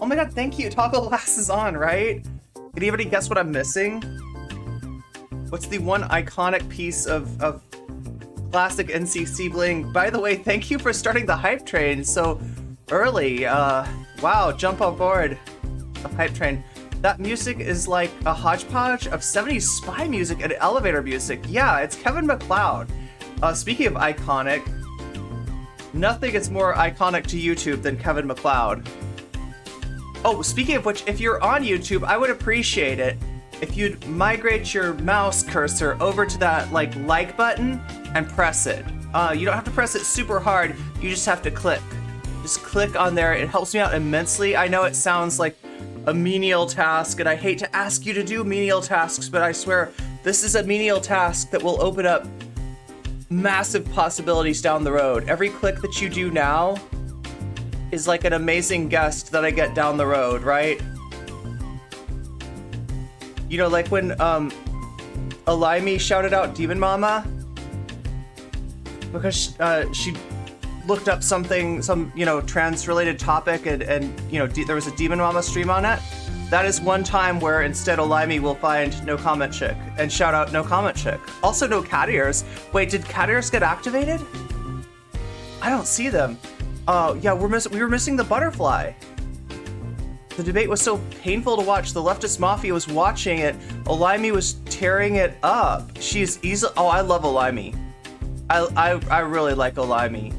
Oh my god, thank you. Toggle glasses on, right? Can anybody guess what I'm missing? What's the one iconic piece of classic NCC bling? By the way, thank you for starting the hype train so early. Wow, jump on board the hype train. That music is like a hodgepodge of 70s spy music and elevator music. Yeah, it's Kevin MacLeod. Speaking of iconic, nothing is more iconic to YouTube than Kevin MacLeod. Oh, speaking of which, if you're on YouTube, I would appreciate it if you'd migrate your mouse cursor over to that like button and press it. You don't have to press it super hard, you just have to click. Just click on there, it helps me out immensely. I know it sounds like a menial task, and I hate to ask you to do menial tasks, but I swear this is a menial task that will open up massive possibilities down the road. Every click that you do now is like an amazing guest that I get down the road, right? You know, like when Alimi shouted out Demon Mama because she looked up some trans-related topic, and there was a Demon Mama stream on it. That is one time where instead Alimi will find No Comment Chick and shout out No Comment Chick. Also no cat ears. Wait, did cat ears get activated? I don't see them. Yeah, we were missing the butterfly. The debate was so painful to watch. The leftist mafia was watching it. Alimi was tearing it up. She is easily. Oh, I love Alimi. I really like Alimi.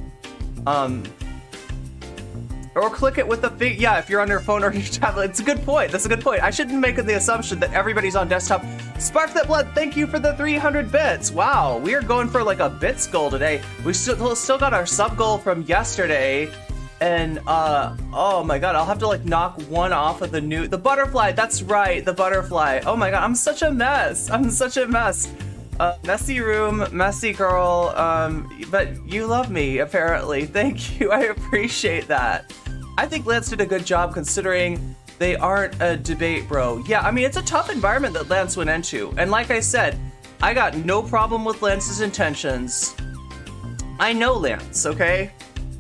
Or click it with the yeah, if you're on your phone or your tablet. It's a good point. That's a good point. I shouldn't make the assumption that everybody's on desktop. Spark That Blood, thank you for the 300 bits. Wow, we are going for like a bits goal today. We still got our sub goal from yesterday. And, oh my god, I'll have to like knock one off of the butterfly. That's right, the butterfly. Oh my god, I'm such a mess. I'm such a mess. Messy room, messy girl, but you love me, apparently. Thank you, I appreciate that. I think Lance did a good job considering they aren't a debate, bro. Yeah, I mean, it's a tough environment that Lance went into. And like I said, I got no problem with Lance's intentions. I know Lance, okay?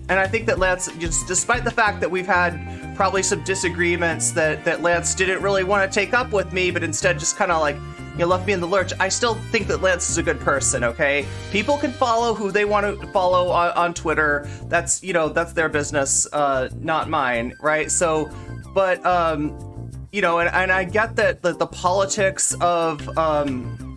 And I think that Lance, just despite the fact that we've had probably some disagreements that Lance didn't really want to take up with me, but instead just kind of like, left me in the lurch, I still think that Lance is a good person, okay? People can follow who they want to follow on Twitter. That's, that's their business, not mine, right? So, but, and I get that the politics of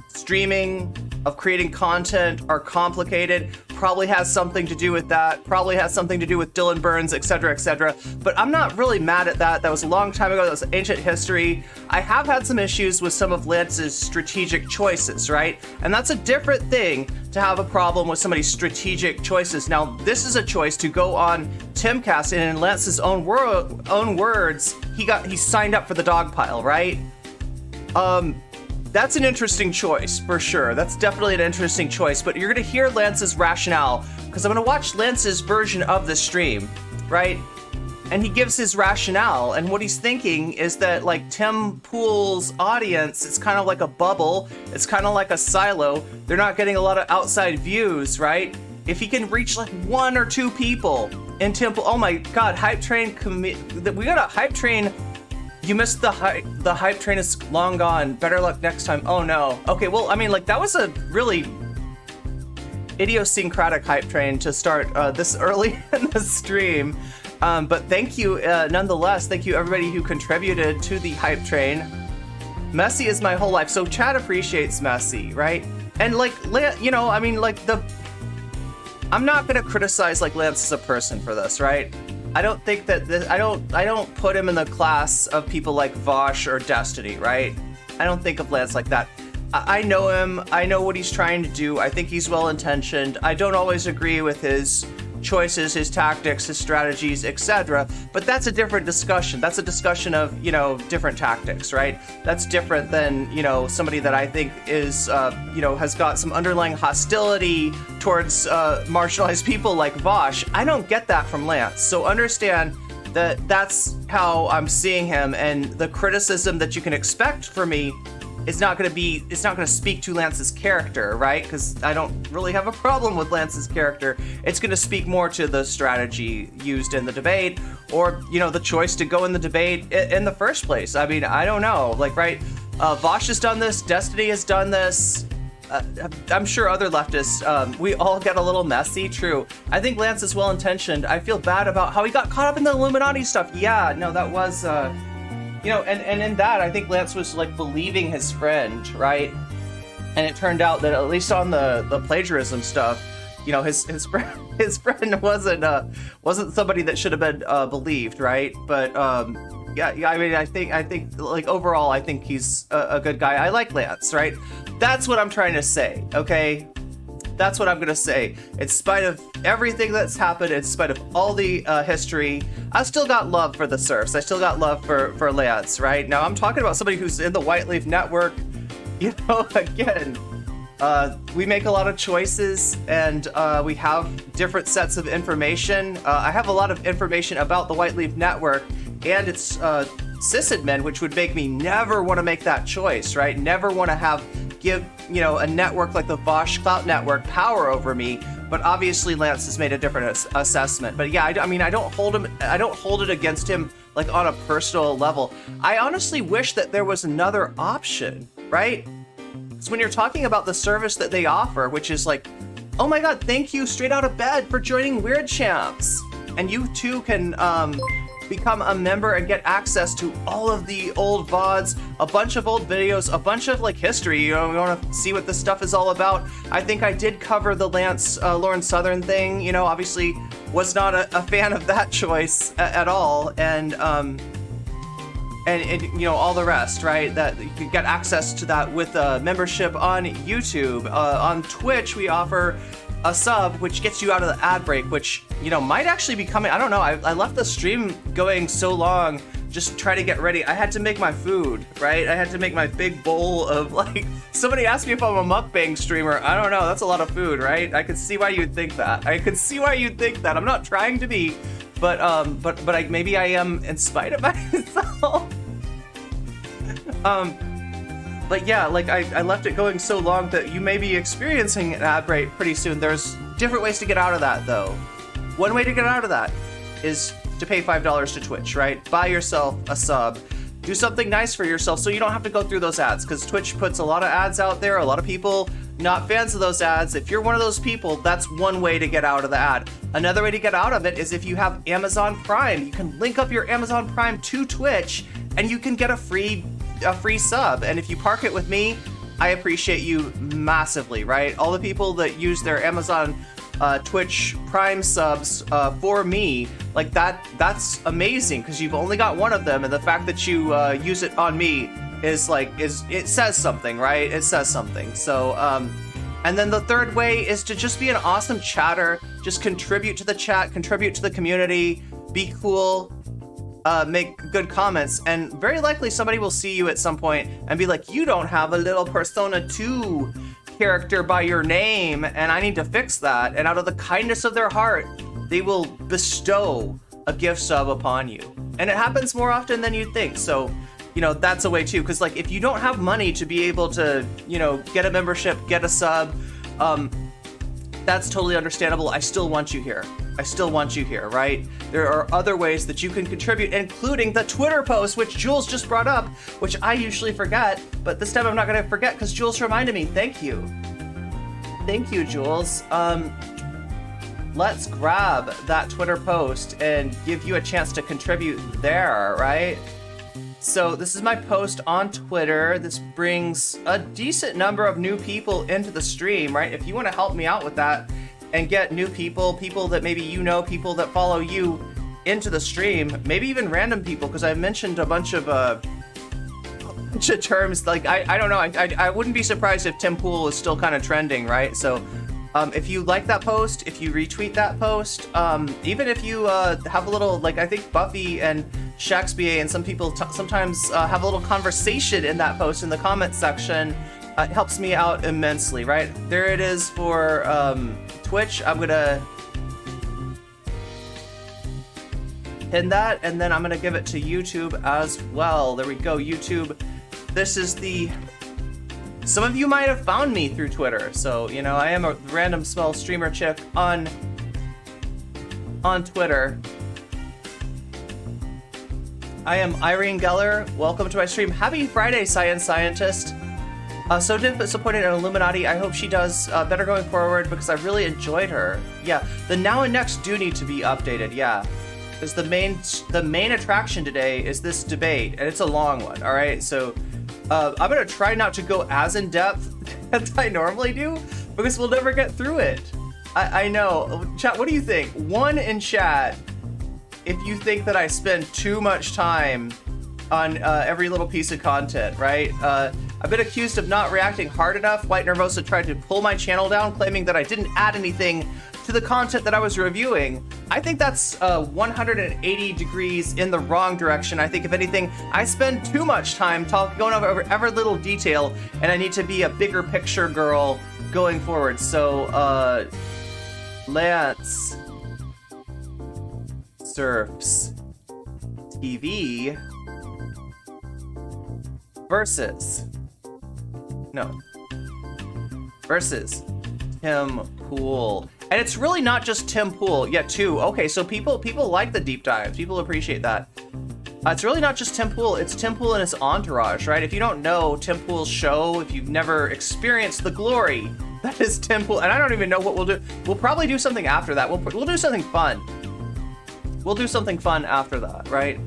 streaming, of creating content are complicated, probably has something to do with that, probably has something to do with Dylan Burns, etc., etc. But I'm not really mad at that. That was a long time ago. That was ancient history. I have had some issues with some of Lance's strategic choices, right? And that's a different thing to have a problem with somebody's strategic choices. Now, this is a choice to go on Timcast, and in Lance's own words, he signed up for the dog pile, right? That's an interesting choice, for sure. That's definitely an interesting choice, but you're gonna hear Lance's rationale, because I'm gonna watch Lance's version of the stream, right? And he gives his rationale, and what he's thinking is that, like, Tim Pool's audience, it's kind of like a bubble, it's kind of like a silo, they're not getting a lot of outside views, right? If he can reach, like, 1 or 2 people in Tim Pool, oh my god, Hype Train, we got a Hype Train. You missed the hype train is long gone. Better luck next time. Oh no. Okay, well, I mean, like, that was a really idiosyncratic hype train to start this early in the stream. But thank you nonetheless. Thank you everybody who contributed to the hype train. Messy is my whole life. So Chad appreciates Messy, right? And like, I mean, like I'm not gonna criticize like Lance as a person for this, right? I don't think that I don't put him in the class of people like Vosh or Destiny, right? I don't think of Lance like that. I know him. I know what he's trying to do. I think he's well-intentioned. I don't always agree with his choices, his tactics, his strategies, etc. But that's a different discussion. That's a discussion of, different tactics, right? That's different than, somebody that I think is, has got some underlying hostility towards marginalized people like Vosh. I don't get that from Lance. So understand that that's how I'm seeing him, and the criticism that you can expect from me it's not going to speak to Lance's character, right? Because I don't really have a problem with Lance's character. It's going to speak more to the strategy used in the debate, or, you know, the choice to go in the debate in the first place. I mean, I don't know, like, right? Vosh has done this, Destiny has done this. I'm sure other leftists, we all get a little messy, true. I think Lance is well-intentioned. I feel bad about how he got caught up in the Illuminati stuff. Yeah, no, that was, you know, and in that, I think Lance was, like, believing his friend, right? And it turned out that at least on the plagiarism stuff, you know, his friend wasn't somebody that should have been believed, right? But yeah, I mean, I think like overall, I think he's a good guy. I like Lance, right? That's what I'm trying to say, okay? That's what I'm gonna say. In spite of everything that's happened, in spite of all the history, I still got love for the Serfs. I still got love for Lance, right? Now I'm talking about somebody who's in the White Leaf Network. You know, again, we make a lot of choices, and we have different sets of information. I have a lot of information about the White Leaf Network and its sysadmin, which would make me never want to make that choice, right? Never want to give, you know, a network like the Bosch Clout Network power over me. But obviously Lance has made a different assessment. But yeah, I mean, I don't hold it against him like on a personal level. I honestly wish that there was another option, right? So when you're talking about the service that they offer, which is like, oh my God, thank you straight out of bed for joining Weird Champs. And you too can become a member and get access to all of the old VODs, a bunch of old videos, a bunch of like history. You know, we want to see what this stuff is all about. I think I did cover the Lance Lauren Southern thing. You know, obviously was not a fan of that choice at all. And you know, all the rest, right? That you can get access to that with a membership on YouTube. On Twitch, we offer a sub, which gets you out of the ad break, which, you know, might actually be coming. I don't know. I left the stream going so long, just trying to get ready. I had to make my food, right? I had to make my big bowl of, like, somebody asked me if I'm a mukbang streamer. I don't know. That's a lot of food, right? I could see why you'd think that. I'm not trying to be, but maybe I am in spite of myself. But yeah, like I left it going so long that you may be experiencing an ad break pretty soon. There's different ways to get out of that, though. One way to get out of that is to pay $5 to Twitch, right? Buy yourself a sub. Do something nice for yourself so you don't have to go through those ads, because Twitch puts a lot of ads out there. A lot of people not fans of those ads. If you're one of those people, that's one way to get out of the ad. Another way to get out of it is if you have Amazon Prime. You can link up your Amazon Prime to Twitch and you can get a free sub. And if you park it with me, I appreciate you massively, right? All the people that use their Amazon Twitch Prime subs for me, like that's amazing, because you've only got one of them, and the fact that you use it on me is it says something, right? It says something. So and then the third way is to just be an awesome chatter, just contribute to the chat, contribute to the community, be cool, make good comments, and very likely somebody will see you at some point and be like, you don't have a little Persona 2 character by your name, and I need to fix that. And out of the kindness of their heart, they will bestow a gift sub upon you. And it happens more often than you think. So, you know, that's a way too. Because like, if you don't have money to be able to, you know, get a membership, get a sub, that's totally understandable. I still want you here. I still want you here, right? There are other ways that you can contribute, including the Twitter post, which Jules just brought up, which I usually forget, but this time I'm not gonna forget because Jules reminded me. Thank you. Thank you, Jules. Let's grab that Twitter post and give you a chance to contribute there, right? So this is my post on Twitter. This brings a decent number of new people into the stream, right? If you want to help me out with that and get new people that maybe you know, people that follow you into the stream, maybe even random people, because I mentioned a bunch of terms. Like, I don't know, I wouldn't be surprised if Pim Tool is still kind of trending, right? So if you like that post, if you retweet that post, even if you have a little, like, I think Buffy and Shakespeare and some people sometimes have a little conversation in that post in the comment section, it helps me out immensely, right? There it is for Twitch. I'm gonna pin that, and then I'm gonna give it to YouTube as well. There we go, YouTube. This is the Some of you might have found me through Twitter, so, you know, I am a random small streamer chick on Twitter. I am Irene Geller. Welcome to my stream. Happy Friday, Science Scientist. So disappointed in Illuminati. I hope she does better going forward because I really enjoyed her. Yeah, the now and next do need to be updated. Yeah, because the main attraction today is this debate, and it's a long one. All right, so I'm gonna try not to go as in depth as I normally do because we'll never get through it. I know. Chat, what do you think? One in chat, if you think that I spend too much time on every little piece of content, right? I've been accused of not reacting hard enough. White Nervosa tried to pull my channel down, claiming that I didn't add anything to the content that I was reviewing. I think that's 180 degrees in the wrong direction. I think, if anything, I spend too much time going over every little detail, and I need to be a bigger picture girl going forward. So, Lance, Serfs TV versus Pim Tool. And it's really not just Pim Tool. Yeah, too. Okay, so people like the deep dives. People appreciate that. It's really not just Pim Tool. It's Pim Tool and his entourage, right? If you don't know Pim Tool's show, if you've never experienced the glory that is Pim Tool, and I don't even know what we'll do. We'll probably do something after that. We'll do something fun. We'll do something fun after that, right?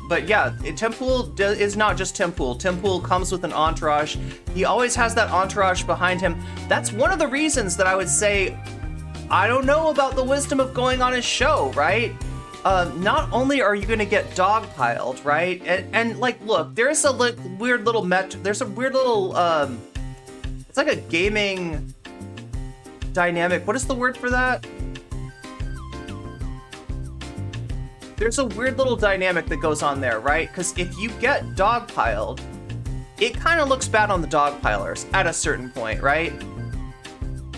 But yeah, Pim Tool is not just Pim Tool. Pim Tool comes with an entourage. He always has that entourage behind him. That's one of the reasons that I would say I don't know about the wisdom of going on his show, right? Not only are you gonna get dogpiled, right? And like, look, there's a weird little there's a weird little, it's like a gaming dynamic. What is the word for that? There's a weird little dynamic that goes on there, right? Because if you get dogpiled, it kind of looks bad on the dogpilers at a certain point, right?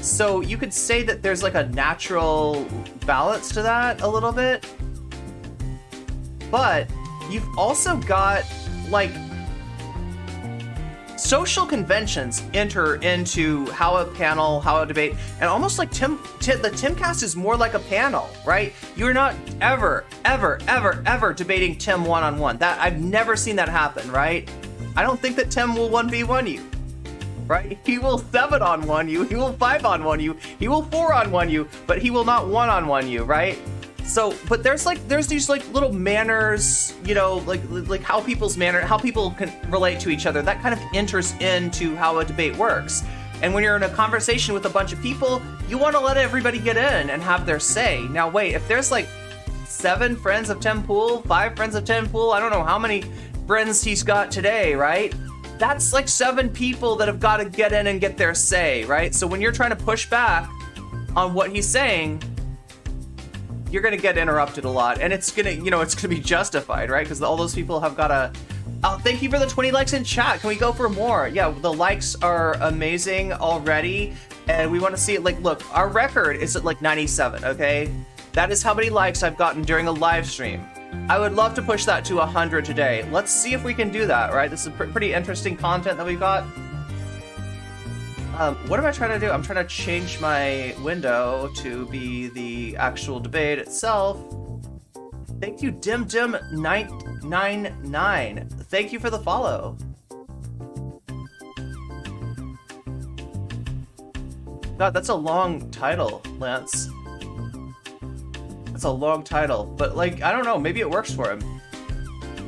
So you could say that there's like a natural balance to that a little bit. But you've also got like social conventions enter into how a debate, and almost like the Timcast is more like a panel, right? You're not ever debating Tim one-on-one. That I've never seen that happen, right? I don't think that Tim will 1v1 you, right? He will 7-on-1 you, he will 5-on-1 you, he will 4-on-1 you, but he will not 1-on-1 you, right? So, but there's these like little manners, you know, like how people can relate to each other. That kind of enters into how a debate works. And when you're in a conversation with a bunch of people, you want to let everybody get in and have their say. Now, wait, if there's like 7 friends of Pim Tool, 5 friends of Pim Tool, I don't know how many friends he's got today, right? That's like 7 people that have got to get in and get their say, right? So when you're trying to push back on what he's saying, you're gonna get interrupted a lot, and it's gonna be justified, right? Because all those people have gotta. Oh, thank you for the 20 likes in chat. Can we go for more? Yeah, the likes are amazing already, and we want to see it. Like, look, our record is at like 97. Okay, that is how many likes I've gotten during a live stream. I would love to push that to 100 today. Let's see if we can do that. Right? This is pretty interesting content that we've got. What am I trying to do? I'm trying to change my window to be the actual debate itself. Thank you, DimDim999. Thank you for the follow. God, that's a long title, Lance. That's a long title, but like, I don't know, maybe it works for him.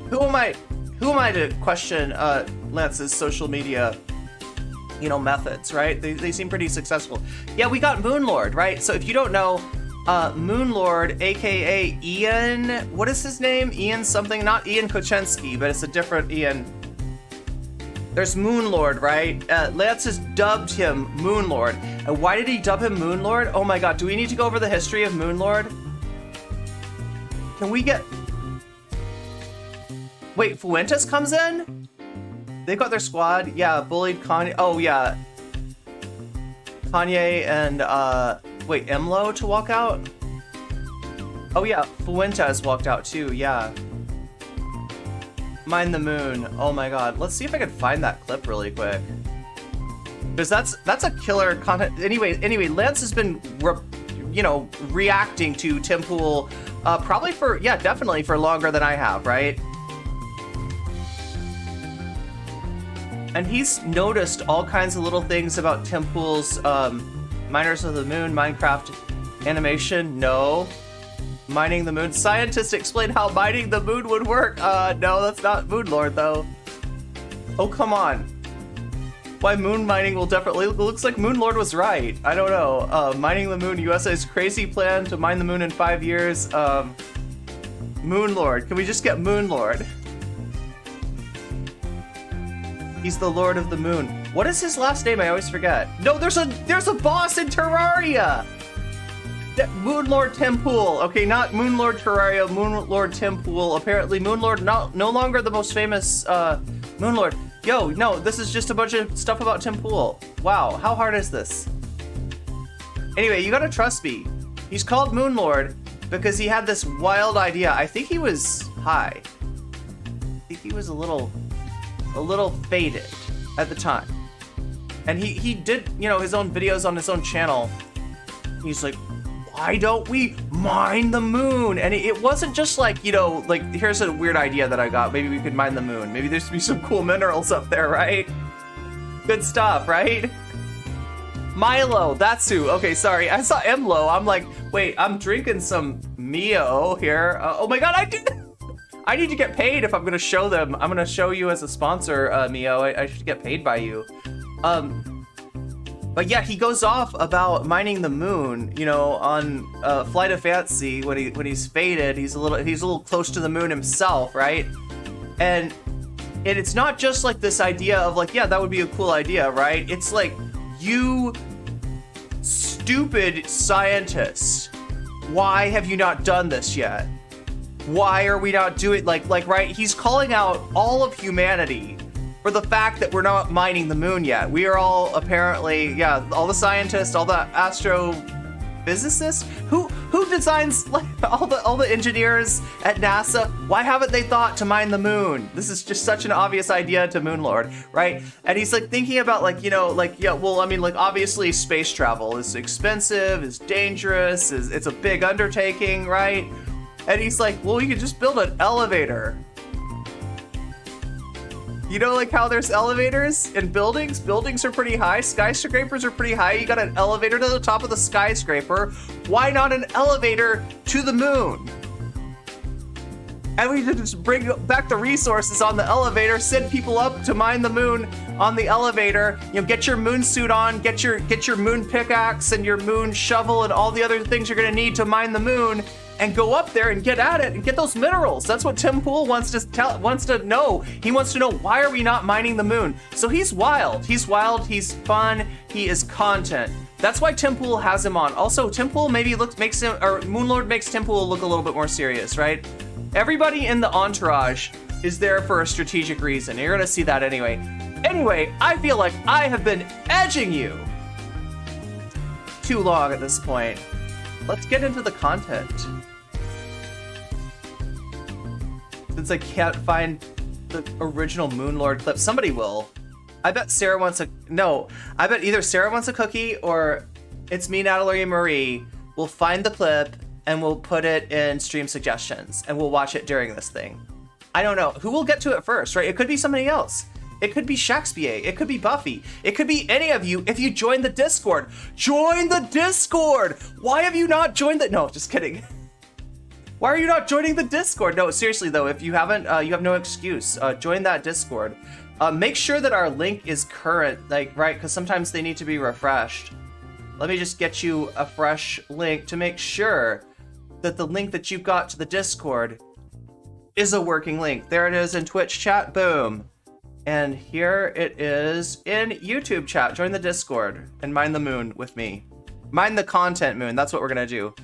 Who am I to question Lance's social media, you know, methods, right? They seem pretty successful. Yeah, we got Moonlord, right? So if you don't know, Moonlord, aka Ian, what is his name? Ian something, not Ian Kochensky, but it's a different Ian. There's Moonlord, right? Lance has dubbed him Moonlord. And why did he dub him Moonlord? Oh my god, do we need to go over the history of Moonlord? Can we get... Wait, Fuentes comes in? They got their squad. Yeah, bullied Kanye. Oh yeah. Kanye and, wait, Emlo to walk out? Oh yeah, Fuentes walked out too, yeah. Mine the moon. Oh my god. Let's see if I can find that clip really quick. Because that's a killer content. Anyway, Lance has been, reacting to Tim Pool probably for, yeah, definitely for longer than I have, right? And he's noticed all kinds of little things about Tim Pool's Miners of the Moon, Minecraft animation. No. Mining the moon. Scientists explain how mining the moon would work. No, that's not Moonlord, though. Oh, come on. Why moon mining will definitely... Looks like Moonlord was right. I don't know. Mining the moon. USA's crazy plan to mine the moon in 5 years. Moonlord. Can we just get Moonlord? He's the Lord of the Moon. What is his last name? I always forget. No, there's a boss in Terraria! Moonlord Tim Pool. Okay, not Moonlord Terraria, Moonlord Tim Pool. Apparently Moonlord no longer the most famous Moonlord. Yo, no, this is just a bunch of stuff about Tim Pool. Wow, how hard is this? Anyway, you gotta trust me. He's called Moonlord because he had this wild idea. I think he was high. I think he was a little faded at the time. And he did, his own videos on his own channel. He's like, why don't we mine the moon? And it wasn't just like, here's a weird idea that I got. Maybe we could mine the moon. Maybe there's be some cool minerals up there, right? Good stuff, right? Milo, that's who. Okay, sorry. I saw Emlo. I'm like, wait, I'm drinking some Mio here. Oh my god, I need to get paid if I'm going to show them. I'm going to show you as a sponsor, Mio. I should get paid by you. But yeah, he goes off about mining the moon, on Flight of Fancy when he's faded. He's a little close to the moon himself, right? And it's not just like this idea of like, yeah, that would be a cool idea, right? It's like, you stupid scientists, why have you not done this yet? Why are we not doing like right? He's calling out all of humanity for the fact that we're not mining the moon yet. We are all apparently, yeah, all the scientists, all the astrophysicists, who designs like all the engineers at NASA. Why haven't they thought to mine the moon? This is just such an obvious idea to Moonlord, right? And he's like thinking about obviously space travel is expensive, is dangerous, it's a big undertaking, right? And he's like, well, we could just build an elevator. Like how there's elevators in buildings? Buildings are pretty high. Skyscrapers are pretty high. You got an elevator to the top of the skyscraper. Why not an elevator to the moon? And we could just bring back the resources on the elevator, send people up to mine the moon on the elevator. Get your moon suit on, get your moon pickaxe and your moon shovel and all the other things you're gonna need to mine the moon, and go up there and get at it and get those minerals. That's what Tim Pool wants to know. He wants to know, why are we not mining the moon? So he's wild. He's fun, he is content. That's why Tim Pool has him on. Also, Tim Pool Moonlord makes Tim Pool look a little bit more serious, right? Everybody in the entourage is there for a strategic reason. You're gonna see that anyway. Anyway, I feel like I have been edging you too long at this point. Let's get into the content. Since I can't find the original Moonlord clip, somebody will. I bet Sarah wants I bet either Sarah wants a cookie or it's me, Natalie Marie, will find the clip and we'll put it in stream suggestions and we'll watch it during this thing. I don't know. Who will get to it first, right? It could be somebody else. It could be Shakespeare. It could be Buffy. It could be any of you if you join the Discord. Join the Discord! Why have you not joined the... No, just kidding. Why are you not joining the Discord? No, seriously though, if you haven't, you have no excuse. Join that Discord. Make sure that our link is current, right? Because sometimes they need to be refreshed. Let me just get you a fresh link to make sure that the link that you've got to the Discord is a working link. There it is in Twitch chat, boom. And here it is in YouTube chat. Join the Discord and mine the moon with me. Mine the content moon, that's what we're gonna do.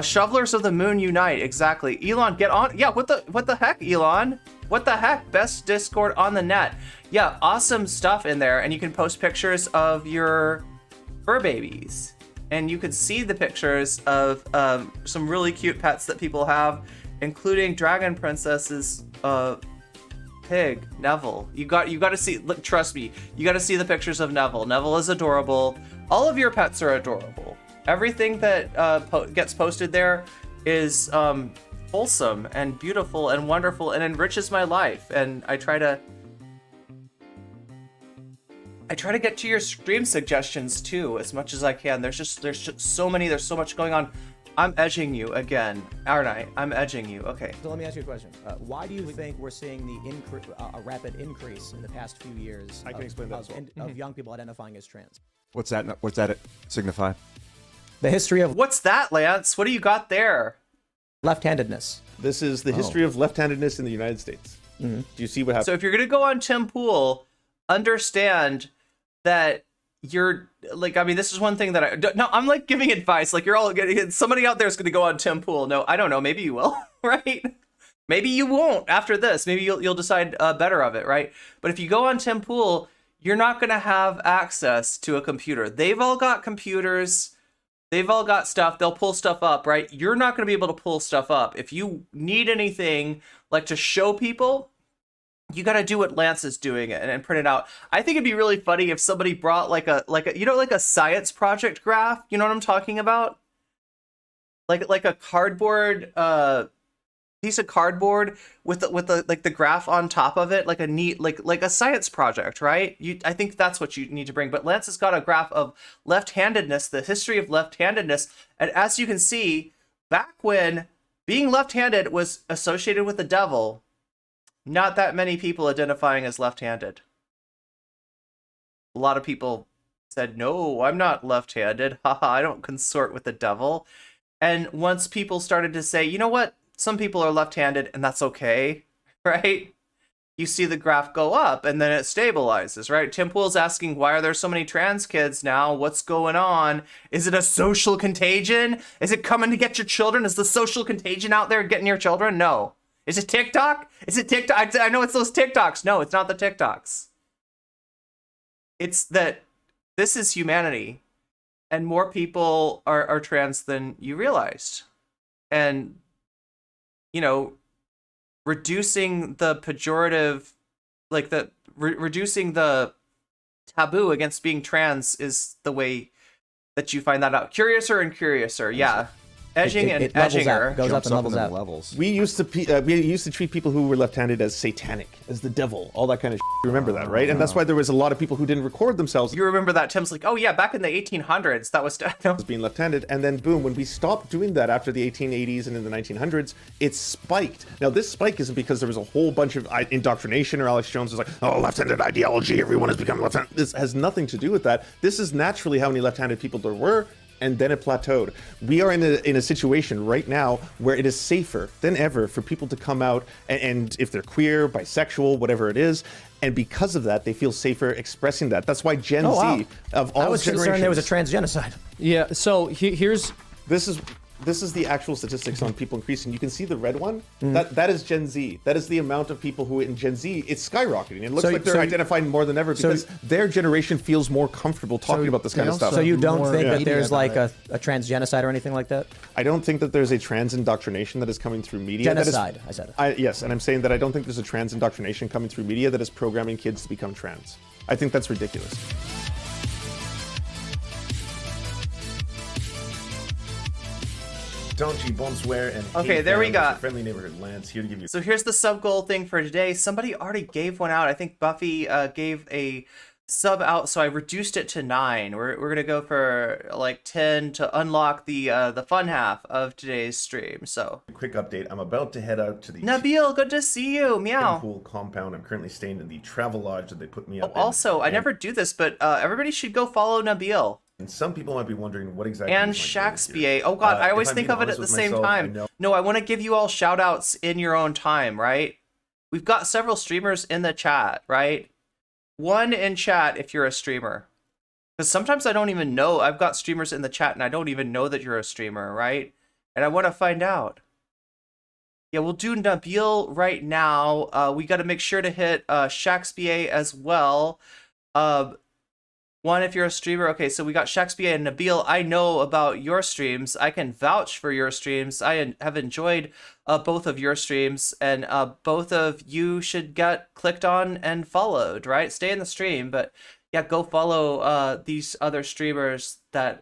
Shovelers of the Moon unite, exactly. Elon, get on. Yeah, what the heck, Elon? What the heck? Best Discord on the net. Yeah, awesome stuff in there, and you can post pictures of your fur babies. And you can see the pictures of some really cute pets that people have, including Dragon Princess's pig, Neville. You got to see. Look, trust me. You got to see the pictures of Neville. Neville is adorable. All of your pets are adorable. Everything that gets posted there is wholesome and beautiful and wonderful and enriches my life. And I try to get to your stream suggestions too as much as I can. There's just so many. There's so much going on. I'm edging you again, aren't I? I'm edging you. Okay. So let me ask you a question. Why do you think we're seeing a rapid increase in the past few years of young people identifying as trans? What's that signify? The history of What's that, Lance? What do you got there? left-handedness. This is the history of left-handedness in the United States. Do you see what happened? So if you're gonna go on Tim Pool, understand that you're like, I mean, this is one thing that I'm like giving advice. Like, you're all getting, somebody out there is gonna go on Tim Pool. No, I don't know. Maybe you will, right? Maybe you won't after this. Maybe you'll decide better of it, right? But if you go on Tim Pool, you're not gonna have access to a computer. They've all got computers. They've all got stuff. They'll pull stuff up, right? You're not going to be able to pull stuff up. If you need anything like to show people, you got to do what Lance is doing and print it out. I think it'd be really funny if somebody brought like a like a science project graph. You know what I'm talking about? Like a cardboard piece of cardboard with the graph on top of it, like a neat like a science project, right? I think that's what you need to bring. But Lance has got a graph of left-handedness, the history of left-handedness, and as you can see, back when being left-handed was associated with the devil, not that many people identifying as left-handed. A lot of people said, "No, I'm not left-handed. Haha, I don't consort with the devil." And once people started to say, "You know what? Some people are left-handed and that's okay," right? You see the graph go up and then it stabilizes, right? Tim Pool's asking, why are there so many trans kids now? What's going on? Is it a social contagion? Is it coming to get your children? Is the social contagion out there getting your children? No. Is it TikTok? Is it TikTok? I know it's those TikToks. No, it's not the TikToks. It's that this is humanity and more people are trans than you realized. And you know, reducing the pejorative, like reducing the taboo against being trans is the way that you find that out. Curiouser and curiouser, yeah. Edging and edginger. Goes up and levels levels. We used to treat people who were left-handed as satanic, as the devil, all that kind of shit. You remember that, right? And that's why there was a lot of people who didn't record themselves. You remember that? Tim's like, oh yeah, back in the 1800s, that was being left-handed, and then boom, when we stopped doing that after the 1880s and in the 1900s, it spiked. Now this spike isn't because there was a whole bunch of indoctrination, or Alex Jones was like, oh, left-handed ideology, everyone has become left-handed. This has nothing to do with that. This is naturally how many left-handed people there were, and then it plateaued. We are in a situation right now where it is safer than ever for people to come out, and if they're queer, bisexual, whatever it is, and because of that, they feel safer expressing that. That's why Gen Z of all generations... I was concerned there was a trans genocide. Yeah, so here's... This is the actual statistics on people increasing. You can see the red one. That is Gen Z. That is the amount of people who in Gen Z, it's skyrocketing. It looks like they're identifying more than ever because their generation feels more comfortable talking about this kind of stuff. So you don't think that there's like a trans genocide or anything like that? I don't think that there's a trans indoctrination that is coming through media. Genocide, I said it. Yes, and I'm saying that I don't think there's a trans indoctrination coming through media that is programming kids to become trans. I think that's ridiculous. Don't you bonsoir and okay, there we go. Friendly neighborhood Lance here to give you. So here's the sub goal thing for today. Somebody already gave one out. I think Buffy gave a sub out, so I reduced it to 9. We're gonna go for like 10 to unlock the fun half of today's stream. So quick update. I'm about to head out to the Nabil. Good to see you. Meow. Pool compound. I'm currently staying in the travel lodge that they put me up. Also, I never do this, but everybody should go follow Nabil. And some people might be wondering what exactly. And Shakespeare. Oh god, I always think of it at the same time. No, I want to give you all shout outs in your own time, right? We've got several streamers in the chat, right? One in chat if you're a streamer. Because sometimes I don't even know. I've got streamers in the chat and I don't even know that you're a streamer, right? And I want to find out. Yeah, we'll do Nabil right now. We got to make sure to hit Shakespeare as well. One, if you're a streamer, okay, so we got Shakespeare and Nabil. I know about your streams. I can vouch for your streams. I have enjoyed both of your streams, and both of you should get clicked on and followed, right? Stay in the stream, but yeah, go follow these other streamers that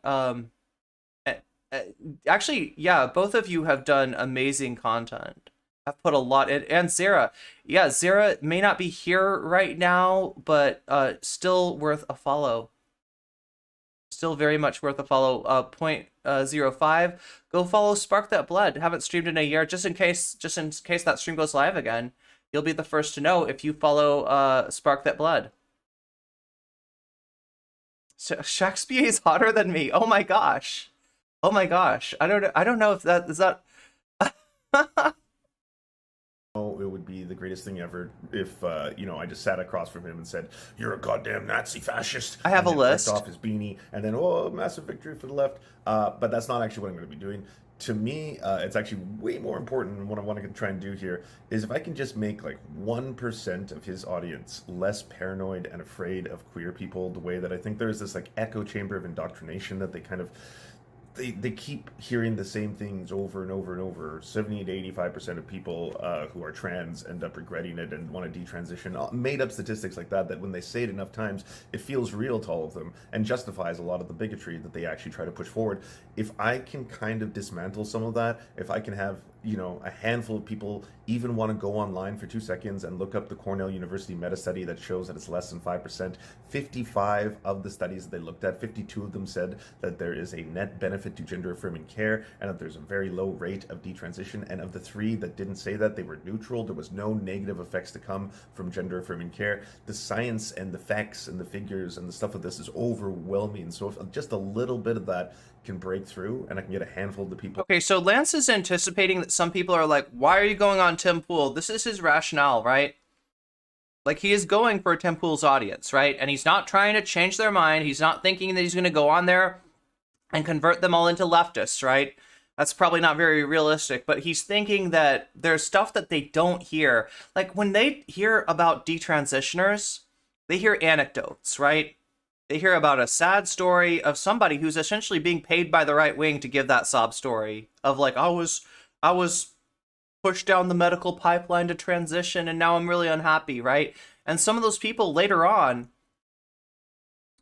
actually, yeah, both of you have done amazing content. I've put a lot in, and Zara. Yeah, Zara may not be here right now, but still worth a follow. Still very much worth a follow. 0.05. Go follow Spark That Blood. Haven't streamed in a year, just in case that stream goes live again. You'll be the first to know if you follow Spark That Blood. Shakespeare is hotter than me. Oh my gosh. Oh my gosh. I don't know if that is that. It would be the greatest thing ever if I just sat across from him and said, "You're a goddamn Nazi fascist." I have a list. Off his beanie, and then massive victory for the left. But that's not actually what I'm going to be doing. To me, it's actually way more important. And what I want to try and do here is if I can just make like 1% of his audience less paranoid and afraid of queer people, the way that I think there's this like echo chamber of indoctrination that they kind of. They keep hearing the same things over and over and over. 70 to 85% of people who are trans end up regretting it and want to detransition. Made up statistics like that when they say it enough times, it feels real to all of them and justifies a lot of the bigotry that they actually try to push forward. If I can kind of dismantle some of that, if I can have a handful of people even want to go online for 2 seconds and look up the Cornell University meta-study that shows that it's less than 5%. 55 of the studies that they looked at, 52 of them said that there is a net benefit to gender-affirming care and that there's a very low rate of detransition. And of the 3 that didn't say that, they were neutral. There was no negative effects to come from gender-affirming care. The science and the facts and the figures and the stuff of this is overwhelming. So if just a little bit of that can break through and I can get a handful of the people. Okay, so Lance is anticipating that some people are like, why are you going on Tim Pool? This is his rationale, right? Like, he is going for Tim Pool's audience, right? And he's not trying to change their mind. He's not thinking that he's going to go on there and convert them all into leftists, right? That's probably not very realistic, but he's thinking that there's stuff that they don't hear. Like, when they hear about detransitioners, they hear anecdotes, right? They hear about a sad story of somebody who's essentially being paid by the right wing to give that sob story of like, I was pushed down the medical pipeline to transition and now I'm really unhappy, right? And some of those people later on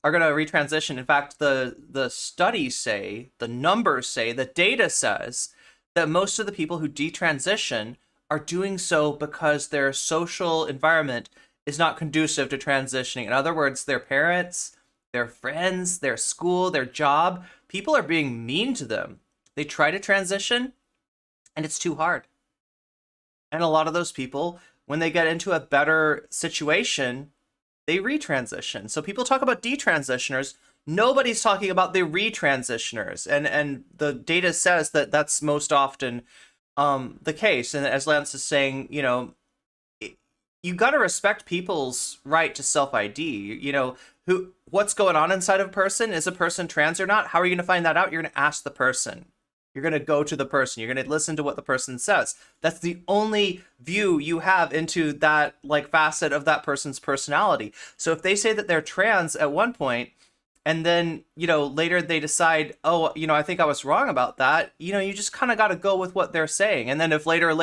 are going to retransition. In fact, the studies say, the numbers say, the data says that most of the people who detransition are doing so because their social environment is not conducive to transitioning. In other words, their parents, their friends, their school, their job, people are being mean to them. They try to transition and it's too hard. And a lot of those people, when they get into a better situation, they retransition. So people talk about detransitioners. Nobody's talking about the retransitioners. And the data says that that's most often the case. And as Lance is saying, you got to respect people's right to self-ID. What's going on inside of a person? Is a person trans or not? How are you going to find that out? You're going to ask the person. You're going to go to the person. You're going to listen to what the person says. That's the only view you have into that facet of that person's personality. So if they say that they're trans at one point, and then, later they decide, oh, I think I was wrong about that. You just kind of got to go with what they're saying. And then if later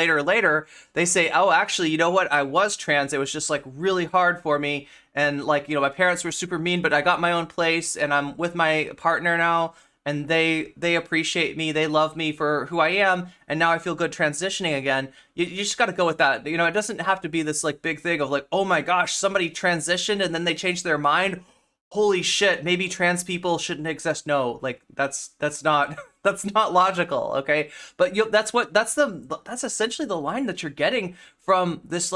they say, oh, actually, you know what? I was trans. It was just really hard for me. And my parents were super mean, but I got my own place and I'm with my partner now. And they appreciate me. They love me for who I am. And now I feel good transitioning again. You just got to go with that. It doesn't have to be this big thing of oh my gosh, somebody transitioned and then they changed their mind. Holy shit, maybe trans people shouldn't exist. No, that's not logical, okay? But that's essentially the line that you're getting from this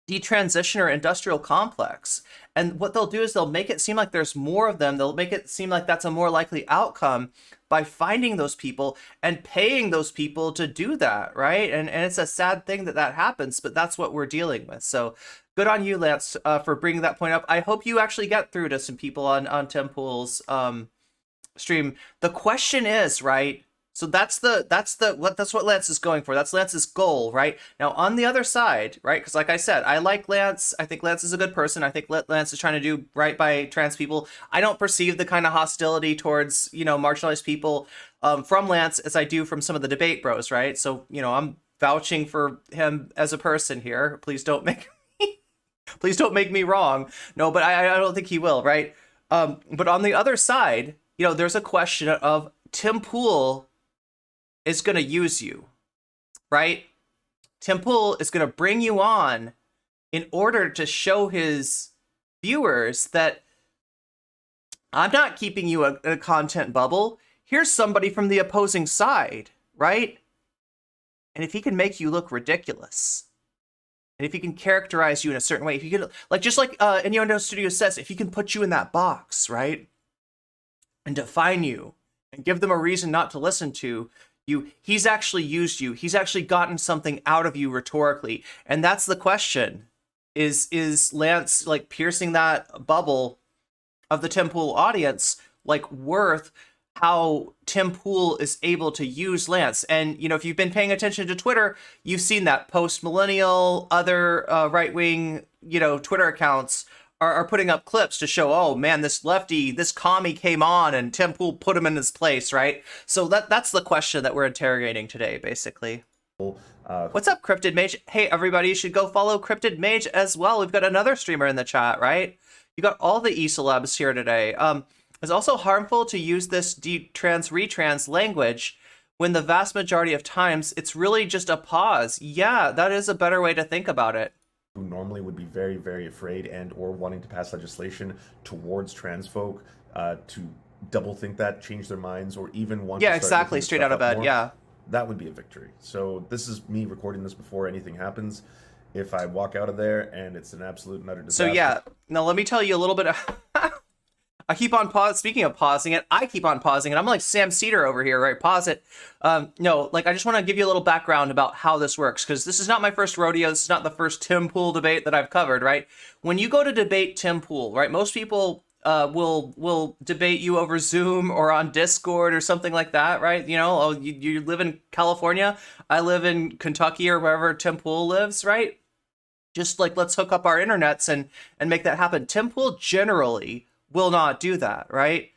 detransitioner industrial complex. And what they'll do is they'll make it seem like there's more of them. They'll make it seem like that's a more likely outcome by finding those people and paying those people to do that, right? And it's a sad thing that happens, but that's what we're dealing with. So good on you, Lance, for bringing that point up. I hope you actually get through to some people on Tim Pool's stream. The question is, right, So that's what Lance is going for. That's Lance's goal, right? Now on the other side, right? Because like I said, I like Lance. I think Lance is a good person. I think Lance is trying to do right by trans people. I don't perceive the kind of hostility towards, you know, marginalized people from Lance as I do from some of the debate bros, right? So, you know, I'm vouching for him as a person here. Please don't make me wrong. No, but I don't think he will, right? But on the other side, you know, there's a question of Tim Pool is going to use you, right? Tim Pool is going to bring you on in order to show his viewers that I'm not keeping you in a content bubble. Here's somebody from the opposing side, right? And if he can make you look ridiculous, and if he can characterize you in a certain way, if you can, like, just like Innuendo Studio says, if he can put you in that box, right? And define you and give them a reason not to listen to you, he's actually used you. He's actually gotten something out of you rhetorically. And that's the question. Is Lance, like, piercing that bubble of the Tim Pool audience, like, worth how Tim Pool is able to use Lance? And, you know, if you've been paying attention to Twitter, you've seen that post-millennial, other right-wing, you know, Twitter accounts are putting up clips to show, oh man, this lefty, this commie came on and Tim Pool put him in his place, right? So that's the question that we're interrogating today, basically. What's up, Cryptid Mage? Hey, everybody, you should go follow Cryptid Mage as well. We've got another streamer in the chat, right? You got all the e-celebs here today. It's also harmful to use this trans retrans language when the vast majority of times it's really just a pause. Yeah, that is a better way to think about it. Who normally would be very, very afraid and or wanting to pass legislation towards trans folk to double think that, change their minds, or even want to start exactly, straight out of bed, more, that would be a victory. So this is me recording this before anything happens. If I walk out of there and it's an absolute and utter disaster. So yeah, now let me tell you a little bit of I keep on speaking of pausing it, I keep on pausing it. I'm like Sam Cedar over here, right? Pause it. No, like, I just want to give you a little background about how this works, because this is not my first rodeo. This is not the first Tim Pool debate that I've covered, right? When you go to debate Tim Pool, right, most people will debate you over Zoom or on Discord or something like that, right? You know, oh, you live in California, I live in Kentucky or wherever Tim Pool lives, right? Just like, let's hook up our internets and make that happen. Tim Pool generally will not do that, right?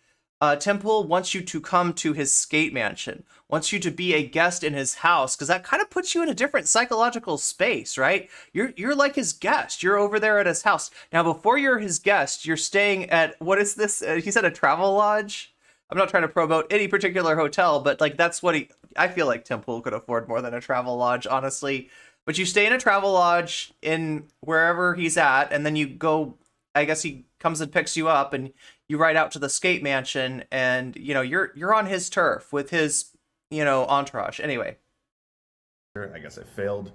Tim Pool wants you to come to his skate mansion, wants you to be a guest in his house, because that kind of puts you in a different psychological space, right? You're like his guest. You're over there at his house. Now, before you're his guest, you're staying at, what is this? He said a travel lodge? I'm not trying to promote any particular hotel, but like, that's what I feel like Tim Pool could afford more than a travel lodge, honestly. But you stay in a travel lodge in wherever he's at, and then you go, I guess he comes and picks you up and you ride out to the skate mansion, and, you know, you're on his turf with his, you know, entourage. Anyway. I guess I failed.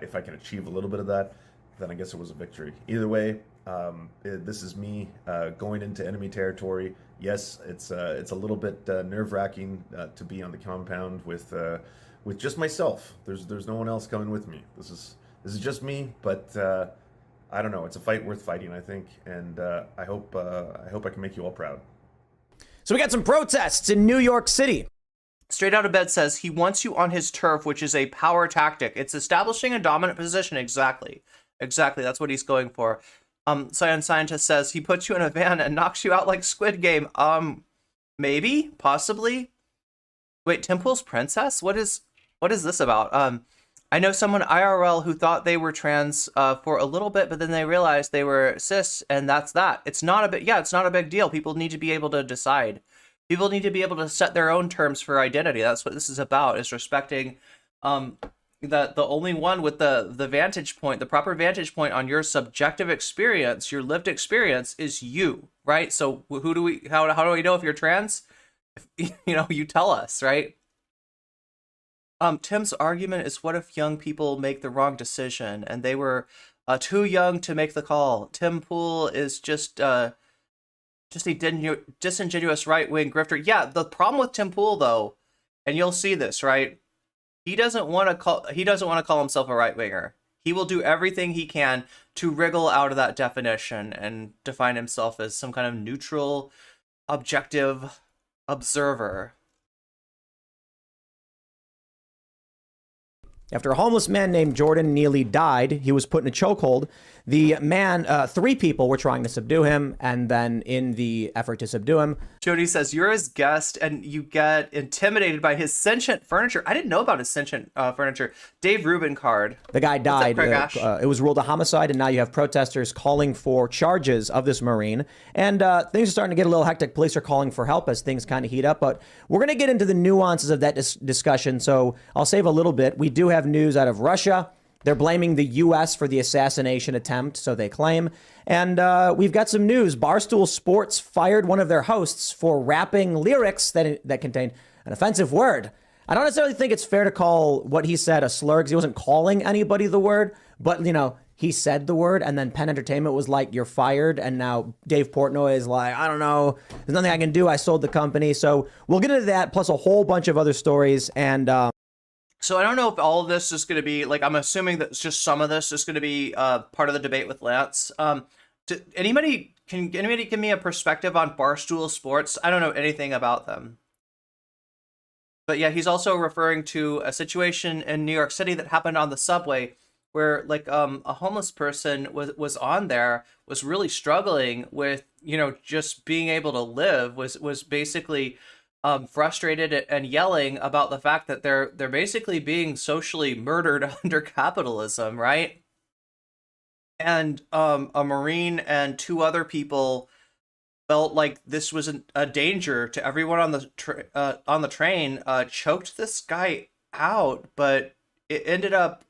If I can achieve a little bit of that, then I guess it was a victory. Either way, this is me going into enemy territory. Yes, it's a little bit nerve-wracking to be on the compound with just myself. There's no one else coming with me. This is just me, but I don't know. It's a fight worth fighting, I think, and I hope I can make you all proud. So we got some protests in New York City. Straight Out of Bed says he wants you on his turf, which is a power tactic. It's establishing a dominant position. Exactly. That's what he's going for. Cyan Scientist says he puts you in a van and knocks you out like Squid Game. Maybe, possibly. Wait, Tim Pool's princess? What is this about? I know someone IRL who thought they were trans for a little bit, but then they realized they were cis, and that's that. It's not a big deal. People need to be able to decide. People need to be able to set their own terms for identity. That's what this is about, is respecting the only one with the vantage point, the proper vantage point on your subjective experience, your lived experience, is you, right? So how do we know if you're trans? If, you know, you tell us, right? Tim's argument is, what if young people make the wrong decision and they were too young to make the call? Tim Pool is just a disingenuous right-wing grifter. Yeah, the problem with Tim Pool, though, and you'll see this, right? He doesn't want to call himself a right-winger. He will do everything he can to wriggle out of that definition and define himself as some kind of neutral, objective observer. After a homeless man named Jordan Neely died, he was put in a chokehold. The man, 3 people were trying to subdue him, and then in the effort to subdue him, Jody says, you're his guest and you get intimidated by his sentient furniture. I didn't know about his sentient furniture. Dave Rubin card. the guy died. Craig Ash? It was ruled a homicide, and now you have protesters calling for charges of this Marine. And things are starting to get a little hectic. Police are calling for help as things kind of heat up. But we're going to get into the nuances of that discussion, so I'll save a little bit. We do have news out of Russia. They're blaming the U.S. for the assassination attempt, so they claim. And we've got some news. Barstool Sports fired one of their hosts for rapping lyrics that contained an offensive word. I don't necessarily think it's fair to call what he said a slur, because he wasn't calling anybody the word. But, you know, he said the word, and then Penn Entertainment was like, you're fired. And now Dave Portnoy is like, I don't know. There's nothing I can do. I sold the company. So we'll get into that, plus a whole bunch of other stories. And So I don't know if all of this is going to be, like, I'm assuming that just some of this is going to be part of the debate with Lance. Can anybody give me a perspective on Barstool Sports? I don't know anything about them. But yeah, he's also referring to a situation in New York City that happened on the subway where, like, a homeless person was on there, was really struggling with, you know, just being able to live, was basically frustrated and yelling about the fact that they're basically being socially murdered under capitalism, right? And a Marine and 2 other people felt like this was a danger to everyone on the train. Choked this guy out, but it ended up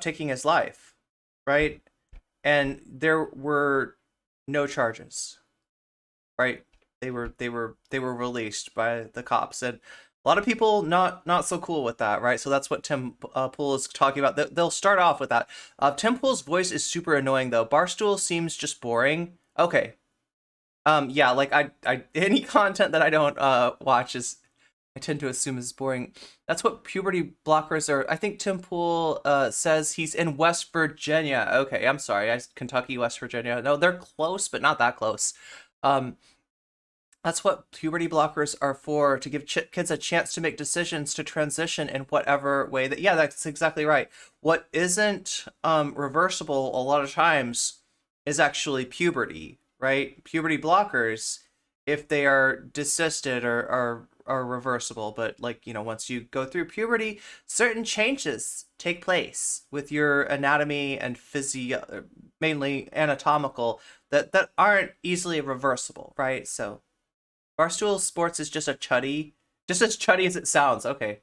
taking his life, right? And there were no charges, right? They were released by the cops, and a lot of people not so cool with that, right? So that's what Tim Pool is talking about. They'll start off with that. Tim Pool's voice is super annoying though. Barstool seems just boring. Okay. Yeah, like I any content that I don't watch is, I tend to assume is boring. That's what puberty blockers are. I think Tim Pool says he's in West Virginia. Okay, I'm sorry. Kentucky, West Virginia. No, they're close, but not that close. That's what puberty blockers are for, to give kids a chance to make decisions to transition in whatever way that, yeah, that's exactly right. What isn't reversible a lot of times is actually puberty, right? Puberty blockers, if they are desisted, are reversible. But, like, you know, once you go through puberty, certain changes take place with your anatomy and mainly anatomical, that aren't easily reversible, right? So Barstool Sports is just as chuddy as it sounds. Okay.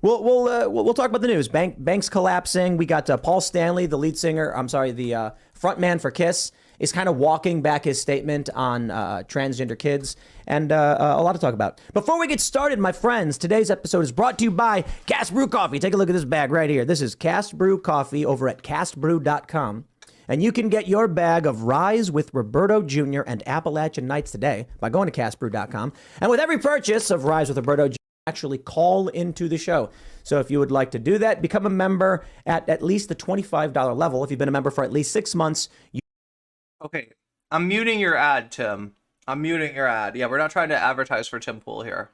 We'll talk about the news. Banks collapsing. We got Paul Stanley, the lead singer. I'm sorry, the frontman for Kiss, is kind of walking back his statement on transgender kids, and a lot to talk about. Before we get started, my friends, today's episode is brought to you by Cast Brew Coffee. Take a look at this bag right here. This is Cast Brew Coffee over at castbrew.com. And you can get your bag of Rise with Roberto Jr. and Appalachian Nights today by going to castbrew.com. And with every purchase of Rise with Roberto Jr., actually call into the show. So if you would like to do that, become a member at least the $25 level. If you've been a member for at least 6 months. Okay, I'm muting your ad, Tim. I'm muting your ad. Yeah, we're not trying to advertise for Tim Pool here.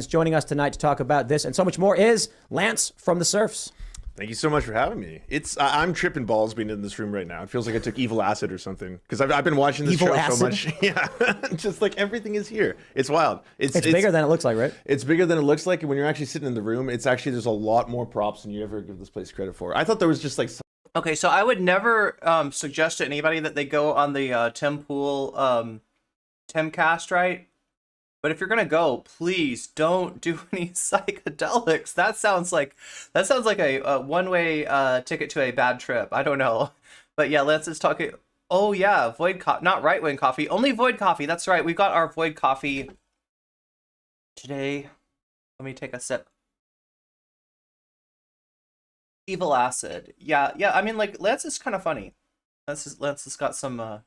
Joining us tonight to talk about this and so much more is Lance from the Serfs. Thank you so much for having me. I'm tripping balls being in this room right now. It feels like I took evil acid or something, because I've been watching this show so much. Yeah, just like everything is here. It's wild. It's bigger than it looks like, right? It's bigger than it looks like, and when you're actually sitting in the room, it's actually, there's a lot more props than you ever give this place credit for. I thought there was just like. Okay, so I would never suggest to anybody that they go on the Tim Pool Timcast, right? But if you're gonna go, please don't do any psychedelics. That sounds like a one-way ticket to a bad trip. I don't know, but yeah, Lance is talking. Oh yeah, Void Coffee, not Right Wing Coffee, only Void Coffee. That's right. We've got our Void Coffee today. Let me take a sip. Evil acid. Yeah. I mean, like, Lance is kind of funny. Lance has got some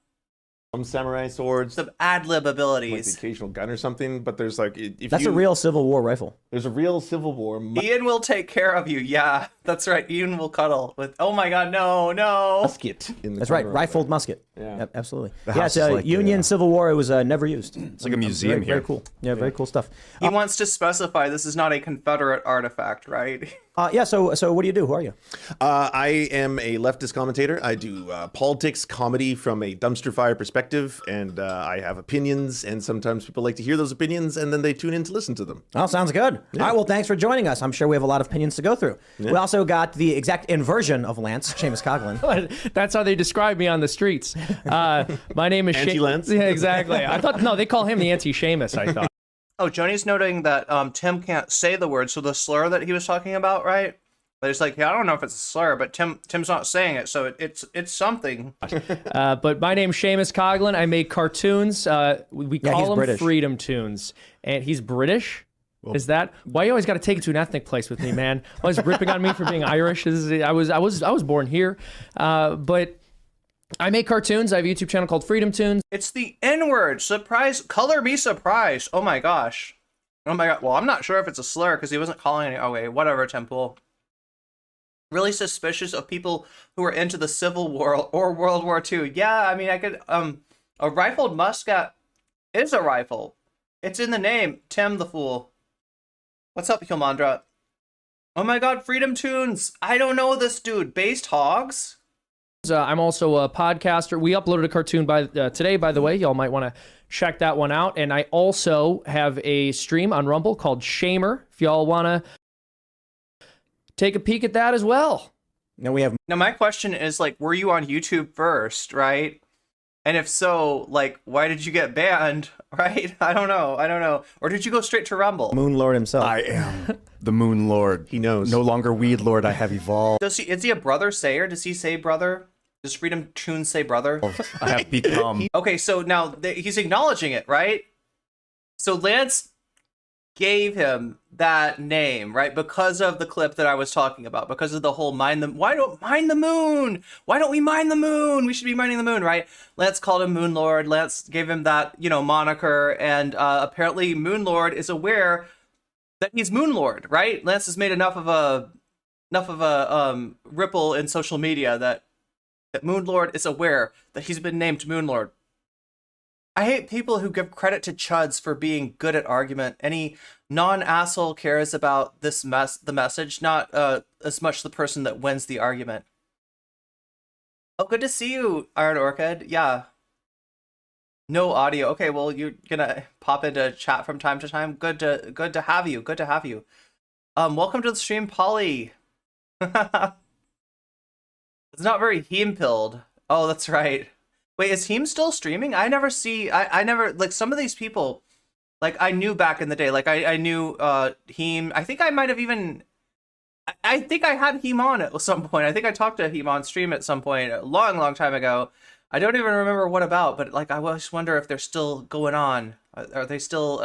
Some samurai swords, Some ad-lib like the abilities. occasional gun or something. But there's like, if That's a real Civil War rifle. There's a real Civil War. Ian will take care of you. Yeah, that's right. Ian will cuddle with. Oh my God, no. Musket. In the That's right, corner of rifled musket. Yeah. Yep, absolutely. The Yeah, house it's is like Union a, Civil War. It was never used. It's like a museum here. Very cool. Yeah, very cool stuff. He wants to specify this is not a Confederate artifact, right? Yeah. So what do you do? Who are you? I am a leftist commentator. I do politics, comedy from a dumpster fire perspective, and I have opinions. And sometimes people like to hear those opinions, and then they tune in to listen to them. Oh, sounds good. All right. Well, thanks for joining us. I'm sure we have a lot of opinions to go through. We also got the exact inversion of Lance, Seamus Coughlin. That's how they describe me on the streets. My name is Anti-Lance? Yeah, exactly. I thought no, they call him the anti-Seamus. I thought. Oh, Joni's noting that Tim can't say the word, so the slur that he was talking about, right? But it's like, yeah, I don't know if it's a slur, but Tim's not saying it, so it's something. But my name's Seamus Coughlin. I make cartoons. We Yeah, he's call them British. Freedom Tunes, and he's British. Is that why you always got to take it to an ethnic place with me, man? Always ripping on me for being Irish. I was born here, but I make cartoons. I have a YouTube channel called Freedom Tunes. It's the N-word. Surprise. Color me surprised. Oh my gosh. Oh my God. Well, I'm not sure if it's a slur because he wasn't calling it. Okay, whatever, Tim Pool. Really suspicious of people who are into the Civil War or World War II. Yeah, I mean, I could, a rifled musket is a rifle. It's in the name, Tim the Fool. What's up, Hilmandra? Oh my God, Freedom Tunes. I don't know this dude. Based Hogs? I'm also a podcaster. We uploaded a cartoon today, by the way. Y'all might want to check that one out. And I also have a stream on Rumble called Shamer. If y'all want to take a peek at that as well. Now we have Now, my question is, like, were you on YouTube first, right? And if so, like, why did you get banned, right? I don't know. Or did you go straight to Rumble? Moon Lord himself. I am the Moon Lord. He knows. No longer Weed Lord. I have evolved. Is he a brother sayer? Does he say brother? Does Freedom Tunes say brother? I have become. Okay, so now he's acknowledging it, right? So Lance gave him that name, right? Because of the clip that I was talking about, because of the whole why don't mine the moon? Why don't we mine the moon? We should be mining the moon, right? Lance called him Moon Lord. Lance gave him that, moniker, and apparently Moon Lord is aware that he's Moon Lord, right? Lance has made enough of a ripple in social media that Moon Lord is aware that he's been named Moon Lord. I hate people who give credit to chuds for being good at argument. Any non-asshole cares about the message, not as much the person that wins the argument. Oh, good to see you, Iron Orchid. Yeah. No audio. Okay, well, you're gonna pop into chat from time to time. Good to have you. Good to have you. Welcome to the stream, Polly. It's not very heme-pilled. Oh, that's right. Wait, is Heme still streaming? I never, like, some of these people, like, I knew back in the day, like, I knew Heme. I think I might have even, I think I had Heme on at some point. I think I talked to Heme on stream at some point a long time ago. I don't even remember what about, but, like, I always wonder if they're still going on. Are they still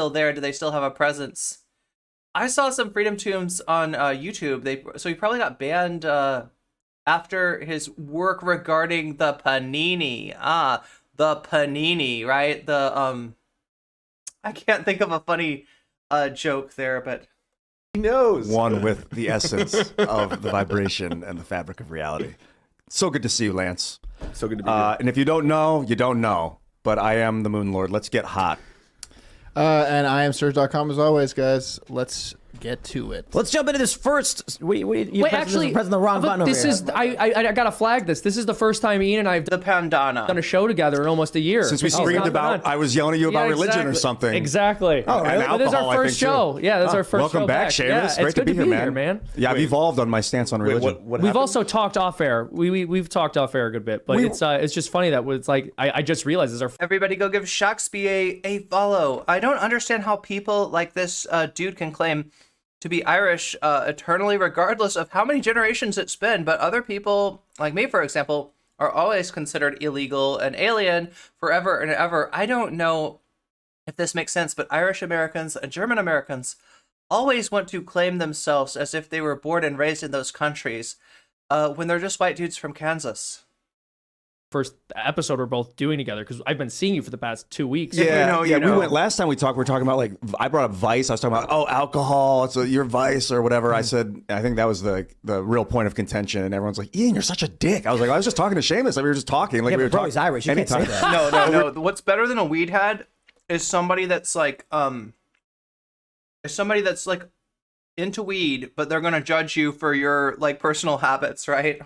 there? Do they still have a presence? I saw some Freedom Tunes on YouTube. So he probably got banned, after his work regarding the panini. The panini, right? I can't think of a funny joke there, but He knows. One with the essence of the vibration and the fabric of reality. So good to see you, Lance. So good to be here. And if you don't know, you don't know. But I am the Moon Lord. Let's get hot. And I am Serfs.com as always, guys. Let's get to it. Let's jump into this first. You're Wait, actually, pressing the wrong button over this here. is I gotta flag this. This is the first time Ian and I have the pandana. done a show together in almost a year. Since we It's screamed not about, done. I was yelling at you about religion or something. Exactly. Oh, really? And This is alcohol, our I first think, show. too. Yeah, that's our first Welcome show back, back. Seamus. Yeah, It's great it's good to be here, man. Yeah, I've evolved on my stance on Wait, religion. what We've happened? also talked off air. We've talked off air a good bit, but it's just funny that it's like I just realized this is our Everybody go give Shakespeare a follow. I don't understand how people like this dude can claim to be Irish eternally, regardless of how many generations it's been. But other people, like me, for example, are always considered illegal and alien forever and ever. I don't know if this makes sense, but Irish Americans and German Americans always want to claim themselves as if they were born and raised in those countries when they're just white dudes from Kansas. first episode we're both doing together because I've been seeing you for the past 2 weeks. Yeah, you know. We went last time we talked. We were talking about like I brought up vice. I was talking about alcohol. It's your vice or whatever. I said I think that was the real point of contention, and everyone's like, Ian, you're such a dick. I was like, I was just talking to Seamus. Like, we were just talking. Like Yeah, we were but bro, talking. he's Irish. You can't say anytime. that. No. What's better than a weed head is somebody that's like into weed, but they're gonna judge you for your like personal habits, right?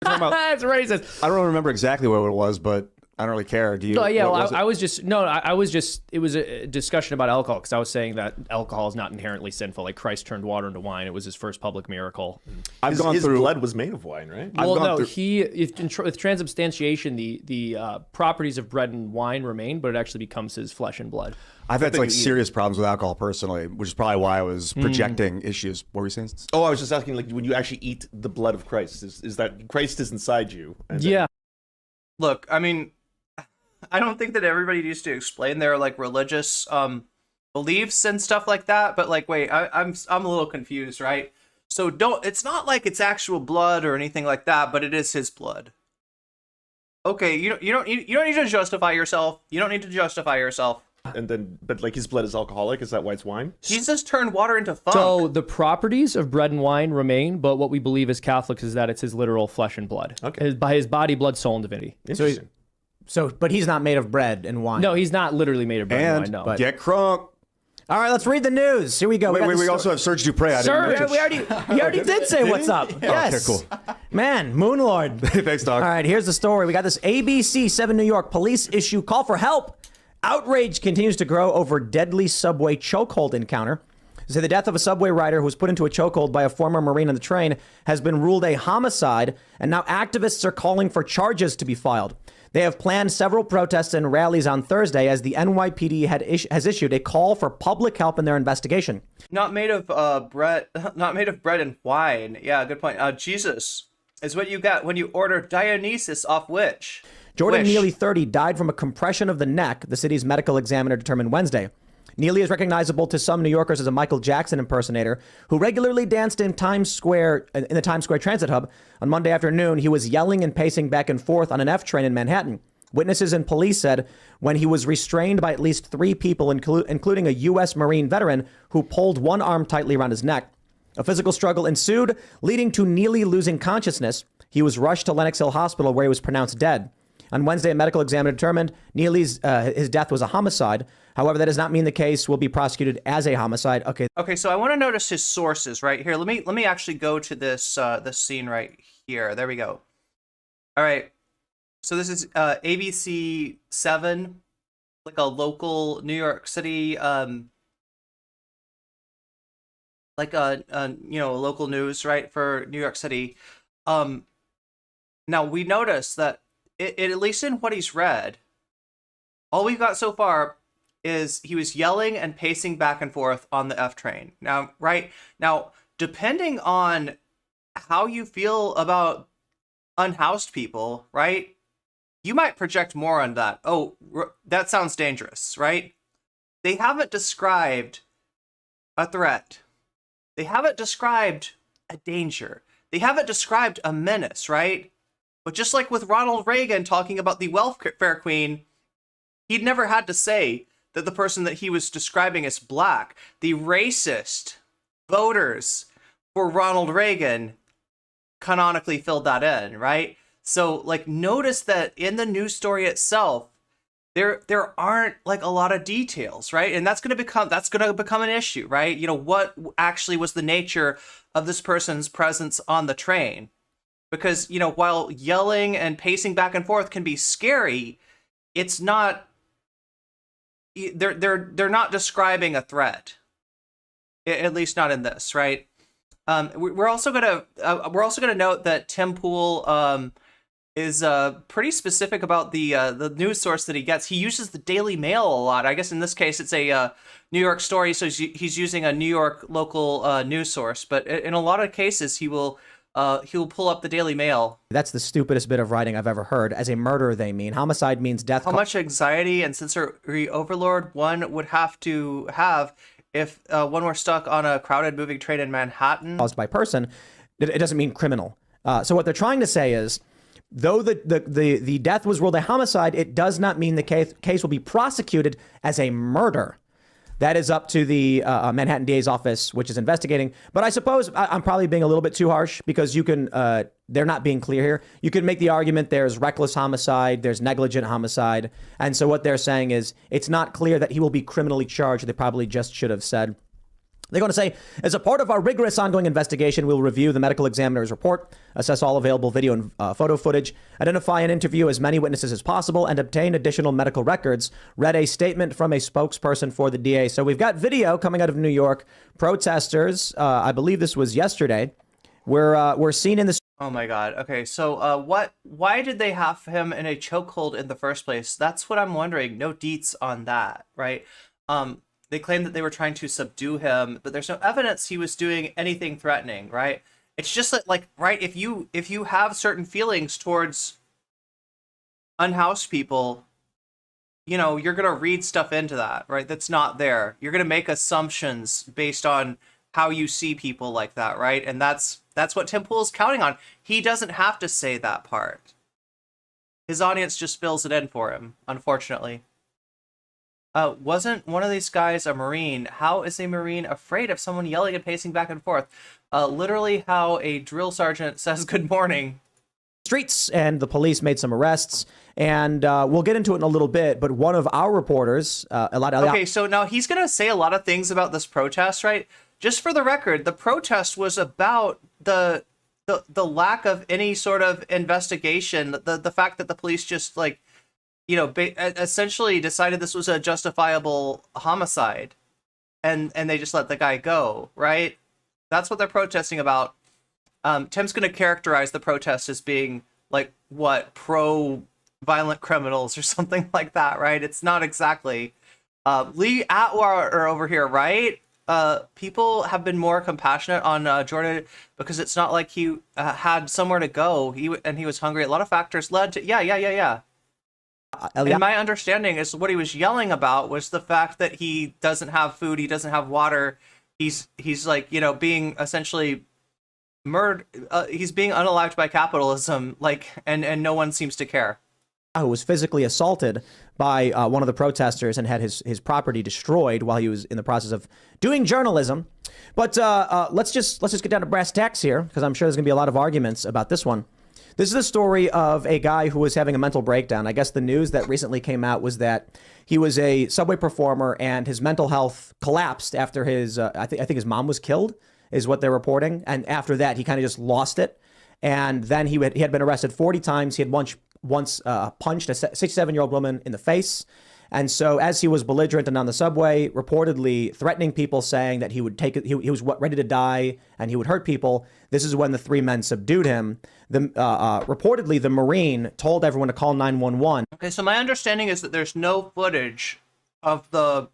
That's racist. I don't remember exactly what it was, but I don't really care. Do you? No, yeah, what well, was it? I was just, it was a discussion about alcohol because I was saying that alcohol is not inherently sinful. Like Christ turned water into wine. It was his first public miracle. I've gone His through. blood was made of wine, right? I've Well, gone no, through- with transubstantiation, the properties of bread and wine remain, but it actually becomes his flesh and blood. I've had like serious problems with alcohol personally, which is probably why I was projecting issues. What were you saying? Oh, I was just asking, like, when you actually eat the blood of Christ, is that Christ is inside you? And Yeah. Look, I mean, I don't think that everybody needs to explain their like religious beliefs and stuff like that. But like, wait, I'm a little confused, right? So it's not like it's actual blood or anything like that, but it is his blood. Okay, you don't need to justify yourself. You don't need to justify yourself. but like his blood is alcoholic. Is that why it's wine? Jesus turned water into funk. So the properties of bread and wine remain, but what we believe as Catholics is that it's his literal flesh and blood. Okay. By his body, blood, soul, and divinity. Interesting. But he's not made of bread and wine. No, he's not literally made of bread and wine, no. And get crunk. All right, let's read the news. Here we go. Wait, got we the also story. have Serge Dupre. I Serge, didn't mention. We already did say what's up. Yes. Okay, cool. Man, Moonlord. Thanks, Doc. All right, here's the story. We got this ABC 7 New York police issue call for help. Outrage continues to grow over deadly subway chokehold encounter. So the death of a subway rider who was put into a chokehold by a former Marine on the train has been ruled a homicide, and now activists are calling for charges to be filed. They have planned several protests and rallies on Thursday as the NYPD has issued a call for public help in their investigation. Not made of bread and wine. Yeah, good point. Jesus is what you got when you order Dionysus off Wish. Jordan Neely, 30, died from a compression of the neck, the city's medical examiner determined Wednesday. Neely is recognizable to some New Yorkers as a Michael Jackson impersonator who regularly danced in the Times Square Transit Hub. On Monday afternoon, he was yelling and pacing back and forth on an F train in Manhattan. Witnesses and police said when he was restrained by at least 3 people, including a U.S. Marine veteran who pulled one arm tightly around his neck. A physical struggle ensued, leading to Neely losing consciousness. He was rushed to Lenox Hill Hospital, where he was pronounced dead. On Wednesday, a medical examiner determined Neely's his death was a homicide. However, that does not mean the case will be prosecuted as a homicide. Okay, so I want to notice his sources right here. Let me actually go to this scene right here. There we go. All right. So this is ABC 7, like a local New York City like local news, right, for New York City. Now we notice that it at least in what he's read, all we've got so far is he was yelling and pacing back and forth on the F train. Now, right now, depending on how you feel about unhoused people, right, you might project more on that. Oh, that sounds dangerous, right? They haven't described a threat. They haven't described a danger. They haven't described a menace, right? But just like with Ronald Reagan talking about the welfare queen, he'd never had to say that the person that he was describing as black. The racist voters for Ronald Reagan canonically filled that in, right? So, like, notice that in the news story itself, there aren't like a lot of details, right? And that's going to become an issue, right? You know, what actually was the nature of this person's presence on the train? Because, you know, while yelling and pacing back and forth can be scary, it's not. They're not describing a threat, at least not in this, right? We're also gonna note that Tim Pool is pretty specific about the news source that he gets. He uses the Daily Mail a lot. I guess in this case it's a New York story, so he's using a New York local news source. But in a lot of cases, he'll pull up the Daily Mail. That's the stupidest bit of writing I've ever heard. As a murder, they mean. Homicide means death. How much anxiety and sensory overload one would have to have if one were stuck on a crowded moving train in Manhattan. Caused by person, it doesn't mean criminal. So what they're trying to say is Though the death was ruled a homicide, it does not mean the case will be prosecuted as a murder. That is up to the Manhattan DA's office, which is investigating. But I suppose I'm probably being a little bit too harsh because you can, they're not being clear here. You can make the argument there's reckless homicide, there's negligent homicide. And so what they're saying is it's not clear that he will be criminally charged. They probably just should have said. They're going to say, as a part of our rigorous ongoing investigation, we'll review the medical examiner's report, assess all available video and photo footage, identify and interview as many witnesses as possible, and obtain additional medical records, read a statement from a spokesperson for the DA. So we've got video coming out of New York. Protesters, I believe this was yesterday, were seen in the... Oh my God. Okay, so why did they have him in a chokehold in the first place? That's what I'm wondering. No deets on that, right? They claim that they were trying to subdue him, but there's no evidence he was doing anything threatening, right? It's just that, like, right, if you have certain feelings towards unhoused people, you know, you're going to read stuff into that, right? That's not there. You're going to make assumptions based on how you see people like that, right? And that's what Tim Pool is counting on. He doesn't have to say that part. His audience just fills it in for him, unfortunately. Wasn't one of these guys a Marine? How is a Marine afraid of someone yelling and pacing back and forth? Literally how a drill sergeant says good morning. Streets, and the police made some arrests, and we'll get into it in a little bit, but one of our reporters, Okay, so now he's going to say a lot of things about this protest, right? Just for the record, the protest was about the lack of any sort of investigation, the fact that the police just, like, you know, essentially decided this was a justifiable homicide, and they just let the guy go, right? That's what they're protesting about. Tim's going to characterize the protest as being, like, what, pro-violent criminals or something like that, right? It's not exactly. Lee Atwater over here, right? People have been more compassionate on Jordan because it's not like he had somewhere to go. He was hungry. A lot of factors led to, yeah. And my understanding is what he was yelling about was the fact that he doesn't have food, he doesn't have water. He's like, you know, being essentially murdered. He's being unalived by capitalism, like, and no one seems to care. Who was physically assaulted by one of the protesters and had his property destroyed while he was in the process of doing journalism. But let's just get down to brass tacks here, because I'm sure there's going to be a lot of arguments about this one. This is the story of a guy who was having a mental breakdown. I guess the news that recently came out was that he was a subway performer and his mental health collapsed after his, I think his mom was killed, is what they're reporting. And after that, he kind of just lost it. And then he had been arrested 40 times. He had once punched a 67-year-old woman in the face. And so as he was belligerent and on the subway, reportedly threatening people, saying that he would take it, he was ready to die and he would hurt people. This is when the three men subdued him. Reportedly, the Marine told everyone to call 911. Okay, so my understanding is that there's no footage of the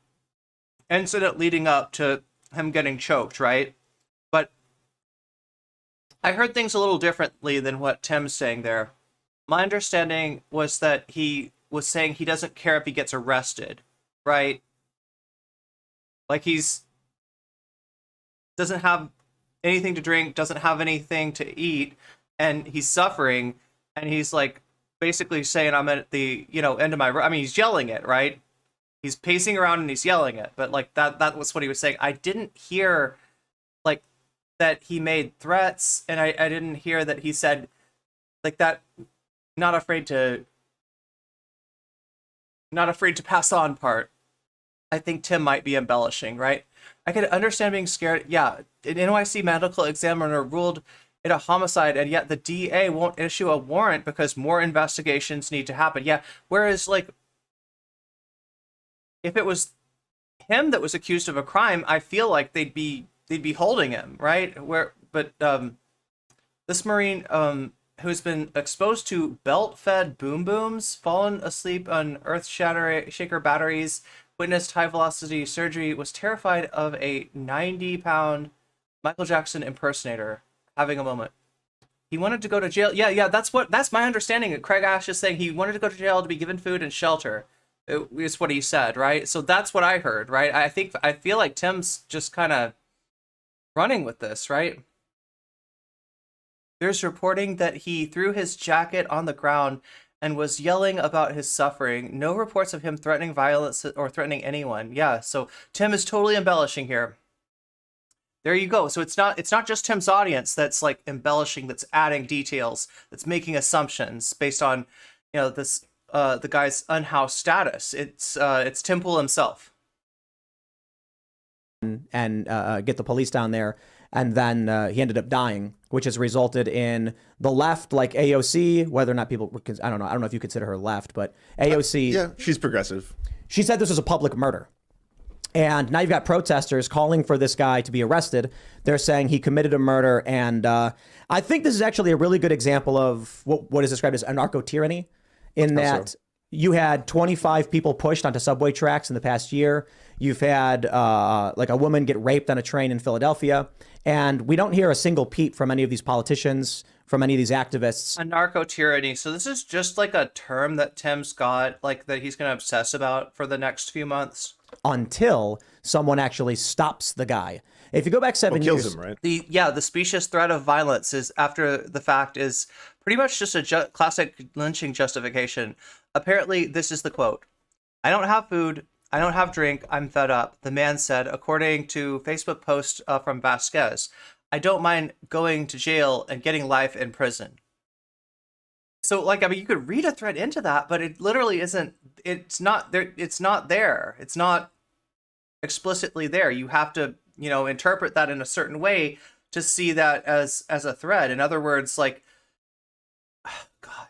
incident leading up to him getting choked, right? But I heard things a little differently than what Tim's saying there. My understanding was that he was saying he doesn't care if he gets arrested, right? Like doesn't have anything to drink, doesn't have anything to eat, and he's suffering, and he's like basically saying, I'm at the, you know, end of my, I mean, he's yelling it, right? He's pacing around and he's yelling it, but like that was what he was saying. I didn't hear like that he made threats, and I didn't hear that he said like that, not afraid to pass on part. I think Tim might be embellishing, right? I could understand being scared. Yeah, an NYC medical examiner ruled it a homicide, and yet the DA won't issue a warrant because more investigations need to happen. Yeah, whereas like if it was him that was accused of a crime, I feel like they'd be holding him, right? But this Marine who's been exposed to belt-fed boom booms, fallen asleep on earth-shaker batteries, witnessed high-velocity surgery, was terrified of a 90-pound Michael Jackson impersonator having a moment. He wanted to go to jail. Yeah, that's my understanding. Craig Ash is saying he wanted to go to jail to be given food and shelter. Is what he said, right? So that's what I heard, right? I feel like Tim's just kind of running with this, right? There's reporting that he threw his jacket on the ground and was yelling about his suffering. No reports of him threatening violence or threatening anyone. Yeah, so Tim is totally embellishing here. There you go. So it's not just Tim's audience that's like embellishing, that's adding details, that's making assumptions based on, this the guy's unhoused status. It's Tim Pool himself. And get the police down there, and then he ended up dying, which has resulted in the left, like AOC, whether or not people, I don't know if you consider her left, but AOC, Yeah, she's progressive. she said this was a public murder. And now you've got protesters calling for this guy to be arrested. They're saying he committed a murder. And I think this is actually a really good example of what is described as anarcho-tyranny, in that you had 25 people pushed onto subway tracks in the past year. You've had like a woman get raped on a train in Philadelphia. And we don't hear a single peep from any of these politicians, from any of these activists. Anarcho-tyranny. So this is just like a term that Tim's got, like that he's going to obsess about for the next few months. Until someone actually stops the guy. If you go back 7 years, Kills him, right? The specious threat of violence is after the fact is pretty much just a classic lynching justification. Apparently, this is the quote: "I don't have food. I don't have drink. I'm fed up," the man said, according to Facebook post from Vasquez. "I don't mind going to jail and getting life in prison." So, like, I mean, you could read a threat into that, but it literally isn't. It's not there. It's not there. It's not explicitly there. You have to, interpret that in a certain way to see that as a threat. In other words, like, God,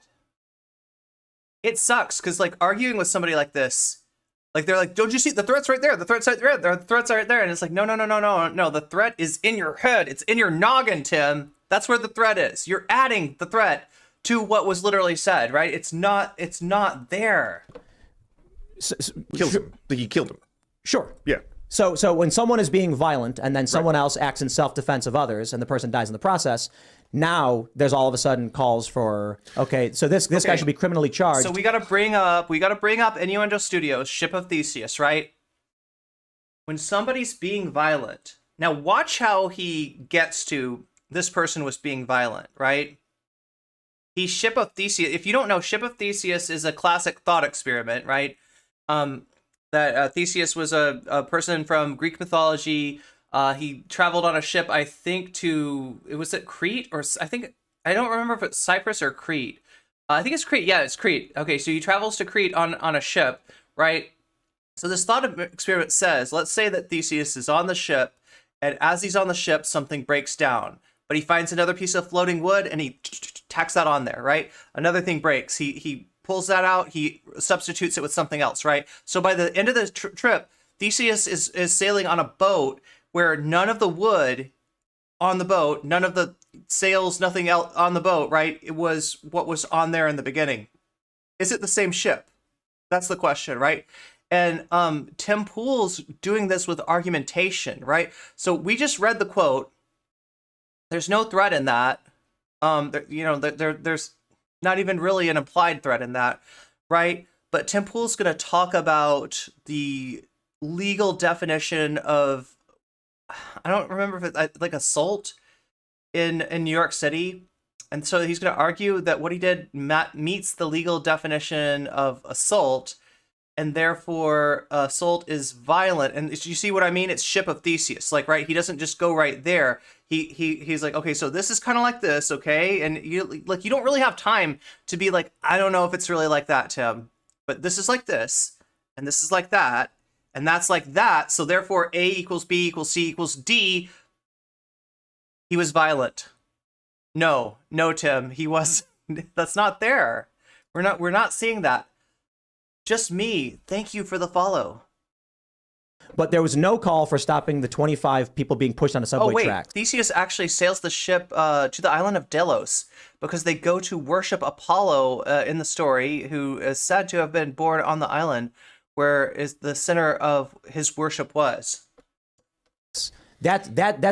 it sucks because like arguing with somebody like this, like they're like, "Don't you see the threat's right there? The threat's right there. The threat's right there." And it's like, no. The threat is in your head. It's in your noggin, Tim. That's where the threat is. You're adding the threat to what was literally said, right? It's not there. Kills him. He killed him. Sure. Yeah. So when someone is being violent and then someone else acts in self-defense of others and the person dies in the process, now there's all of a sudden calls for, okay, so this guy should be criminally charged. So we got to bring up Innuendo Studios, Ship of Theseus, right? When somebody's being violent. Now watch how he gets to this person was being violent, right? He's Ship of Theseus. If you don't know, Ship of Theseus is a classic thought experiment, right? That Theseus was a person from Greek mythology. He traveled on a ship, I think, was it Crete? Or I don't remember if it's Cyprus or Crete. I think it's Crete. Yeah, it's Crete. Okay, so he travels to Crete on a ship, right? So this thought experiment says, let's say that Theseus is on the ship, and as he's on the ship, something breaks down. But he finds another piece of floating wood, and he tacks that on there, right? Another thing breaks. He pulls that out, he substitutes it with something else, right? So by the end of the trip, Theseus is sailing on a boat where none of the wood on the boat, none of the sails, nothing else on the boat, right? It was what was on there in the beginning. Is it the same ship? That's the question, right? And Tim Pool's doing this with argumentation, right? So we just read the quote. There's no threat in that. There's not even really an implied threat in that, right? But Tim Pool's going to talk about the legal definition of, I don't remember if it's like assault in New York City. And so he's going to argue that what he did meets the legal definition of assault, and therefore assault is violent. And you see what I mean? It's Ship of Theseus, like, right? He doesn't just go right there. He's like, okay, so this is kind of like this, okay? And you don't really have time to be like, I don't know if it's really like that, Tim, but this is like this, and this is like that, and that's like that. So therefore, A equals B equals C equals D. He was violent. No, Tim, he was. That's not there. We're not seeing that. Just me. Thank you for the follow. But there was no call for stopping the 25 people being pushed on a subway track. Theseus actually sails the ship to the island of Delos because they go to worship Apollo in the story, who is said to have been born on the island where is the center of his worship was. That's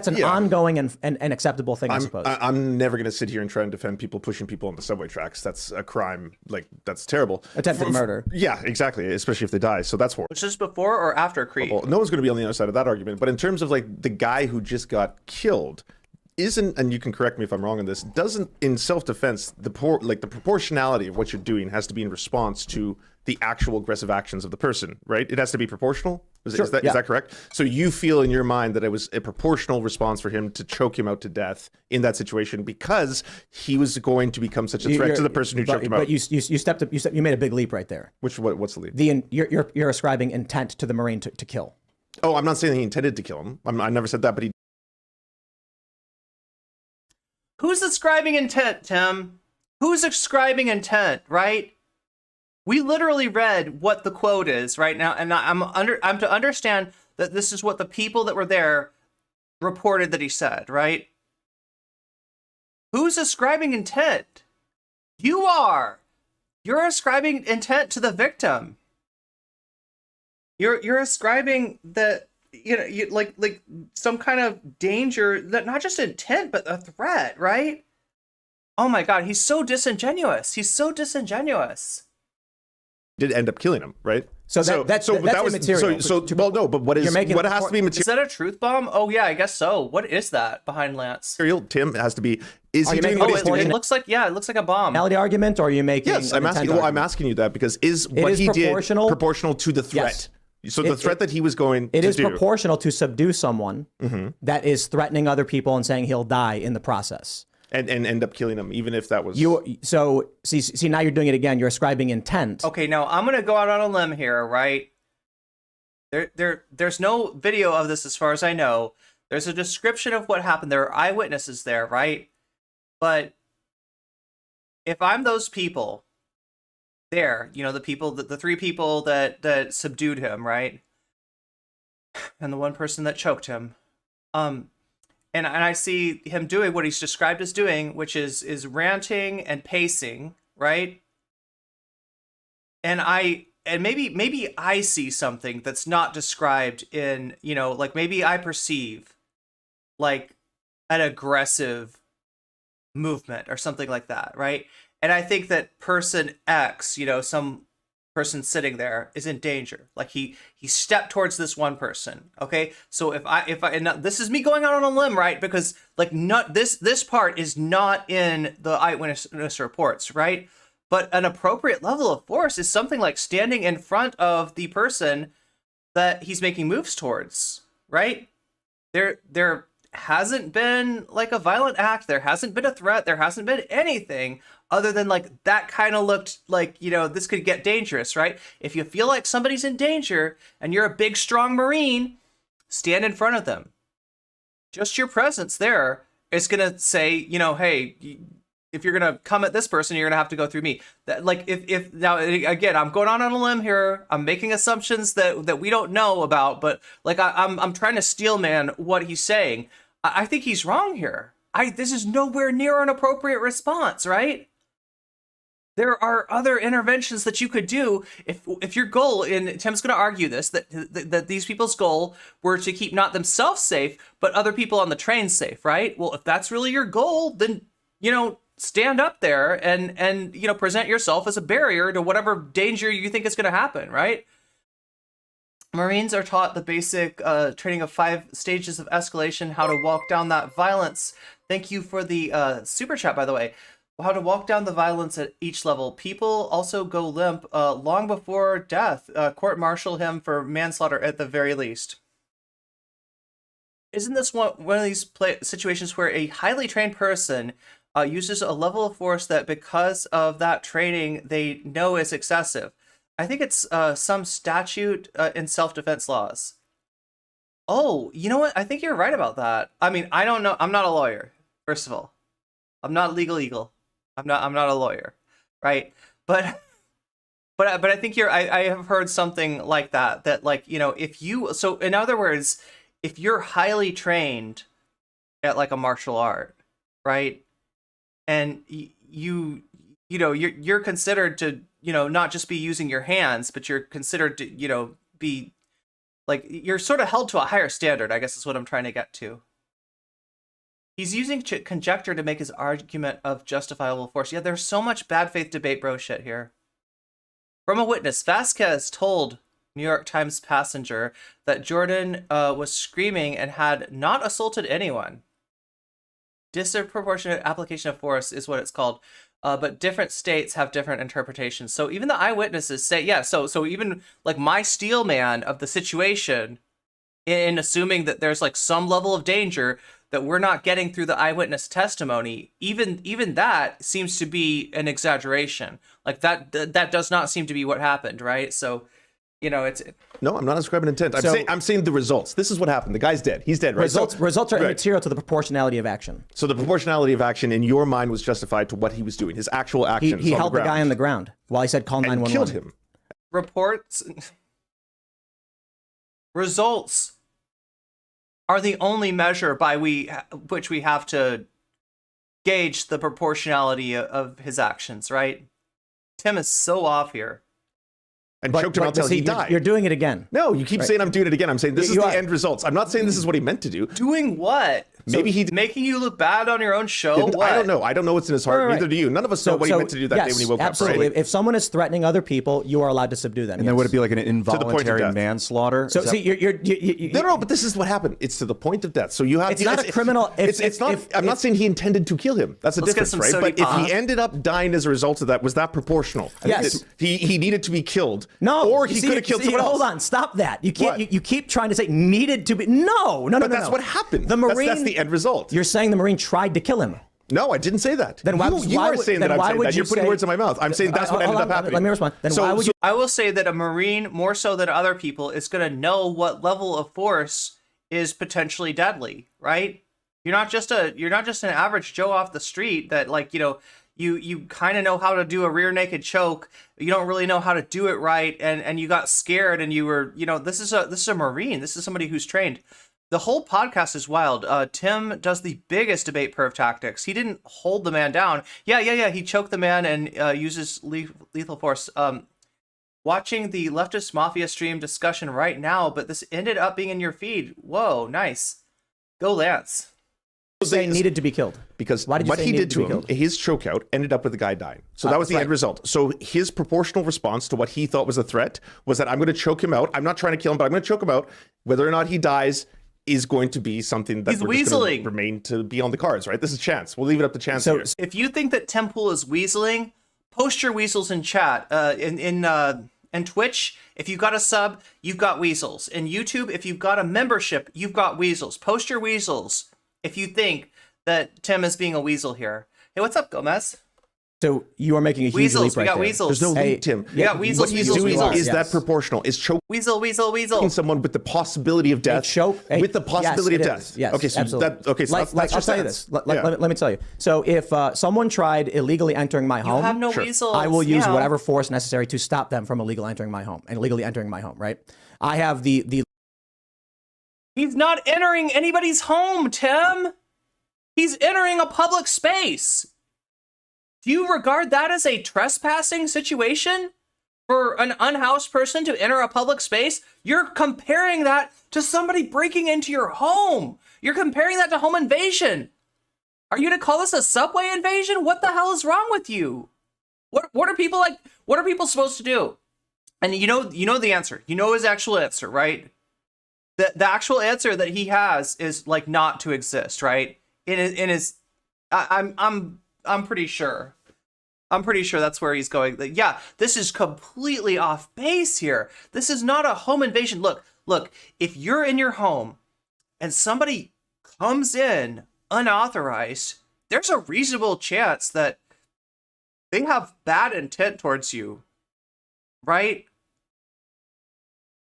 an ongoing and acceptable thing, I suppose. I'm never going to sit here and try and defend people pushing people on the subway tracks. That's a crime. Like, that's terrible. Attempted murder. Yeah, exactly. Especially if they die. So that's horrible. Which is before or after Crete? Well, no one's going to be on the other side of that argument. But in terms of like the guy who just got killed, isn't, and you can correct me if I'm wrong on this, doesn't in self-defense the proportionality of what you're doing has to be in response to the actual aggressive actions of the person, right? It has to be proportional. Is that correct? So you feel in your mind that it was a proportional response for him to choke him out to death in that situation because he was going to become such a threat to the person who choked him out. But you made a big leap right there. What's the leap? You're ascribing intent to the Marine to kill. Oh, I'm not saying he intended to kill him. I never said that, but he. Who's ascribing intent, Tim? Who's ascribing intent, right? We literally read what the quote is right now, and I'm to understand that this is what the people that were there reported that he said, right? Who's ascribing intent? You are. You're ascribing intent to the victim. You're ascribing that, you like some kind of danger, that not just intent but a threat, right? Oh my God, he's so disingenuous. He's so disingenuous. Did end up killing him, right? That's immaterial. But what has to be material? Is that a truth bomb? Oh yeah, I guess so. What is that behind Lance? Tim has to be. Is Are he you doing making what he's doing? It looks like a bomb. Personality argument, or are you making? Yes, I'm an asking. intent Well, I'm argument? asking you that because is It what is he proportional? did proportional to the threat? Yes. So the threat that he was going It to is do. proportional to subdue someone that is threatening other people and saying he'll die in the process. and end up killing him, even if that was So see now you're doing it again. You're ascribing intent. Okay, now I'm gonna go out on a limb here, right? There's no video of this as far as I know. There's a description of what happened. There are eyewitnesses there, right? But if I'm those people there, the people, the three people that subdued him, right? And the one person that choked him, and I see him doing what he's described as doing, which is ranting and pacing, right? And maybe I see something that's not described in, like maybe I perceive like an aggressive movement or something like that, right? And I think that person X, some person sitting there is in danger. Like he stepped towards this one person. Okay. So if I and this is me going out on a limb, right? Because this part is not in the eyewitness reports, right? But an appropriate level of force is something like standing in front of the person that he's making moves towards, right? There hasn't been like a violent act. There hasn't been a threat. There hasn't been anything other than like that kind of looked like, this could get dangerous, right? If you feel like somebody's in danger and you're a big, strong Marine, stand in front of them. Just your presence there is going to say, hey, if you're going to come at this person, you're going to have to go through me. That, like, if now, again, I'm going on a limb here. I'm making assumptions that we don't know about, but like I'm trying to steel man what he's saying. I think he's wrong here. This is nowhere near an appropriate response, right? There are other interventions that you could do if your goal, and Tim's going to argue this, that these people's goal were to keep not themselves safe, but other people on the train safe, right? Well, if that's really your goal, then, stand up there and present yourself as a barrier to whatever danger you think is going to happen, right? Marines are taught the basic training of 5 stages of escalation, how to walk down that violence. Thank you for the super chat, by the way. How to walk down the violence at each level. People also go limp long before death. Court-martial him for manslaughter at the very least. Isn't this one of these situations where a highly trained person uses a level of force that because of that training they know is excessive? I think it's some statute in self-defense laws. Oh, you know what? I think you're right about that. I mean, I don't know. I'm not a lawyer, first of all. I'm not legal eagle. I'm not a lawyer, right? But I think I have heard something like that like, so in other words, if you're highly trained at like a martial art, right? And you're considered to, not just be using your hands, but you're considered to, be like, you're sort of held to a higher standard, I guess is what I'm trying to get to. He's using conjecture to make his argument of justifiable force. Yeah, there's so much bad faith debate bro shit here. From a witness, Vasquez told New York Times passenger that Jordan was screaming and had not assaulted anyone. disproportionate application of force is what it's called. But different states have different interpretations. So even the eyewitnesses say, yeah, so even like my steel man of the situation, in assuming that there's like some level of danger that we're not getting through the eyewitness testimony, even that seems to be an exaggeration. Like that does not seem to be what happened, right? So, you know, it's No, I'm not ascribing intent. So- I'm saying the results. This is what happened. The guy's dead. He's dead, right? results are right. immaterial to the proportionality of action. So the proportionality of action in your mind was justified to what he was doing, his actual actions. He on held the the guy on the ground while he said call and 911. killed him. reports. Results are the only measure by which we have to gauge the proportionality of his actions, right? Tim is so off here. And choked him out until see, he died. You're doing it again. No, you keep saying I'm doing it again. I'm saying this is You the are. end results. I'm not saying this is what he meant to do. Doing what? Maybe he did. Making you look bad on your own show? Didn't. What? I don't know. I don't know what's in his heart. Right. Neither do you. None of us know what he meant to do that day when he woke absolutely. up. Right? If someone is threatening other people, you are allowed to subdue them. And then would it be like an point of involuntary death. manslaughter? So Is that- see, you No, but this is what happened. It's to the point of death. So you have. It's not a criminal- It's not. I'm not saying he intended to kill him. That's a Let's get difference, some right? sody But if pop. he ended up dying as a result of that, was that proportional? Yes. He needed to be killed. No, Or you he see, could have killed see, someone else. Hold on, stop that. You can't. What? You keep trying to say needed to be. No. But that's what happened. The Marine. That's the end result. You're saying the Marine tried to kill him. No, I didn't say that. Then why? you why are would- saying then that I'm why saying would that. you You're putting say- words in my mouth. I'm saying that's what Hold ended on, up happening. Let me respond. Then So- why would you? I will say that a Marine, more so than other people, is going to know what level of force is potentially deadly, right? You're not just an average Joe off the street that, like, you kind of know how to do a rear naked choke. You don't really know how to do it right, and you got scared, and you were, this is a Marine. This is somebody who's trained. The whole podcast is wild. Tim does the biggest debate perv tactics. He didn't hold the man down. Yeah. He choked the man and uses lethal force. Watching the leftist mafia stream discussion right now, but this ended up being in your feed. Whoa, nice. Go Lance. Say needed to be killed. Because Why did you what say he needed did to to be him, killed? his chokeout ended up with the guy dying. So that was the right. end result. So his proportional response to what he thought was a threat was that I'm going to choke him out. I'm not trying to kill him, but I'm going to choke him out. Whether or not he dies is going to be something that He's we're just going weaseling. to remain to be on the cards, right? This is chance. We'll leave it up to chance So here. If you think that Tim Pool is weaseling, post your weasels in chat. In Twitch, if you've got a sub, you've got weasels. In YouTube, if you've got a membership, you've got weasels. Post your weasels if you think that Tim is being a weasel here. Hey, what's up, Gomez? So you are making a huge Weasels, leap right we got there. weasels. There's no Hey, lead, Tim. We got weasels, What he's weasels, doing weasels. is Yes. that proportional. Is choking Weasel. someone with the possibility of death. With the possibility of yes, it death. is. Yes, Okay, so absolutely. so that's I'll just tell you sense. this. Yeah. Let me tell you. So if someone tried illegally entering my You home, have no weasels. I will use yeah. whatever force necessary to stop them from illegally entering my home and illegally entering my home. Right? I have the He's not entering anybody's home, Tim. He's entering a public space. Do you regard that as a trespassing situation? For an unhoused person to enter a public space? You're comparing that to somebody breaking into your home. You're comparing that to home invasion. Are you gonna call this a subway invasion? What the hell is wrong with you? What are people like? What are people supposed to do? And you know the answer. You know his actual answer, right? The actual answer that he has is like not to exist, right? I'm pretty sure. I'm pretty sure that's where he's going. Yeah, this is completely off base here. This is not a home invasion. Look, if you're in your home and somebody comes in unauthorized, there's a reasonable chance that they have bad intent towards you, right?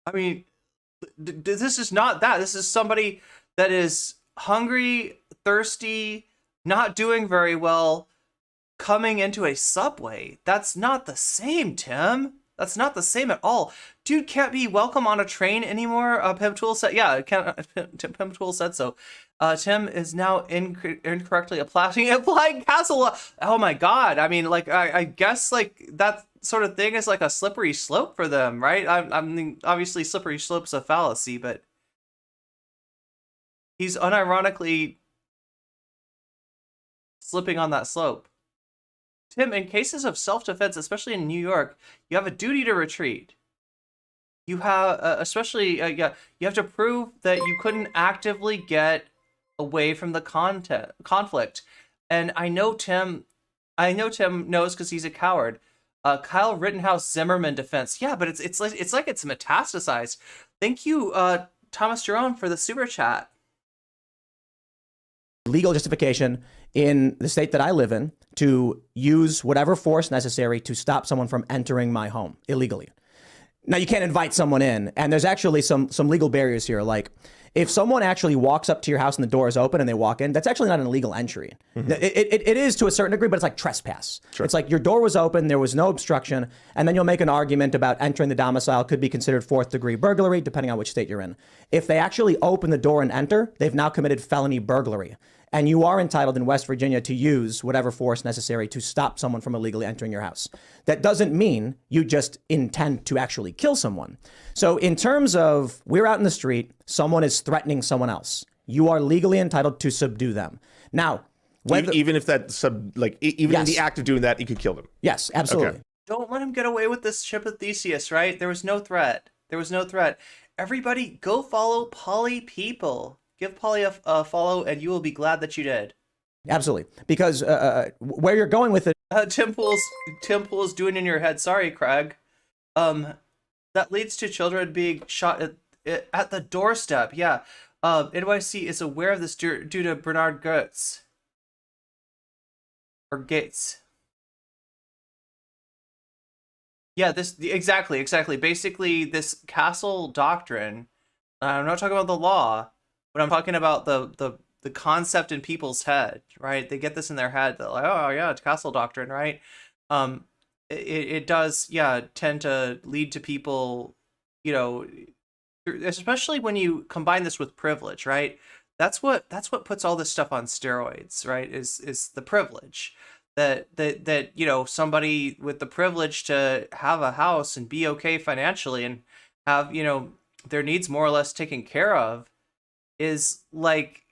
I mean, this is not that. This is somebody that is hungry, thirsty, not doing very well, coming into a subway. That's not the same, Tim. That's not the same at all. Dude can't be welcome on a train anymore. Pim Tool said, yeah, Pim Tool said so. Tim is now incorrectly applying castle law. Oh my God. I mean, like, I guess like that sort of thing is like a slippery slope for them, right? I mean, obviously slippery slope's a fallacy, but he's unironically slipping on that slope. Tim, in cases of self-defense, especially in New York, you have a duty to retreat. You have, you have to prove that you couldn't actively get away from the conflict. And I know Tim knows because he's a coward. Kyle Rittenhouse Zimmerman defense. Yeah, but it's like it's metastasized. Thank you, Thomas Jerome, for the super chat. Legal justification in the state that I live in to use whatever force necessary to stop someone from entering my home illegally. Now, you can't invite someone in, and there's actually some legal barriers here. Like, if someone actually walks up to your house and the door is open and they walk in, that's actually not an illegal entry. It is to a certain degree, but it's like trespass. Sure. It's like your door was open, there was no obstruction, and then you'll make an argument about entering the domicile could be considered 4th-degree burglary, depending on which state you're in. If they actually open the door and enter, they've now committed felony burglary. And you are entitled in West Virginia to use whatever force necessary to stop someone from illegally entering your house. That doesn't mean you just intend to actually kill someone. So in terms of we're out in the street, someone is threatening someone else. You are legally entitled to subdue them. Now, even if that in the act of doing that, you could kill them. Yes, absolutely. Okay. Don't let him get away with this ship of Theseus, right? There was no threat. Everybody, go follow Polly People. Give Polly a follow, and you will be glad that you did. Absolutely, because where you're going with it. Tim Pool's doing in your head. Sorry, Craig. That leads to children being shot at the doorstep. Yeah. NYC is aware of this due to Bernard Goetz. Or Gates. Yeah, exactly. Basically, this castle doctrine. I'm not talking about the law. But I'm talking about the concept in people's head, right? They get this in their head. They're like, oh yeah, it's castle doctrine, right? It does, yeah, tend to lead to people, especially when you combine this with privilege, right? That's what puts all this stuff on steroids, right? Is the privilege that somebody with the privilege to have a house and be okay financially and have their needs more or less taken care of. Is like,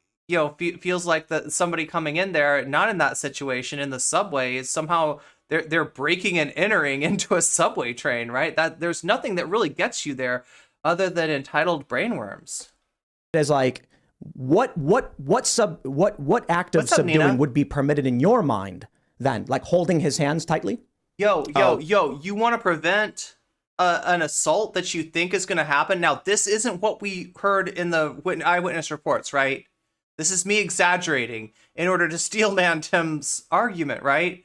feels like that somebody coming in there, not in that situation in the subway, is somehow they're breaking and entering into a subway train, right? That there's nothing that really gets you there other than entitled brainworms. There's like, what act of subduing Nina? would be permitted in your mind then? Like holding his hands tightly? Yo, you want to prevent an assault that you think is going to happen. Now, this isn't what we heard in the eyewitness reports, right? This is me exaggerating in order to steel man Tim's argument, right?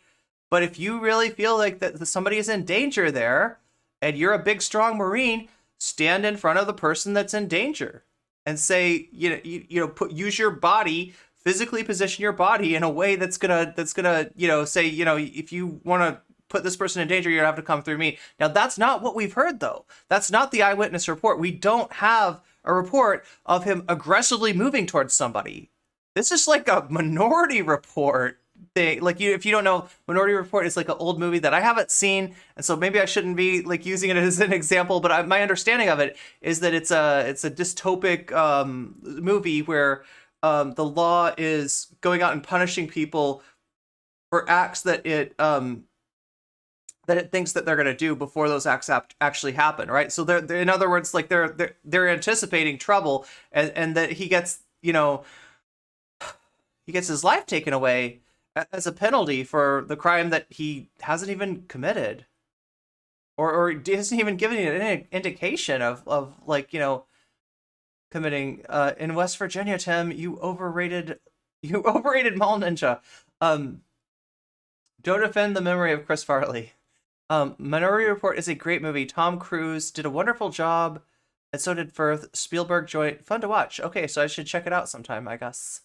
But if you really feel like that somebody is in danger there, and you're a big, strong Marine, stand in front of the person that's in danger and say, use your body, physically position your body in a way that's gonna, say, if you want to put this person in danger, you're gonna have to come through me. Now, that's not what we've heard, though. That's not the eyewitness report. We don't have a report of him aggressively moving towards somebody. This is like a Minority Report thing. Like, if you don't know, Minority Report is like an old movie that I haven't seen, and so maybe I shouldn't be like using it as an example. But my understanding of it is that it's a dystopic movie where the law is going out and punishing people for acts that it thinks that they're going to do before those acts actually happen, right? So they're in other words, like they're anticipating trouble, and that he gets his life taken away as a penalty for the crime that he hasn't even committed, or hasn't even given any indication of committing. In West Virginia, Tim, you overrated Mall Ninja. Don't offend the memory of Chris Farley. Minority Report is a great movie. Tom Cruise did a wonderful job, and so did Firth. Spielberg joint, fun to watch. Okay, so I should check it out sometime, I guess.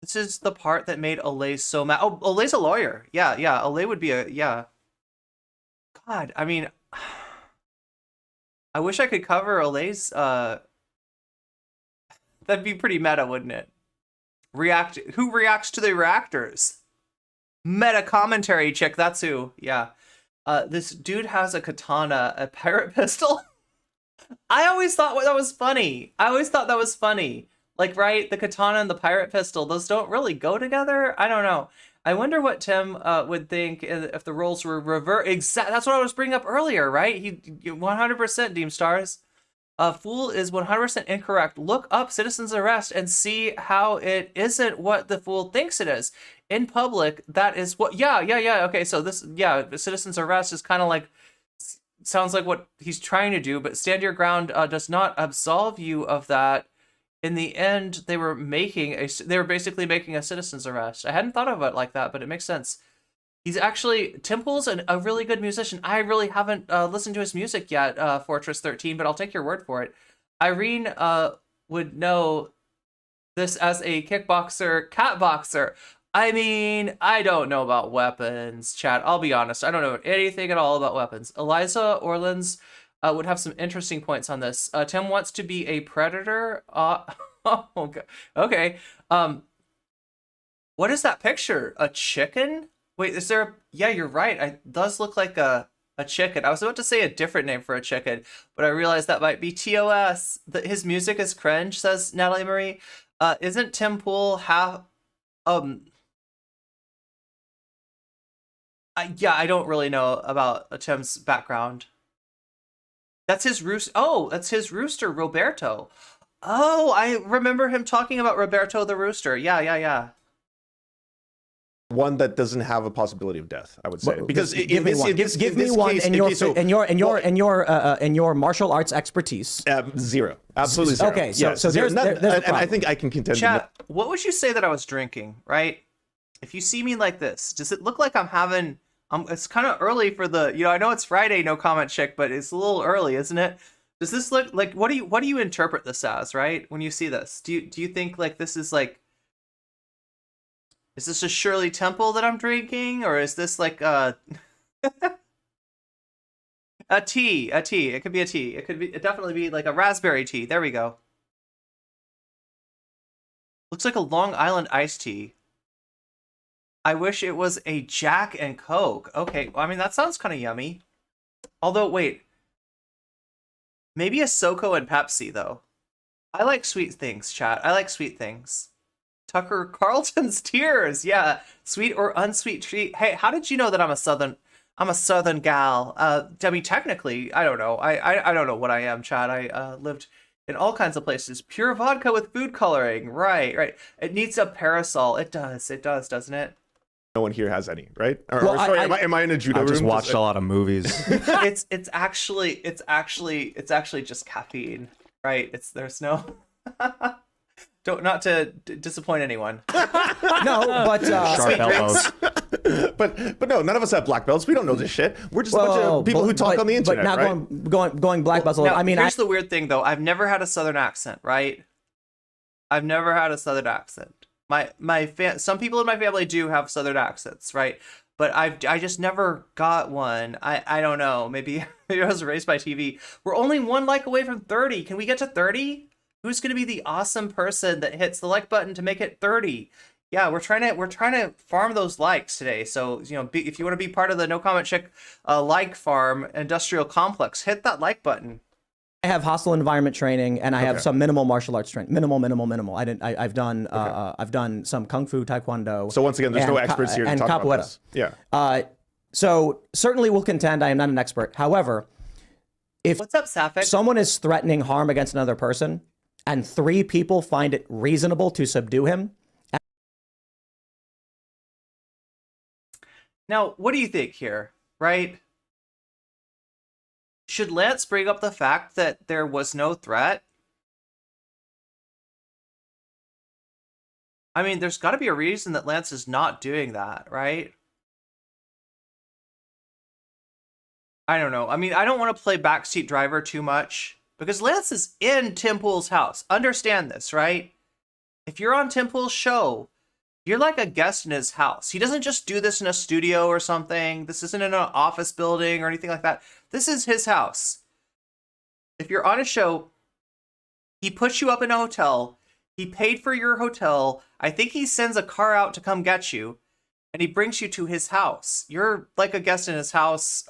This is the part that made Olay so mad. Oh, Olay's a lawyer. Yeah. Olay would be yeah. God, I mean, I wish I could cover Olay's. That'd be pretty meta, wouldn't it? Who reacts to the reactors? Meta commentary chick, that's who. Yeah. This dude has a katana, a pirate pistol. I always thought that was funny. Like, right, the katana and the pirate pistol, those don't really go together. I don't know. I wonder what Tim would think if the roles were reversed. That's what I was bringing up earlier, right? He 100% Deem Stars. Fool is 100% incorrect. Look up citizen's arrest and see how it isn't what the fool thinks it is. In public, that is what. Yeah. Okay, so this, the citizen's arrest is kind of like, sounds like what he's trying to do, but stand your ground does not absolve you of that. In the end, they were basically making a citizen's arrest. I hadn't thought of it like that, but it makes sense. He's actually, Tim Pool's a really good musician. I really haven't listened to his music yet, Fortress 13, but I'll take your word for it. Irene would know this as a kickboxer, cat boxer. I mean, I don't know about weapons, chat. I'll be honest. I don't know anything at all about weapons. Eliza Orleans would have some interesting points on this. Tim wants to be a predator. Okay. What is that picture? A chicken? Wait, is there? Yeah, you're right. It does look like a chicken. I was about to say a different name for a chicken, but I realized that might be TOS. His music is cringe, says Natalie Marie. Isn't Tim Pool half? I don't really know about Tim's background. That's his rooster. Oh, that's his rooster, Roberto. Oh, I remember him talking about Roberto the rooster. Yeah. One that doesn't have a possibility of death, I would say, because give me one. Give me one, and your martial arts expertise. Zero, absolutely zero. Okay, so zero. there's a and I think I can contend. Chat, what would you say that I was drinking? Right? If you see me like this, does it look like I'm having? It's kind of early for the. I know it's Friday, no comment chick, but it's a little early, isn't it? Does this look like what do you interpret this as? Right? When you see this, do you think like this is like? Is this a Shirley Temple that I'm drinking, or is this like a tea? It could be a tea. It definitely be like a raspberry tea. There we go. Looks like a Long Island iced tea. I wish it was a Jack and Coke. Okay, well, I mean that sounds kind of yummy. Although, wait, maybe a SoCo and Pepsi though. I like sweet things, chat. I like sweet things. Tucker Carlton's tears. Yeah, sweet or unsweet treat. Hey, how did you know that I'm a southern gal? I mean, technically, I don't know. I don't know what I am, Chad. I lived in all kinds of places. Pure vodka with food coloring. Right. It needs a parasol. It does, doesn't it? No one here has any, right? Well, sorry, am I in a judo room? I just watched a lot of movies. It's actually just caffeine, right? There's no. Not to disappoint anyone. No, but Sharp elbows. but no, none of us have black belts. We don't know this shit. We're just a bunch of people who talk on the internet. But now right? going black belts. Now, I mean, here's the weird thing though. I've never had a Southern accent, right? I've never had a Southern accent. Some people in my family do have Southern accents, right? But I just never got one. I don't know. Maybe I was raised by TV. We're only one like away from 30. Can we get to 30? Who's going to be the awesome person that hits the like button to make it 30? Yeah, we're trying to farm those likes today. So, if you want to be part of the No Comment Chick like farm industrial complex, hit that like button. I have hostile environment training, and I have some minimal martial arts training. Minimal. I've done some kung fu, taekwondo. So once again, there's no experts here to talk about this. Yeah. So certainly will contend I am not an expert. However, if What's up, Sapphic? someone is threatening harm against another person, and 3 people find it reasonable to subdue him. Now, what do you think here, right? Should Lance bring up the fact that there was no threat? I mean, there's got to be a reason that Lance is not doing that, right? I don't know. I mean, I don't want to play backseat driver too much. Because Lance is in Tim Pool's house. Understand this, right? If you're on Tim Pool's show, you're like a guest in his house. He doesn't just do this in a studio or something. This isn't in an office building or anything like that. This is his house. If you're on a show, he puts you up in a hotel. He paid for your hotel. I think he sends a car out to come get you. And he brings you to his house. You're like a guest in his house.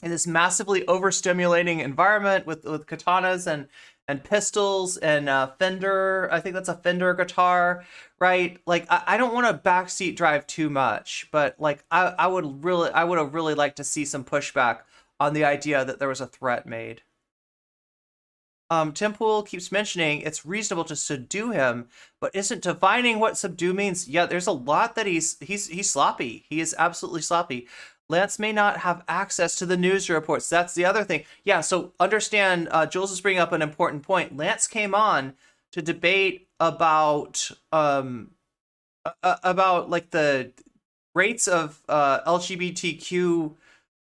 In this massively overstimulating environment with katanas and pistols and Fender, I think that's a Fender guitar, right? Like I don't want to backseat drive too much, but like I would have really liked to see some pushback on the idea that there was a threat made. Tim Pool keeps mentioning it's reasonable to subdue him, but isn't defining what subdue means. Yeah, there's a lot that he's sloppy. He is absolutely sloppy. Lance may not have access to the news reports. That's the other thing. Yeah, so understand, Jules is bringing up an important point. Lance came on to debate about like the rates of LGBTQ,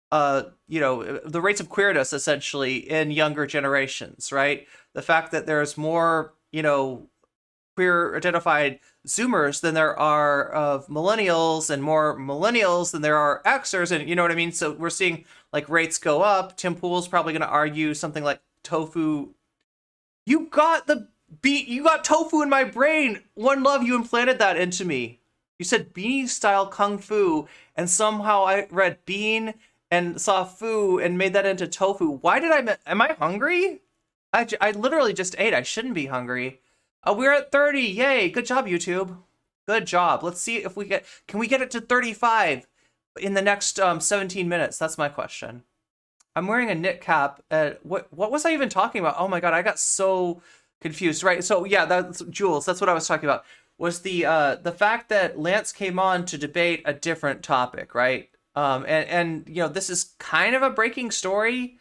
the rates of queerness essentially in younger generations, right? The fact that there's more, queer identified Zoomers than there are of millennials, and more millennials than there are Xers, and you know what I mean? So we're seeing like rates go up. Tim Pool's probably going to argue something like tofu. You got tofu in my brain. One Love, you implanted that into me. You said beanie style kung fu, and somehow I read bean and saw fu and made that into tofu. Why did am I hungry? I literally just ate. I shouldn't be hungry. We're at 30. Yay. Good job, YouTube. Good job. Let's see if can we get it to 35 in the next 17 minutes? That's my question. I'm wearing a knit cap. What was I even talking about? Oh my God, I got so confused. Right. So yeah, that's Jules. That's what I was talking about. Was the fact that Lance came on to debate a different topic, right? And this is kind of a breaking story.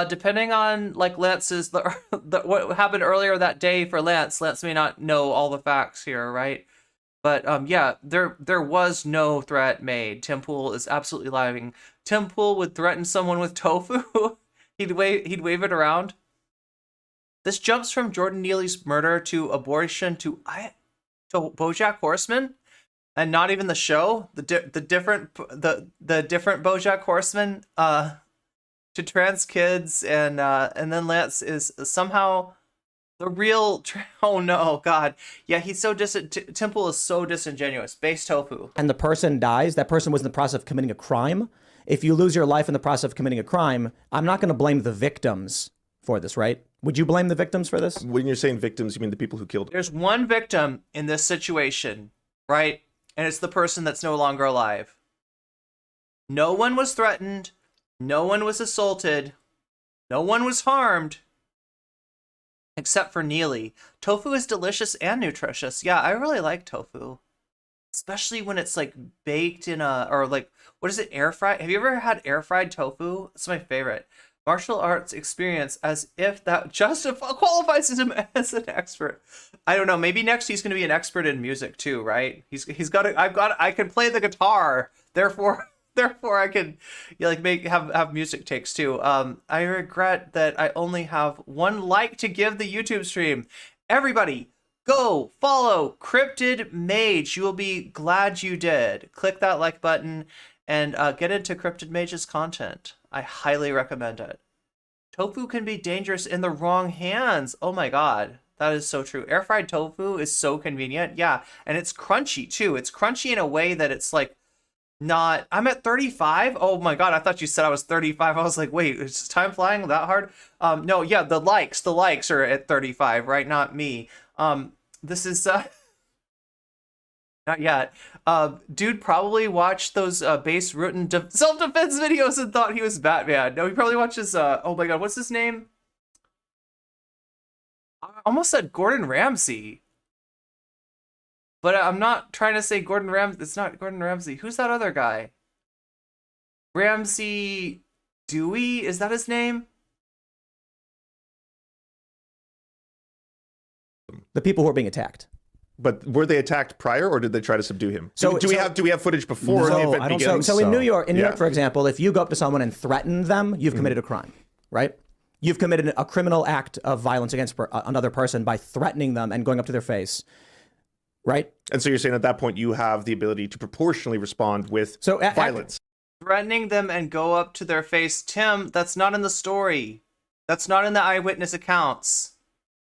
Depending on like Lance's what happened earlier that day for Lance may not know all the facts here, right? But yeah, there was no threat made. Tim Pool is absolutely lying. Tim Pool would threaten someone with tofu. he'd wave it around. This jumps from Jordan Neely's murder to abortion to BoJack Horseman, and not even the show. The different BoJack Horseman. To trans kids, and then Lance is somehow the real. Oh no, God, yeah, he's so Tim Pool is so disingenuous. Base tofu, and the person dies. That person was in the process of committing a crime. If you lose your life in the process of committing a crime, I'm not going to blame the victims for this, right? Would you blame the victims for this? When you're saying victims, you mean the people who killed him? There's one victim in this situation, right? And it's the person that's no longer alive. No one was threatened. No one was assaulted. No one was harmed. Except for Neely. Tofu is delicious and nutritious. Yeah, I really like tofu. Especially when it's like baked in what is it, air fried? Have you ever had air fried tofu? It's my favorite. Martial arts experience, as if that qualifies him as an expert. I don't know. Maybe next he's going to be an expert in music too, right? I can play the guitar. Therefore I can have music takes too. I regret that I only have one like to give the YouTube stream. Everybody, go follow Cryptid Mage. You will be glad you did. Click that like button and get into Cryptid Mage's content. I highly recommend it. Tofu can be dangerous in the wrong hands. Oh my God. That is so true. Air fried tofu is so convenient. Yeah. And it's crunchy too. It's crunchy in a way that it's like, I'm at 35. Oh my God, I thought you said I was 35. I was like, wait, is time flying that hard? No, yeah, the likes are at 35, right? Not me. This is not yet. Dude probably watched those base root self-defense videos and thought he was Batman. No, he probably watches oh my God, what's his name? I almost said Gordon Ramsay. But I'm not trying to say Gordon Ramsay. It's not Gordon Ramsay. Who's that other guy? Ramsay Dewey? Is that his name? The people who are being attacked. But were they attacked prior, or did they try to subdue him? So do we have footage before the event begins? So in New York, for example, if you go up to someone and threaten them, you've committed a crime, right? You've committed a criminal act of violence against another person by threatening them and going up to their face. Right. And so you're saying at that point you have the ability to proportionally respond with violence. Threatening them and go up to their face. Tim, that's not in the story. That's not in the eyewitness accounts.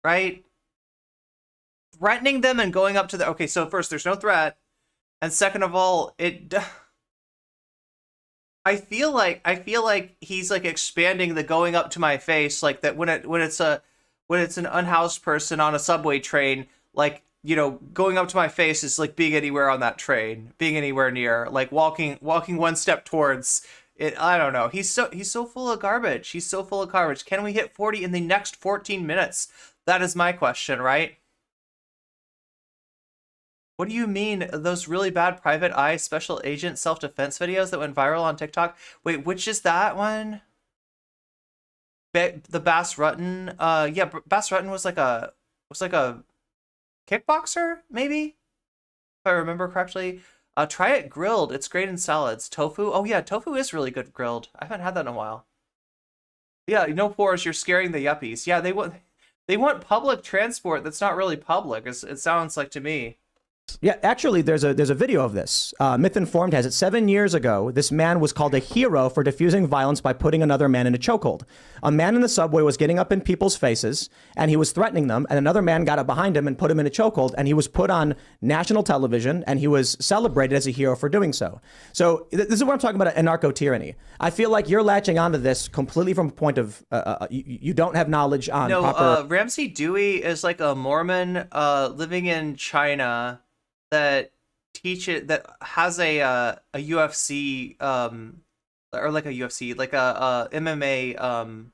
Right? Threatening them and going up to okay, so first, there's no threat. And second of all, I feel like he's like expanding the going up to my face, like that when it's an unhoused person on a subway train, like, going up to my face is like being anywhere on that train, being anywhere near, like walking one step towards I don't know. He's so full of garbage. He's so full of garbage. Can we hit 40 in the next 14 minutes? That is my question, right? What do you mean, those really bad private eye special agent self-defense videos that went viral on TikTok? Wait, which is that one? The Bass Rutten? Yeah, Bass Rutten was like a kickboxer, maybe? If I remember correctly. Try it grilled. It's great in salads. Tofu? Oh yeah, tofu is really good grilled. I haven't had that in a while. Yeah, no pores, you're scaring the yuppies. Yeah, they want public transport that's not really public, it sounds like to me. Yeah, actually, there's a video of this. Myth Informed has it. 7 years ago, this man was called a hero for diffusing violence by putting another man in a chokehold. A man in the subway was getting up in people's faces, and he was threatening them, and another man got up behind him and put him in a chokehold, and he was put on national television, and he was celebrated as a hero for doing so. So this is what I'm talking about, anarcho-tyranny. I feel like you're latching onto this completely from a point of, you don't have knowledge on proper... Ramsey Dewey is like a Mormon living in China that has a UFC or like a UFC, like a MMA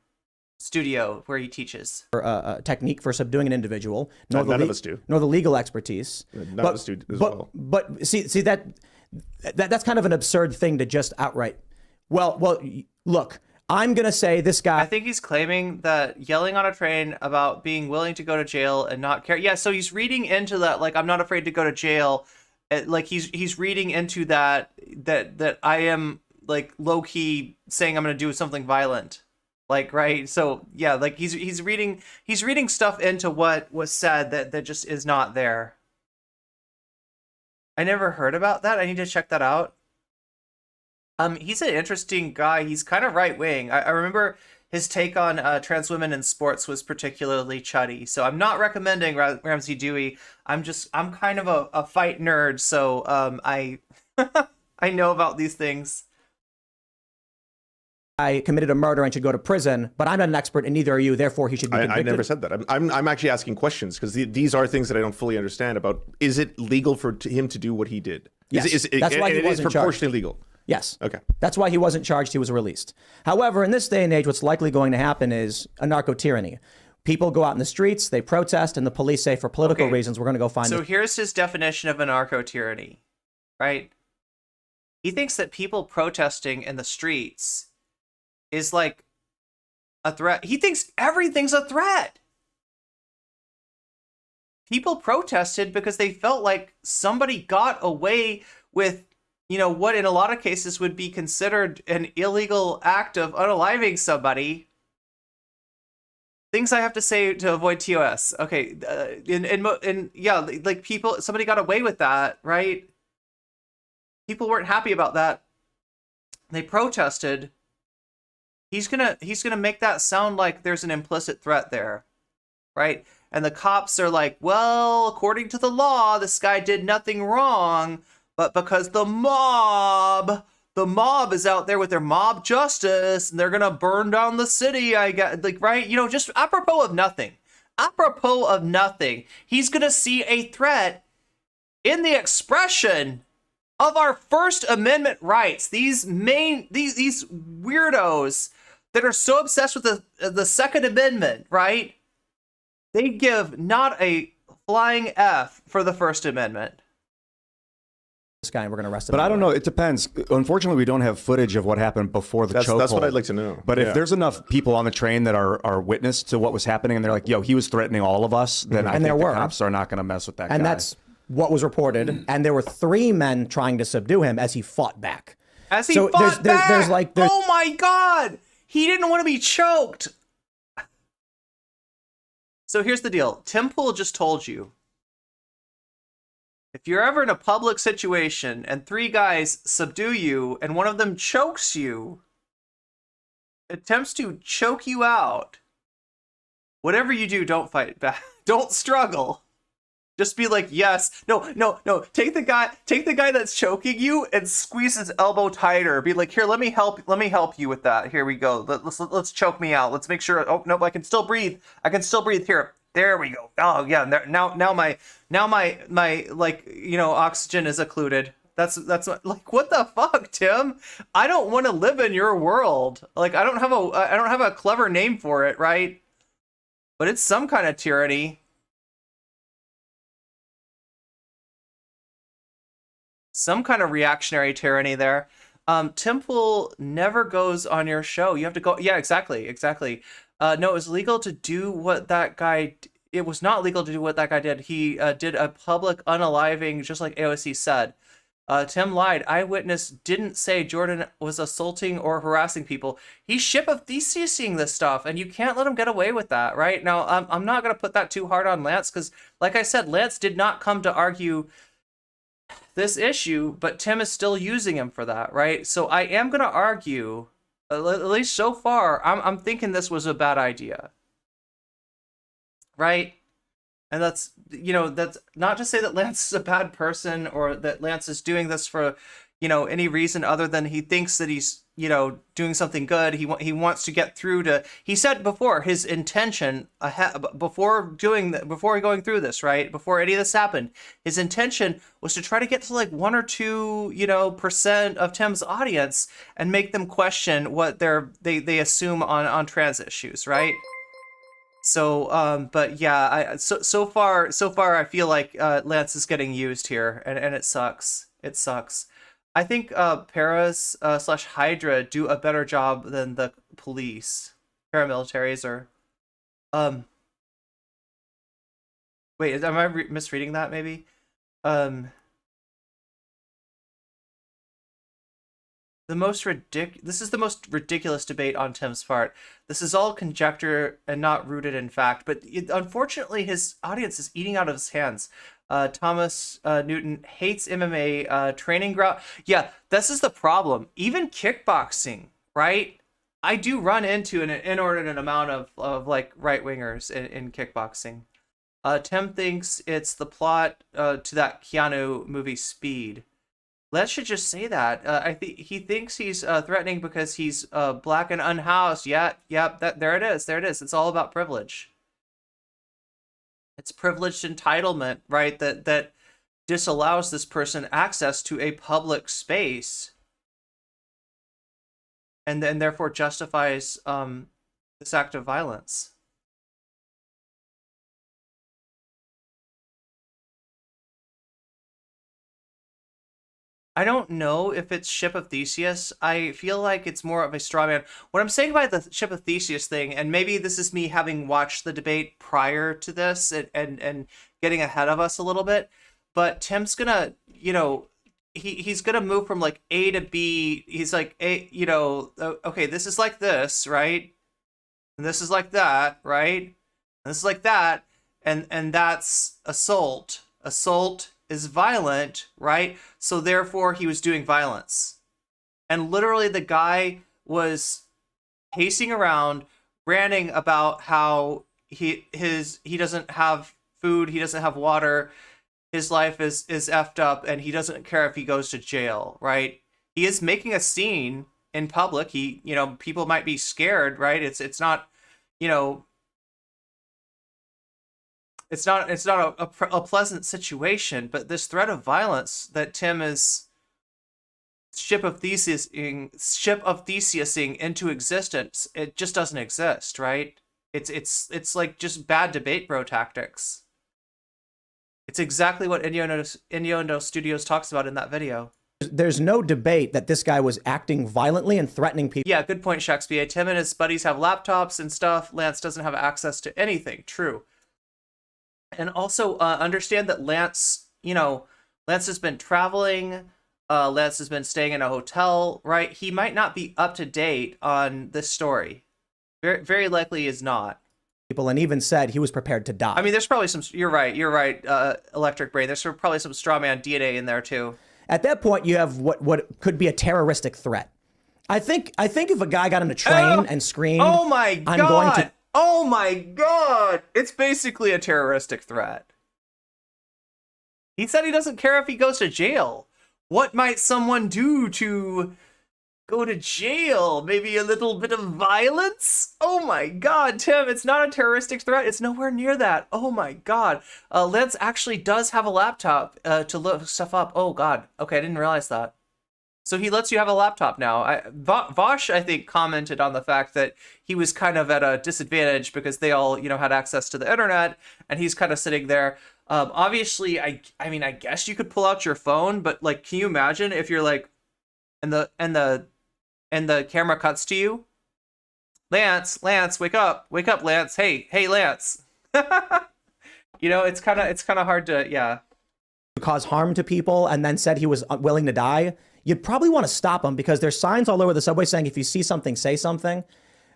studio where he teaches a technique for subduing an individual. None of us do. Nor the legal expertise. None of us do as well. But see that's kind of an absurd thing to just outright. Well, look. I'm going to say this guy... I think he's claiming that yelling on a train about being willing to go to jail and not care. Yeah, so he's reading into that, like, I'm not afraid to go to jail. Like, he's reading into that I am, like, low-key saying I'm going to do something violent. Like, right? So, yeah, like, he's reading stuff into what was said that just is not there. I never heard about that. I need to check that out. He's an interesting guy. He's kind of right-wing. I remember his take on trans women in sports was particularly chuddy. So I'm not recommending Ramsey Dewey. I'm kind of a fight nerd. So I I know about these things. I committed a murder and should go to prison, but I'm not an expert, and neither are you. Therefore, he should be convicted. I never said that. I'm actually asking questions because these are things that I don't fully understand about. Is it legal for him to do what he did? Yes. That's why he wasn't charged. Proportionally legal. Yes. Okay. That's why he wasn't charged. He was released. However, in this day and age, what's likely going to happen is anarcho-tyranny. People go out in the streets, they protest, and the police say, for political reasons, we're going to go find... So here's his definition of anarcho-tyranny, right? He thinks that people protesting in the streets is like a threat. He thinks everything's a threat. People protested because they felt like somebody got away with, you know, what in a lot of cases would be considered an illegal act of unaliving somebody. Things I have to say to avoid TOS. Okay, and yeah, like somebody got away with that, right? People weren't happy about that. They protested. He's gonna make that sound like there's an implicit threat there, right? And the cops are like, well, according to the law, this guy did nothing wrong. But because the mob is out there with their mob justice and they're going to burn down the city, I get, like, right? You know, just apropos of nothing, he's going to see a threat in the expression of our First Amendment rights. These weirdos that are so obsessed with the Second Amendment, right? They give not a flying F for the First Amendment. This guy, and we're going to arrest him. But I don't know. It depends. Unfortunately, we don't have footage of what happened before the chokehold. That's what I'd like to know. But if there's enough people on the train that are witness to what was happening, and they're like, "Yo, he was threatening all of us," then I think the cops are not going to mess with that guy. And that's what was reported. And there were 3 men trying to subdue him as he fought back. There's oh my God, he didn't want to be choked. So here's the deal. Tim Pool just told you, if you're ever in a public situation and 3 guys subdue you and one of them chokes you, attempts to choke you out, whatever you do, don't fight back. Don't struggle. Just be like, yes. No. Take the guy that's choking you and squeeze his elbow tighter. Be like, here, let me help you with that. Here we go. Let's choke me out. Let's make sure. Oh, no, I can still breathe. Here. There we go. Oh yeah. Now my like, you know, oxygen is occluded. That's what, like, what the fuck, Tim? I don't want to live in your world. Like, I don't have a clever name for it, right? But it's some kind of tyranny. Some kind of reactionary tyranny there. Tim Pool never goes on your show. You have to go. Yeah, exactly. No, it was legal to do what that guy. It was not legal to do what that guy did. He did a public unaliving, just like AOC said. Tim lied. Eyewitness didn't say Jordan was assaulting or harassing people. He's ship of thesising this stuff, and you can't let him get away with that, right? Now, I'm not going to put that too hard on Lance, because, like I said, Lance did not come to argue this issue, but Tim is still using him for that, right? So I am going to argue, at least so far, I'm thinking this was a bad idea, right? And that's, that's not to say that Lance is a bad person or that Lance is doing this for, any reason other than he thinks that he's, doing something good. He wants to get through to, he said before, his intention before going through this, right? Before any of this happened, his intention was to try to get to like 1 or 2%, of Tim's audience and make them question what they assume on trans issues, right? So, but yeah, so far I feel like Lance is getting used here, and it sucks. It sucks. I think paras / Hydra do a better job than the police, paramilitaries, or wait, am I misreading that? Maybe. This is the most ridiculous debate on Tim's part. This is all conjecture and not rooted in fact, but unfortunately his audience is eating out of his hands. Thomas Newton hates MMA training ground. Yeah, this is the problem. Even kickboxing, right? I do run into an inordinate amount of like right-wingers in kickboxing. Tim thinks it's the plot to that Keanu movie Speed. Let's should just say that. I think he thinks he's threatening because he's black and unhoused. Yeah, there it is. It's all about privilege. It's privileged entitlement, right? That disallows this person access to a public space, and then therefore justifies this act of violence. I don't know if it's Ship of Theseus. I feel like it's more of a straw man. What I'm saying by the Ship of Theseus thing, and maybe this is me having watched the debate prior to this and getting ahead of us a little bit, but Tim's gonna, he's gonna move from like A to B. He's like, okay, this is like this, right? And this is like that, right? And this is like that, and that's assault. Assault is violent, right? So therefore he was doing violence. And literally the guy was pacing around ranting about how he doesn't have food, he doesn't have water, his life is effed up, and he doesn't care if he goes to jail, right? He is making a scene in public. He, people might be scared, right? It's not, it's not a pleasant situation, but this threat of violence that Tim is ship of Theseusing into existence, it just doesn't exist, right? It's like just bad debate bro tactics. It's exactly what Innuendo Studios talks about in that video. There's no debate that this guy was acting violently and threatening people. Yeah, good point, Shakespeare. Tim and his buddies have laptops and stuff. Lance doesn't have access to anything. True. And also understand that Lance has been traveling. Lance has been staying in a hotel, right? He might not be up to date on this story. Very, very likely is not. People, and even said he was prepared to die. I mean, there's probably some. You're right. Electric Brain. There's probably some straw man DNA in there too. At that point, you have what could be a terroristic threat. I think if a guy got on a train and screamed, "Oh my God! I'm going to." Oh my God! It's basically a terroristic threat. He said he doesn't care if he goes to jail. What might someone do to go to jail, maybe a little bit of violence. Oh my God, Tim, it's not a terroristic threat. It's nowhere near that. Oh my God. Lance actually does have a laptop to look stuff up. Oh God. Okay, I didn't realize that. So he lets you have a laptop now. Vosh, I think, commented on the fact that he was kind of at a disadvantage because they all, had access to the internet, and he's kind of sitting there. Obviously, I mean, I guess you could pull out your phone, but like, can you imagine if you're like, and the camera cuts to you? Lance, wake up, Lance. Hey, Lance. It's kind of hard to, yeah. Cause harm to people and then said he was willing to die, you'd probably want to stop him because there's signs all over the subway saying if you see something, say something.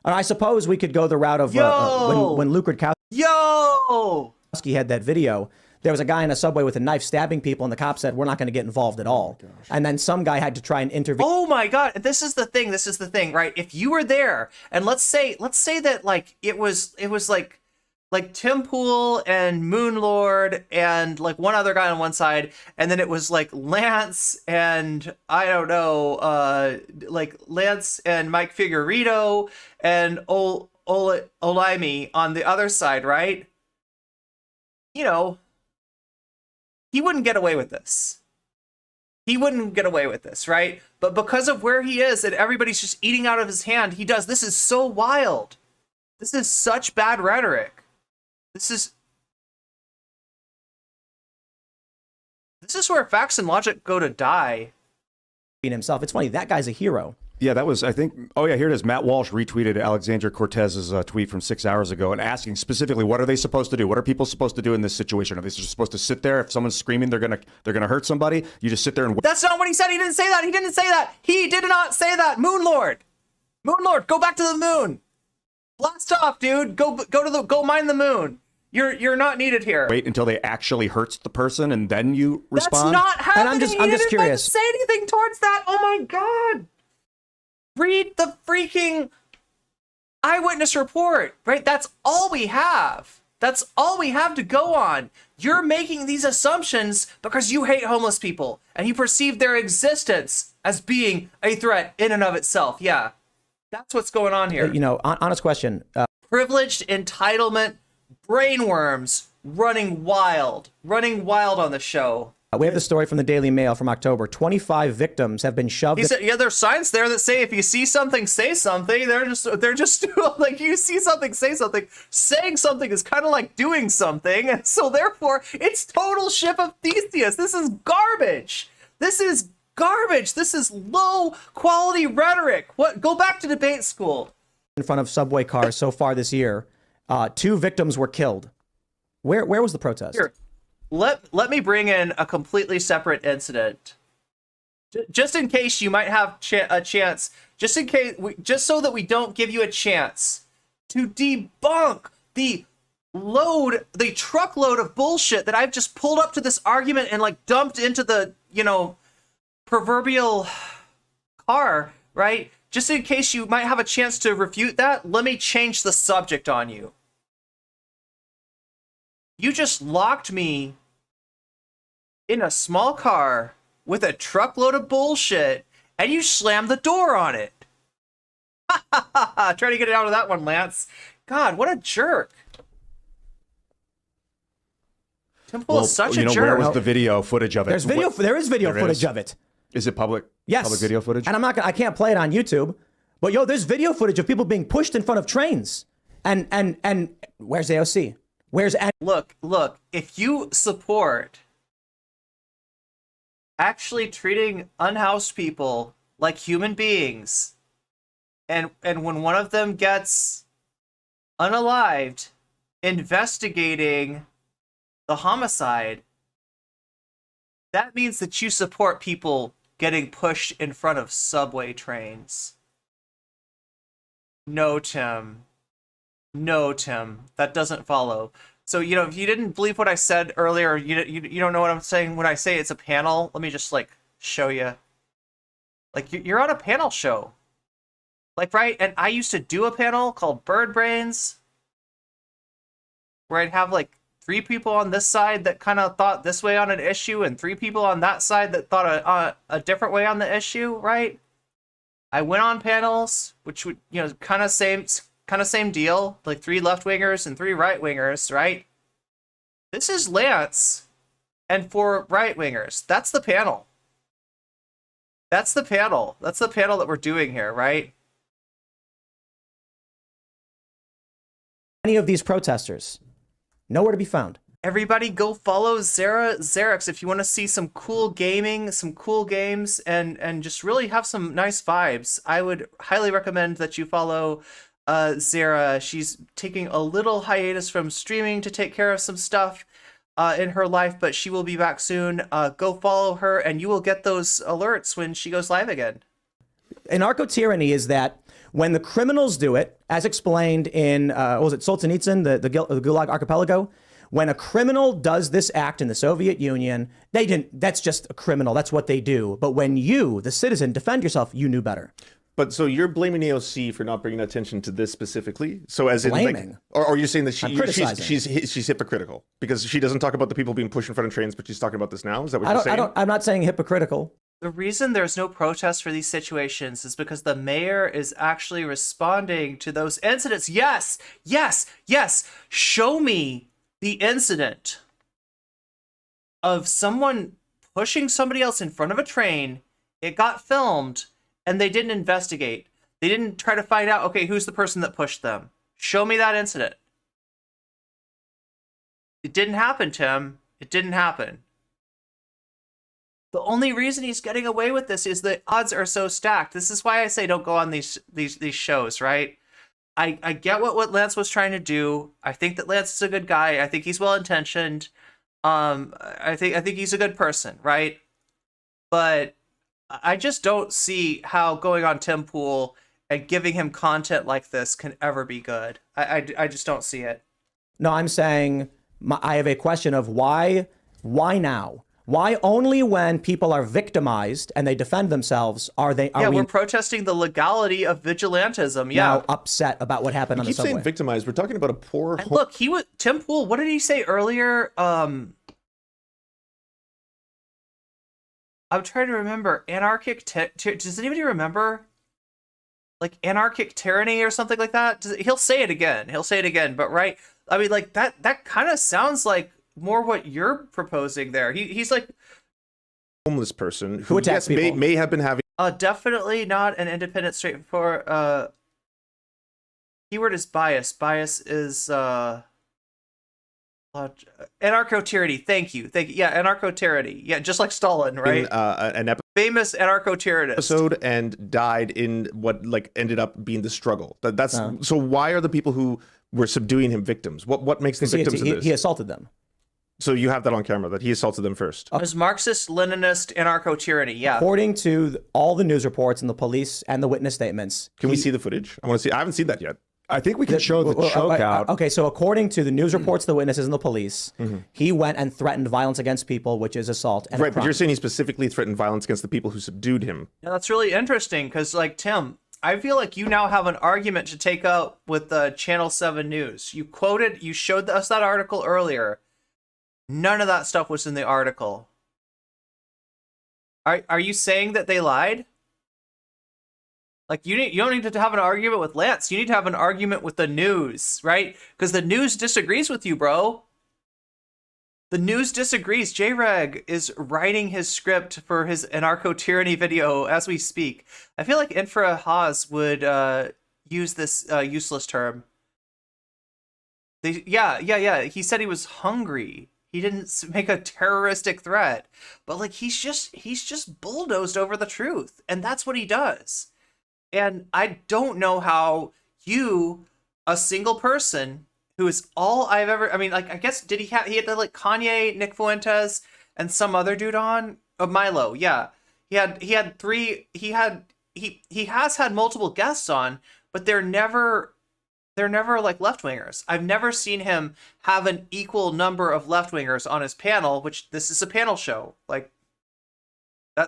And I suppose we could go the route of when Luke Rudkowski had that video. There was a guy in a subway with a knife stabbing people, and the cop said, "We're not going to get involved at all." And then some guy had to try and intervene. Oh my God! This is the thing, right? If you were there, and let's say that like it was like Tim Pool and Moonlord and like one other guy on one side, and then it was like Lance and I don't know, like Lance and Mike Figueredo and Olimi on the other side, right? He wouldn't get away with this. He wouldn't get away with this, right? But because of where he is and everybody's just eating out of his hand, he does. This is so wild. This is such bad rhetoric. This is where facts and logic go to die. Himself. It's funny. That guy's a hero. Yeah, that was, I think, oh yeah, here it is. Matt Walsh retweeted Alexandria Cortez's tweet from 6 hours ago and asking specifically, what are they supposed to do? What are people supposed to do in this situation? Are they just supposed to sit there? If someone's screaming, they're gonna hurt somebody. You just sit there and wait. That's not what he said. He didn't say that. He didn't say that. He did not say that. Moonlord, go back to the moon. Blast off, dude. Go mine the moon. You're not needed here. Wait until they actually hurts the person and then you respond. That's not happening. And I'm just curious. Say anything towards that. Oh my God. Read the freaking eyewitness report, right? That's all we have. That's all we have to go on. You're making these assumptions because you hate homeless people and you perceive their existence as being a threat in and of itself. Yeah, that's what's going on here. Honest question. Privileged entitlement brainworms running wild on the show. We have the story from the Daily Mail from October. 25 victims have been shoved. Yeah, there's signs there that say if you see something, say something. They're just like, you see something, say something. Saying something is kind of like doing something, and so therefore it's total ship of Theseus. This is garbage. This is low quality rhetoric. What? Go back to debate school. In front of subway cars so far this year, 2 victims were killed. Where was the protest? Here. Let me bring in a completely separate incident, just in case you might have a chance, just so that we don't give you a chance to debunk the truckload of bullshit that I've just pulled up to this argument and like dumped into the proverbial car, right? Just in case you might have a chance to refute that, let me change the subject on you. You just locked me in a small car with a truckload of bullshit, and you slammed the door on it. Try to get it out of that one, Lance. God, what a jerk. Temple is such a jerk. Where was the video footage of it? There is video footage of it. Is it public? Yes. Public video footage? And I can't play it on YouTube, but there's video footage of people being pushed in front of trains. And where's AOC? Look, if you support actually treating unhoused people like human beings, and when one of them gets unalived, investigating the homicide, that means that you support people getting pushed in front of subway trains. No, Tim, that doesn't follow. So, if you didn't believe what I said earlier, you don't know what I'm saying when I say it's a panel. Let me just show you. You're on a panel show. Right? And I used to do a panel called Bird Brains, where I'd have 3 people on this side that kind of thought this way on an issue and 3 people on that side that thought a different way on the issue, right? I went on panels, which would, kind of same deal, like 3 left-wingers and 3 right-wingers, right? This is Lance and 4 right-wingers. That's the panel. That's the panel. That's the panel that we're doing here, right? Any of these protesters, nowhere to be found. Everybody go follow Xerix if you want to see some cool gaming, some cool games, and just really have some nice vibes. I would highly recommend that you follow Zara. She's taking a little hiatus from streaming to take care of some stuff in her life, but she will be back soon. Go follow her, and you will get those alerts when she goes live again. Anarcho-tyranny is that when the criminals do it, as explained in, what was it, Solzhenitsyn, the Gulag Archipelago, when a criminal does this act in the Soviet Union, that's just a criminal, that's what they do. But when you, the citizen, defend yourself, you knew better. But so you're blaming AOC for not bringing attention to this specifically? So as Blaming? in, like, or you're saying that criticizing. she's hypocritical because she doesn't talk about the people being pushed in front of trains, but she's talking about this now? Is that what you're saying? I'm not saying hypocritical. The reason there's no protest for these situations is because the mayor is actually responding to those incidents. Yes, yes, yes. Show me the incident of someone pushing somebody else in front of a train. It got filmed and they didn't investigate. They didn't try to find out, okay, who's the person that pushed them? Show me that incident. It didn't happen, Tim. It didn't happen. The only reason he's getting away with this is the odds are so stacked. This is why I say don't go on these shows, right? I get what Lance was trying to do. I think that Lance is a good guy. I think he's well intentioned. I think he's a good person, right? But I just don't see how going on Tim Pool and giving him content like this can ever be good. I just don't see it. No, I'm saying I have a question of why now? Why only when people are victimized and they defend themselves we're protesting the legality of vigilantism. Yeah, now upset about what happened on the subway. Keep saying victimized. We're talking about a poor. And look, Tim Pool. What did he say earlier? I'm trying to remember. Anarchic. Does anybody remember? Like anarchic tyranny or something like that. He'll say it again. But right. I mean, like that kind of sounds like more what you're proposing there. He's like homeless person who attacks people. may have been having definitely not an independent straightforward keyword is bias. Bias is anarcho-tyranny. Thank you. Yeah, anarcho-tyranny. Yeah, just like Stalin, right? An famous anarcho-tyrannist episode and died in what ended up being the struggle. That's so why are the people who were subduing him victims? What makes them victims of this? He assaulted them. So you have that on camera, that he assaulted them first. It was Marxist-Leninist anarcho-tyranny, yeah. According to all the news reports and the police and the witness statements. Can we see the footage? I want to see. I haven't seen that yet. I think we can show the choke out. Okay, so according to the news reports, the witnesses and the police, he went and threatened violence against people, which is assault. And right, but you're saying he specifically threatened violence against the people who subdued him. Yeah, that's really interesting because, like, Tim, I feel like you now have an argument to take up with the Channel 7 News. You showed us that article earlier. None of that stuff was in the article. Are you saying that they lied? Like, you don't need to have an argument with Lance. You need to have an argument with the news, right? Because the news disagrees with you, bro. The news disagrees. J-Reg is writing his script for his anarcho-tyranny video as we speak. I feel like Infra Haas would use this useless term. Yeah. He said he was hungry. He didn't make a terroristic threat. But, like, he's just bulldozed over the truth. And that's what he does. And I don't know how you, a single person who is all I've ever, I mean, like, I guess, he had like Kanye, Nick Fuentes, and some other dude on? Oh, Milo, yeah. He has had multiple guests on, but they're never like left-wingers. I've never seen him have an equal number of left-wingers on his panel, which this is a panel show. Like,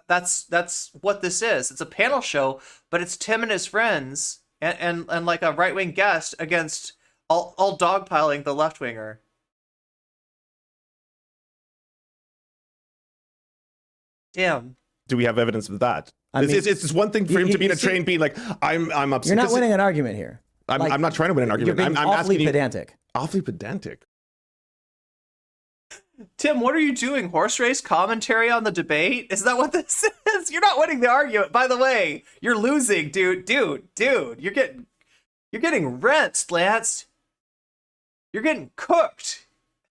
that's what this is. It's a panel show, but it's Tim and his friends and like a right-wing guest against all dogpiling the left-winger. Damn. Do we have evidence of that? It's one thing for him to be in a see, train being like, I'm upset. You're not 'Cause winning an argument here. I'm not trying to win an argument. You're being I'm awfully asking you, pedantic. awfully pedantic. Tim, what are you doing? Horse race commentary on the debate? Is that what this is? You're not winning the argument. By the way, you're losing, dude. You're getting rinsed, Lance. You're getting cooked.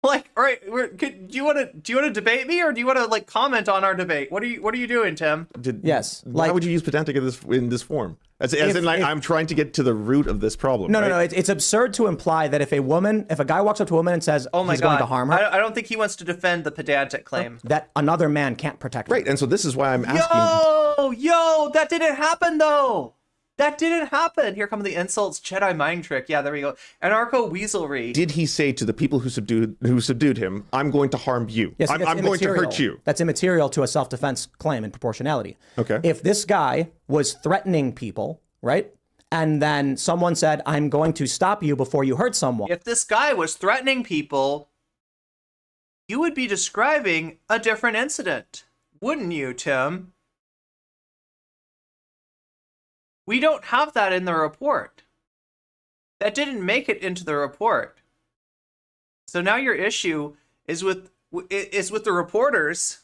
Like, all right, do you want to debate me, or do you want to like comment on our debate? What are you doing, Tim? Yes. Why would you use pedantic in this form? As in, like, I'm trying to get to the root of this problem. No. It's absurd to imply that if a guy walks up to a woman and says, Oh my he's God, going to harm her, I don't think he wants to defend the pedantic claim. that another man can't protect her. Right, and so this is why I'm asking. Yo, that didn't happen though. That didn't happen. Here come the insults. Jedi mind trick. Yeah, there we go. Anarcho weaselry. Did he say to the people who subdued him, "I'm going to harm you. Yes, I'm that's going to immaterial. hurt you"? That's immaterial to a self-defense claim in proportionality. Okay. If this guy was threatening people, right? And then someone said, I'm going to stop you before you hurt someone. If this guy was threatening people, you would be describing a different incident, wouldn't you, Tim? We don't have that in the report. That didn't make it into the report. So now your issue is with the reporters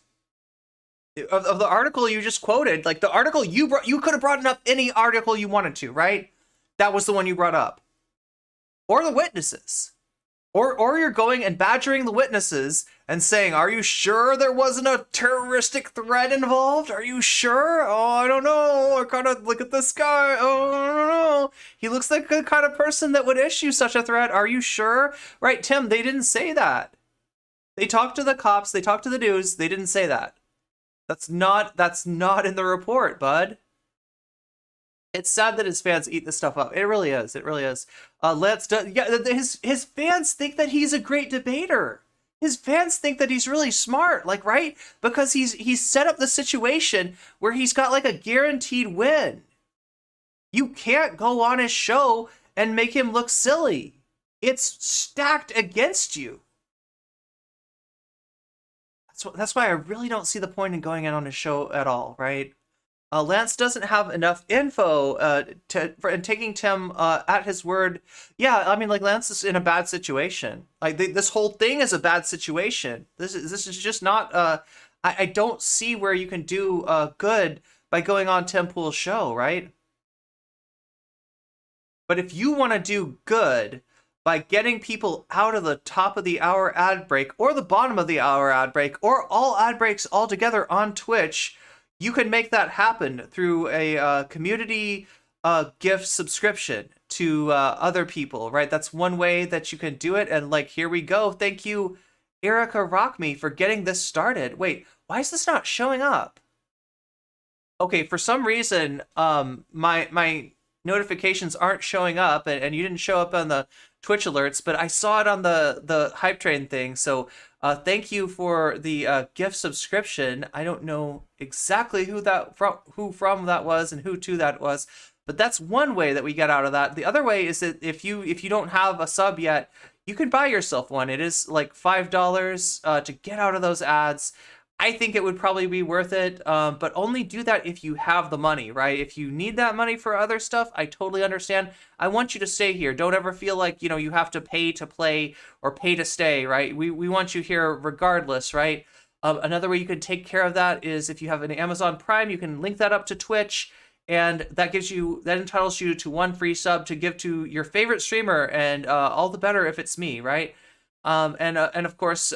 of the article you just quoted. Like the article you could have brought up any article you wanted to, right? That was the one you brought up. Or the witnesses. Or you're going and badgering the witnesses and saying, are you sure there wasn't a terroristic threat involved? Are you sure? Oh, I don't know. I kind of look at this guy. Oh, I don't know. He looks like the kind of person that would issue such a threat. Are you sure? Right, Tim, they didn't say that. They talked to the cops. They talked to the news. They didn't say that. That's not in the report, bud. It's sad that his fans eat this stuff up. It really is. It really is. His fans think that he's a great debater. His fans think that he's really smart, like, right? Because he's set up the situation where he's got like a guaranteed win. You can't go on his show and make him look silly. It's stacked against you. That's why I really don't see the point in going in on his show at all, right? Lance doesn't have enough info and taking Tim at his word. Yeah, I mean, like, Lance is in a bad situation. Like, this whole thing is a bad situation. This is just not. I don't see where you can do good by going on Tim Pool's show, right? But if you want to do good by getting people out of the top of the hour ad break or the bottom of the hour ad break or all ad breaks altogether on Twitch, you can make that happen through a community gift subscription to other people, right? That's one way that you can do it. And like, here we go. Thank you, Erica Rockme, for getting this started. Wait, why is this not showing up? Okay, for some reason, my notifications aren't showing up, and you didn't show up on the Twitch alerts, but I saw it on the Hype Train thing. So thank you for the gift subscription. I don't know exactly who from that was and who to that was, but that's one way that we get out of that. The other way is that if you don't have a sub yet, you can buy yourself one. It is like $5 to get out of those ads. I think it would probably be worth it, but only do that if you have the money, right? If you need that money for other stuff, I totally understand. I want you to stay here. Don't ever feel like, you have to pay to play or pay to stay, right? We want you here regardless, right? Another way you can take care of that is if you have an Amazon Prime, you can link that up to Twitch, and that entitles you to one free sub to give to your favorite streamer, and all the better if it's me, right? And of course,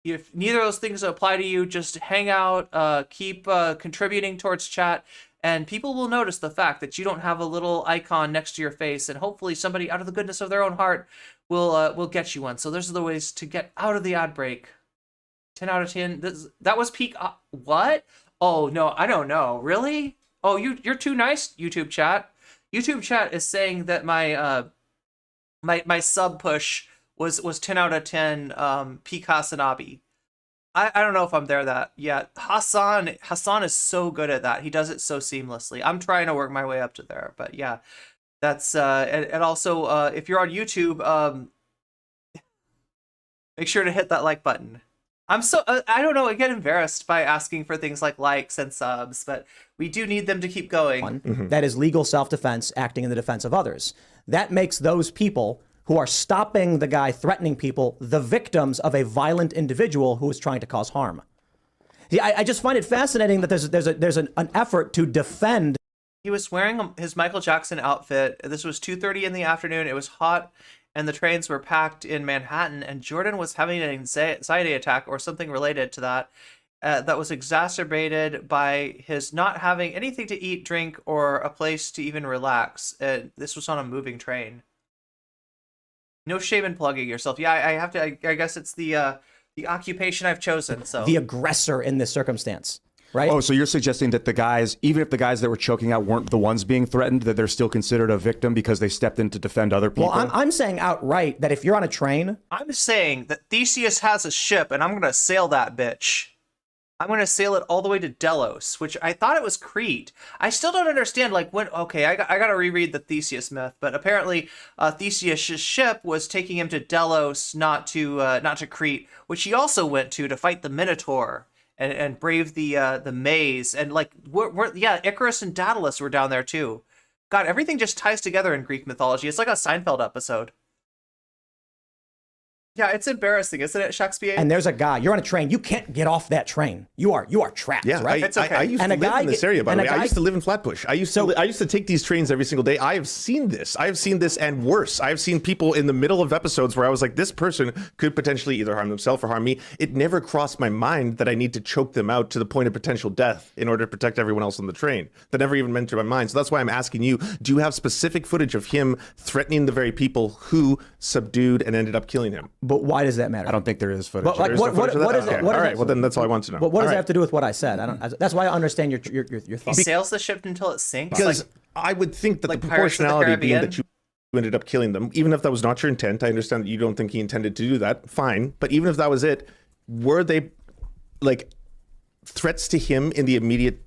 if neither of those things apply to you, just hang out, keep contributing towards chat, and people will notice the fact that you don't have a little icon next to your face, and hopefully somebody out of the goodness of their own heart will get you one. So those are the ways to get out of the ad break. 10 out of 10. That was peak. What? Oh, no, I don't know. Really? Oh, you're too nice, YouTube chat. YouTube chat is saying that my my sub push was 10 out of 10 peak Hasanabi. I don't know if I'm there that yet. Hassan is so good at that. He does it so seamlessly. I'm trying to work my way up to there, but yeah, that's and also if you're on YouTube, make sure to hit that like button. I don't know, I get embarrassed by asking for things like likes and subs, but we do need them to keep going. That is legal self-defense acting in the defense of others. That makes those people who are stopping the guy threatening people the victims of a violent individual who is trying to cause harm. Yeah, I just find it fascinating that there's an effort to defend. He was wearing his Michael Jackson outfit. This was 2:30 in the afternoon. It was hot, and the trains were packed in Manhattan, and Jordan was having an anxiety attack or something related to that. That was exacerbated by his not having anything to eat, drink, or a place to even relax. This was on a moving train. No shame in plugging yourself. Yeah, I have to. I guess it's the occupation I've chosen. So the aggressor in this circumstance, right? Oh, so you're suggesting that the guys, even if the guys that were choking out weren't the ones being threatened, that they're still considered a victim because they stepped in to defend other people? Well, I'm saying outright that if you're on a train, I'm saying that Theseus has a ship, and I'm going to sail that bitch. I'm going to sail it all the way to Delos, which I thought it was Crete. I still don't understand, like, when... Okay, I got to reread the Theseus myth, but apparently Theseus' ship was taking him to Delos, not to Crete, which he also went to fight the Minotaur and brave the maze. And, like, yeah, Icarus and Daedalus were down there, too. God, everything just ties together in Greek mythology. It's like a Seinfeld episode. Yeah, it's embarrassing, isn't it, Shakespeare? and there's a guy, you're on a train, you can't get off that train. You are trapped, Yeah, right? It's okay. I used And to a live guy in this get- area, by and the a way. I guy used to live in Flatbush. I used to take these trains every single day. I have seen this. I have seen this and worse. I have seen people in the middle of episodes where I was like, this person could potentially either harm themselves or harm me. It never crossed my mind that I need to choke them out to the point of potential death in order to protect everyone else on the train. That never even entered my mind. So that's why I'm asking you, do you have specific footage of him threatening the very people who subdued and ended up killing him? But why does that matter? I don't think there is footage. But, like, There's what no footage of is that? it? Okay. What All is right, it? well, then that's all I want to know. But what does All that right. have to do with what I said? I don't. That's why I understand your He thoughts. sails the ship until it sinks. Because Like, I would think that like the Pirates of the proportionality being Caribbean? that you ended up killing them, even if that was not your intent, I understand that you don't think he intended to do that, fine. But even if that was it, were they like threats to him in the immediate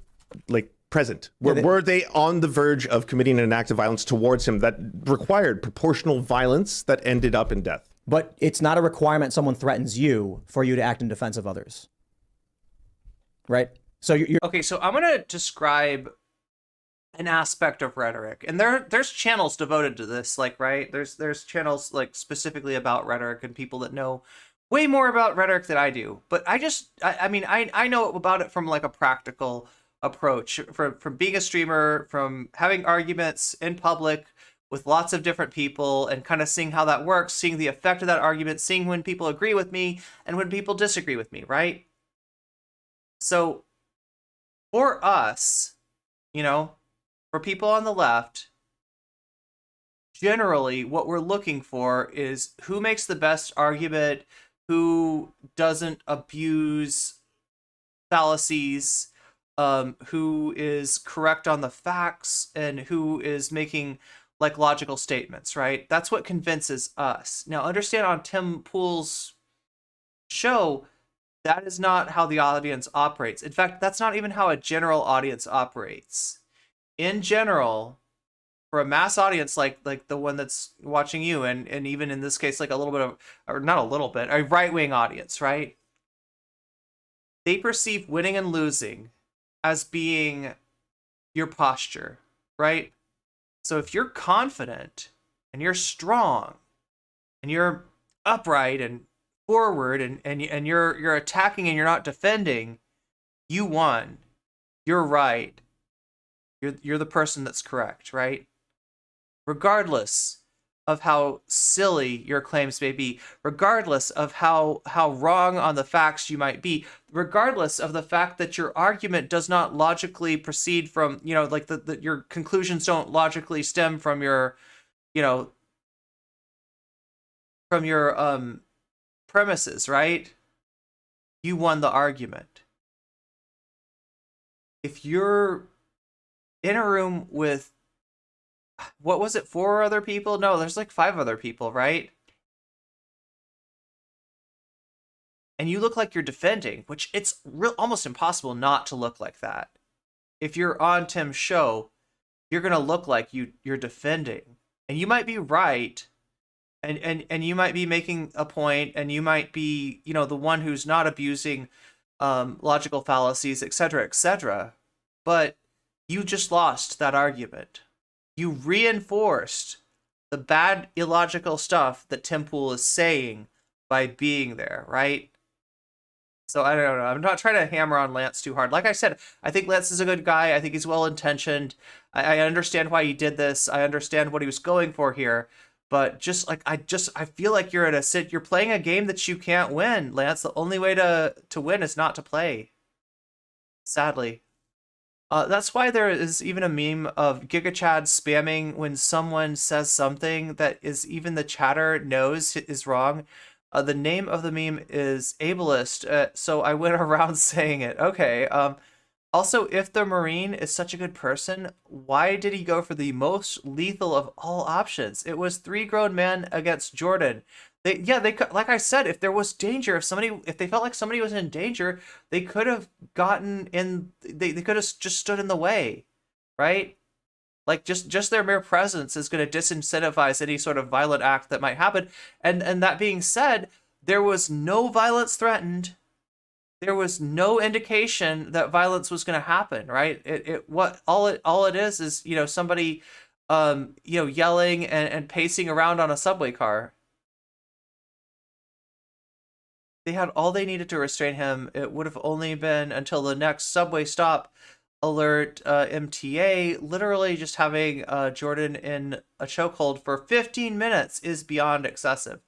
like present? Were they on the verge of committing an act of violence towards him that required proportional violence that ended up in death? But it's not a requirement someone threatens you for you to act in defense of others, right? So you're okay, so I'm going to describe an aspect of rhetoric, and there's channels devoted to this, like, right? There's channels like specifically about rhetoric and people that know way more about rhetoric than I do. But I mean I know about it from like a practical approach, from being a streamer, from having arguments in public with lots of different people and kind of seeing how that works, seeing the effect of that argument, seeing when people agree with me and when people disagree with me, right? So for us, you know, for people on the left, generally what we're looking for is who makes the best argument, who doesn't abuse fallacies, who is correct on the facts, and who is making like logical statements, right? That's what convinces us. Now, understand, on Tim Pool's show, that is not how the audience operates. In fact, that's not even how a general audience operates. In general, for a mass audience like the one that's watching you, and even in this case, like a little bit of, or not a little bit, a right-wing audience, right? They perceive winning and losing as being your posture, right? So if you're confident and you're strong and you're upright and forward and you're attacking and you're not defending, you won. You're right. You're the person that's correct, right? Regardless of how silly your claims may be, regardless of how wrong on the facts you might be, regardless of the fact that your argument does not logically proceed from, you know, like your conclusions don't logically stem from your, you know, from your premises, right? You won the argument. If you're in a room with, what was it, 4 other people? No, there's like 5 other people, right? And you look like you're defending, which it's almost impossible not to look like that. If you're on Tim's show, you're going to look like you're defending. And you might be right, and you might be making a point, and you might be, you know, the one who's not abusing logical fallacies, etc., but you just lost that argument. You reinforced the bad illogical stuff that Tim Pool is saying by being there, right? So I don't know. I'm not trying to hammer on Lance too hard. Like I said, I think Lance is a good guy. I think he's well-intentioned. I understand why he did this. I understand what he was going for here. But just like I feel like you're playing a game that you can't win, Lance. The only way to win is not to play. Sadly. That's why there is even a meme of Giga Chad spamming when someone says something that is even the chatter knows is wrong. The name of the meme is ableist, so I went around saying it. Okay. Also, if the Marine is such a good person, why did he go for the most lethal of all options? It was 3 grown men against Jordan. They could, like I said, if there was danger, if they felt like somebody was in danger, they could have gotten in. They could have just stood in the way, right? Like just their mere presence is going to disincentivize any sort of violent act that might happen. And that being said, there was no violence threatened. There was no indication that violence was going to happen, right? All it is you know, somebody you know, yelling and pacing around on a subway car. They had all they needed to restrain him. It would have only been until the next subway stop alert. MTA literally just having Jordan in a chokehold for 15 minutes is beyond excessive.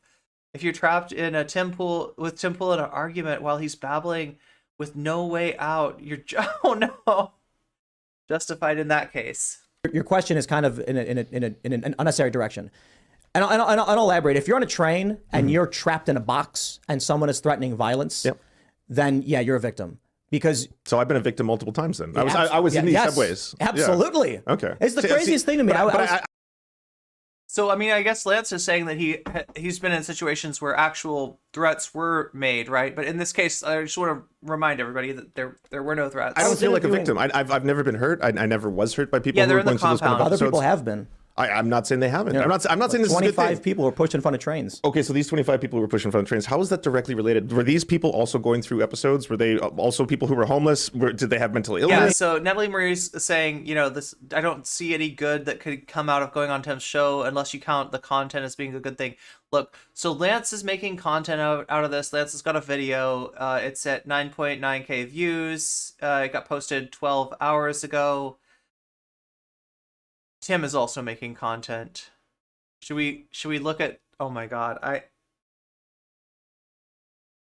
If you're trapped in a Tim Pool in an argument while he's babbling with no way out, you're oh no, justified in that case. Your question is kind of in an unnecessary direction. And I'll elaborate. If you're on a train and you're trapped in a box and someone is threatening violence, then yeah, you're a victim. Because so I've been a victim multiple times. Then I was in these subways. Absolutely. Yeah. Okay. It's the craziest thing to me. So I mean, I guess Lance is saying that he's been in situations where actual threats were made, right? But in this case, I just want to remind everybody that there were no threats. I don't feel like a victim. I've never been hurt. I never was hurt by people. Yeah, who they're were in the going through those kind of Other episodes. people have been. I'm not saying they haven't. You know, I'm not saying this is a good thing. 25 people were pushed in front of trains. Okay, so these 25 people who were pushed in front of trains, how is that directly related? Were these people also going through episodes? Were they also people who were homeless? Did they have mental illness? Yeah, so Neely Marie's saying, you know, this, I don't see any good that could come out of going on Tim's show unless you count the content as being a good thing. Look, so Lance is making content out of this. Lance has got a video. It's at 9.9K views. It got posted 12 hours ago. Tim is also making content. Should we look at? Oh my God,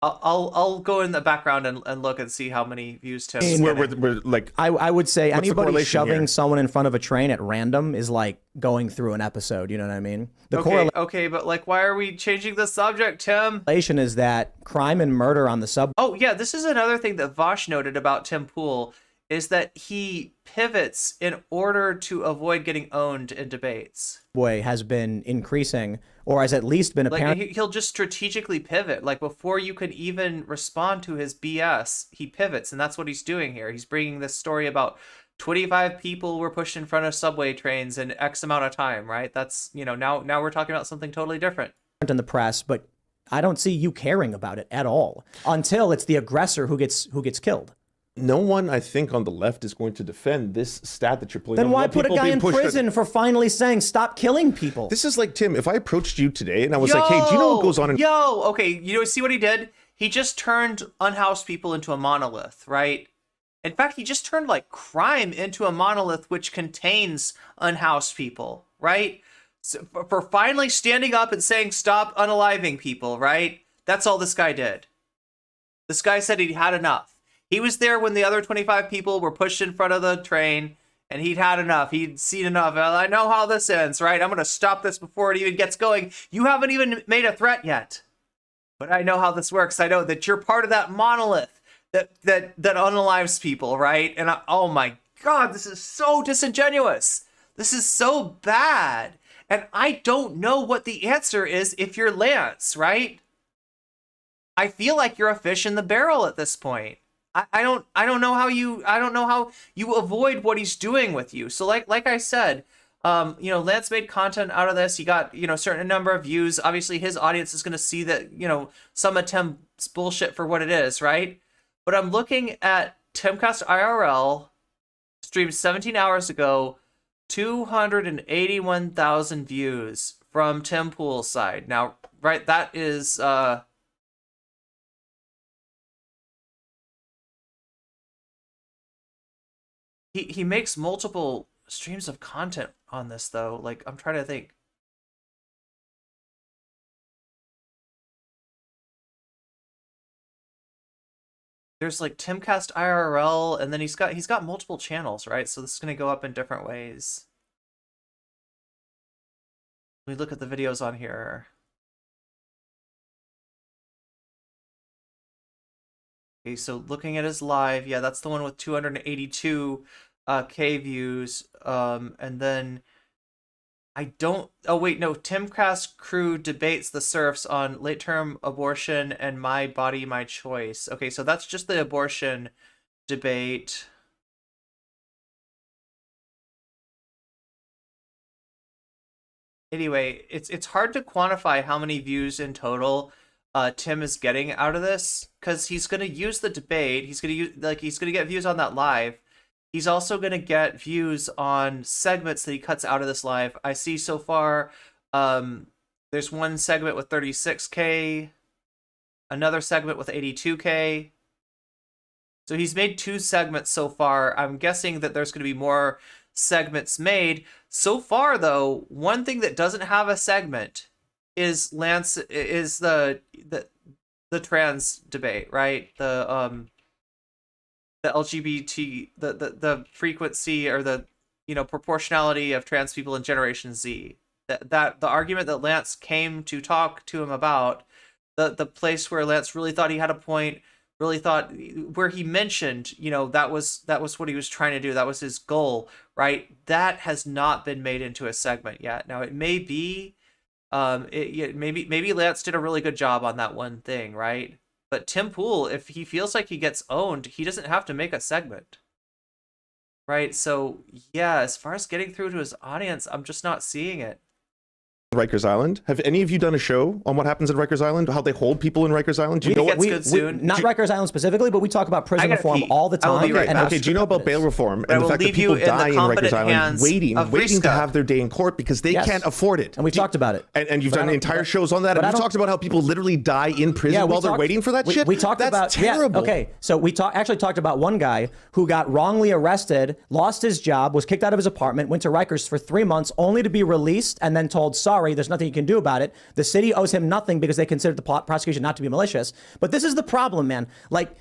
I'll go in the background and look and see how many views Tim's getting. We're like, I would say anybody shoving here? someone in front of a train at random is like going through an episode. You know what I mean? The Okay, but like, why are we changing the subject, Tim? correlation is that crime and murder on the subway Oh yeah, this is another thing that Vosh noted about Tim Pool, is that he pivots in order to avoid getting owned in debates. has been increasing, or has at least been apparent. Like he'll just strategically pivot. Like before you can even respond to his BS, he pivots, and that's what he's doing here. He's bringing this story about 25 people were pushed in front of subway trains in X amount of time, right? That's, you know, now we're talking about something totally different. In the press, but I don't see you caring about it at all until it's the aggressor who gets killed. no one, I think, on the left is going to defend this stat that you're pulling. Then why put a guy in prison for finally saying stop killing people? This is like, Tim, if I approached you today and I was like, hey, do you know what goes on in... Okay, you know, see what he did? He just turned unhoused people into a monolith, right? In fact, he just turned like crime into a monolith which contains unhoused people, right? So for finally standing up and saying stop unaliving people, right? That's all this guy did. This guy said he had enough. He was there when the other 25 people were pushed in front of the train, and he'd had enough. He'd seen enough. I know how this ends, right? I'm going to stop this before it even gets going. You haven't even made a threat yet. But I know how this works. I know that you're part of that monolith that unalives people, right? And oh my God, this is so disingenuous. This is so bad. And I don't know what the answer is if you're Lance, right? I feel like you're a fish in the barrel at this point. I don't know how you avoid what he's doing with you. So like I said, You know, Lance made content out of this. He got, you know, a certain number of views. Obviously, his audience is going to see that, you know, some of Tim's bullshit for what it is, right? But I'm looking at Timcast IRL, streamed 17 hours ago, 281,000 views from Tim Pool's side. Now, right, that is... He makes multiple streams of content on this, though. Like, I'm trying to think. There's like Timcast IRL, and then he's got multiple channels, right? So this is gonna go up in different ways. We look at the videos on here. Okay, so looking at his live, yeah, that's the one with 282 K views. And then oh wait, no, Timcast crew debates the Serfs on late term abortion and my body, my choice. Okay, so that's just the abortion debate. Anyway, it's hard to quantify how many views in total Tim is getting out of this, because he's going to use the debate. He's going to get views on that live. He's also going to get views on segments that he cuts out of this live. I see so far there's one segment with 36K, another segment with 82K. So he's made 2 segments so far. I'm guessing that there's going to be more segments made. So far, though, one thing that doesn't have a segment is the trans debate, right? The LGBT, the frequency or the, you know, proportionality of trans people in Generation Z. That the argument that Lance came to talk to him about, the place where Lance really thought he had a point, really thought, where he mentioned, you know, that was what he was trying to do. That was his goal, right? That has not been made into a segment yet. Now it may be, maybe Lance did a really good job on that one thing, right? But Tim Pool, if he feels like he gets owned, he doesn't have to make a segment, right? So yeah, as far as getting through to his audience, I'm just not seeing it. Rikers Island. Have any of you done a show on what happens at Rikers Island? How they hold people in Rikers Island? Do you know what? Good soon. Not Rikers Island specifically, but we talk about prison reform all the time. Right, and okay, do you know about bail reform and the fact that people die in Rikers Island waiting to have their day in court because they can't afford it? And we've talked about it. And you've done entire shows on that. And you've talked about how people literally die in prison while they're waiting for that shit? We talked That's about terrible. Okay, so we actually talked about one guy who got wrongly arrested, lost his job, was kicked out of his apartment, went to Rikers for 3 months, only to be released and then told, sorry, there's nothing you can do about it. The city owes him nothing because they considered the prosecution not to be malicious. But this is the problem, man. Like,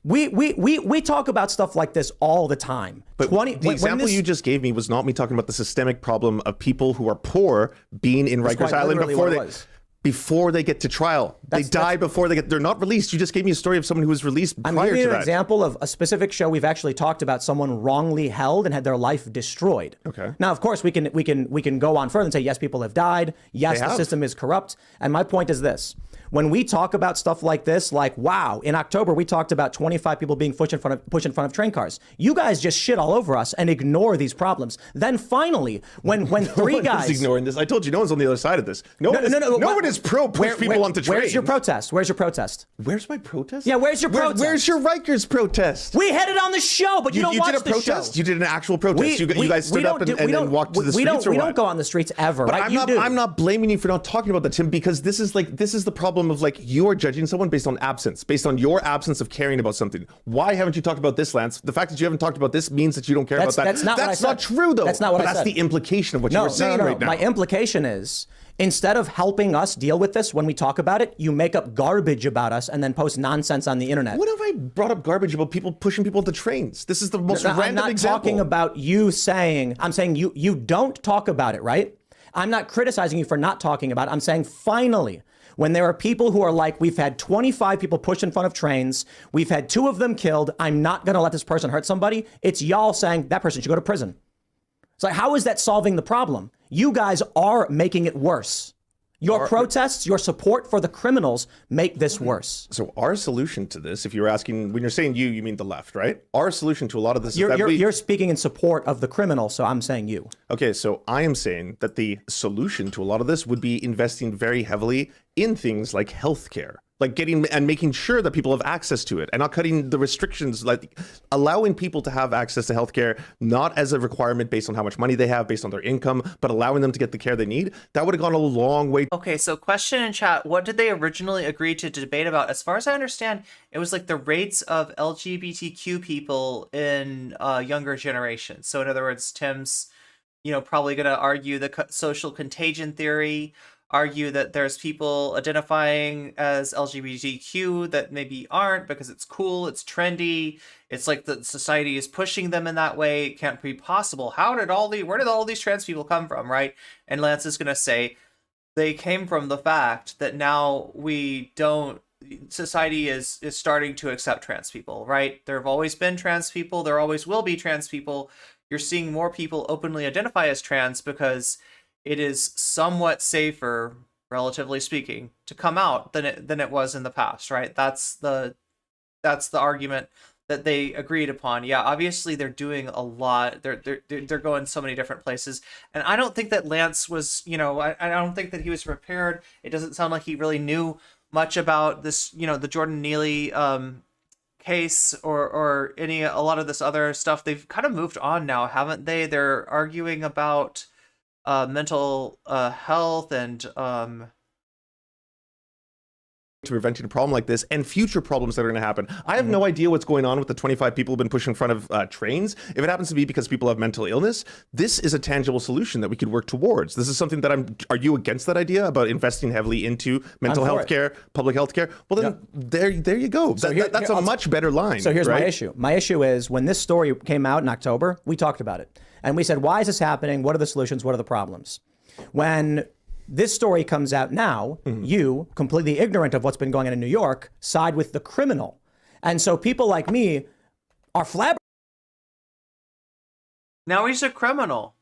we talk about stuff like this all the time. But the example you just gave me was not me talking about the systemic problem of people who are poor being in Rikers Island before they get to trial. They die before they're not released. You just gave me a story of someone who was released prior to that. I'm giving you an example of a specific show we've actually talked about someone wrongly held and had their life destroyed. Okay. Now, of course, we can go on further and say, yes, people have died. Yes, the system is corrupt. And my point is this. When we talk about stuff like this, like, wow, in October, we talked about 25 people being pushed in front of train cars. You guys just shit all over us and ignore these problems. Then finally, when three guys... ignoring this. I told you, no one's on the other side of this. No one is pro-push people onto trains. Where's your protest? Where's your protest? Where's my protest? Yeah, where's your protest? Where's your Rikers protest? We had it on the show, but you don't watch the show. You did a protest? You did an actual protest? You guys stood up and then walked to the streets or what? We don't go on the streets ever, but right? I'm not blaming you for not talking about that, Tim, because this is the problem of, like, you are judging someone based on absence, based on your absence of caring about something. Why haven't you talked about this, Lance? The fact that you haven't talked about this means that you don't care about that. That's not what I said. That's not true, though. That's not what I said. That's the implication of what you were saying right now. My implication is, instead of helping us deal with this when we talk about it, you make up garbage about us and then post nonsense on the internet. What have I brought up garbage about people pushing people into trains? This is the most random example. I'm not talking about you saying, I'm saying you don't talk about it, right? I'm not criticizing you for not talking about it. I'm saying finally, when there are people who are like, we've had 25 people pushed in front of trains, we've had 2 of them killed, I'm not going to let this person hurt somebody, it's y'all saying that person should go to prison. It's like, how is that solving the problem? You guys are making it worse. Your protests, your support for the criminals make this worse. So our solution to this, if you're asking, when you're saying you mean the left, right? Our solution to a lot of this is that you're speaking in support of the criminal, so I'm saying you. Okay, so I am saying that the solution to a lot of this would be investing very heavily in things like healthcare, like getting and making sure that people have access to it and not cutting the restrictions, like allowing people to have access to healthcare, not as a requirement based on how much money they have, based on their income, but allowing them to get the care they need. That would have gone a long way. Okay, so question in chat, what did they originally agree to debate about? As far as I understand, it was like the rates of LGBTQ people in younger generations. So in other words, Tim's, probably going to argue the social contagion theory, argue that there's people identifying as LGBTQ that maybe aren't because it's cool, it's trendy, it's like the society is pushing them in that way. It can't be possible. Where did all these trans people come from, right? And Lance is going to say they came from the fact that now society is starting to accept trans people, right? There have always been trans people, there always will be trans people. You're seeing more people openly identify as trans because it is somewhat safer, relatively speaking, to come out than it was in the past, right? That's the argument that they agreed upon. Yeah, obviously they're doing a lot. They're going so many different places, and I don't think that Lance was, I don't think that he was prepared. It doesn't sound like he really knew much about this, the Jordan Neely case or a lot of this other stuff. They've kind of moved on now, haven't they? They're arguing about mental health and to preventing a problem like this and future problems that are going to happen. I have no idea what's going on with the 25 people who've been pushed in front of trains. If it happens to be because people have mental illness, this is a tangible solution that we could work towards. This is something that are you against that idea about investing heavily into mental health care, public health care? Well, then there you go. So that's a much better line. So here's right? my issue. My issue is when this story came out in October, we talked about it. And we said, why is this happening? What are the solutions? What are the problems? When this story comes out now, you, completely ignorant of what's been going on in New York, side with the criminal. And so people like me are flabbergasted. Now he's a criminal.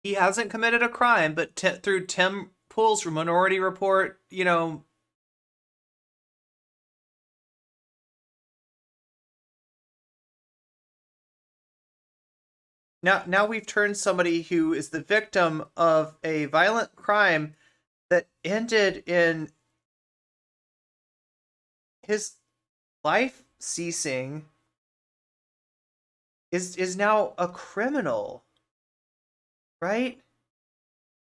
He hasn't committed a crime, but through Tim Pool's Minority Report, Now we've turned somebody who is the victim of a violent crime that ended in his life ceasing is now a criminal, right?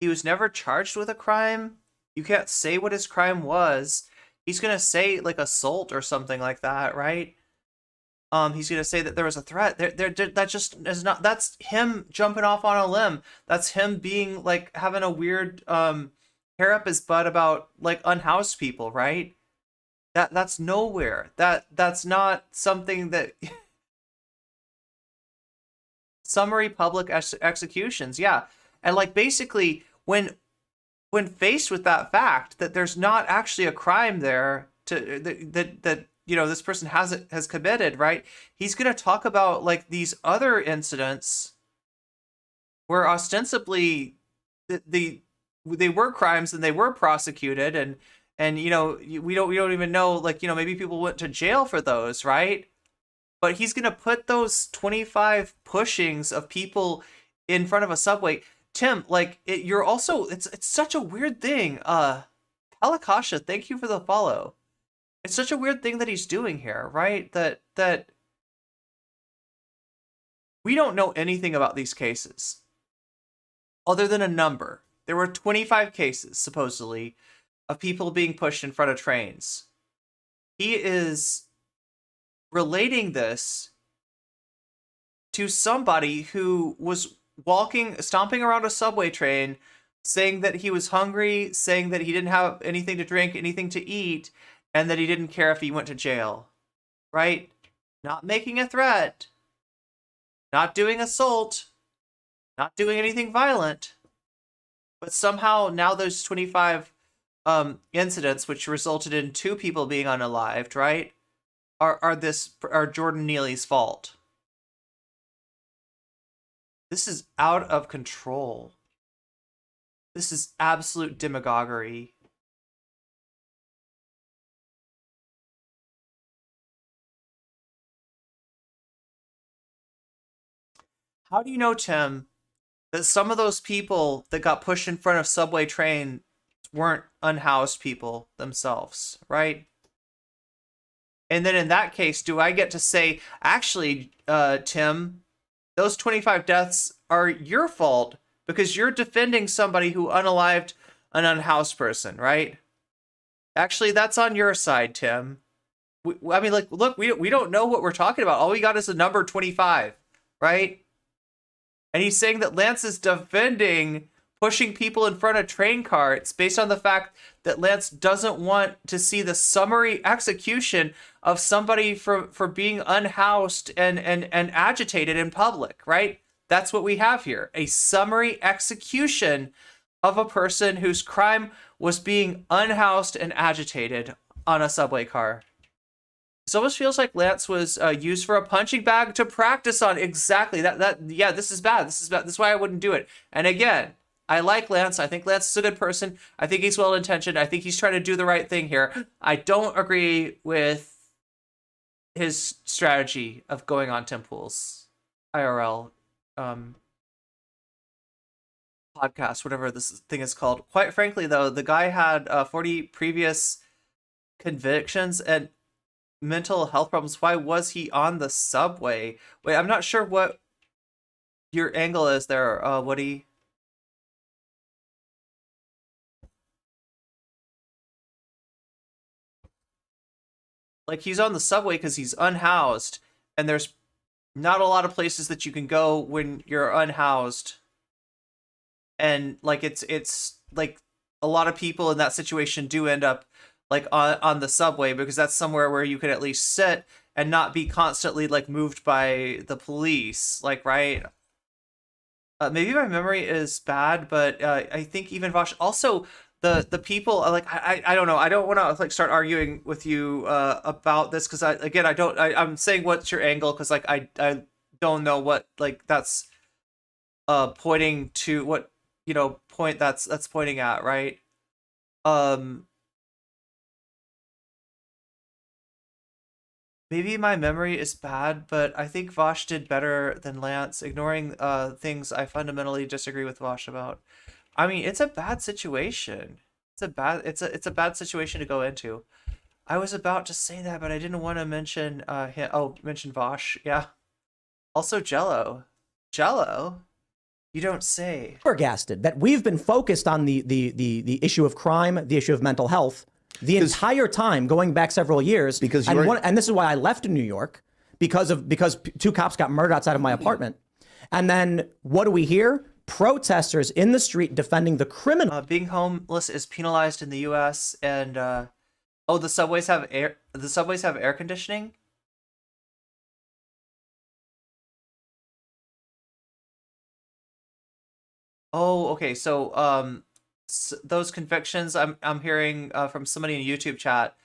He was never charged with a crime. You can't say what his crime was. He's gonna say like assault or something like that, right? He's gonna say that there was a threat. That just is not. That's him jumping off on a limb. That's him being like having a weird hair up his butt about like unhoused people, right? That's nowhere. That's not something that summary public executions. Yeah, and like basically when faced with that fact that there's not actually a crime there that this person has committed, right? He's going to talk about like these other incidents where ostensibly they were crimes and they were prosecuted and we don't even know, like, maybe people went to jail for those, right? But he's going to put those 25 pushings of people in front of a subway. Tim, like you're also, it's such a weird thing. Alakasha, thank you for the follow. It's such a weird thing that he's doing here, right? That we don't know anything about these cases other than a number. There were 25 cases, supposedly, of people being pushed in front of trains. He is relating this to somebody who was stomping around a subway train, saying that he was hungry, saying that he didn't have anything to drink, anything to eat, and that he didn't care if he went to jail, right? Not making a threat, not doing assault, not doing anything violent, but somehow now those 25 incidents, which resulted in 2 people being unalived, right, are Jordan Neely's fault. This is out of control. This is absolute demagoguery. How do you know, Tim, that some of those people that got pushed in front of subway train weren't unhoused people themselves, right? And then in that case, do I get to say, actually, Tim, those 25 deaths are your fault because you're defending somebody who unalived an unhoused person, right? Actually, that's on your side, Tim. I mean, like, look, we don't know what we're talking about. All we got is the number 25, right? And he's saying that Lance is defending pushing people in front of train carts based on the fact that Lance doesn't want to see the summary execution of somebody for being unhoused and agitated in public, right? That's what we have here. A summary execution of a person whose crime was being unhoused and agitated on a subway car. It almost feels like Lance was used for a punching bag to practice on. Exactly. Yeah, this is bad. This is bad. This is why I wouldn't do it. And again, I like Lance. I think Lance is a good person. I think he's well-intentioned. I think he's trying to do the right thing here. I don't agree with his strategy of going on Tim Pool's IRL podcast, whatever this thing is called. Quite frankly, though, the guy had 40 previous convictions and mental health problems. Why was he on the subway? Wait, I'm not sure what your angle is there, Woody. Like, he's on the subway because he's unhoused, and there's not a lot of places that you can go when you're unhoused. And like, it's like a lot of people in that situation do end up like on the subway because that's somewhere where you could at least sit and not be constantly like moved by the police, like, right? Maybe my memory is bad, but I think even Vosh also the people like I don't know. I don't want to like start arguing with you about this because I'm saying what's your angle because like I don't know what like that's pointing to what point that's pointing at, right? Maybe my memory is bad, but I think Vosh did better than Lance, ignoring things I fundamentally disagree with Vosh about. I mean, it's a bad situation. It's a bad situation to go into. I was about to say that, but I didn't want to mention mention Vosh. Yeah. Also Jello. Jello? You don't say. Flabbergasted that we've been focused on the issue of crime, the issue of mental health, the entire time going back several years. And this is why I left New York because two cops got murdered outside of my apartment. And then what do we hear? Protesters in the street defending the criminal. Being homeless is penalized in the U.S. and the subways have air. The subways have air conditioning. Oh, okay. So those convictions I'm hearing from somebody in YouTube chat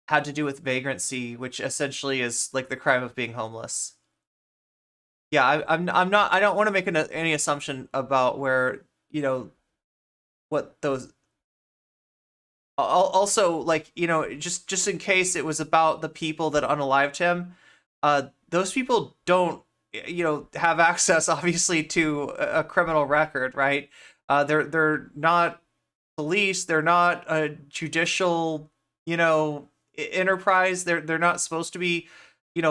had to do with vagrancy, which essentially is like the crime of being homeless. Yeah, I'm not. I don't want to make any assumption about where what those. Also, like just in case it was about the people that unalived him, those people don't have access obviously to a criminal record, right? They're not police. They're not a judicial enterprise. They're not supposed to be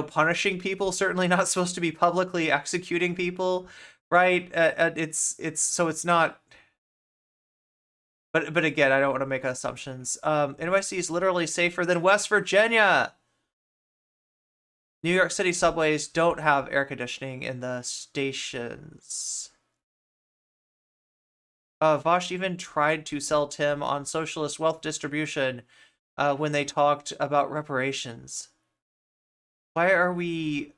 punishing people, certainly not supposed to be publicly executing people, right? It's not. But again, I don't want to make assumptions. NYC is literally safer than West Virginia. New York City subways don't have air conditioning in the stations. Vosh even tried to sell Tim on socialist wealth distribution when they talked about reparations. Why are we...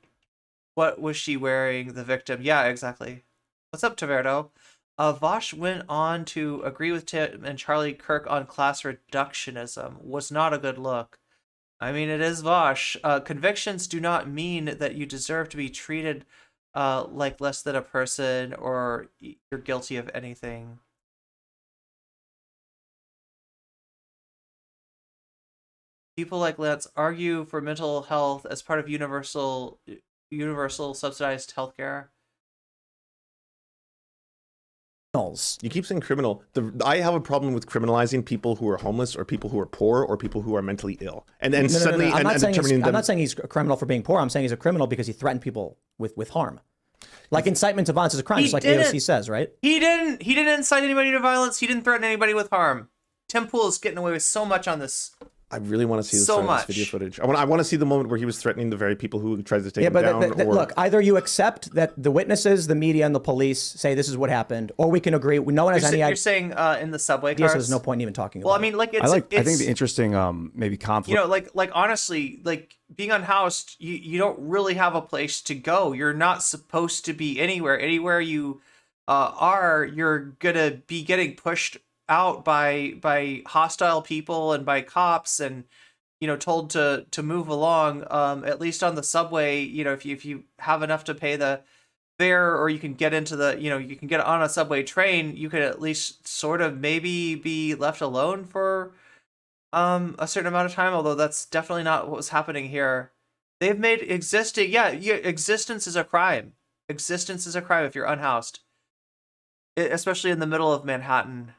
What was she wearing, the victim? Yeah, exactly. What's up, Taverdo? Vosh went on to agree with Tim and Charlie Kirk on class reductionism. Was not a good look. I mean, it is Vosh. Convictions do not mean that you deserve to be treated like less than a person or you're guilty of anything. People like Lance argue for mental health as part of universal subsidized healthcare. You keep saying criminal. I have a problem with criminalizing people who are homeless or people who are poor or people who are mentally ill. And then suddenly, I'm not saying determining I'm not saying he's a criminal for being poor. I'm saying he's a criminal because he threatened people with harm. Like incitement to violence is a crime, just like AOC says, right? He didn't incite anybody to violence. He didn't threaten anybody with harm. Tim Pool is getting away with so much on this. I really want to see this, So this much. video footage. I want to see the moment where he was threatening the very people who tried to take him down. Look, either you accept that the witnesses, the media, and the police say this is what happened, or we can agree. No one has any idea. You're saying in the subway Yes, cars? there's no point in even talking about Well, I mean, like, it's... I think the interesting maybe conflict. You know, like honestly, like being unhoused, you don't really have a place to go. You're not supposed to be anywhere. Anywhere you are, you're gonna be getting pushed out by hostile people and by cops, and told to move along. At least on the subway, if you have enough to pay the fare, or you can get into the you can get on a subway train, you could at least sort of maybe be left alone for a certain amount of time, although that's definitely not what was happening here. They've made existence is a crime. Existence is a crime if you're unhoused, especially in the middle of Manhattan.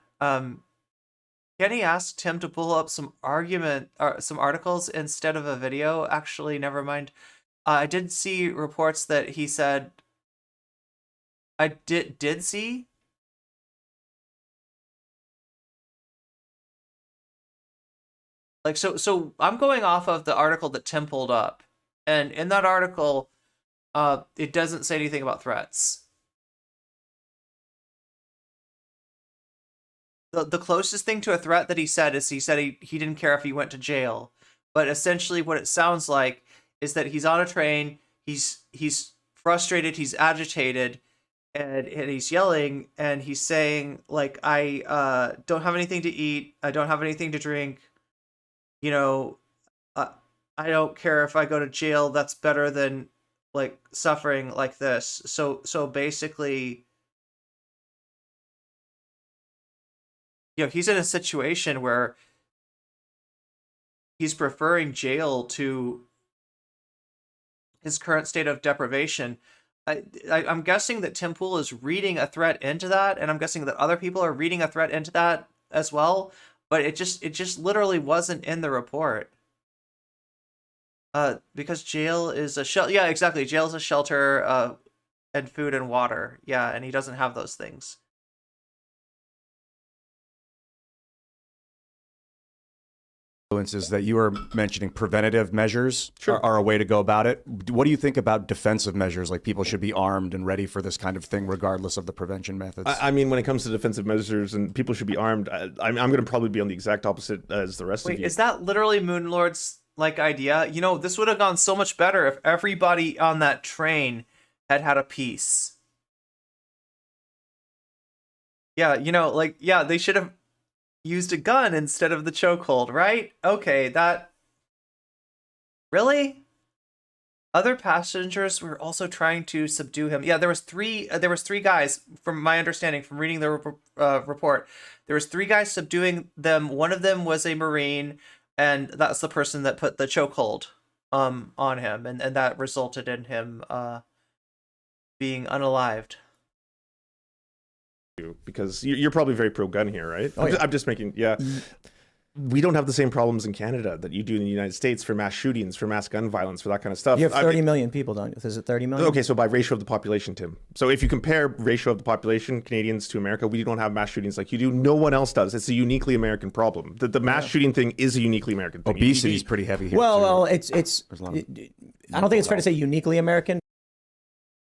Kenny asked him to pull up some articles instead of a video. Actually, never mind. I did see reports that he said I did see. Like, so I'm going off of the article that Tim pulled up, and in that article, it doesn't say anything about threats. The closest thing to a threat that he said is he didn't care if he went to jail, but essentially what it sounds like is that he's on a train, he's frustrated, he's agitated, and he's yelling, and he's saying, like, I don't have anything to eat, I don't have anything to drink. I don't care if I go to jail. That's better than like suffering like this. So basically, he's in a situation where he's preferring jail to his current state of deprivation. I'm guessing that Tim Pool is reading a threat into that, and I'm guessing that other people are reading a threat into that as well. But it just literally wasn't in the report. Because jail is a shelter. Yeah, exactly. Jail is a shelter, and food and water. Yeah, and he doesn't have those things. Is that you were mentioning preventative measures are a way to go about it. What do you think about defensive measures? Like people should be armed and ready for this kind of thing, regardless of the prevention methods. I mean, when it comes to defensive measures and people should be armed, I'm going to probably be on the exact opposite as the rest of you. Wait, is that literally Moonlord's idea? This would have gone so much better if everybody on that train had a piece. Yeah, they should have used a gun instead of the chokehold, right? Okay, that... Really? Other passengers were also trying to subdue him. Yeah, there was three guys, from my understanding, from reading the report. There was 3 guys subduing them. One of them was a Marine, and that's the person that put the chokehold on him, and that resulted in him being unalived. Because you're probably very pro-gun here, right? I'm just making, we don't have the same problems in Canada that you do in the United States for mass shootings, for mass gun violence, for that kind of stuff. You have 30 million people, don't you? Is it 30 million? Okay, so by ratio of the population, Tim. So if you compare ratio of the population, Canadians to America, we don't have mass shootings like you do. No one else does. It's a uniquely American problem. The mass shooting thing is a uniquely American thing. Obesity is pretty heavy here. Well, it's I don't think it's fair to say uniquely American.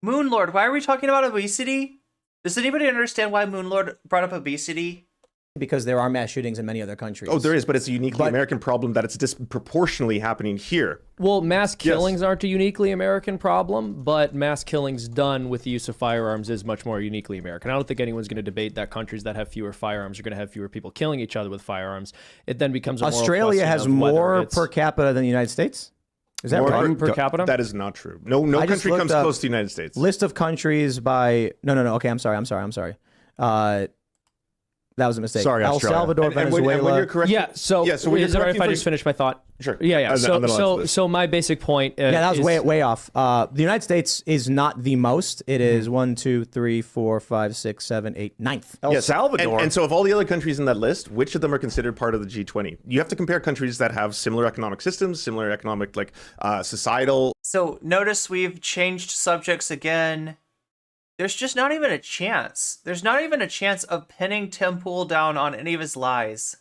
Moonlord, why are we talking about obesity? Does anybody understand why Moonlord brought up obesity? Because there are mass shootings in many other countries. Oh, there is, but it's a uniquely American problem that it's disproportionately happening here. Well, mass killings aren't a uniquely American problem, but mass killings done with the use of firearms is much more uniquely American. I don't think anyone's going to debate that countries that have fewer firearms are going to have fewer people killing each other with firearms. It then becomes a moral Australia question has of whether more it's per capita than the United States? Is that right? per capita? That is not true. No country comes close to the United States. List of countries by... No. Okay, I'm sorry. That was a mistake. Sorry, El Australia. Salvador, And Venezuela. when you're correct, Yeah. So, so when is you're it all right if I correcting just finish my thought? Sure. Yeah. And then I'll answer this. So my basic point. Yeah, that was is, way off. The United States is not the most. It is 1, 2, 3, 4, 5, 6, 7, 8, 9th. El Salvador. And so, of all the other countries in that list, which of them are considered part of the G20? You have to compare countries that have similar economic systems, similar economic, societal. So notice we've changed subjects again. There's just not even a chance. There's not even a chance of pinning Tim Pool down on any of his lies.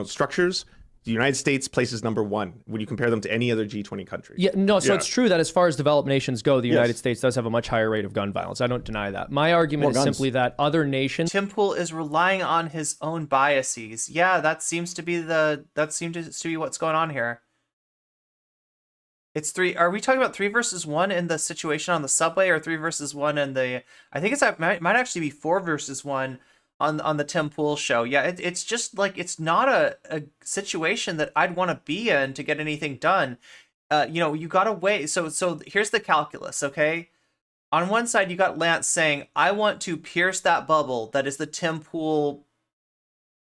Structures. The United States places number 1 when you compare them to any other G20 country. Yeah, no, so Yeah. it's true that as far as developed nations go, the Yes. United States does have a much higher rate of gun violence. I don't deny that. My argument is guns. simply that other nations. Tim Pool is relying on his own biases. Yeah, that seems to be what's going on here. It's 3. Are we talking about 3 versus 1 in the situation on the subway, or 3 versus 1 in the? I think might actually be 4 versus 1 on the Tim Pool show. Yeah, it's just like, it's not a situation that I'd want to be in to get anything done. You gotta wait. So here's the calculus. Okay, on one side you got Lance saying, I want to pierce that bubble that is the Tim Pool,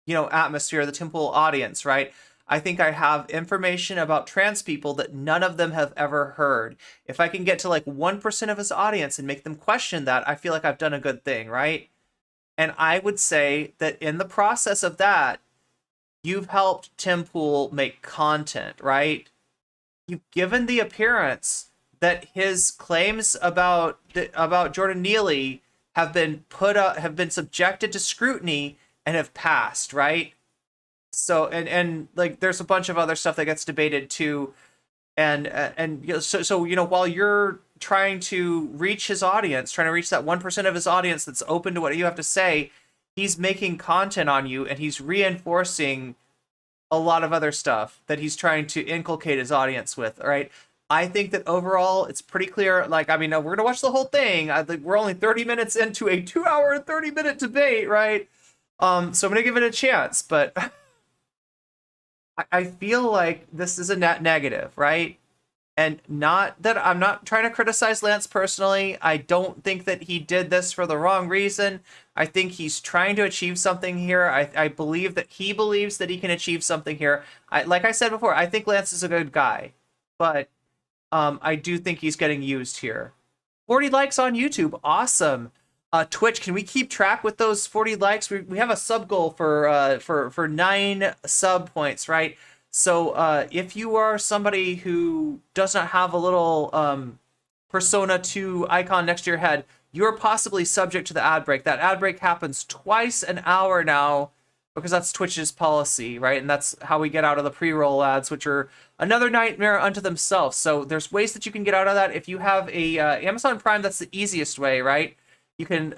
atmosphere, the Tim Pool audience, right? I think I have information about trans people that none of them have ever heard. If I can get to like 1% of his audience and make them question that, I feel like I've done a good thing, right? And I would say that in the process of that, you've helped Tim Pool make content, right? You've given the appearance that his claims about Jordan Neely have been subjected to scrutiny and have passed, right? So and like there's a bunch of other stuff that gets debated too, and while you're trying to reach his audience, trying to reach that 1% of his audience that's open to what you have to say, he's making content on you, and he's reinforcing a lot of other stuff that he's trying to inculcate his audience with. All right, I think that overall it's pretty clear. Like, I mean, we're gonna watch the whole thing. I think we're only 30 minutes into a 2-hour and 30-minute debate, right? So I'm gonna give it a chance, but I feel like this is a net negative, right? And not that I'm not trying to criticize Lance personally. I don't think that he did this for the wrong reason. I think he's trying to achieve something here. I believe that he believes that he can achieve something here. Like I said before, I think Lance is a good guy, but I do think he's getting used here. 40 likes on YouTube, awesome. Twitch, can we keep track with those 40 likes? We have a sub goal for 9 sub points, right? So if you are somebody who does not have a little Persona 2 icon next to your head, you're possibly subject to the ad break. That ad break happens twice an hour now because that's Twitch's policy, right? And that's how we get out of the pre-roll ads, which are another nightmare unto themselves. So there's ways that you can get out of that. If you have a Amazon Prime, that's the easiest way, right? You can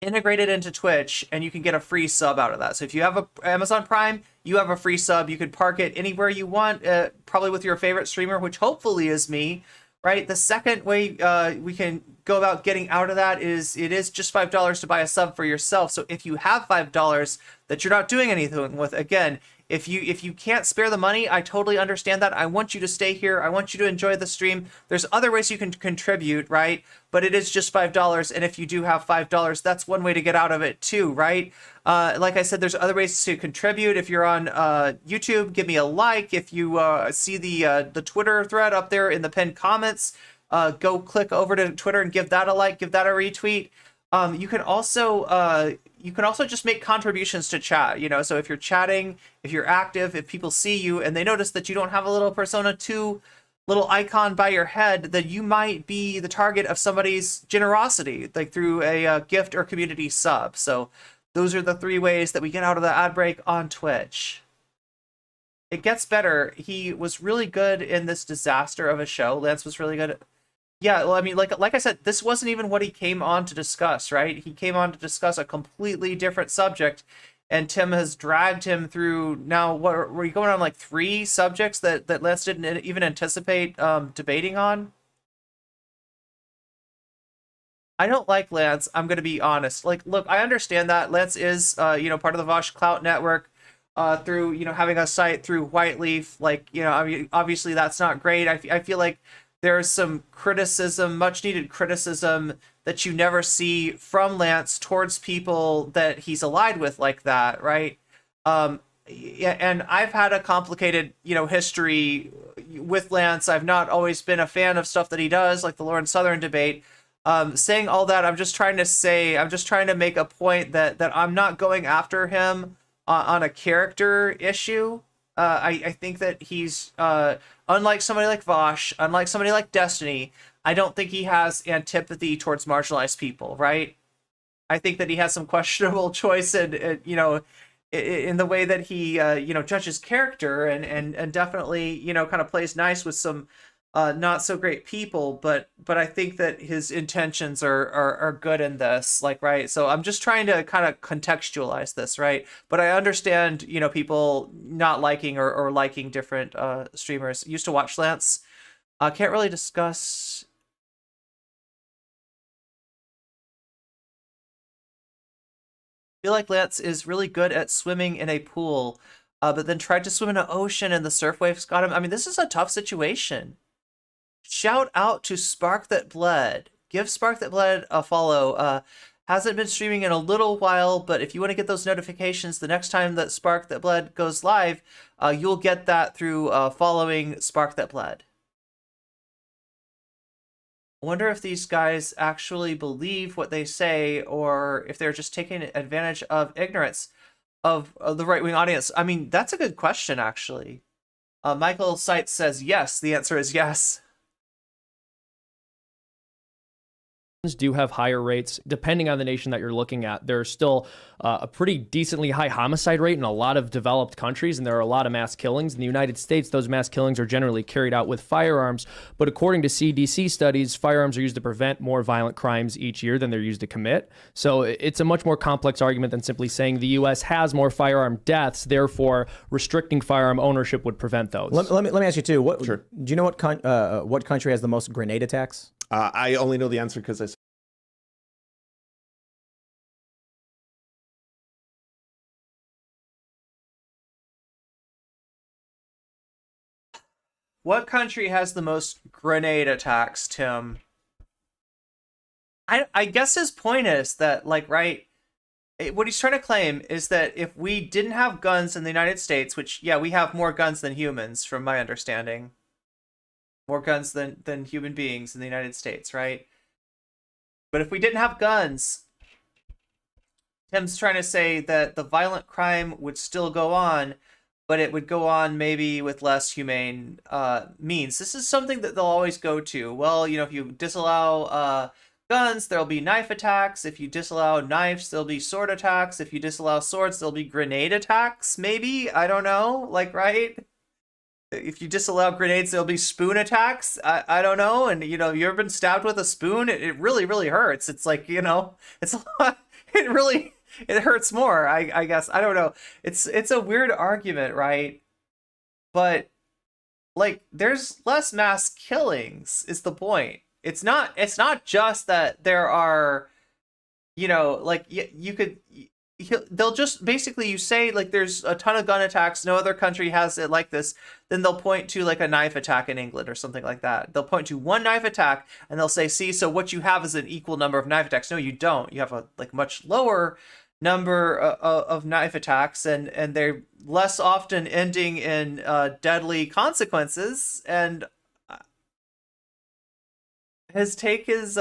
integrate it into Twitch, and you can get a free sub out of that. So if you have a Amazon Prime, you have a free sub. You can park it anywhere you want, probably with your favorite streamer, which hopefully is me, right? The second way we can go about getting out of that is it is just $5 to buy a sub for yourself. So if you have $5 that you're not doing anything with, again, if you can't spare the money, I totally understand that. I want you to stay here. I want you to enjoy the stream. There's other ways you can contribute, right? But it is just $5. And if you do have $5, that's one way to get out of it too, right? Like I said, there's other ways to contribute. If you're on YouTube, give me a like. If you see the Twitter thread up there in the pinned comments, go click over to Twitter and give that a like, give that a retweet. You can also just make contributions to chat, so if you're chatting, if you're active, if people see you and they notice that you don't have a little Persona 2 little icon by your head, then you might be the target of somebody's generosity, like through a gift or community sub. So those are the 3 ways that we get out of the ad break on Twitch. It gets better. He was really good in this disaster of a show. Lance was really good. Yeah, well, I mean, like I said, this wasn't even what he came on to discuss, right? He came on to discuss a completely different subject, and Tim has dragged him through now. What were you going on, like 3 subjects that Lance didn't even anticipate debating on? I don't like Lance. I'm going to be honest. Like, look, I understand that Lance is, part of the Vosh Clout Network. Through having a site through Whiteleaf, like I mean, obviously that's not great. I feel like there's some criticism, much needed criticism, that you never see from Lance towards people that he's allied with like that, right? Yeah, and I've had a complicated, history with Lance. I've not always been a fan of stuff that he does, like the Lawrence Southern debate. Saying all that, I'm just trying to make a point that I'm not going after him on a character issue. I think that he's, unlike somebody like Vosh, unlike somebody like Destiny, I don't think he has antipathy towards marginalized people, right? I think that he has some questionable choice in the way that he, judges character and definitely, kind of plays nice with some not so great people, but I think that his intentions are good in this, like, right? So I'm just trying to kind of contextualize this, right? But I understand, people not liking or liking different streamers. Used to watch Lance. Can't really discuss. Feel like Lance is really good at swimming in a pool, but then tried to swim in an ocean and the surf waves got him. I mean, this is a tough situation. Shout out to Spark That Bled. Give Spark That Bled a follow. Hasn't been streaming in a little while, but if you want to get those notifications the next time that Spark That Bled goes live, you'll get that through following Spark That Bled. I wonder if these guys actually believe what they say, or if they're just taking advantage of ignorance of the right-wing audience. I mean, that's a good question, actually. Michael Seitz says yes. The answer is yes. Do have higher rates depending on the nation that you're looking at. There's still a pretty decently high homicide rate in a lot of developed countries, and there are a lot of mass killings. In the United States, those mass killings are generally carried out with firearms, but according to CDC studies, firearms are used to prevent more violent crimes each year than they're used to commit. So it's a much more complex argument than simply saying the U.S. has more firearm deaths, therefore restricting firearm ownership would prevent those. Let me ask you too. Do you know what country has the most grenade attacks? I only know the answer because I. What country has the most grenade attacks, Tim? I guess his point is that, like, right, what he's trying to claim is that if we didn't have guns in the United States, which, yeah, we have more guns than humans, from my understanding. More guns than human beings in the United States, right? But if we didn't have guns, Tim's trying to say that the violent crime would still go on, but it would go on maybe with less humane means. This is something that they'll always go to. Well, if you disallow guns, there'll be knife attacks. If you disallow knives, there'll be sword attacks. If you disallow swords, there'll be grenade attacks, maybe? I don't know, like, right? If you disallow grenades, there'll be spoon attacks. I don't know. And, you ever been stabbed with a spoon? It really, really hurts. It's like, it's a lot. It hurts more, I guess. I don't know. It's a weird argument, right? But, like, there's less mass killings is the point. It's not just that there are, like, you could... They'll just basically, you say, like, there's a ton of gun attacks, no other country has it like this, then they'll point to, like, a knife attack in England or something like that. They'll point to one knife attack and they'll say, see, so what you have is an equal number of knife attacks. No, you don't. You have a, like, much lower number of knife attacks, and they're less often ending in deadly consequences. And his take is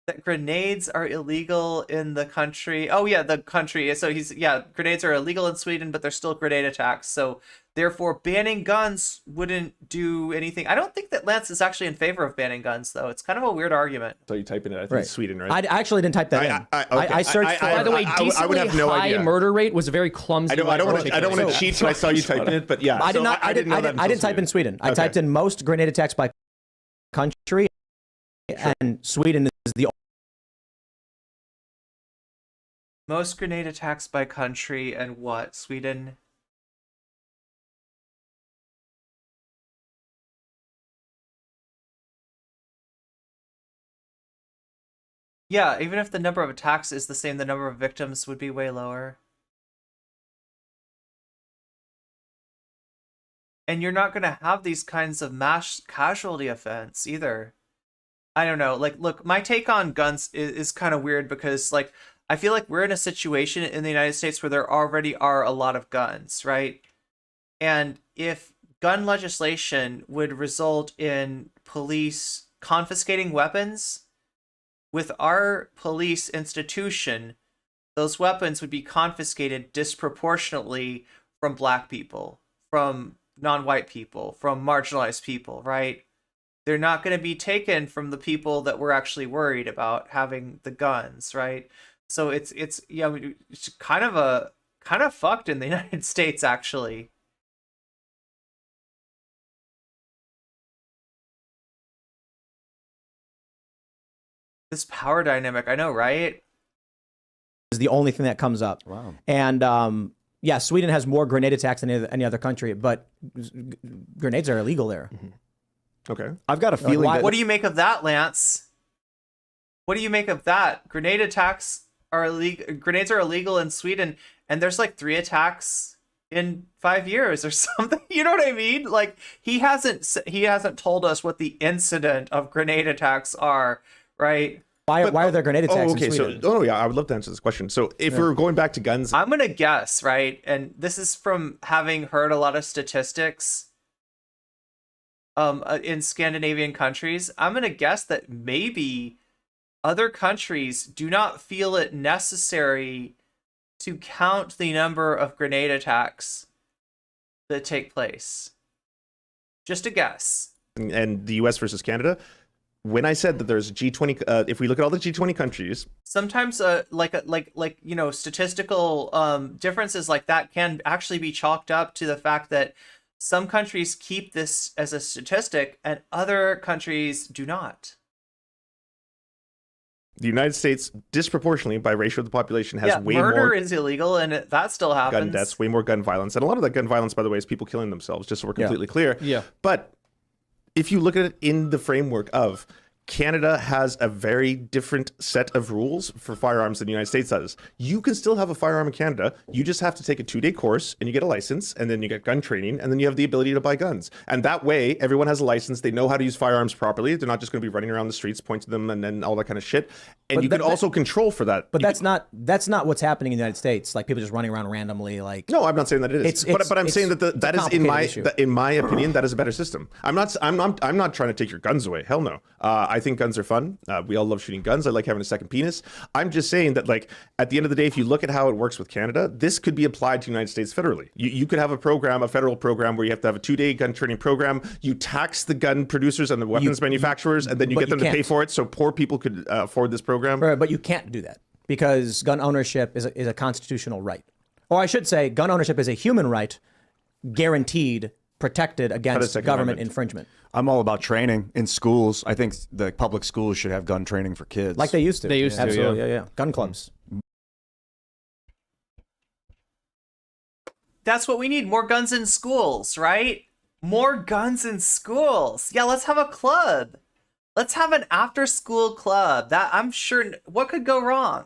that grenades are illegal in the country. Oh yeah, the country. So grenades are illegal in Sweden, but they're still grenade attacks. So therefore, banning guns wouldn't do anything. I don't think that Lance is actually in favor of banning guns, though. It's kind of a weird argument. So you type in it. I think it's Sweden, right? I actually didn't type that in. I searched for. By the way, decently I would have no high idea. murder rate was a very clumsy. I don't want to cheat, so I saw you type in it, but yeah. I didn't type in Sweden. I typed in most grenade attacks by country, and Sweden is the most grenade attacks by country, and what? Sweden? Yeah, even if the number of attacks is the same, the number of victims would be way lower. and you're not going to have these kinds of mass casualty events either. I don't know. Like, look, my take on guns is kind of weird because, like, I feel like we're in a situation in the United States where there already are a lot of guns, right? And if gun legislation would result in police confiscating weapons, with our police institution, those weapons would be confiscated disproportionately from black people, from non-white people, from marginalized people, right? They're not going to be taken from the people that we're actually worried about having the guns, right? So it's kind of fucked in the United States, actually. This power dynamic, I know, right? Is the only thing that comes up. Wow. And yeah, Sweden has more grenade attacks than any other country, but grenades are illegal there. Okay. I've got a feeling that What do you make of that, Lance? What do you make of that? Grenade attacks are illegal. Grenades are illegal in Sweden, and there's like 3 attacks in 5 years or something. You know what I mean? Like he hasn't told us what the incident of grenade attacks are, right? Why are there grenade attacks okay, in Sweden? so yeah, I would love to answer this question. So if we're going back to guns, I'm gonna guess, right? And this is from having heard a lot of statistics in Scandinavian countries. I'm gonna guess that maybe other countries do not feel it necessary to count the number of grenade attacks that take place. Just a guess. and the U.S. versus Canada, when I said that there's G20, if we look at all the G20 countries, Sometimes statistical differences like that can actually be chalked up to the fact that some countries keep this as a statistic and other countries do not. the United States disproportionately by ratio of the population has way murder more is illegal and that still happens. gun deaths, way more gun violence. And a lot of that gun violence, by the way, is people killing themselves, just so we're completely clear. Yeah. But if you look at it in the framework of Canada has a very different set of rules for firearms than the United States does. You can still have a firearm in Canada. You just have to take a 2-day course and you get a license and then you get gun training and then you have the ability to buy guns. And that way, everyone has a license. They know how to use firearms properly. They're not just going to be running around the streets, pointing them and then all that kind of shit. And you can also control for that. But that's not what's happening in the United States. Like people just running around randomly. Like No, I'm not saying that it is. But I'm saying that that is in my opinion, that is a better system. I'm not trying to take your guns away. Hell no. I think guns are fun. We all love shooting guns. I like having a second penis. I'm just saying that, like, at the end of the day, if you look at how it works with Canada, this could be applied to the United States federally. You could have a federal program where you have to have a 2-day gun training program. You tax the gun producers and the weapons manufacturers, and then you get them to pay for it so poor people could afford this program. Right, but you can't do that because gun ownership is a constitutional right. Or I should say, gun ownership is a human right, guaranteed, protected against government infringement. I'm all about training in schools. I think the public schools should have gun training for kids. Like they used to. They used to, Absolutely, yeah. Gun clubs. That's what we need. More guns in schools, right? More guns in schools. Yeah, let's have a club. Let's have an after-school club. That I'm sure. What could go wrong?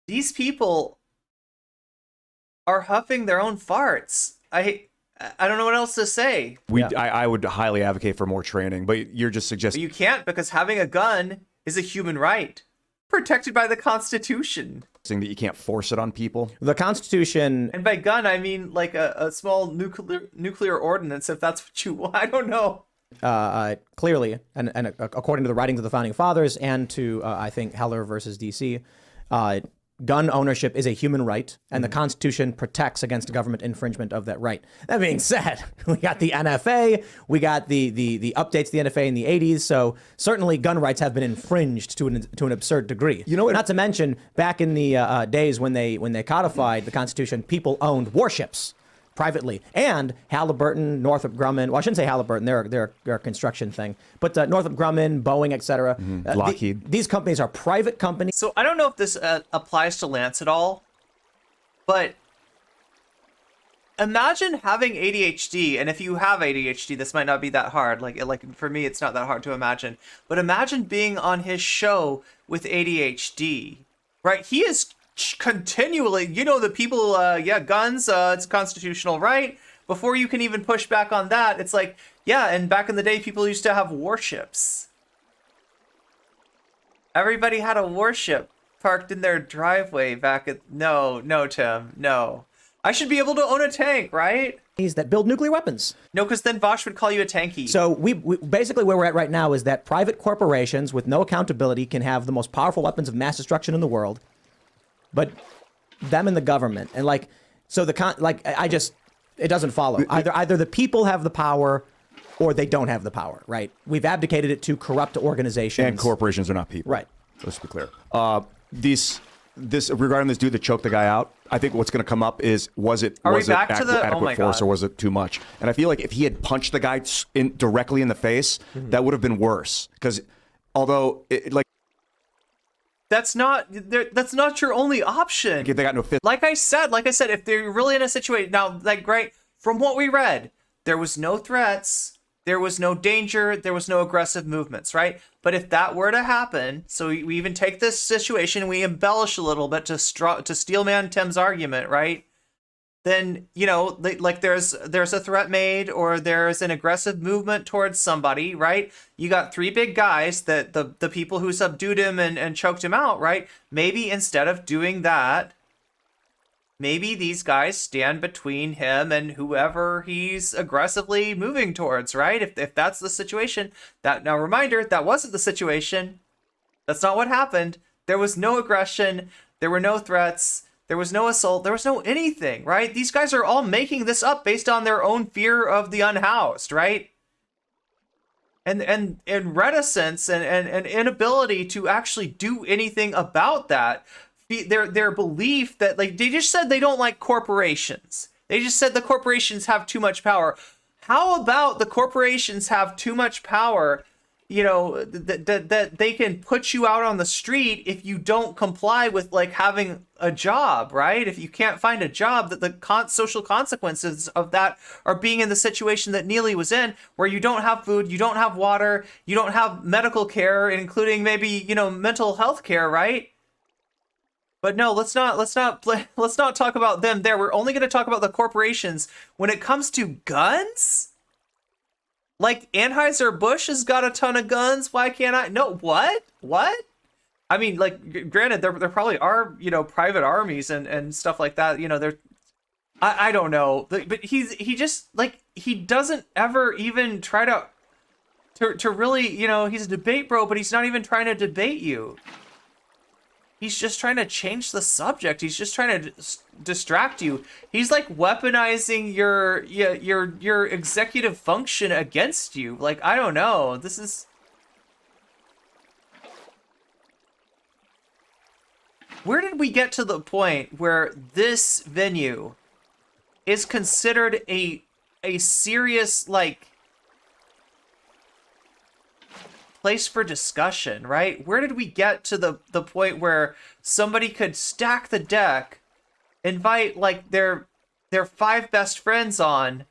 These people are huffing their own farts. I don't know what else to say. I would highly advocate for more training, but you're just But suggesting you can't because having a gun is a human right, protected by the Constitution. that you can't force it on people. The Constitution. And by gun, I mean like a small nuclear ordinance, if that's what you want. I don't know. Clearly, and according to the writings of the Founding Fathers and to, I think, Heller versus D.C., gun ownership is a human right, and the Constitution protects against government infringement of that right. That being said, we got the NFA, we got the updates to the NFA in the 80s, so certainly gun rights have been infringed to an absurd degree. You know what? Not to mention, back in the days when they codified the Constitution, people owned warships privately, and Halliburton, Northrop Grumman. Well, I shouldn't say Halliburton; they're a construction thing. But Northrop Grumman, Boeing, etc. Lockheed. These companies are private companies. So I don't know if this applies to Lance at all, but imagine having ADHD, and if you have ADHD, this might not be that hard. Like for me, it's not that hard to imagine. But imagine being on his show with ADHD, right? He is continually, the people, guns, it's a constitutional right. Before you can even push back on that, it's like, yeah, and back in the day, people used to have warships. Everybody had a warship parked in their driveway back at... No, Tim, no. I should be able to own a tank, right? That build nuclear weapons. No, because then Vosh would call you a tanky. So we basically where we're at right now is that private corporations with no accountability can have the most powerful weapons of mass destruction in the world, but them and the government and it doesn't follow. Either the people have the power or they don't have the power, right? We've abdicated it to corrupt organizations. And corporations are not people. Right. Let's be clear. This regarding this dude that choked the guy out, I think what's going to come up is was it adequate force or was it too much? And I feel like if he had punched the guy directly in the face, that would have been worse. Because although that's not your only option. they got no fifth. Like I said, if they're really in a situation now, from what we read, there was no threats. There was no danger, there was no aggressive movements, right? But if that were to happen, so we even take this situation and we embellish a little bit to Steelman Tim's argument, right? Then, there's a threat made or there's an aggressive movement towards somebody, right? You got three big guys that the people who subdued him and choked him out, right? Maybe instead of doing that, maybe these guys stand between him and whoever he's aggressively moving towards, right? If that's the situation, now reminder, that wasn't the situation. That's not what happened. There was no aggression. There were no threats. There was no assault. There was no anything, right? These guys are all making this up based on their own fear of the unhoused, right? And reticence and inability to actually do anything about that. Their belief that they just said they don't like corporations. They just said the corporations have too much power. How about the corporations have too much power, that they can put you out on the street if you don't comply with having a job, right? If you can't find a job, that the social consequences of that are being in the situation that Neely was in, where you don't have food, you don't have water, you don't have medical care, including maybe, mental health care, right? But no, let's not talk about them there. We're only going to talk about the corporations. When it comes to guns, Anheuser-Busch has got a ton of guns. Why can't I? No, what? I mean, granted, there probably are, private armies and stuff like that. I don't know, but he just he doesn't ever even try to really, he's a debate bro, but he's not even trying to debate you. He's just trying to change the subject. He's just trying to distract you. He's weaponizing your executive function against you. I don't know. This is... Where did we get to the point where this venue is considered a serious, place for discussion, right? Where did we get to the point where somebody could stack the deck, invite their 5 best friends on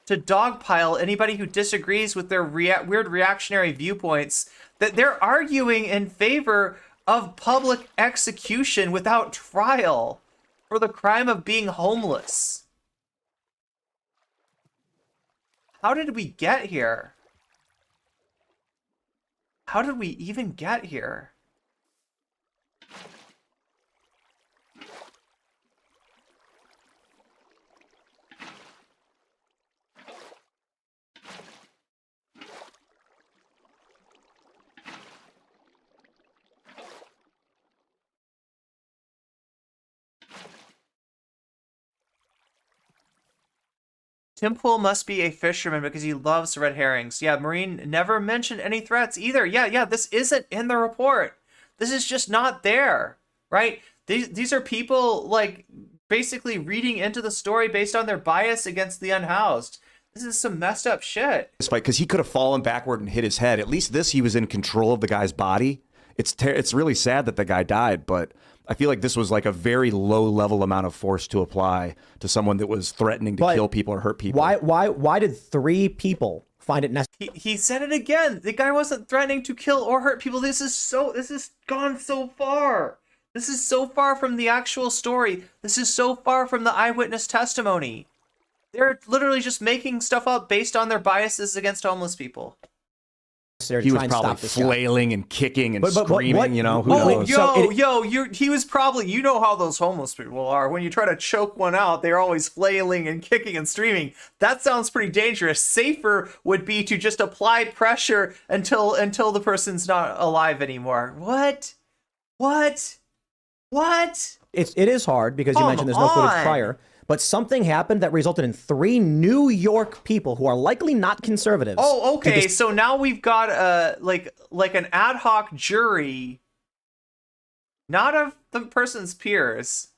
to dogpile anybody who disagrees with their weird reactionary viewpoints, that they're arguing in favor of public execution without trial for the crime of being homeless? How did we get here? How did we even get here? Tim Pool must be a fisherman because he loves red herrings. Yeah, Marine never mentioned any threats either. Yeah, this isn't in the report. This is just not there, right? These are people, basically reading into the story based on their bias against the unhoused. This is some messed up shit. This fight, because he could have fallen backward and hit his head. At least he was in control of the guy's body. It's really sad that the guy died, but I feel like this was a very low level amount of force to apply to someone that was threatening to kill people or hurt people. Why did 3 people find it necessary? He said it again. The guy wasn't threatening to kill or hurt people. This is gone so far. This is so far from the actual story. This is so far from the eyewitness testimony. They're literally just making stuff up based on their biases against homeless people. He was probably flailing and kicking and But screaming, what- you know, who Oh, knows? he was probably, you know how those homeless people are. When you try to choke one out, they're always flailing and kicking and screaming. That sounds pretty dangerous. Safer would be to just apply pressure until the person's not alive anymore. What? It is hard because you mentioned there's no footage prior, but something happened that resulted in 3 New York people who are likely not conservatives. Oh, okay. So now we've got like an ad hoc jury, not of the person's peers,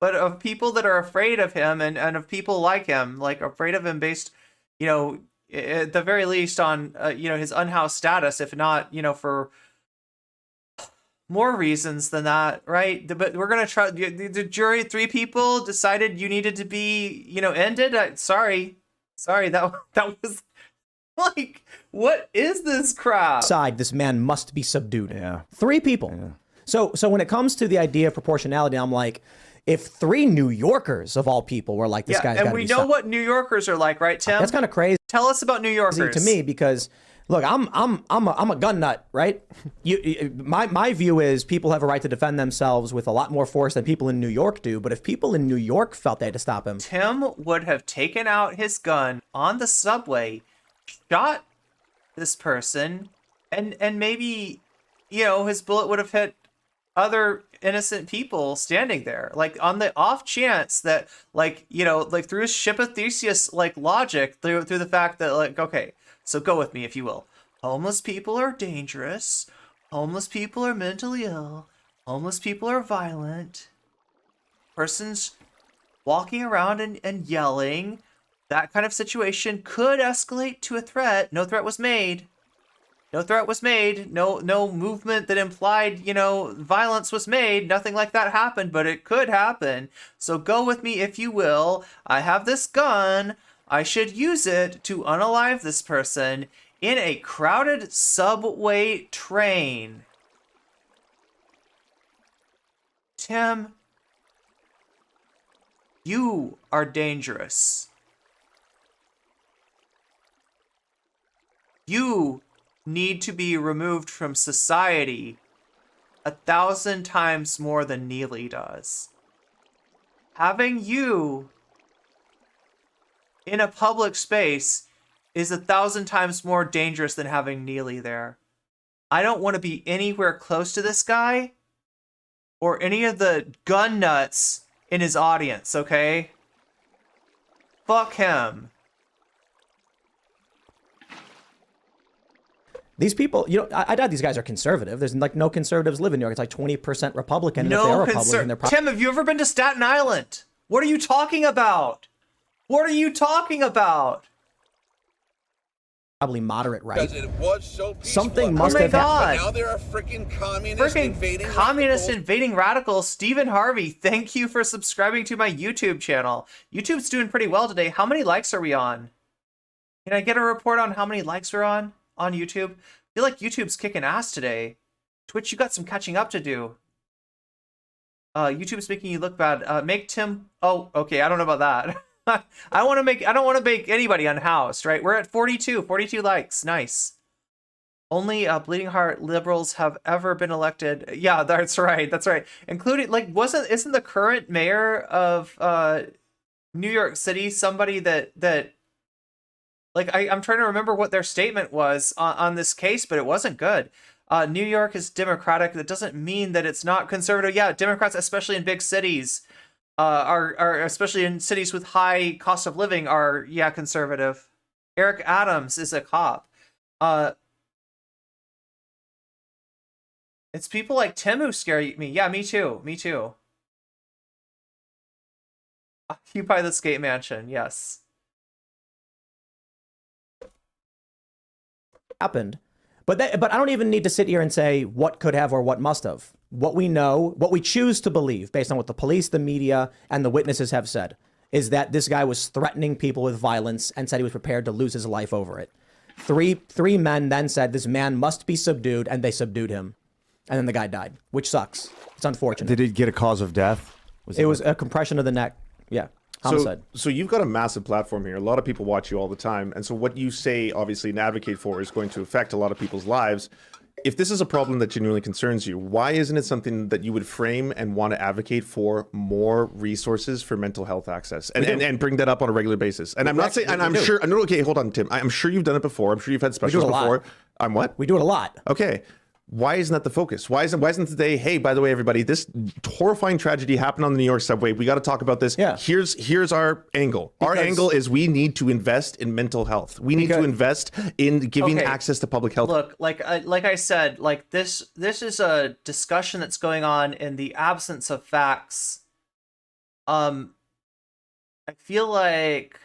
but of people that are afraid of him and of people like him, like afraid of him based, you know, at the very least on you know, his unhoused status, if not, you know, for more reasons than that, right? But we're gonna try. The jury, 3 people decided you needed to be, you know, ended. Sorry, that was like, what is this crap? Side, this man must be subdued. Yeah. 3 people. Yeah. So when it comes to the idea of proportionality, I'm like, if 3 New Yorkers of all people were like, this guy's and gotta we be know stopped. what New Yorkers are like, right, Tim? That's kind of crazy Tell us about New Yorkers to me because, look, I'm a gun nut, right? My view is people have a right to defend themselves with a lot more force than people in New York do. But if people in New York felt they had to stop him, Tim would have taken out his gun on the subway, shot this person, and maybe, you know, his bullet would have hit other innocent people standing there. Like, on the off chance that, like, you know, like through ship of Theseus like logic, through the fact that, like, okay, so go with me if you will. Homeless people are dangerous. Homeless people are mentally ill. Homeless people are violent. Persons walking around and yelling. That kind of situation could escalate to a threat. No threat was made. No threat was made. No movement that implied, you know, violence was made. Nothing like that happened, but it could happen. So go with me if you will. I have this gun. I should use it to unalive this person in a crowded subway train. Tim, you are dangerous. You need to be removed from society 1,000 times more than Neely does. Having you in a public space is 1,000 times more dangerous than having Neely there. I don't want to be anywhere close to this guy or any of the gun nuts in his audience, okay? Fuck him. these people, you know, I doubt these guys are conservative. There's like no conservatives live in New York. It's like 20% Republican. And if they're Republican, they're Tim, have you ever been to Staten Island? What are you talking about? What are you talking about? probably moderate right. Because it was so peaceful. Something must have happened. Now there are freaking communists invading invading radicals. Stephen Harvey, thank you for subscribing to my YouTube channel. YouTube's doing pretty well today. How many likes are we on? Can I get a report on how many likes we're on YouTube? I feel like YouTube's kicking ass today. Twitch, you got some catching up to do. YouTube's making you look bad. Make Tim. Oh, okay. I don't know about that. I don't want to make anybody unhoused, right? We're at 42 likes. Nice. Only Bleeding Heart liberals have ever been elected. Yeah, that's right. That's right. Including, like, isn't the current mayor of New York City somebody that like, I'm trying to remember what their statement was on this case, but it wasn't good. New York is Democratic. That doesn't mean that it's not conservative. Yeah, Democrats, especially in big cities, are especially in cities with high cost of living, are conservative. Eric Adams is a cop. It's people like Tim who scare me. Yeah, me too. Me too. Occupy the Skate Mansion. Yes. Happened. But I don't even need to sit here and say what could have or what must have. What we know, what we choose to believe based on what the police, the media, and the witnesses have said is that this guy was threatening people with violence and said he was prepared to lose his life over it. Three men then said this man must be subdued, and they subdued him. and then the guy died, which sucks. It's unfortunate. Did he get a cause of death? It was a compression of the neck. Yeah. Homicide. So you've got a massive platform here. A lot of people watch you all the time. And so what you say, obviously, and advocate for is going to affect a lot of people's lives. If this is a problem that genuinely concerns you, why isn't it something that you would frame and want to advocate for more resources for mental health access and bring that up on a regular basis? And I'm not saying, and I'm sure, no, okay, hold on, Tim. I'm sure you've done it before. I'm sure you've had specials before. I'm what? We do it a lot. Okay. Why isn't that the focus? Why isn't today, hey, by the way, everybody, this horrifying tragedy happened on the New York subway. We got to talk about this. Yeah. Here's our angle. Our angle is we need to invest in mental health. We need to invest in giving access to public health. Look, like I said, like this is a discussion that's going on in the absence of facts. I feel like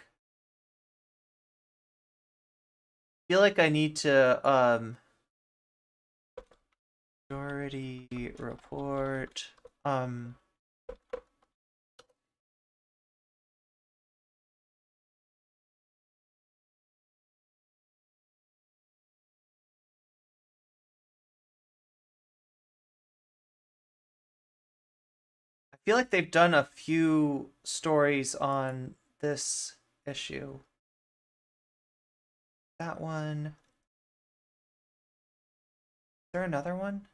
I need to majority report. I feel like they've done a few stories on this issue. That one. Is there another one?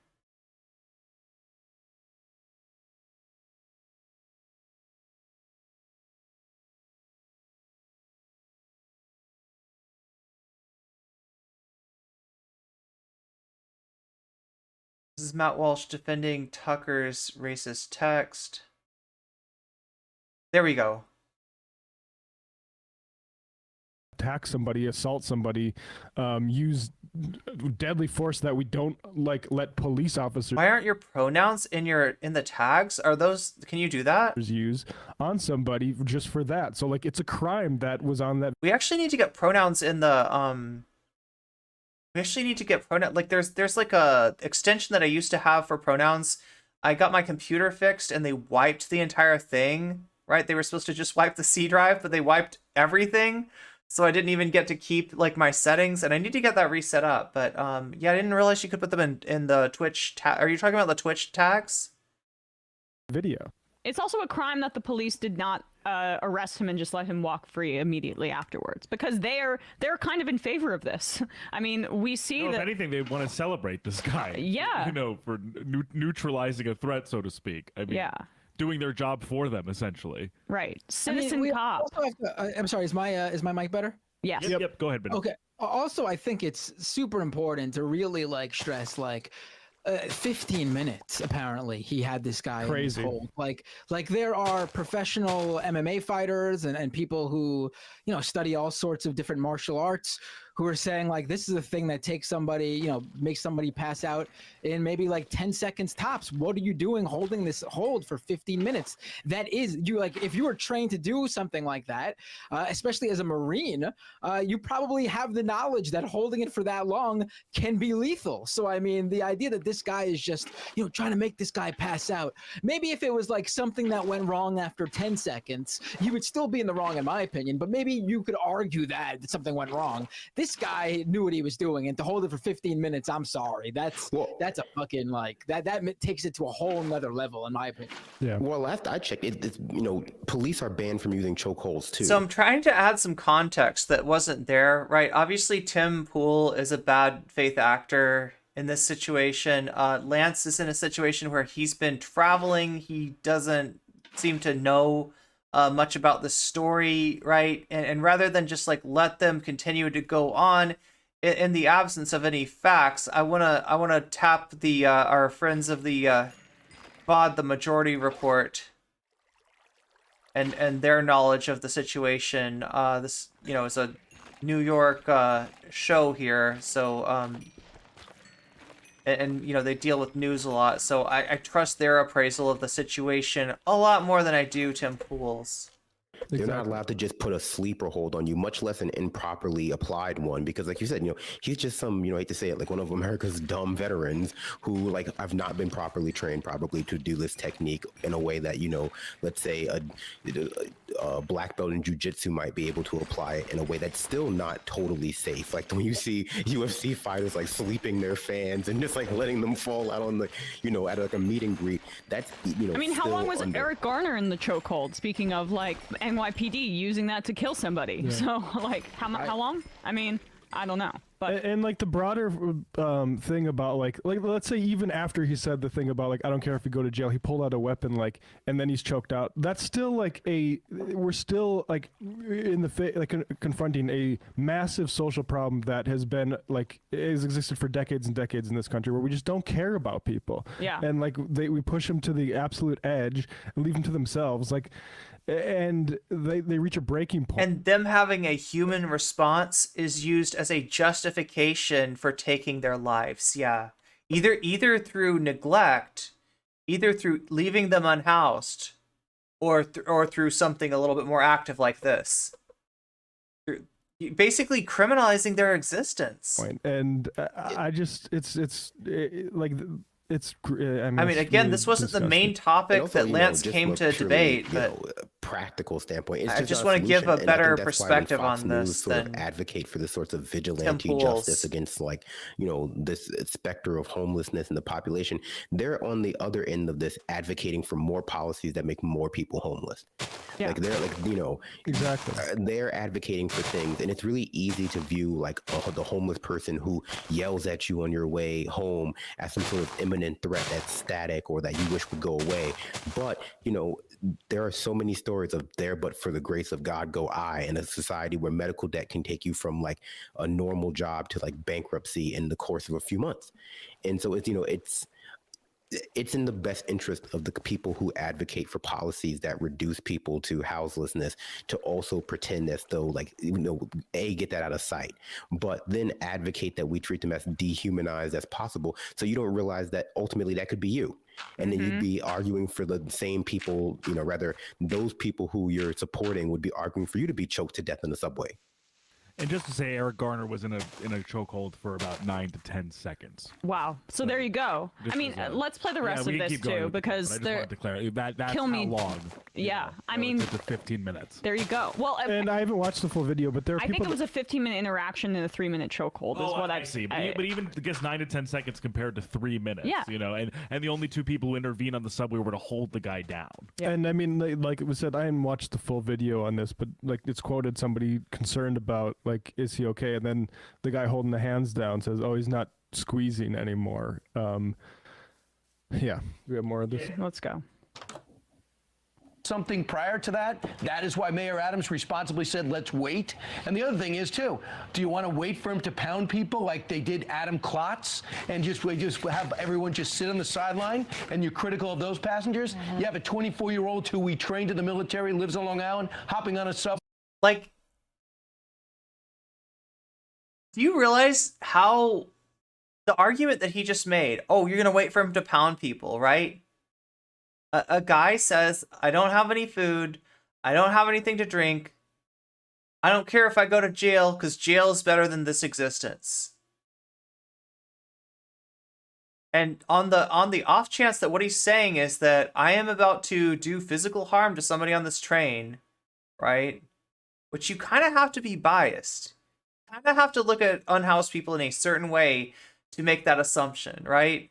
This is Matt Walsh defending Tucker's racist text. There we go. Attack somebody, assault somebody, use deadly force that we don't let police officers Why aren't your pronouns in the tags? Are those, can you do that? use on somebody just for that. So it's a crime that was on that. We actually need to get pronouns in the we actually need to get pronoun, like there's like a extension that I used to have for pronouns. I got my computer fixed and they wiped the entire thing, right? They were supposed to just wipe the C drive, but they wiped everything. So I didn't even get to keep like my settings, and I need to get that reset up. But yeah, I didn't realize you could put them in the Twitch tag. Are you talking about the Twitch tags? Video. It's also a crime that the police did not arrest him and just let him walk free immediately afterwards, because they're kind of in favor of this. I mean, we see that. If anything, they want to celebrate this guy. Yeah. For neutralizing a threat, so to speak. I mean, doing their job for them, essentially. Right. Citizen cop. I'm sorry. Is my mic better? Yes. Yep. Go ahead, Ben. Okay. Also, I think it's super important to really stress 15 minutes. Apparently, he had this guy crazy. In his hold. Like there are professional MMA fighters and people who study all sorts of different martial arts who are saying this is a thing that takes somebody, makes somebody pass out in maybe 10 seconds tops. What are you doing holding this hold for 15 minutes? That is, if you were trained to do something like that, especially as a Marine, you probably have the knowledge that holding it for that long can be lethal. So, I mean, the idea that this guy is just, trying to make this guy pass out, maybe if it was something that went wrong after 10 seconds, you would still be in the wrong, in my opinion, but maybe you could argue that something went wrong. This guy knew what he was doing, and to hold it for 15 minutes, I'm sorry. That's a fucking that takes it to a whole nother level, in my opinion. Yeah. Well, last I checked, police are banned from using chokeholds too. So I'm trying to add some context that wasn't there, right? Obviously, Tim Pool is a bad faith actor in this situation. Lance is in a situation where he's been traveling. He doesn't seem to know much about the story, right? And rather than just let them continue to go on in the absence of any facts, I wanna tap the our friends of the VOD, the Majority Report, and their knowledge of the situation. This is a New York show here, so and they deal with news a lot, so I trust their appraisal of the situation a lot more than I do Tim Pool's. They're not allowed to just put a sleeper hold on you, much less an improperly applied one. Because, like you said, he's just some, I hate to say it, like one of America's dumb veterans who, like, have not been properly trained probably to do this technique in a way that, let's say a black belt in jiu-jitsu might be able to apply it in a way that's still not totally safe. Like when you see UFC fighters like sleeping their fans and just like letting them fall out on the, at like a meet and greet. That's, I mean, how long was Eric Garner in the chokehold? Speaking of like NYPD using that to kill somebody. Yeah. So like how long? I mean, I don't know. But and like the broader thing about like let's say even after he said the thing about like I don't care if you go to jail, he pulled out a weapon and then he's choked out. That's still like we're still like in the confronting a massive social problem that has been has existed for decades and decades in this country, where we just don't care about people. Yeah. And like we push them to the absolute edge and leave them to themselves. And they reach a breaking point. And them having a human response is used as a justification for taking their lives. Yeah. Either through neglect, either through leaving them unhoused, or through something a little bit more active like this. Basically criminalizing their existence. And I just I mean, again, this wasn't the main topic also, that Lance came to debate, but practical standpoint, I just want to give a better perspective on this than advocate for this sorts of vigilante justice against this specter of homelessness in the population. They're on the other end of this, advocating for more policies that make more people homeless. Yeah. Exactly. They're advocating for things, and it's really easy to view the homeless person who yells at you on your way home as some sort of imminent threat that's static or that you wish would go away. But there are so many stories of there but for the grace of God go I, in a society where medical debt can take you from like a normal job to like bankruptcy in the course of a few months. And so it's in the best interest of the people who advocate for policies that reduce people to houselessness to also pretend as though get that out of sight, but then advocate that we treat them as dehumanized as possible. So you don't realize that ultimately that could be you. And then you'd be arguing for the same people, rather those people who you're supporting would be arguing for you to be choked to death in the subway. And just to say, Eric Garner was in a chokehold for about 9 to 10 seconds. Wow. So there you go. I mean, let's play the rest of this too, because that's kill me. How long. Yeah. I mean, it's 15 minutes. There you go. Well, and I haven't watched the full video, but there are I think it was a 15-minute interaction and a 3-minute chokehold. Is what I see. But even I guess 9 to 10 seconds compared to 3 minutes. Yeah. And the only two people who intervened on the subway were to hold the guy down. Yeah. And I mean, like it was said, I didn't watch the full video on this, but it's quoted somebody concerned about is he okay? And then the guy holding the hands down says, "Oh, he's not squeezing anymore." Yeah, we have more of this. Let's go. Something prior to that. That is why Mayor Adams responsibly said, let's wait. And the other thing is, too, do you want to wait for him to pound people like they did Adam Klotz and just have everyone just sit on the sideline and you're critical of those passengers? You have a 24-year-old who we trained in the military, lives on Long Island, hopping on a subway. Do you realize how the argument that he just made, oh, you're going to wait for him to pound people, right? A guy says, I don't have any food. I don't have anything to drink. I don't care if I go to jail because jail is better than this existence. And on the off chance that what he's saying is that I am about to do physical harm to somebody on this train, right? Which you kind of have to be biased. You kind of have to look at unhoused people in a certain way to make that assumption, right?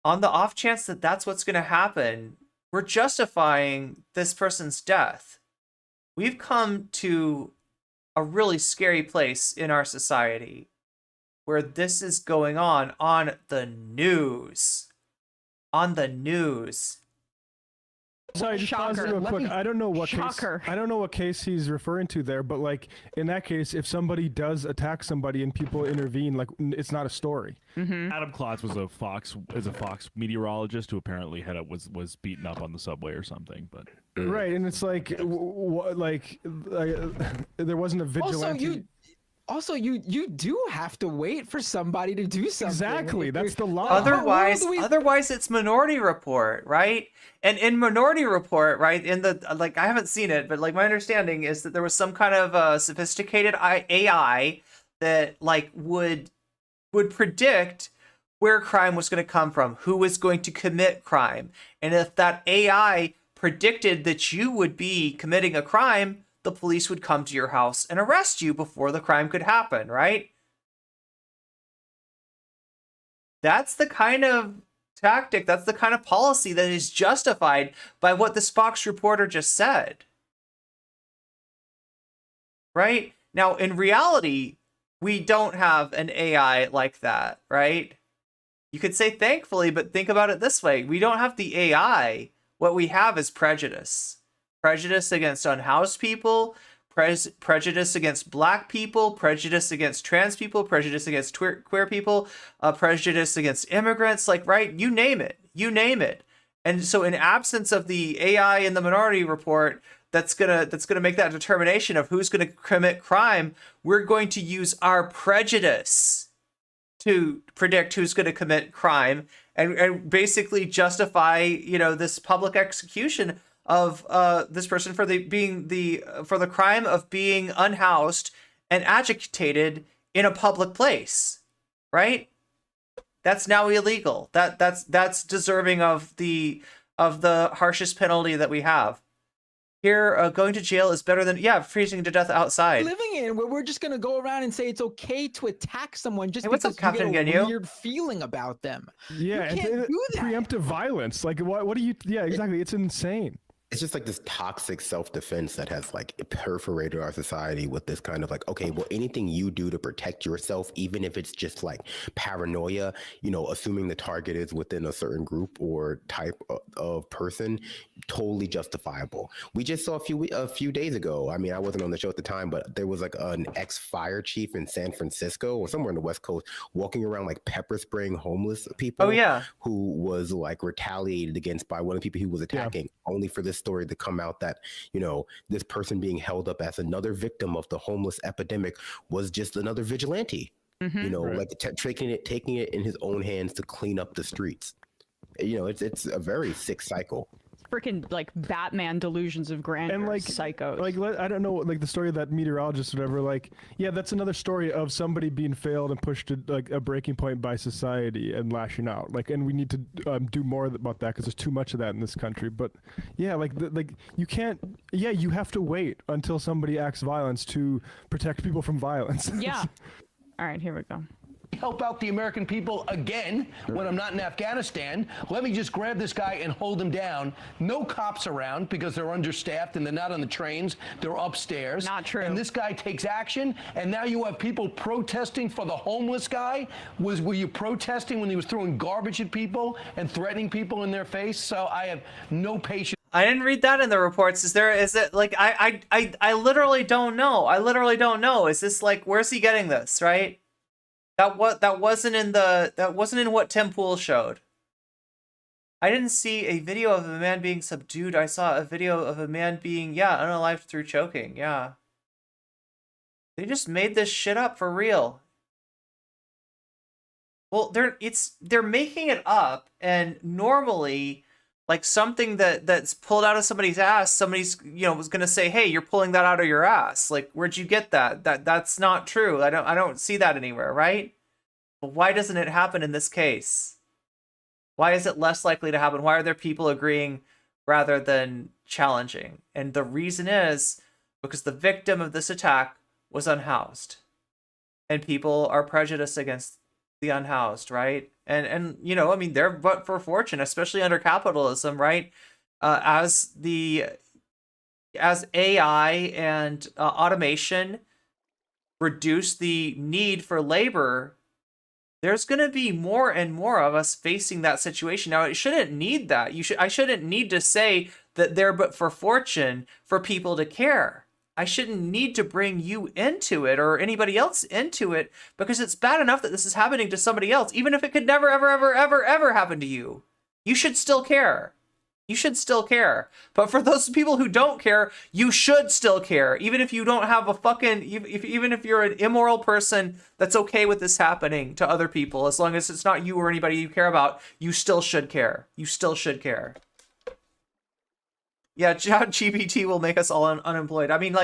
On the off chance that that's what's going to happen, we're justifying this person's death. We've come to a really scary place in our society where this is going on the news. On the news. Sorry, just pause real quick. I don't know what case. I don't know what case he's referring to there, but like in that case, if somebody does attack somebody and people intervene, like it's not a story. Adam Klotz was a Fox meteorologist who apparently was beaten up on the subway or something. But right, and it's like there wasn't a vigilante. Also, Also, you do have to wait for somebody to do something. Exactly, that's the law. Otherwise it's Minority Report, right? And in Minority Report, right, in the like, I haven't seen it, but like my understanding is that there was some kind of sophisticated AI that like would predict where crime was going to come from, who was going to commit crime, and if that AI predicted that you would be committing a crime, the police would come to your house and arrest you before the crime could happen, right? That's the kind of tactic, that's the kind of policy that is justified by what this Fox reporter just said. Right? Now, in reality, we don't have an AI like that, right? You could say thankfully, but think about it this way. We don't have the AI. What we have is prejudice. Prejudice against unhoused people, prejudice against black people, prejudice against trans people, prejudice against queer people, prejudice against immigrants, like, right? You name it. And so in absence of the AI in the Minority Report that's gonna make that determination of who's gonna commit crime, we're going to use our prejudice to predict who's gonna commit crime and basically justify, you know, this public execution of this person for the crime of being unhoused and agitated in a public place, right? That's now illegal. That's deserving of the harshest penalty that we have. Here, going to jail is better than freezing to death outside. Living in where we're just gonna go around and say it's okay to attack someone just what's because up, you get Captain a Ginyu? weird feeling about them. Yeah, you can't do that. Preemptive violence. Like, what do you? Yeah, exactly. It's insane. It's just like this toxic self-defense that has like perforated our society with this kind of like, okay, well, anything you do to protect yourself, even if it's just like paranoia, you know, assuming the target is within a certain group or type of person, totally justifiable. We just saw a few days ago. I mean, I wasn't on the show at the time, but there was like an ex-fire chief in San Francisco or somewhere in the West Coast walking around like pepper spraying homeless people. Oh yeah, who was like retaliated against by one of the people he was attacking, only for this story to come out that, you know, this person being held up as another victim of the homeless epidemic was just another vigilante. You know, like taking it in his own hands to clean up the streets. You know, it's a very sick cycle. Freaking like Batman delusions of grandeur, And like psychos. Like I don't know, like the story of that meteorologist or whatever. Like, yeah, that's another story of somebody being failed and pushed to like a breaking point by society and lashing out. Like, and we need to do more about that because there's too much of that in this country. But yeah, like you can't. Yeah, you have to wait until somebody acts violence to protect people from violence. Yeah. All right, here we go. Help out the American people again when I'm not in Afghanistan. Let me just grab this guy and hold him down. No cops around because they're understaffed and they're not on the trains. They're upstairs. Not true. And this guy takes action, and now you have people protesting for the homeless guy. Were you protesting when he was throwing garbage at people and threatening people in their face? So I have no patience. I didn't read that in the reports. Is it like I literally don't know. I literally don't know. Is this like, where's he getting this, right? That wasn't in what Tim Pool showed. I didn't see a video of a man being subdued. I saw a video of a man being unalived through choking. Yeah. They just made this shit up for real. Well, they're making it up, and normally, like something that's pulled out of somebody's ass, somebody's was gonna say, "Hey, you're pulling that out of your ass. Like, where'd you get that? That's not true. I don't see that anywhere, right?" But why doesn't it happen in this case? Why is it less likely to happen? Why are there people agreeing rather than challenging? And the reason is because the victim of this attack was unhoused, and people are prejudiced against the unhoused, right? And I mean, they're but for fortune, especially under capitalism, right? As AI and automation reduce the need for labor, there's going to be more and more of us facing that situation. Now, it shouldn't need that. I shouldn't need to say that they're but for fortune for people to care. I shouldn't need to bring you into it or anybody else into it, because it's bad enough that this is happening to somebody else, even if it could never, ever, ever, ever, ever happen to you. You should still care. you should still care. But for those people who don't care, you should still care. Even if you don't have a fucking, even if you're an immoral person that's okay with this happening to other people, as long as it's not you or anybody you care about, you still should care. You still should care. Yeah, ChatGPT will make us all unemployed. I mean,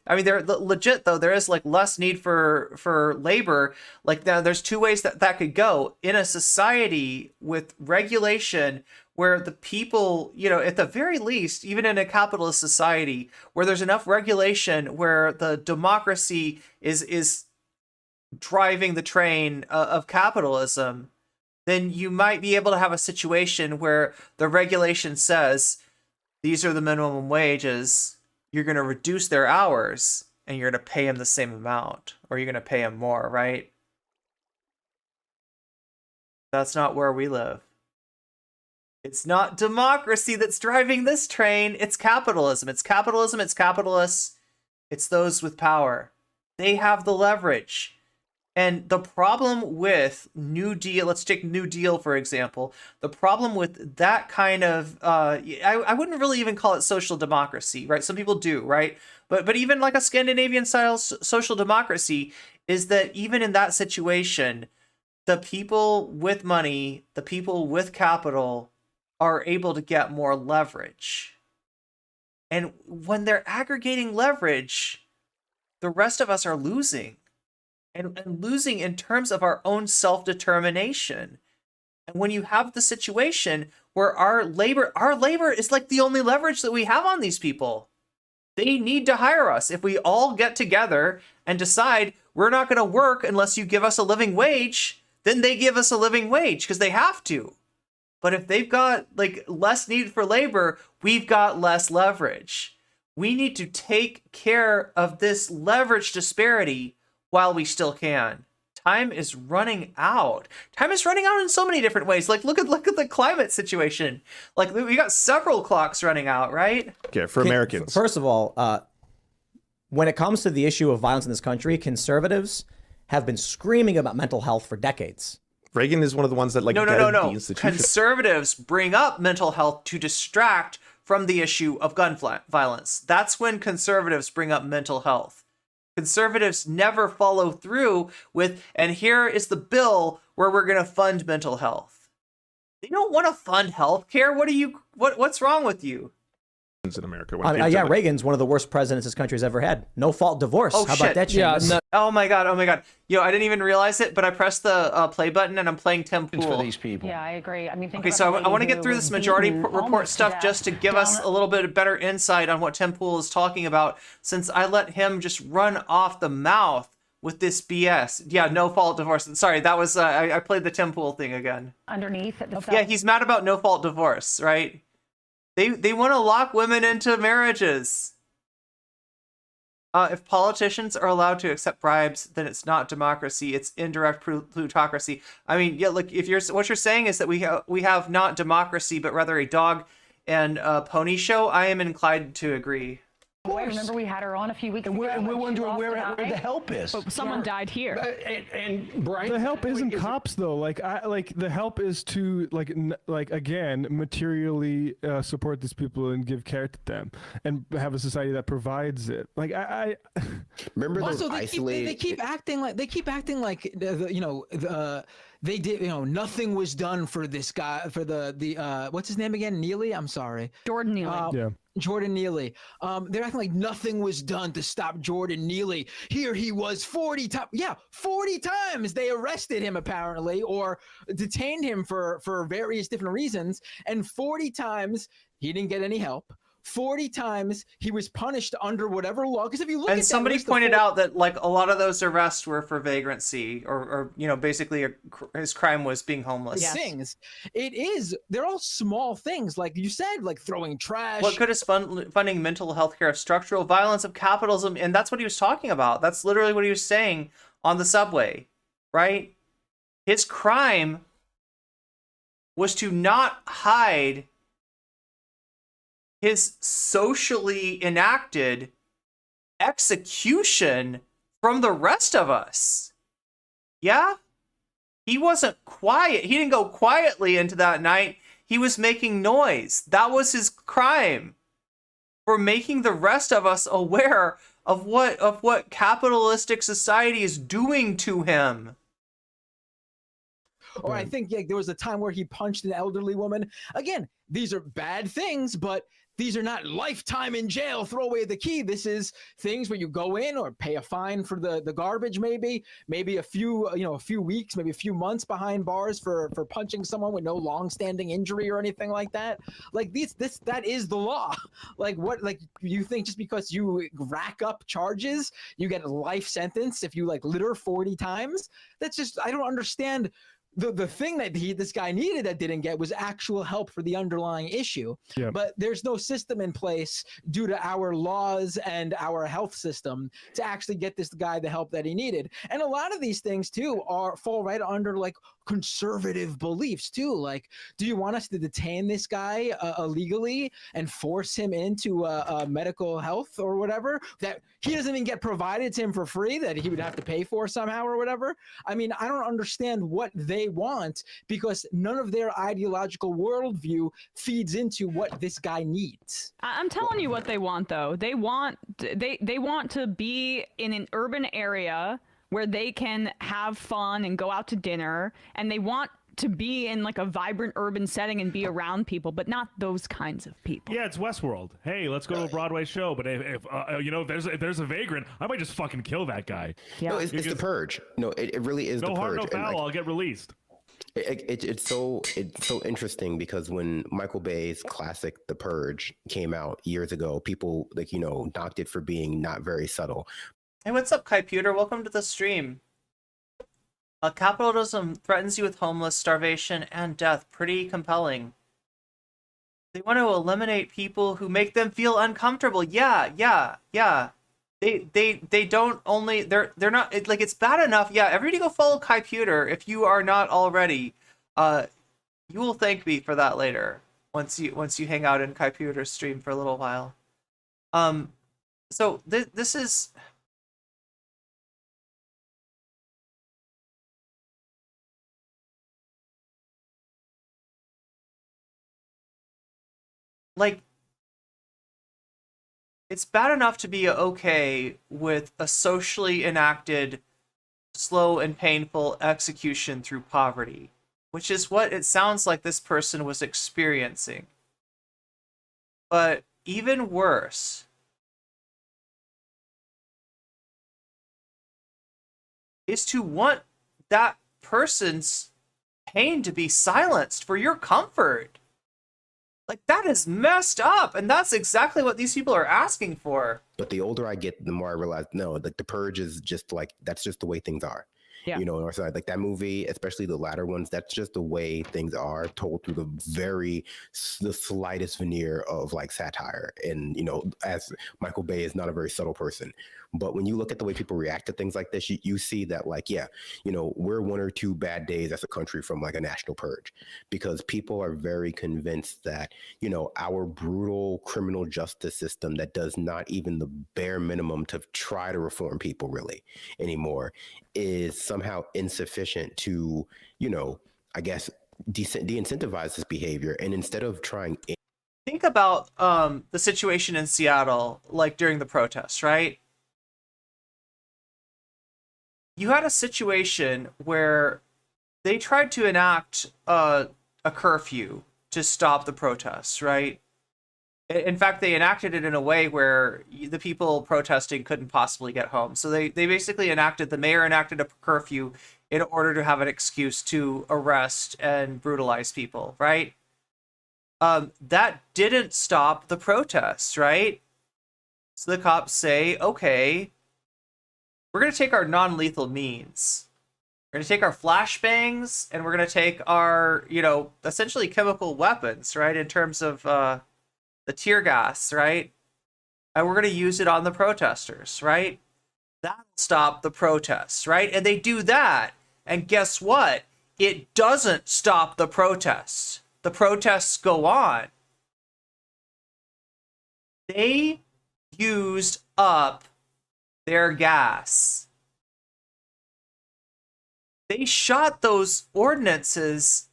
they're legit though. There is like less need for labor. Like now, there's two ways that could go in a society with regulation, where the people, at the very least, even in a capitalist society, where there's enough regulation, where the democracy is driving the train of capitalism, then you might be able to have a situation where the regulation says, these are the minimum wages, you're going to reduce their hours, and you're going to pay them the same amount, or you're going to pay them more, right? That's not where we live. It's not democracy that's driving this train. It's capitalism. It's capitalism. It's capitalists. It's those with power. They have the leverage. And the problem with New Deal, let's take New Deal, for example. The problem with that kind of, I wouldn't really even call it social democracy, right? Some people do, right? But even like a Scandinavian style social democracy is that even in that situation, the people with money, the people with capital are able to get more leverage. And when they're aggregating leverage, the rest of us are losing. And losing in terms of our own self-determination. And when you have the situation where our labor is like the only leverage that we have on these people. They need to hire us. If we all get together and decide we're not going to work unless you give us a living wage, then they give us a living wage because they have to. But if they've got like less need for labor, we've got less leverage. We need to take care of this leverage disparity while we still can. Time is running out. Time is running out in so many different ways. Like look at the climate situation. Like we got several clocks running out, right? Okay, for Americans. First of all, when it comes to the issue of violence in this country, conservatives have been screaming about mental health for decades. Reagan is one of the ones that No. the institution. Conservatives bring up mental health to distract from the issue of gun violence. That's when conservatives bring up mental health. Conservatives never follow through with, and here is the bill where we're going to fund mental health. They don't want to fund healthcare. What's wrong with you? In America, yeah, Reagan's one of the worst presidents this country's ever had. No fault divorce. Oh, How about that, James? Yeah, Oh my god. Yo, I didn't even realize it, but I pressed the play button and I'm playing Tim Pool. For these people. Yeah, I agree. I mean, think Okay, so I want to get through this majority report stuff just to give us a little bit of better insight on what Tim Pool is talking about, since I let him just run off the mouth with this BS. Yeah, no fault divorce. Sorry, that was I played the Tim Pool thing again. Underneath. Yeah, he's mad about no fault divorce, right? They want to lock women into marriages. If politicians are allowed to accept bribes, then it's not democracy. It's indirect plutocracy. I mean, yeah, look, what you're saying is that we have not democracy, but rather a dog and pony show. I am inclined to agree. Boy, remember we had her on a few weeks ago. And we're wondering where the help is. But someone died here. And Brian, the help isn't cops though. Like the help is to again materially support these people and give care to them and have a society that provides it. Like I remember those also isolated. They keep acting like they did, nothing was done for this guy, for the what's his name again? Neely? I'm sorry. Jordan Neely. Yeah. Jordan Neely. They're acting like nothing was done to stop Jordan Neely. Here he was 40 times. Yeah, 40 times they arrested him apparently, or detained him for various different reasons. And 40 times he didn't get any help. 40 times he was punished under whatever law. Because if you look at somebody pointed out that like a lot of those arrests were for vagrancy, or basically his crime was being homeless. Things. They're all small things, like you said, like throwing trash. What good is funding mental health care of structural violence of capitalism? And that's what he was talking about. That's literally what he was saying on the subway, right? His crime was to not hide his socially enacted execution from the rest of us. Yeah? He wasn't quiet. He didn't go quietly into that night. He was making noise. That was his crime. For making the rest of us aware of what capitalistic society is doing to him. Or I think there was a time where he punched an elderly woman. Again, these are bad things, but these are not lifetime in jail, throw away the key. This is things where you go in or pay a fine for the garbage, maybe a few weeks, maybe a few months behind bars for punching someone with no long-standing injury or anything like that. Like that is the law. Like you think just because you rack up charges, you get a life sentence if you litter 40 times? That's just, I don't understand. The thing that this guy needed that didn't get was actual help for the underlying issue. Yep. But there's no system in place due to our laws and our health system to actually get this guy the help that he needed. And a lot of these things too fall right under conservative beliefs too. Like, do you want us to detain this guy illegally and force him into medical health or whatever that he doesn't even get provided to him for free, that he would have to pay for somehow or whatever? I mean, I don't understand what they want, because none of their ideological worldview feeds into what this guy needs. I'm telling you what they want, though. They want to be in an urban area where they can have fun and go out to dinner, and they want to be in a vibrant urban setting and be around people, but not those kinds of people. Yeah, it's Westworld. Hey, let's go to a Broadway show. But if there's a vagrant, I might just fucking kill that guy. Yeah. No, it's the purge. No, it really is the purge. No harm, no foul. I'll get released. It's so interesting, because when Michael Bay's classic The Purge came out years ago, people knocked it for being not very subtle. Hey, what's up, Kaiputer? Welcome to the stream. Capitalism threatens you with homeless, starvation, and death. Pretty compelling. They want to eliminate people who make them feel uncomfortable. Yeah. They don't only, they're not, it's bad enough. Yeah, everybody go follow Kaiputer if you are not already. You will thank me for that later, once you hang out in Kaiputer's stream for a little while. So this is... it's bad enough to be okay with a socially enacted, slow and painful execution through poverty, which is what it sounds like this person was experiencing. But even worse is to want that person's pain to be silenced for your comfort. That is messed up, and that's exactly what these people are asking for. But the older I get, the more I realize, no, the purge is just that's just the way things are. Yeah. On our side, that movie, especially the latter ones, that's just the way things are, told through the slightest veneer of satire. And as Michael Bay is not a very subtle person, but when you look at the way people react to things like this, you see that we're one or two bad days as a country from a national purge, because people are very convinced that our brutal criminal justice system that does not even the bare minimum to try to reform people really anymore is somehow insufficient to, I guess, de-incentivize this behavior. And instead of trying... Think about the situation in Seattle, during the protests, right? You had a situation where they tried to enact a curfew to stop the protests, right? In fact, they enacted it in a way where the people protesting couldn't possibly get home. So the mayor enacted a curfew in order to have an excuse to arrest and brutalize people, right? That didn't stop the protests, right? So the cops say, okay, we're going to take our non-lethal means. We're going to take our flashbangs, and we're going to take our, essentially chemical weapons, right? In terms of the tear gas, right? And we're going to use it on the protesters, right? That'll stop the protests, right? And they do that. And guess what? It doesn't stop the protests. The protests go on. They used up their gas. They shot those ordinances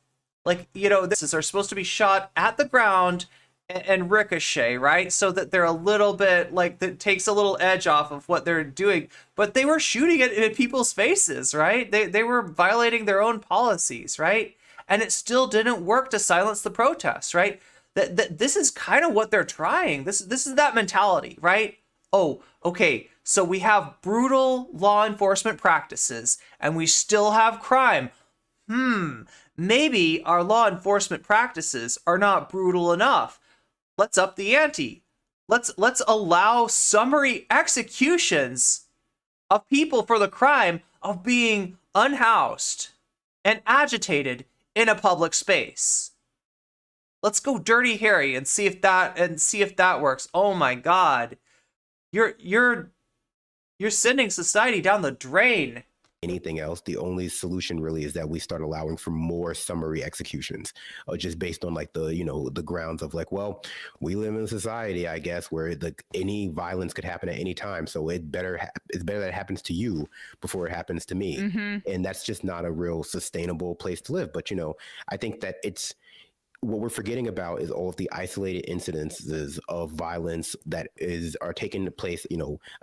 Like, you know, this are supposed to be shot at the ground and ricochet, right? So that they're a little bit like, that takes a little edge off of what they're doing. But they were shooting it in people's faces, right? They were violating their own policies, right? And it still didn't work to silence the protests, right? This is kind of what they're trying. This is that mentality, right? Oh, okay, so we have brutal law enforcement practices and we still have crime. Maybe our law enforcement practices are not brutal enough. Let's up the ante. Let's allow summary executions of people for the crime of being unhoused and agitated in a public space. Let's go Dirty Harry and see if that works. Oh my God. You're sending society down the drain. Anything else, the only solution really is that we start allowing for more summary executions, just based on like the grounds of like, well, we live in a society, I guess, where any violence could happen at any time, so it's better that it happens to you before it happens to me. And that's just not a real sustainable place to live. But I think that what we're forgetting about is all of the isolated incidences of violence that are taking place,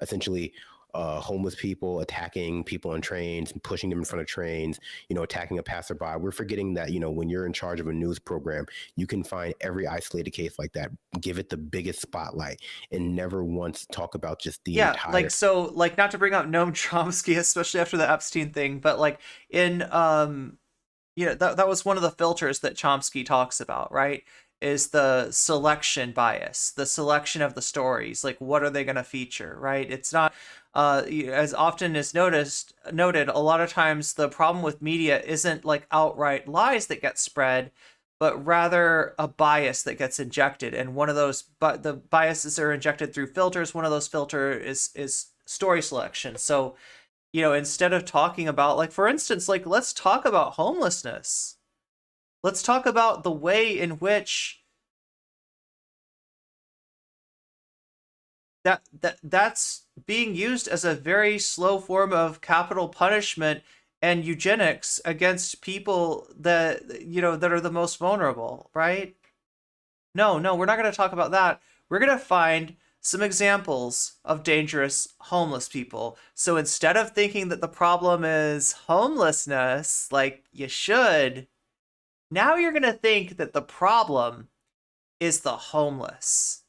essentially homeless people attacking people on trains and pushing them in front of trains, attacking a passerby. We're forgetting that, when you're in charge of a news program, you can find every isolated case like that, give it the biggest spotlight, and never once talk about just the entire... like not to bring up Noam Chomsky, especially after the Epstein thing, but like in, that was one of the filters that Chomsky talks about, right? Is the selection bias, the selection of the stories. Like, what are they going to feature, right? It's not, as often is noted, a lot of times the problem with media isn't like outright lies that get spread, but rather a bias that gets injected. And one of those, the biases are injected through filters. One of those filters is story selection. So, instead of talking about, like, for instance, like, let's talk about homelessness. Let's talk about the way in which that's being used as a very slow form of capital punishment and eugenics against people that, that are the most vulnerable, right? No, we're not going to talk about that. We're going to find some examples of dangerous homeless people. So instead of thinking that the problem is homelessness, like you should, now you're going to think that the problem is the homeless,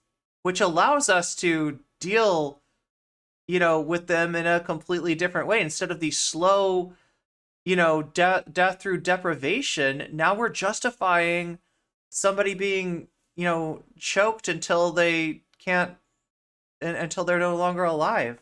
which allows us to deal, with them in a completely different way. Instead of the slow, death through deprivation, now we're justifying somebody being, choked until they can't, until they're no longer alive.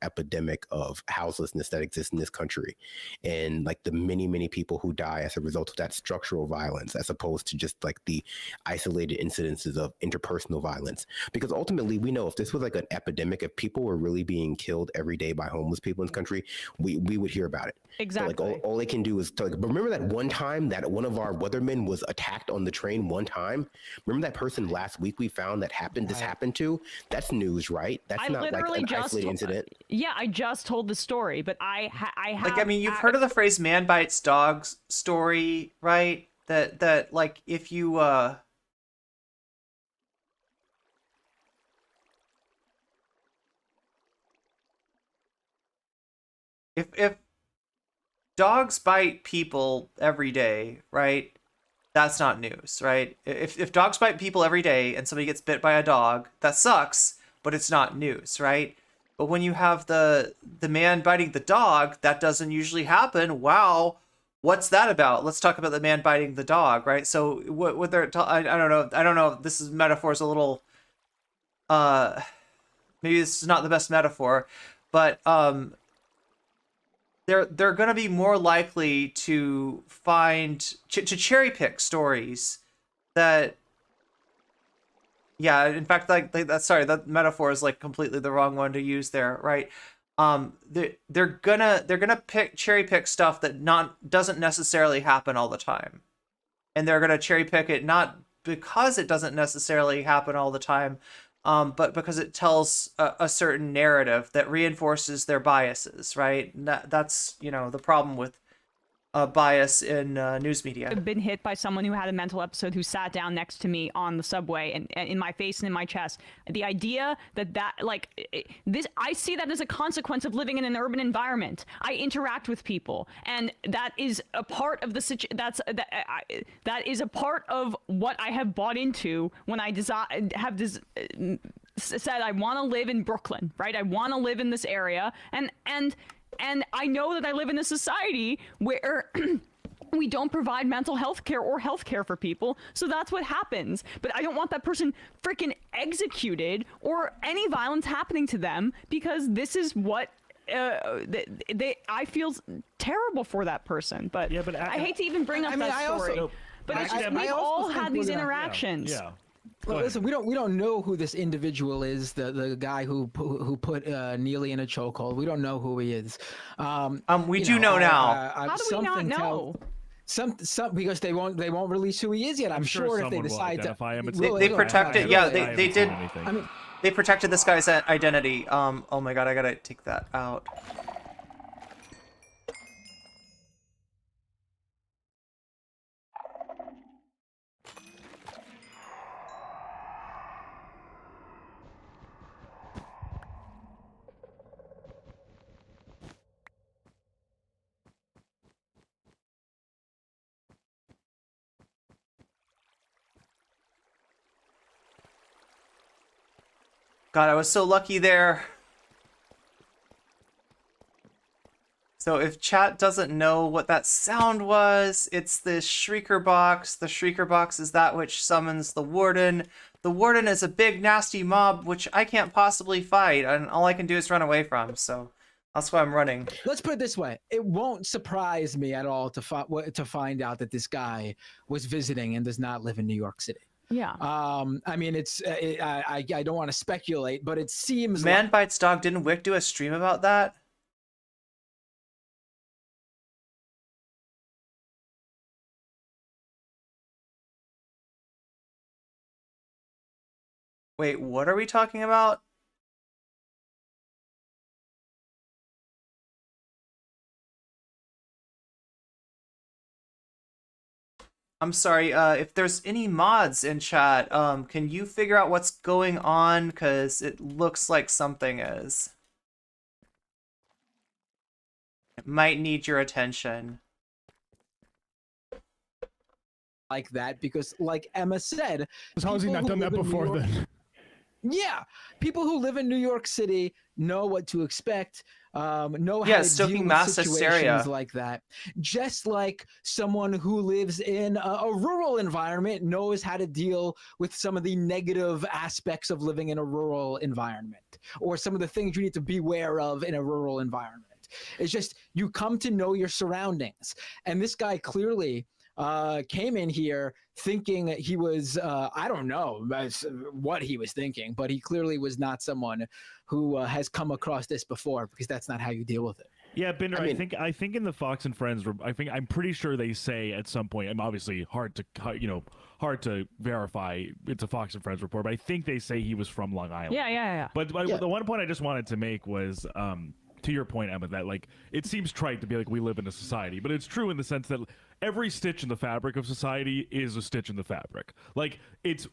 Epidemic of houselessness that exists in this country, and like the many people who die as a result of that structural violence, as opposed to just like the isolated incidences of interpersonal violence. Because ultimately, we know if this was like an epidemic, if people were really being killed every day by homeless people in this country, we would hear about it. Exactly. But like all they can do is but remember that one time that one of our weathermen was attacked on the train one time? Remember that person last week we found that this happened to? That's news, right? That's not like an isolated incident. Yeah, I just told the story, but I have... Like, I mean, you've heard of the phrase "man bites dog" story, right? That like, if you if dogs bite people every day, right? That's not news, right? If dogs bite people every day and somebody gets bit by a dog, that sucks, but it's not news, right? But when you have the man biting the dog, that doesn't usually happen. Wow, what's that about? Let's talk about the man biting the dog, right? So what they're I don't know. This metaphor is a little maybe this is not the best metaphor, but they're going to be more likely to find to cherry pick stories that. Yeah, in fact, like that metaphor is like completely the wrong one to use there, right? They're gonna cherry pick stuff that doesn't necessarily happen all the time, and they're gonna cherry pick it not because it doesn't necessarily happen all the time, but because it tells a certain narrative that reinforces their biases, right? That's the problem with bias in news media. I've been hit by someone who had a mental episode who sat down next to me on the subway and in my face and in my chest. The idea that I see that as a consequence of living in an urban environment. I interact with people, and that is a part of the that is a part of what I have bought into when I said I want to live in Brooklyn, right? I want to live in this area, and I know that I live in a society where we don't provide mental health care or health care for people, so that's what happens. But I don't want that person freaking executed or any violence happening to them, because this is what I feel terrible for that person. But, yeah, but I hate to even bring up that story. But it's just, we've all had these interactions. Yeah. Well, listen, we don't know who this individual is. The guy who put Neely in a chokehold. We don't know who he is. We do know now. How do we not know? Some because they won't release who he is yet. I'm sure if they decide to identify him, they protected. Yeah, they did. I mean, they protected this guy's identity. Oh my god, I gotta take that out. God, I was so lucky there. So if chat doesn't know what that sound was, it's the shrieker box. The shrieker box is that which summons the warden. The warden is a big nasty mob which I can't possibly fight, and all I can do is run away from, so that's why I'm running. Let's put it this way. It won't surprise me at all to find out that this guy was visiting and does not live in New York City. Yeah. I mean, I don't want to speculate, but it seems Man Bites Dog, didn't Wick do a stream about that? Wait, what are we talking about? I'm sorry, if there's any mods in chat, can you figure out what's going on? Because it looks like something is. It might need your attention. like that because, like Emma said, how has he not done that before then? Yeah, people who live in New York City know what to expect. Know how to stoking deal with mass situations hysteria like that. Just like someone who lives in a rural environment knows how to deal with some of the negative aspects of living in a rural environment, or some of the things you need to beware of in a rural environment. It's just you come to know your surroundings, and this guy clearly came in here thinking he was I don't know what he was thinking, but he clearly was not someone who has come across this before, because that's not how you deal with it. Yeah, Binder, I think in the Fox and Friends, I'm pretty sure they say at some point, and obviously hard to verify, it's a Fox and Friends report, but I think they say he was from Long Island. Yeah. But the one point I just wanted to make was to your point, Emma, that like it seems trite to be like we live in a society, but it's true in the sense that every stitch in the fabric of society is a stitch in the fabric. Like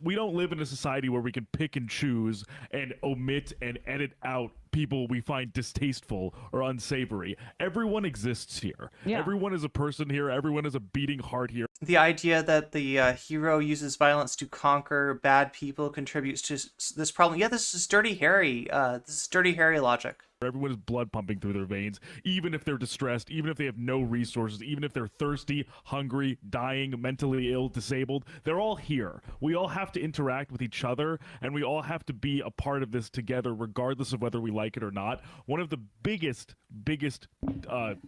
we don't live in a society where we can pick and choose and omit and edit out people we find distasteful or unsavory. Everyone exists here. Yeah. Everyone is a person here. Everyone is a beating heart here. The idea that the hero uses violence to conquer bad people contributes to this problem. Yeah, this is Dirty Harry. This is Dirty Harry logic. Everyone is blood pumping through their veins, even if they're distressed, even if they have no resources, even if they're thirsty, hungry, dying, mentally ill, disabled. They're all here. We all have to interact with each other, and we all have to be a part of this together, regardless of whether we like it or not. One of the biggest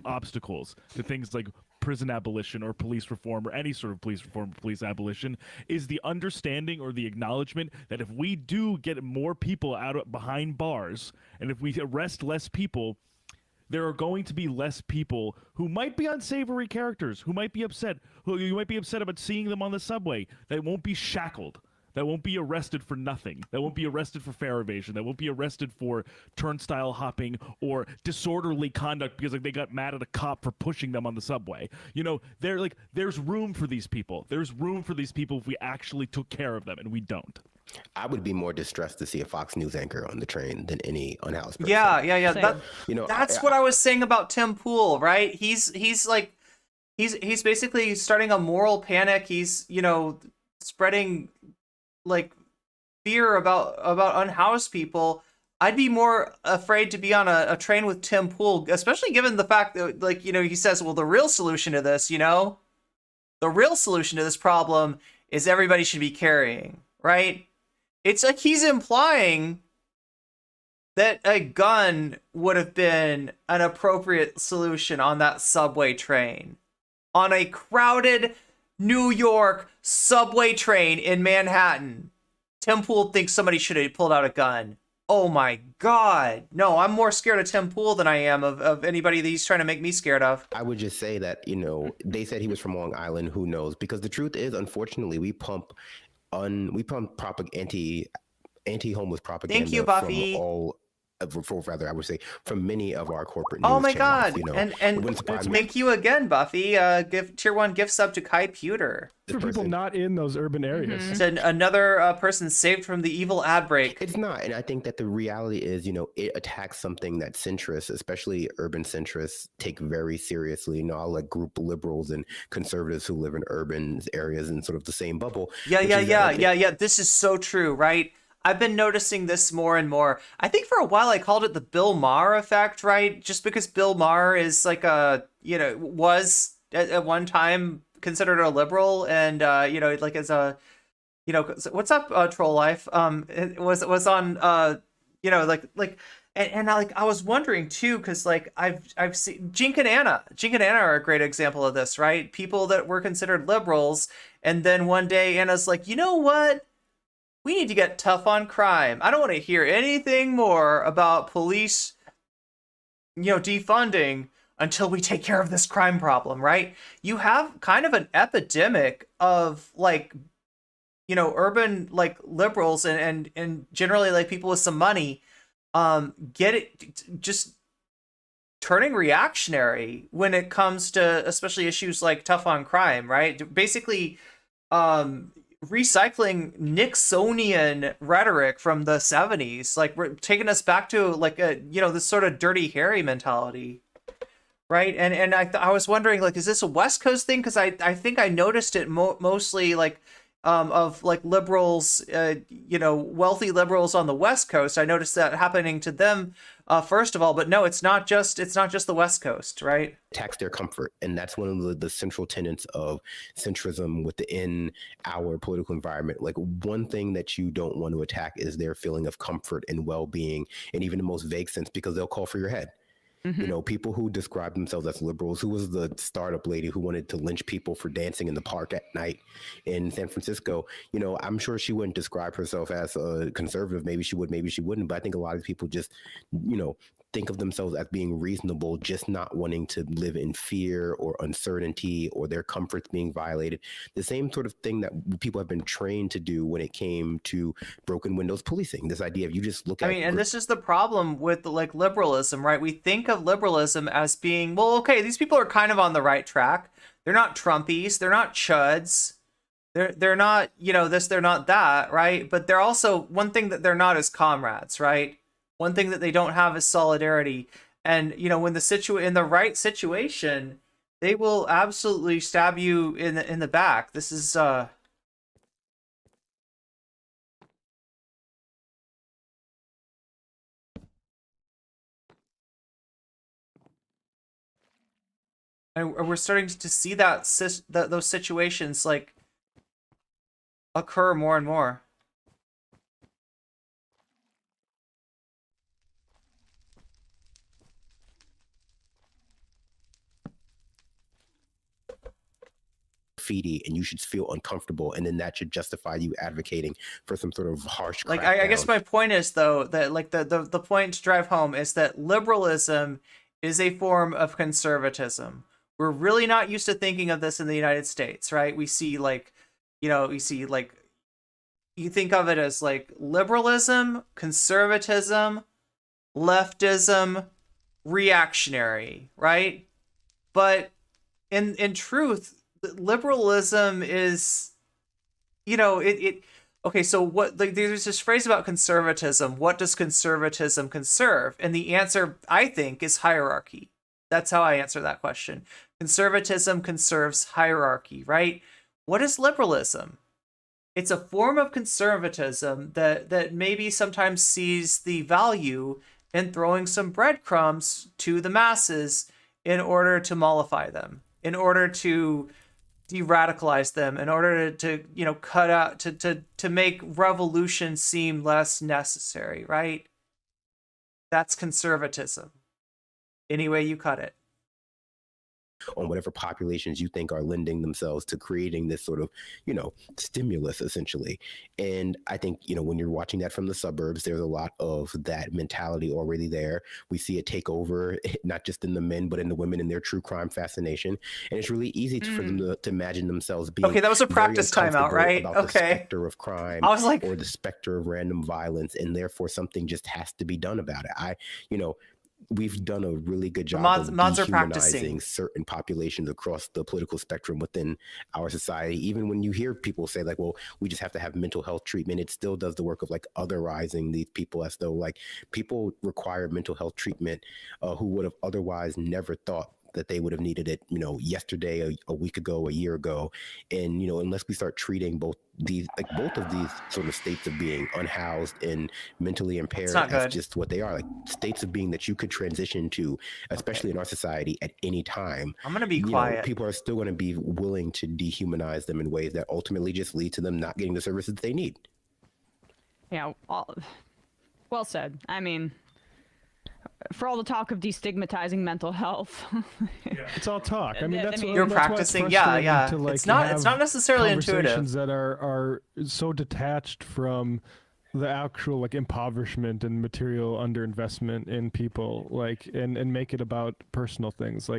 obstacles to things like prison abolition or police reform or any sort of police reform or police abolition is the understanding or the acknowledgement that if we do get more people out behind bars, and if we arrest less people, there are going to be less people who might be unsavory characters, who might be upset, who you might be upset about seeing them on the subway, that won't be shackled. that won't be arrested for nothing, that won't be arrested for fare evasion, that won't be arrested for turnstile hopping or disorderly conduct because like they got mad at a cop for pushing them on the subway. You know, they're like, there's room for these people. There's room for these people if we actually took care of them, and we don't. I would be more distressed to see a Fox News anchor on the train than any unhoused person. Yeah. That, you know, that's what I was saying about Tim Pool, right? He's basically starting a moral panic. He's, you know, spreading like fear about unhoused people. I'd be more afraid to be on a train with Tim Pool, especially given the fact that, like, you know, he says, well, the real solution to this, you know, the real solution to this problem is everybody should be carrying, right? It's like he's implying that a gun would have been an appropriate solution on that subway train. On a crowded New York subway train in Manhattan, Tim Pool thinks somebody should have pulled out a gun. Oh my God. No, I'm more scared of Tim Pool than I am of anybody that he's trying to make me scared of. I would just say that, you know, they said he was from Long Island. Who knows? Because the truth is, unfortunately, we pump anti-homeless propaganda. Thank you, Buffy. From all, I would say, from many of our corporate news Oh my channels, God. you know. And thank you again, Buffy. Give tier 1 gift sub to Kai Pewter. For people not in those urban areas. It's another person saved from the evil ad break. It's not. And I think that the reality is, you know, it attacks something that centrists, especially urban centrists, take very seriously. You know, I'll like group liberals and conservatives who live in urban areas in sort of the same bubble. Yeah. This is so true, right? I've been noticing this more and more. I think for a while I called it the Bill Maher effect, right? Just because Bill Maher is like was at one time considered a liberal, and you know, like as a, you know, what's up, Troll Life? It was on you know, and I was wondering too, because like I've seen Jink and Anna are a great example of this, right? People that were considered liberals, and then one day Anna's like, you know what? We need to get tough on crime. I don't want to hear anything more about police, you know, defunding until we take care of this crime problem, right? You have kind of an epidemic of like, you know, urban like liberals and generally like people with some money, just turning reactionary when it comes to especially issues like tough on crime, right? Basically, recycling Nixonian rhetoric from the 70s, like we're taking us back to like a, you know, this sort of Dirty Harry mentality, right? And I was wondering, like, is this a West Coast thing? Because I think I noticed it mostly like of like liberals, you know, wealthy liberals on the West Coast. I noticed that happening to them first of all, but no, it's not just the West Coast, right? Tax their comfort, and that's one of the central tenets of centrism within our political environment. Like, one thing that you don't want to attack is their feeling of comfort and well-being, and even the most vague sense, because they'll call for your head. You know, people who describe themselves as liberals. Who was the startup lady who wanted to lynch people for dancing in the park at night in San Francisco? You know, I'm sure she wouldn't describe herself as a conservative. Maybe she would, maybe she wouldn't. But I think a lot of people just, you know, think of themselves as being reasonable, just not wanting to live in fear or uncertainty or their comforts being violated. The same sort of thing that people have been trained to do when it came to broken windows policing. This idea of you just look at... and this is the problem with like liberalism, right? We think of liberalism as being, well, okay, these people are kind of on the right track. They're not Trumpies. They're not chuds. They're not, you know, this, they're not that, right? But they're also, one thing that they're not is comrades, right? One thing that they don't have is solidarity. And, you know, when in the right situation, they will absolutely stab you in the back. This is and we're starting to see those situations like occur more and more. graffiti, and you should feel uncomfortable, and then that should justify you advocating for some sort of harsh like I guess my point is though that like the point to drive home is that liberalism is a form of conservatism. We're really not used to thinking of this in the United States, right? We see like, you know, you think of it as like liberalism, conservatism, leftism, reactionary, right? But in truth, liberalism is, you know, okay, so what, like, there's this phrase about conservatism. What does conservatism conserve? And the answer, I think, is hierarchy. That's how I answer that question. Conservatism conserves hierarchy, right? What is liberalism? It's a form of conservatism that maybe sometimes sees the value in throwing some breadcrumbs to the masses in order to mollify them, in order to de-radicalize them, in order to you know, cut out, to make revolution seem less necessary, right? That's conservatism. Any way you cut it. On whatever populations you think are lending themselves to creating this sort of, you know, stimulus essentially. And I think, you know, when you're watching that from the suburbs, there's a lot of that mentality already there. We see it take over, not just in the men, but in the women in their true crime fascination. And it's really easy for them to imagine themselves being okay. That was a practice timeout, right? About okay. The specter of crime, I was like, or the specter of random violence, and therefore something just has to be done about it. We've done a really good job of dehumanizing certain populations across the political spectrum within our society. Even when you hear people say like, well, we just have to have mental health treatment, it still does the work of like otherizing these people, as though like people require mental health treatment who would have otherwise never thought that they would have needed it, you know, yesterday, a week ago, a year ago. And, you know, unless we start treating both of these sort of states of being, unhoused and mentally impaired, as just what they are, like states of being that you could transition to, especially in our society at any time. I'm going to be quiet. People are still going to be willing to dehumanize them in ways that ultimately just lead to them not getting the services they need. Yeah, well said. I mean, for all the talk of destigmatizing mental health, it's all talk. I mean, that's what, you're practicing. Yeah. To, like, it's not necessarily intuitive. Conversations that are so detached from the actual like impoverishment and material underinvestment in people, like, and make it about personal things,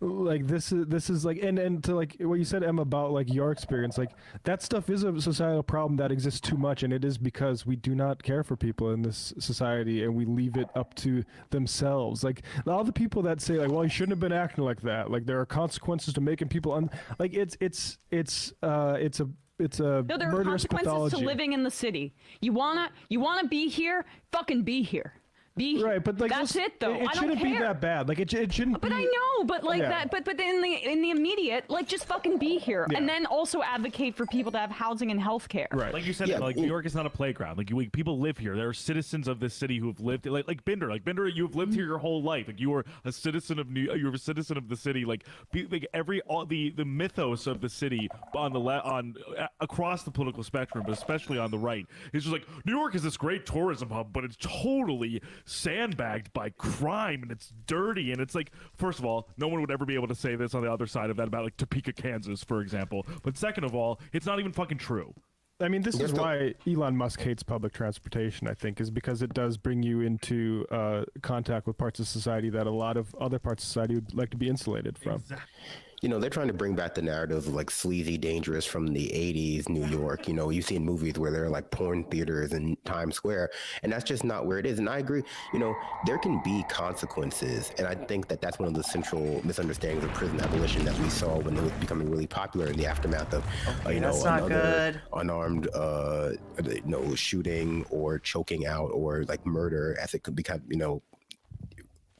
like this is like, and to like what you said, Emma, about like your experience, like that stuff is a societal problem that exists too much, and it is because we do not care for people in this society and we leave it up to themselves. Like all the people that say like, well, you shouldn't have been acting like that, like there are consequences to making people like it's a no, there are consequences pathology to living in the city. You wanna be here, fucking be here. Right, but like that's it though. It shouldn't be that bad. Like it shouldn't. But be... I know, but like that. But in the immediate, like just fucking be here, and then also advocate for people to have housing and health care. Right, like you said, like New York is not a playground. Like people live here. There are citizens of this city who have lived like Binder. Like Binder, you have lived here your whole life. Like you are a citizen of you're a citizen of the city. Like the mythos of the city on across the political spectrum, but especially on the right, is just like New York is this great tourism hub, but it's totally sandbagged by crime and it's dirty, and it's like, first of all, no one would ever be able to say this on the other side of that about like Topeka, Kansas, for example. But second of all, it's not even fucking true. I mean, this is why Elon Musk hates public transportation, I think, is because it does bring you into contact with parts of society that a lot of other parts of society would like to be insulated from. Exactly. You know, they're trying to bring back the narrative of like sleazy, dangerous from the 80s New York. You know, you see in movies where there are like porn theaters in Times Square, and that's just not where it is. And I agree, you know, there can be consequences. And I think that that's one of the central misunderstandings of prison abolition that we saw when it was becoming really popular in the aftermath of, another unarmed, shooting or choking out or like murder, as it could become, you know,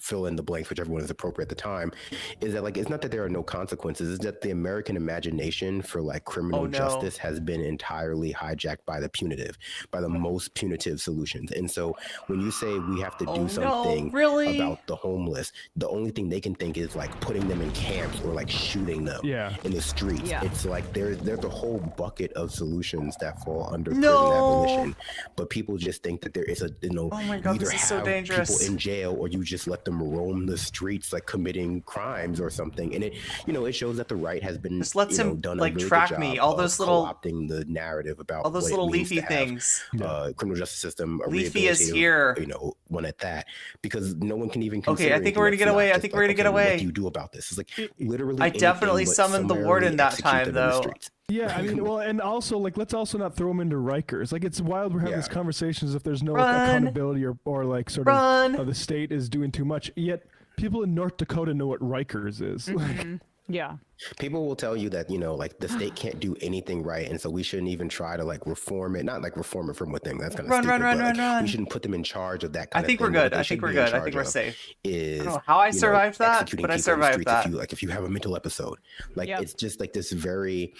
fill in the blanks, whichever one is appropriate at the time, is that like it's not that there are no consequences, it's that the American imagination for like criminal justice has been entirely hijacked by the punitive, by the most punitive solutions. And so when you say we have to do something about the homeless, the only thing they can think is like putting them in camps or like shooting them in the streets. It's like there's a whole bucket of solutions that fall under prison abolition, but people just think that there is a, you know, either have people in jail or you just let them roam the streets like committing crimes or something. And it, you know, it shows that the right has been just lets him done like a really track good me job all those little co-opting the narrative about all those little leafy things. Criminal justice system, Leafy is here, you know, one at that, because no one can even consider. I think we're gonna get away. I think we're gonna get away. What do you do about this? It's like literally. I definitely summoned the warden that time though. Yeah, I mean, well, and also, like, let's also not throw them into Rikers. Like, it's wild we're having this conversation as if there's no like, accountability or like sort of the state is doing too much. Yet people in North Dakota know what Rikers is. Like, Yeah. People will tell you that, like the state can't do anything right. And so we shouldn't even try to like reform it. Not like reform it from within. That's kind of stupid. Run. We shouldn't put them in charge of that kind I think of thing. we're good. I think we're good. I think we're safe. Is, I don't know how I survived that, but I survived that. If you have a mental episode, like it's just like this very,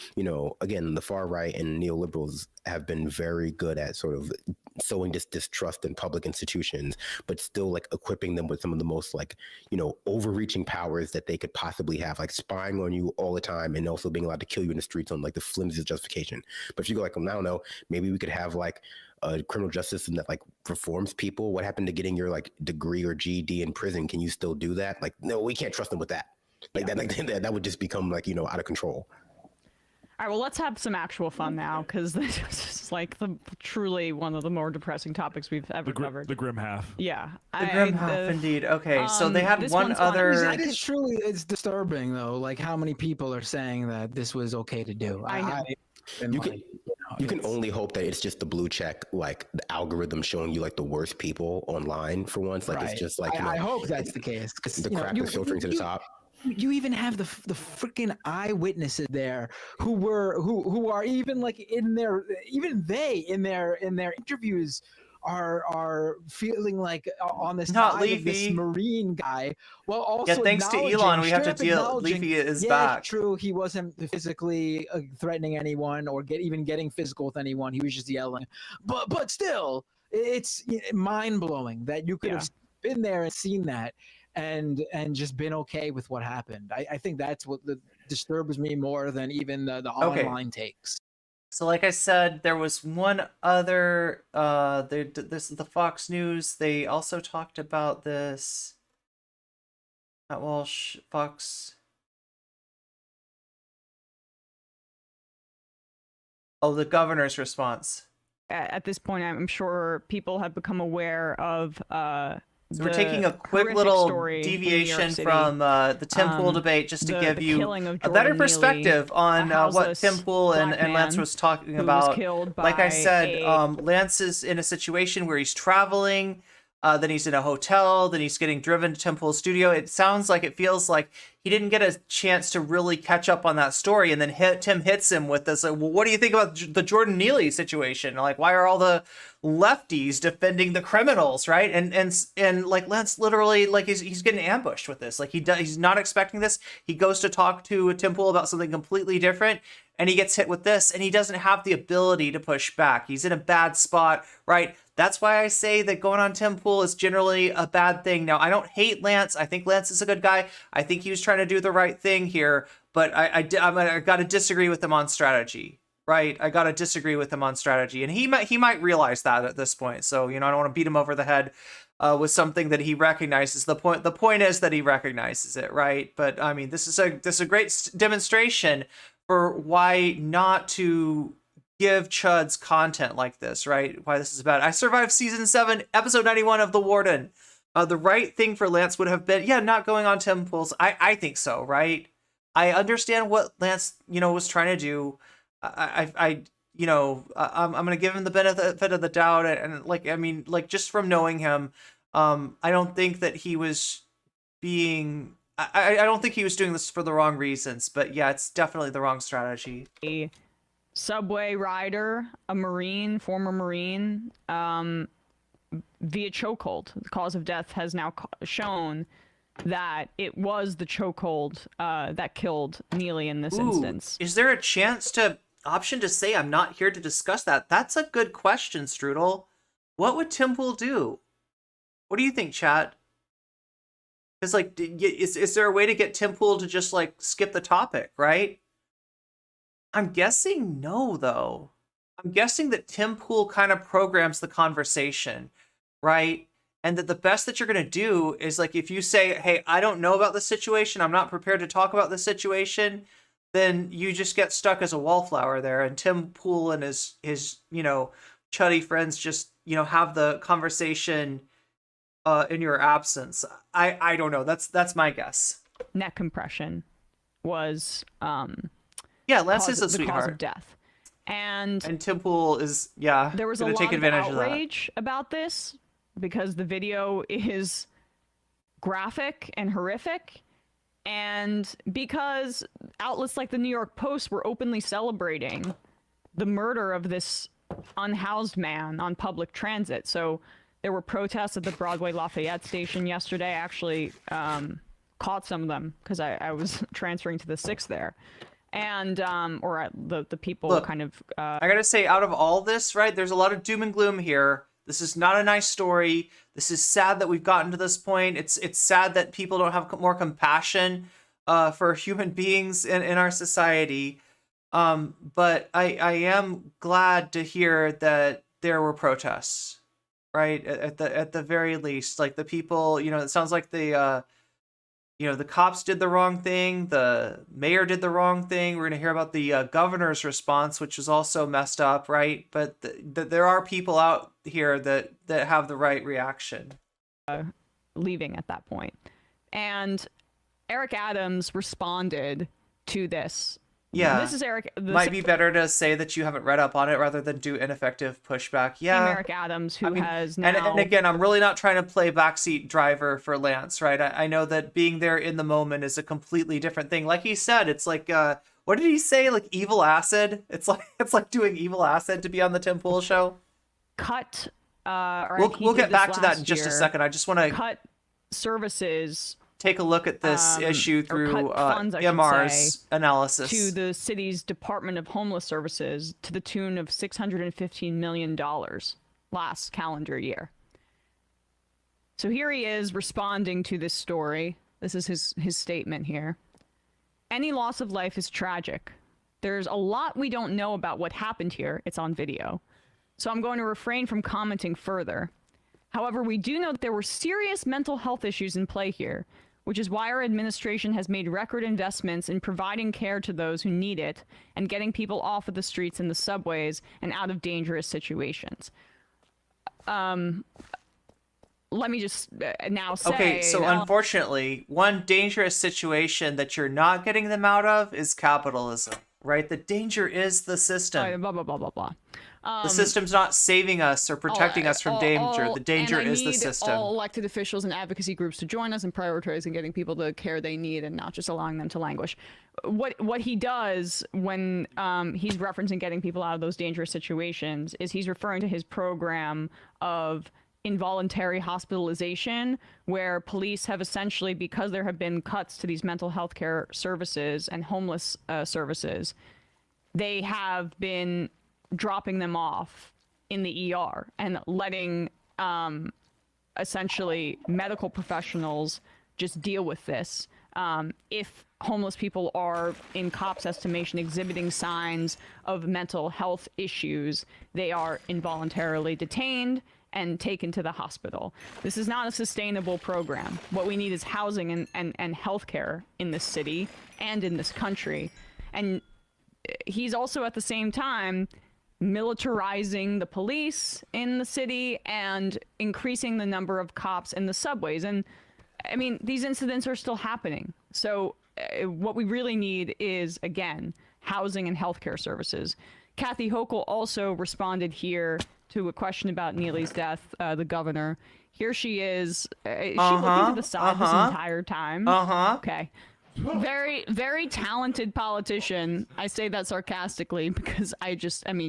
again, the far right and neoliberals have been very good at sort of sowing this distrust in public institutions, but still like equipping them with some of the most like, overreaching powers that they could possibly have, like spying on you all the time and also being allowed to kill you in the streets on like the flimsiest justification. But if you go like, I don't know, maybe we could have like a criminal justice system that like reforms people. What happened to getting your like degree or GED in prison? Can you still do that? Like, no, we can't trust them with that. Like that would just become like, out of control. All right, well, let's have some actual fun now, because this is like truly one of the more depressing topics we've ever covered. The grim half. Yeah. The grim half, indeed. Okay, so they had one other... It's disturbing, though, like how many people are saying that this was okay to do. I know. You can only hope that it's just the blue check, like the algorithm showing you like the worst people online for once. Like it's just like, I hope that's the case. The crap is filtering to the top. You even have the freaking eyewitnesses there who are even like in their interviews are feeling like on the side of this Marine guy. Well, also thanks to Elon, we have to deal. Leafy is back. It's true, he wasn't physically threatening anyone or getting physical with anyone. He was just yelling. But still, it's mind blowing that you could have been there and seen that. And just been okay with what happened. I think that's what disturbs me more than even the online takes. So like I said, there was one other, this is the Fox News. They also talked about this. Matt Walsh, Fox. Oh, the governor's response. At this point, I'm sure people have become aware of so we're taking a quick little deviation from the Tim Pool debate just to give you a better perspective on what Tim Pool and Lance was talking about. Like I said, Lance is in a situation where he's traveling, then he's in a hotel, then he's getting driven to Tim Pool's studio. It feels like he didn't get a chance to really catch up on that story, and then Tim hits him with this, like, well, what do you think about the Jordan Neely situation? Like, why are all the lefties defending the criminals, right? And like Lance literally, like he's getting ambushed with this. Like he's not expecting this. He goes to talk to Tim Pool about something completely different, and he gets hit with this, and he doesn't have the ability to push back. He's in a bad spot, right? That's why I say that going on Tim Pool is generally a bad thing. Now, I don't hate Lance. I think Lance is a good guy. I think he was trying to do the right thing here, but I got to disagree with him on strategy, right? I got to disagree with him on strategy, and he might realize that at this point. So, I don't want to beat him over the head with something that he recognizes. The point is that he recognizes it, right? But I mean, this is a great demonstration for why not to give chuds content like this, right? Why this is bad. I survived season 7, episode 91 of The Warden. The right thing for Lance would have been, not going on Tim Pool's. I think so, right? I understand what Lance, was trying to do. I'm going to give him the benefit of the doubt. And just from knowing him, I don't think that he was being, I don't think he was doing this for the wrong reasons, but yeah, it's definitely the wrong strategy. A subway rider, a Marine, former Marine, via chokehold. The cause of death has now shown that it was the chokehold that killed Neely in this instance. Is there a option to say I'm not here to discuss that? That's a good question, Strudel. What would Tim Pool do? What do you think, chat? Because is there a way to get Tim Pool to just skip the topic, right? I'm guessing no, though. I'm guessing that Tim Pool kind of programs the conversation, right? And that the best that you're going to do is if you say, hey, I don't know about the situation, I'm not prepared to talk about the situation, then you just get stuck as a wallflower there. And Tim Pool and his chuddy friends just, have the conversation in your absence. I don't know. That's my guess. Neck compression was Yeah, Lance is a the cause sweetheart. of death. And Tim Pool is, yeah, there was a gonna lot take advantage of of that. outrage about this because the video is graphic and horrific, and because outlets like the New York Post were openly celebrating the murder of this unhoused man on public transit. So there were protests at the Broadway Lafayette station yesterday. I actually caught some of them because I was transferring to the 6th there. And the people Look, kind of I gotta say, out of all this, right, there's a lot of doom and gloom here. This is not a nice story. This is sad that we've gotten to this point. It's sad that people don't have more compassion for human beings in our society. But I am glad to hear that there were protests, right? At the very least, like the people, you know, it sounds like the cops did the wrong thing. The mayor did the wrong thing. We're going to hear about the governor's response, which was also messed up, right? But there are people out here that have the right reaction. Leaving at that point. And Eric Adams responded to this. Yeah. This is Eric. Might be better to say that you haven't read up on it rather than do ineffective pushback. Yeah. Eric Adams, who has now... And again, I'm really not trying to play backseat driver for Lance, right? I know that being there in the moment is a completely different thing. Like he said, it's like, what did he say? Like evil acid? It's like doing evil acid to be on the Tim Pool show. We'll get back to that in just a second. I just want to cut services. Take a look at this issue through funds, MR's analysis. To the city's Department of Homeless Services to the tune of $615 million last calendar year. So here he is responding to this story. This is his statement here. Any loss of life is tragic. There's a lot we don't know about what happened here. It's on video. So I'm going to refrain from commenting further. However, we do know that there were serious mental health issues in play here, which is why our administration has made record investments in providing care to those who need it and getting people off of the streets and the subways and out of dangerous situations. Let me just now say... Okay, so unfortunately, one dangerous situation that you're not getting them out of is capitalism, right? The danger is the system. Blah, blah, blah, blah, blah. The system's not saving us or protecting us from danger. The danger is the system. All elected officials and advocacy groups to join us in prioritizing getting people the care they need and not just allowing them to languish. What he does when he's referencing getting people out of those dangerous situations is he's referring to his program of involuntary hospitalization, where police have essentially, because there have been cuts to these mental health care services and homeless services, they have been dropping them off in the ER and letting essentially medical professionals just deal with this. If homeless people are, in cops' estimation, exhibiting signs of mental health issues, they are involuntarily detained and taken to the hospital. This is not a sustainable program. What we need is housing and healthcare in this city and in this country. And he's also at the same time militarizing the police in the city and increasing the number of cops in the subways. And I mean, these incidents are still happening. So what we really need is, again, housing and healthcare services. Kathy Hochul also responded here to a question about Neely's death, the governor. Here she is. Is she looking to the side this entire time? Okay. Very, very talented politician. I say that sarcastically because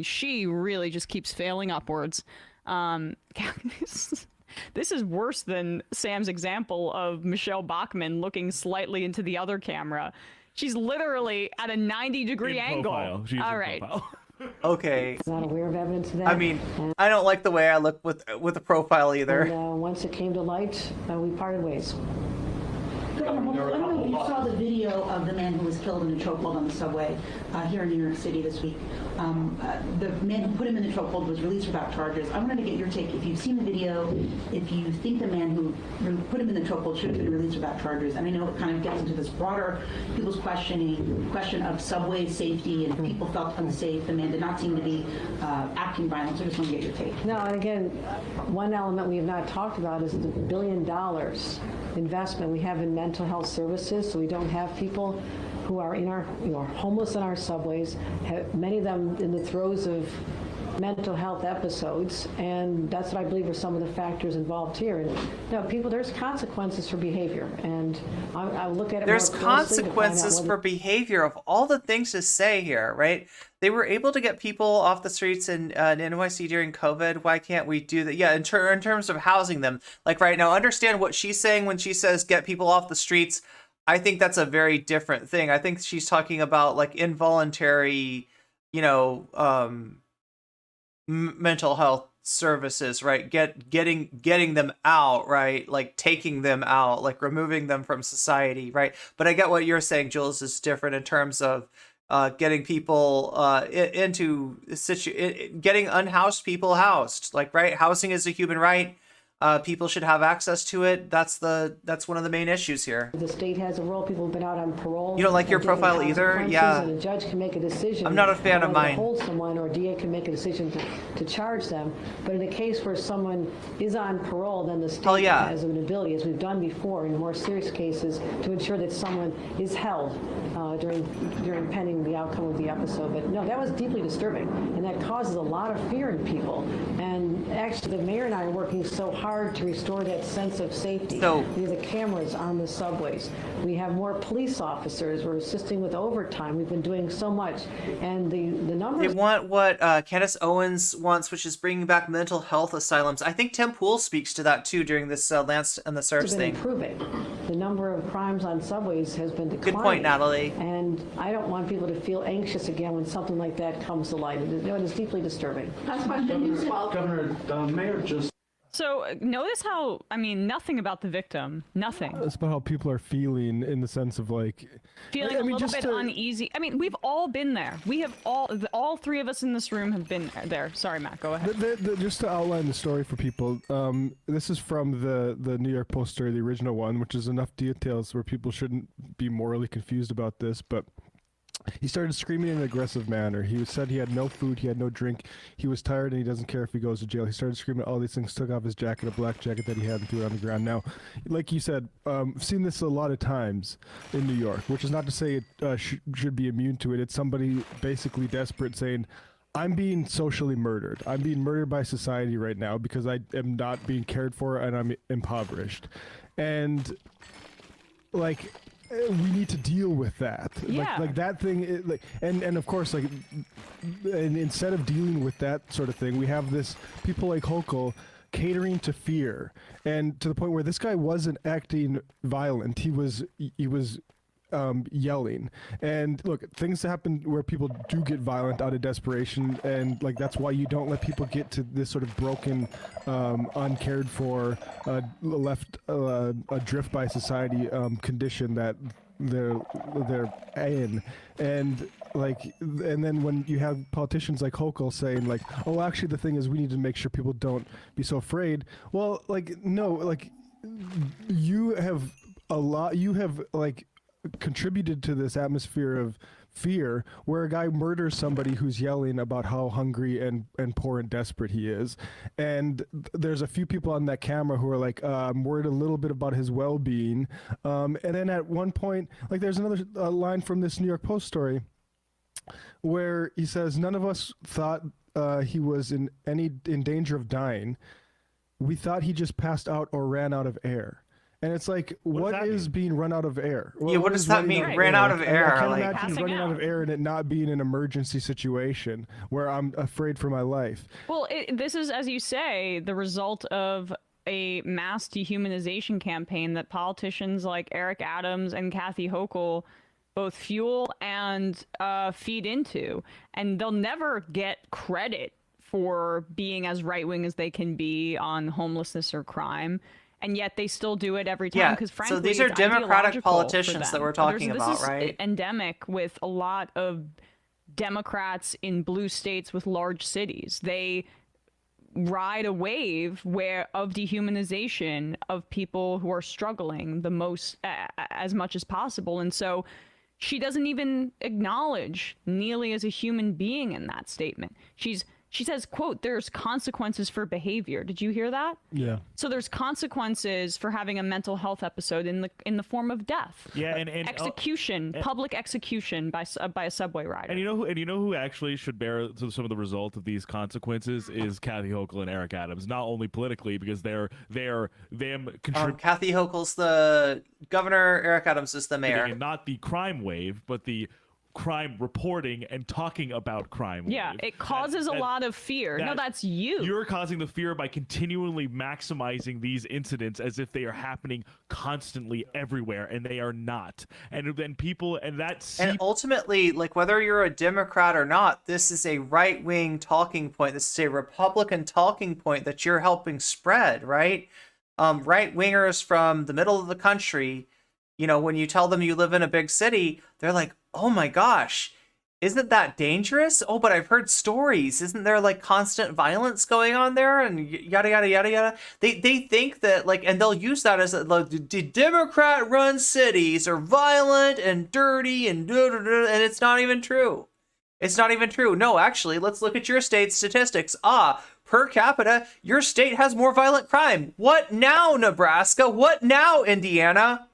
she really just keeps failing upwards. This is worse than Sam's example of Michelle Bachmann looking slightly into the other camera. She's literally at a 90-degree angle. All right. Okay. Not aware of evidence of that. I mean, I don't like the way I look with the profile either. And once it came to light, we parted ways. I don't know if you saw the video of the man who was killed in a chokehold on the subway here in New York City this week. The man who put him in the chokehold was released without charges. I wanted to get your take. If you've seen the video, if you think the man who put him in the chokehold should have been released without charges. And I know it kind of gets into this broader question of subway safety, and people felt unsafe. The man did not seem to be acting violent. So I just want to get your take. No, and again, one element we have not talked about is the $1 billion investment we have in mental health services, so we don't have people who are homeless in our subways, many of them in the throes of mental health episodes, and that's what I believe are some of the factors involved here. And people, there's consequences for behavior, and I look at it. There's more closely to find out consequences whether- for behavior of all the things to say here, right? They were able to get people off the streets in NYC during COVID. Why can't we do that? Yeah, in terms of housing them, like right now, understand what she's saying when she says get people off the streets. I think that's a very different thing. I think she's talking about like involuntary, mental health services, right? Getting them out, right? Like taking them out, like removing them from society, right? But I get what you're saying, Jules, is different in terms of getting people getting unhoused people housed, like, right? Housing is a human right. People should have access to it. That's one of the main issues here. The state has a role. People have been out on parole. You don't like your profile either? Yeah. And a judge can make a decision. I'm not a fan of mine. To hold someone, or DA can make a decision to charge them. But in a case where someone is on parole, then the state has an ability, as we've done before in more serious cases, to ensure that someone is held during pending the outcome of the episode. But no, that was deeply disturbing, and that causes a lot of fear in people. And actually, the mayor and I are working so hard to restore that sense of safety. We have the cameras on the subways. We have more police officers. We're assisting with overtime. We've been doing so much, and the numbers. They want what Candace Owens wants, which is bringing back mental health asylums. I think Tim Pool speaks to that too during this Lance and the Serfs thing. Improving. The number of crimes on subways has been declining. Good point, Natalie. And I don't want people to feel anxious again when something like that comes to light. It is deeply disturbing. That's my opinion as well. Governor, the mayor just. So notice how, nothing about the victim, nothing. It's about how people are feeling in the sense of like feeling a little bit uneasy. We've all been there. We have all three of us in this room have been there. Sorry, Matt, go ahead. Just to outline the story for people, this is from the New York Post story, the original one, which is enough details where people shouldn't be morally confused about this, but he started screaming in an aggressive manner. He said he had no food, he had no drink, he was tired, and he doesn't care if he goes to jail. He started screaming all these things, took off his jacket, a black jacket that he had, and threw it on the ground. Now, like you said, I've seen this a lot of times in New York, which is not to say it should be immune to it. It's somebody basically desperate saying, I'm being socially murdered. I'm being murdered by society right now because I am not being cared for and I'm impoverished. And, like, we need to deal with that. Yeah. Like that thing, and of course, like, and instead of dealing with that sort of thing, we have this people like Hochul catering to fear, and to the point where this guy wasn't acting violent. He was yelling. And look, things happen where people do get violent out of desperation, and like that's why you don't let people get to this sort of broken, uncared for, left adrift by society condition that they're in. And like, and then when you have politicians like Hochul saying like, oh, actually the thing is we need to make sure people don't be so afraid. Well, like, no, like you have like contributed to this atmosphere of fear where a guy murders somebody who's yelling about how hungry and poor and desperate he is. And there's a few people on that camera who are like, I'm worried a little bit about his well-being. And then at one point, like there's another line from this New York Post story where he says, none of us thought he was in danger of dying. We thought he just passed out or ran out of air. And it's like, what is being run out of air? Yeah, what does that mean? Ran out of air? I can't like imagine running out of air and it not being an emergency situation where I'm afraid for my life. Well, this is, as you say, the result of a mass dehumanization campaign that politicians like Eric Adams and Kathy Hochul both fuel and feed into. And they'll never get credit for being as right-wing as they can be on homelessness or crime. And yet they still do it every time because, frankly, so these are Democratic politicians for them. that we're talking about, this is right? Endemic with a lot of Democrats in blue states with large cities. They ride a wave of dehumanization of people who are struggling the most, as much as possible. And so she doesn't even acknowledge Neely as a human being in that statement. She's She says, quote, "There's consequences for behavior." Did you hear that? Yeah. So there's consequences for having a mental health episode in the form of death. Yeah, and execution, public execution by a subway rider. And you know who actually should bear some of the result of these consequences is Kathy Hochul and Eric Adams. Not only politically, because them Kathy Hochul's the governor, Eric Adams is the mayor. Not the crime wave, but the crime reporting and talking about crime Yeah, wave. it causes a lot of fear. No, that's you. You're causing the fear by continually maximizing these incidents as if they are happening constantly everywhere, and they are not. And then people, and ultimately, like, whether you're a Democrat or not, this is a right-wing talking point. This is a Republican talking point that you're helping spread, right? Right-wingers from the middle of the country, you know, when you tell them you live in a big city, they're like, oh my gosh, isn't that dangerous? Oh, but I've heard stories. Isn't there like constant violence going on there? And yada, yada, yada, yada. They think that, like, and they'll use that as like, the Democrat-run cities are violent and dirty and and it's not even true. It's not even true. No, actually, let's look at your state's statistics. Per capita, your state has more violent crime. What now, Nebraska? What now, Indiana?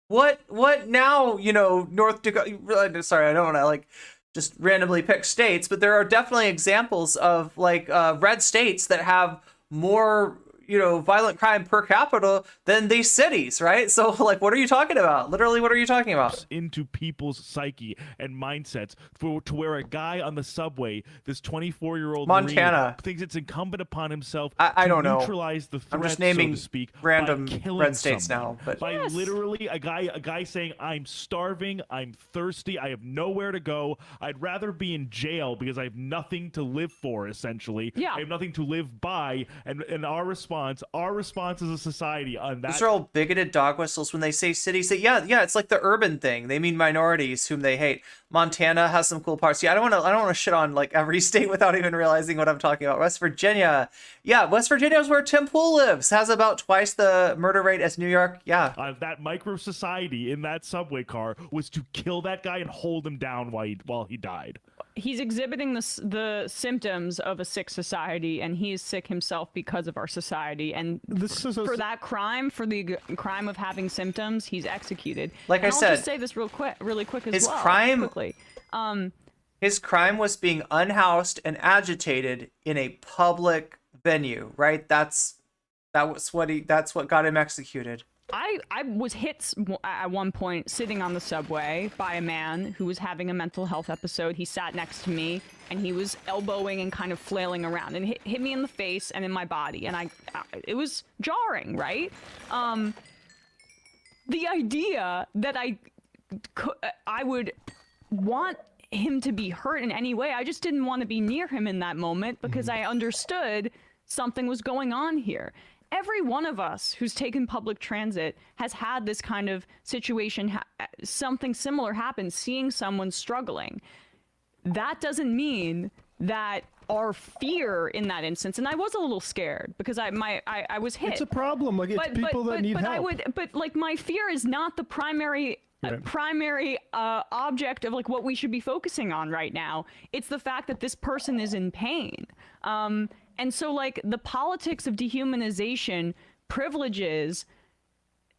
What now, you know, North Dakota? Sorry, I don't want to like just randomly pick states, but there are definitely examples of like red states that have more, you know, violent crime per capita than these cities, right? So like, what are you talking about? Literally, what are you talking about? Into people's psyche and mindsets to where a guy on the subway, this 24-year-old Montana, thinks it's incumbent upon himself I don't know. Neutralize the threat, I'm just naming so to speak, random by killing red states someone. now, but by literally a guy saying, "I'm starving, I'm thirsty, I have nowhere to go. I'd rather be in jail because I have nothing to live for. Essentially, I have nothing to live by." And our response as a society on that. These are all bigoted dog whistles when they say cities. Yeah, it's like the urban thing. They mean minorities whom they hate. Montana has some cool parts. Yeah, I don't want to shit on like every state without even realizing what I'm talking about. West Virginia. Yeah, West Virginia is where Tim Pool lives. Has about twice the murder rate as New York. Yeah. That micro society in that subway car was to kill that guy and hold him down while he died. He's exhibiting the symptoms of a sick society, and he is sick himself because of our society. And for that crime, for the crime of having symptoms, he's executed. Like and I said, I'll just say this really quick as his well. crime, quickly. His crime was being unhoused and agitated in a public venue, right? That's what got him executed. I was hit at one point sitting on the subway by a man who was having a mental health episode. He sat next to me and he was elbowing and kind of flailing around and hit me in the face and in my body. And it was jarring, right? The idea that I would want him to be hurt in any way, I just didn't want to be near him in that moment because I understood something was going on here. Every one of us who's taken public transit has had this kind of situation, something similar happen, seeing someone struggling. That doesn't mean that our fear in that instance, and I was a little scared because I was hit. It's a problem. Like, it's people that need help. But like, my fear is not the primary object of like what we should be focusing on right now. It's the fact that this person is in pain. And so, like, the politics of dehumanization privileges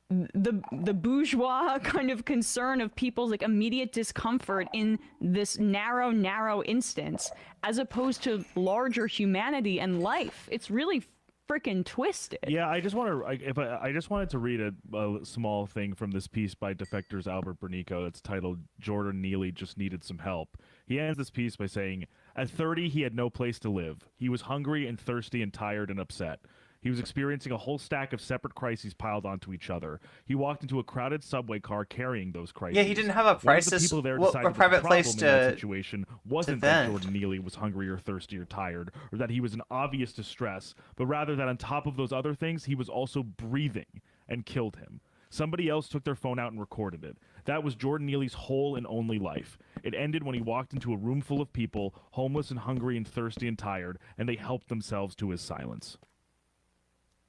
the bourgeois kind of concern of people's like immediate discomfort in this narrow instance, as opposed to larger humanity and life. It's really freaking twisted. Yeah, I just wanted to read a small thing from this piece by Defectors Albert Bernico. It's titled "Jordan Neely Just Needed Some Help." He ends this piece by saying, "At 30, he had no place to live. He was hungry and thirsty and tired and upset. He was experiencing a whole stack of separate crises piled onto each other. He walked into a crowded subway car carrying those crises. Yeah, he didn't have a crisis, people there a private place in that situation wasn't that vent. Jordan Neely was hungry or thirsty or tired, or that he was in obvious distress, but rather that on top of those other things, he was also breathing and killed him. Somebody else took their phone out and recorded it. That was Jordan Neely's whole and only life. It ended when he walked into a room full of people, homeless and hungry and thirsty and tired, and they helped themselves to his silence."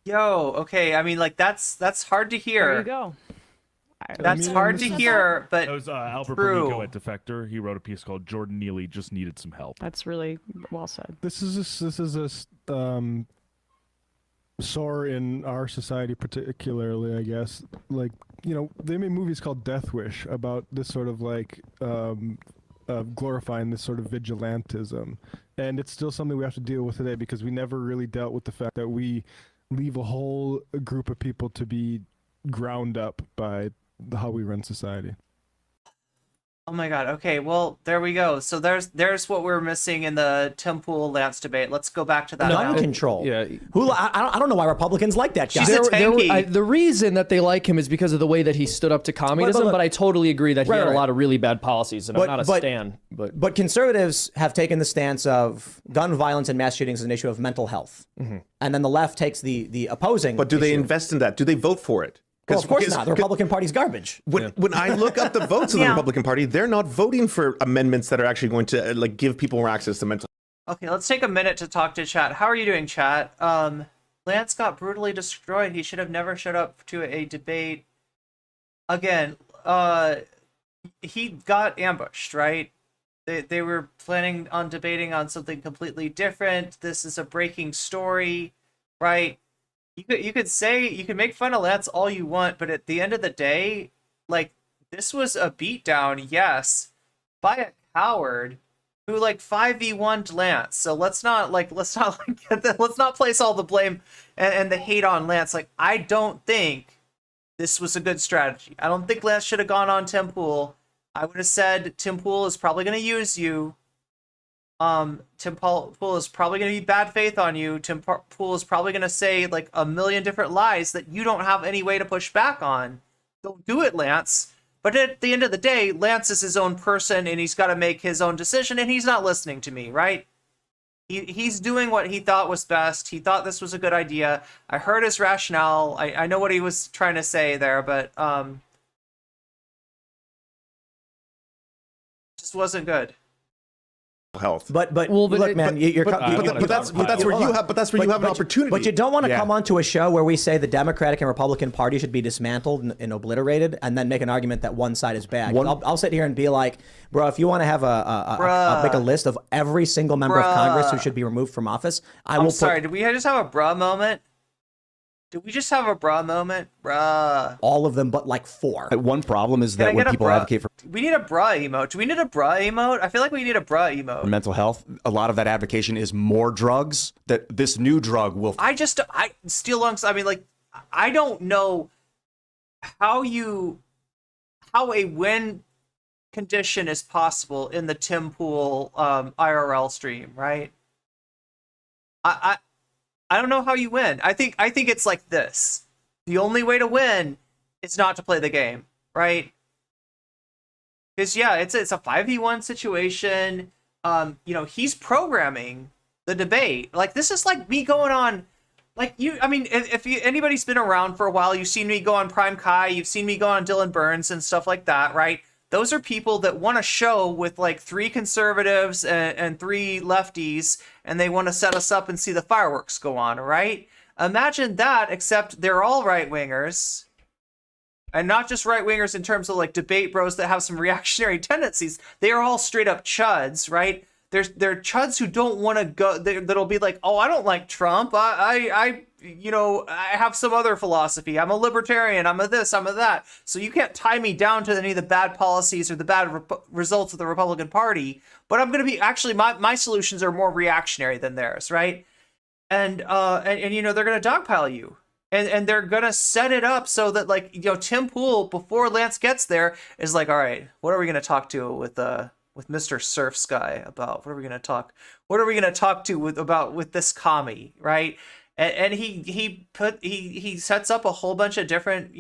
Yo, okay, I mean, like, that's hard to hear. There you go. That's hard to hear, but that was Albert true. Bonico at Defector. He wrote a piece called "Jordan Neely Just Needed Some Help." That's really well said. This is a sore in our society, particularly, I guess. Like, you know, they made movies called Death Wish about this sort of like glorifying this sort of vigilantism, and it's still something we have to deal with today because we never really dealt with the fact that we leave a whole group of people to be ground up by how we run society. Oh my god. Okay, well, there we go. So there's what we're missing in the Tim Pool Lance debate. Let's go back to that. Gun control. Yeah. I don't know why Republicans like that guy. The reason that they like him is because of the way that he stood up to communism, but I totally agree that he had a lot of really bad policies, and I'm not a stan. But conservatives have taken the stance of gun violence and mass shootings as an issue of mental health. Mm-hmm. And then the left takes the opposing But do they issue. invest in that? Do they vote for it? Well, of course not. The Republican Party's garbage. When I look up the votes of the Republican Party, they're not voting for amendments that are actually going to like give people more access to mental. Okay, let's take a minute to talk to chat. How are you doing, chat? Lance got brutally destroyed. He should have never showed up to a debate. Again, he got ambushed, right? They were planning on debating on something completely different. This is a breaking story, right? You could make fun of Lance all you want, but at the end of the day, like, this was a beatdown, yes, by a coward who like 5v1'd Lance. So let's not place all the blame and the hate on Lance. Like, I don't think this was a good strategy. I don't think Lance should have gone on Tim Pool. I would have said Tim Pool is probably going to use you. Tim Pool is probably going to be bad faith on you. Tim Pool is probably going to say like a million different lies that you don't have any way to push back on. Don't do it, Lance. But at the end of the day, Lance is his own person and he's got to make his own decision, and he's not listening to me, right? He's doing what he thought was best. He thought this was a good idea. I heard his rationale. I know what he was trying to say there, but just wasn't good. Health. But look, man, that's where you have an opportunity. But you don't want to come onto a show where we say the Democratic and Republican Party should be dismantled and obliterated, and then make an argument that one side is bad. I'll sit here and be like, bro, if you want to have make a list of every single member of Congress who should be removed from office, I'm sorry. Did we just have a bruh moment? Did we just have a bruh moment? Bruh. All of them but like 4. One problem is that when people advocate for we need a bruh emote. Do we need a bruh emote? I feel like we need a bruh emote. mental health, a lot of that advocation is more drugs, that this new drug will... I mean, like, I don't know how a win condition is possible in the Tim Pool IRL stream, right? I don't know how you win. I think it's like this. The only way to win is not to play the game, right? Because it's a 5v1 situation. He's programming the debate. Like, this is like me going on, like, if anybody's been around for a while, you've seen me go on Prime Kai, you've seen me go on Dylan Burns and stuff like that, right? Those are people that want a show with like 3 conservatives and 3 lefties, and they want to set us up and see the fireworks go on, right? Imagine that, except they're all right-wingers. And not just right-wingers in terms of like debate bros that have some reactionary tendencies. They are all straight-up chuds, right? They're chuds who don't want to go, that'll be like, oh, I don't like Trump. I have some other philosophy. I'm a libertarian. I'm a this, I'm a that. So you can't tie me down to any of the bad policies or the bad results of the Republican Party. But I'm going to be, actually, my solutions are more reactionary than theirs, right? And they're going to dogpile you. And they're going to set it up so that, like, Tim Pool, before Lance gets there, is like, all right, what are we going to talk to with Mr. Serfs guy about? What are we going to talk to with this commie, right? And he sets up a whole bunch of different,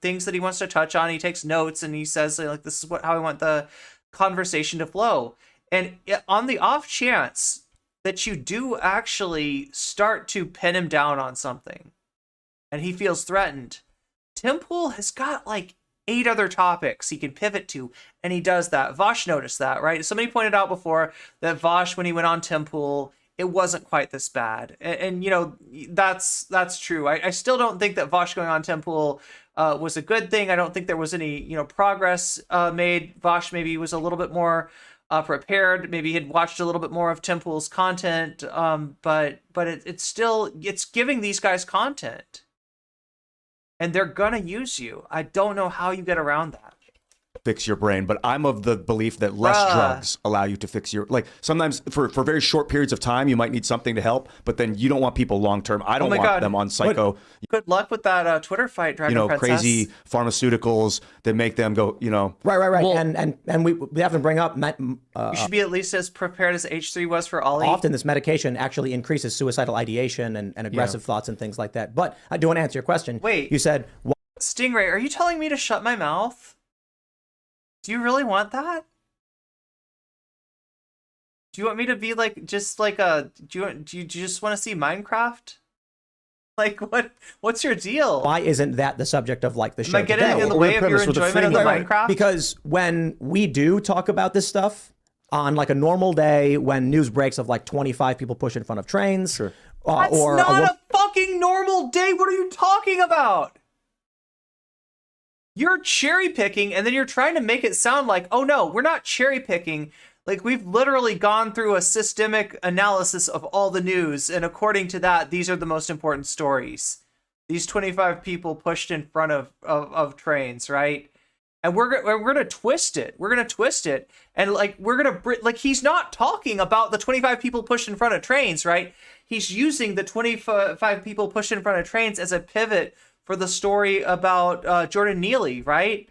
things that he wants to touch on. He takes notes and he says, like, this is how I want the conversation to flow. And on the off chance that you do actually start to pin him down on something and he feels threatened, Tim Pool has got like 8 other topics he can pivot to, and he does that. Vosh noticed that, right? Somebody pointed out before that Vosh, when he went on Tim Pool, it wasn't quite this bad. And that's true. I still don't think that Vosh going on Tim Pool was a good thing. I don't think there was any, progress made. Vosh maybe was a little bit more prepared. Maybe he'd watched a little bit more of Tim Pool's content. But it's giving these guys content, and they're gonna use you. I don't know how you get around that. Fix your brain, but I'm of the belief that less drugs allow you to fix your, like, sometimes for very short periods of time you might need something to help, but then you don't want people long term. I don't want them on psycho. Good luck with that Twitter fight, Dragon Princess. Crazy pharmaceuticals that make them go, Right. Well, and we have to bring up you should be at least as prepared as H3 was for Ollie. often this medication actually increases suicidal ideation and aggressive thoughts and things like that. But I do want to answer your question. Wait. You said Stingray, are you telling me to shut my mouth? Do you really want that? Do you want me to be like just like a? Do you just want to see Minecraft? Like what's your deal? Why isn't that the subject of like the show? Am I getting in the way of your enjoyment of the Minecraft? Because when we do talk about this stuff on like a normal day, when news breaks of like 25 people push in front of trains, That's not a fucking normal day. What are you talking about? You're cherry picking, and then you're trying to make it sound like, oh no, we're not cherry picking. Like, we've literally gone through a systemic analysis of all the news, and according to that, these are the most important stories. These 25 people pushed in front of trains, right? And we're gonna twist it. We're gonna twist it, and like he's not talking about the 25 people pushed in front of trains, right? He's using the 25 people pushed in front of trains as a pivot for the story about Jordan Neely, right?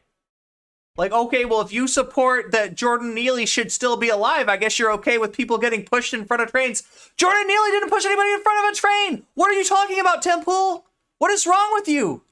Like, okay, well, if you support that Jordan Neely should still be alive, I guess you're okay with people getting pushed in front of trains. Jordan Neely didn't push anybody in front of a train! What are you talking about, Tim Pool? What is wrong with you?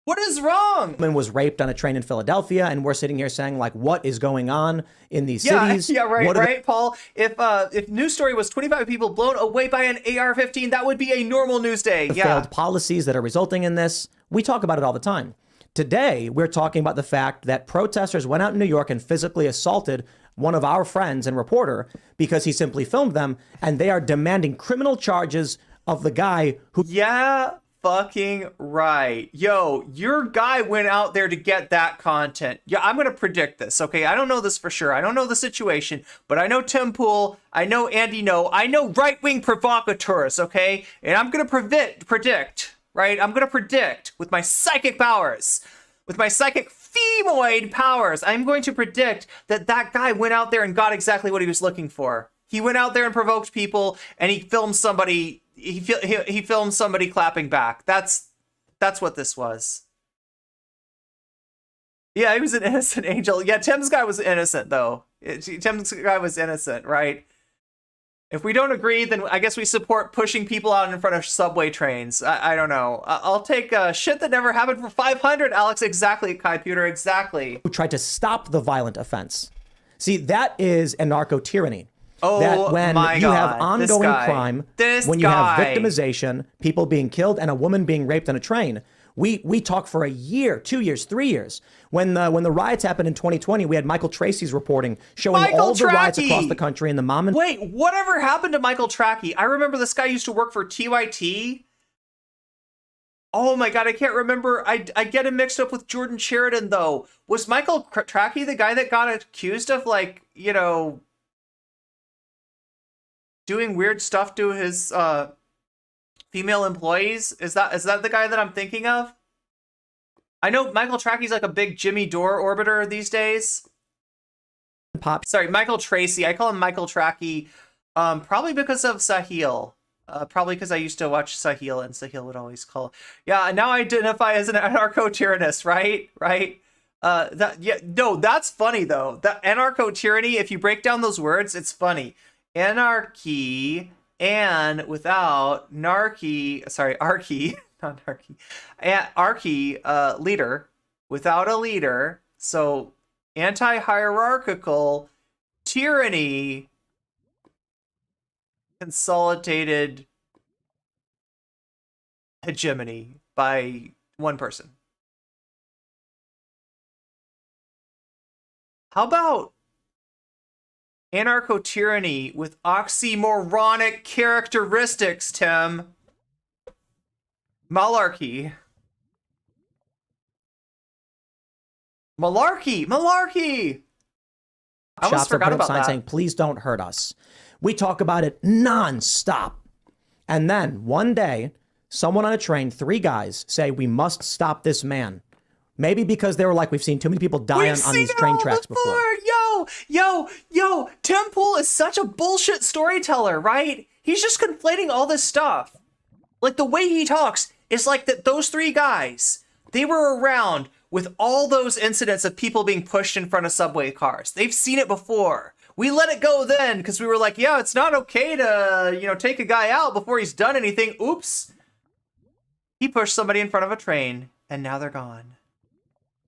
What is wrong? Woman was raped on a train in Philadelphia, and we're sitting here saying, like, what is going on in these cities? Yeah, right, Paul. If news story was 25 people blown away by an AR-15, that would be a normal news day. The failed policies that are resulting in this. We talk about it all the time. Today, we're talking about the fact that protesters went out in New York and physically assaulted one of our friends and reporter because he simply filmed them, and they are demanding criminal charges of the guy who... Yeah, fucking right. Yo, your guy went out there to get that content. Yeah, I'm gonna predict this, okay? I don't know this for sure. I don't know the situation, but I know Tim Pool, I know Andy No, I know right-wing provocateurs, okay? And I'm gonna predict, right? I'm gonna predict with my psychic powers, with my psychic femoid powers, I'm going to predict that that guy went out there and got exactly what he was looking for. He went out there and provoked people, and he filmed somebody. He filmed somebody clapping back. That's what this was. Yeah, he was an innocent angel. Yeah, Tim's guy was innocent though. Tim's guy was innocent, right? If we don't agree, then I guess we support pushing people out in front of subway trains. I don't know. I'll take shit that never happened for 500, Alex. Exactly, Kai Pewter, exactly. Who tried to stop the violent offense. See, that is anarcho-tyranny. Oh, that when my you God. have ongoing crime, when you have victimization, people being killed, and a woman being raped on a train, we talk for a year, 2 years, 3 years. When the riots happened in 2020, we had Michael Tracy's reporting showing all the riots across the country and the mom and... Wait, whatever happened to Michael Tracy? I remember this guy used to work for TYT. Oh my God, I can't remember. I get him mixed up with Jordan Sheridan, though. Was Michael Tracy the guy that got accused of, like, you know... doing weird stuff to his female employees? Is that the guy that I'm thinking of? I know Michael Tracy's like a big Jimmy Dore orbiter these days. Sorry, Michael Tracy. I call him Michael Tracy probably because of Sahil. Probably because I used to watch Sahil, and Sahil would always call... Yeah, now I identify as an anarcho-tyrannist, right? Right? That's funny, though. That anarcho-tyranny, if you break down those words, it's funny. Anarchy and without archy, not narky, archy, leader, without a leader. So anti-hierarchical tyranny, consolidated hegemony by one person. How about anarcho-tyranny with oxymoronic characteristics, Tim? Malarkey. Malarkey. I almost Shops are forgot putting up about signs that. saying, please don't hurt us. We talk about it nonstop. And then one day, someone on a train, 3 guys, say, we must stop this man. Maybe because they were like, we've seen too many people die on these train tracks before. Yo, Tim Pool is such a bullshit storyteller, right? He's just conflating all this stuff. Like, the way he talks is like that those 3 guys, they were around with all those incidents of people being pushed in front of subway cars. They've seen it before. We let it go then because we were like, yeah, it's not okay to, take a guy out before he's done anything. Oops. He pushed somebody in front of a train and now they're gone.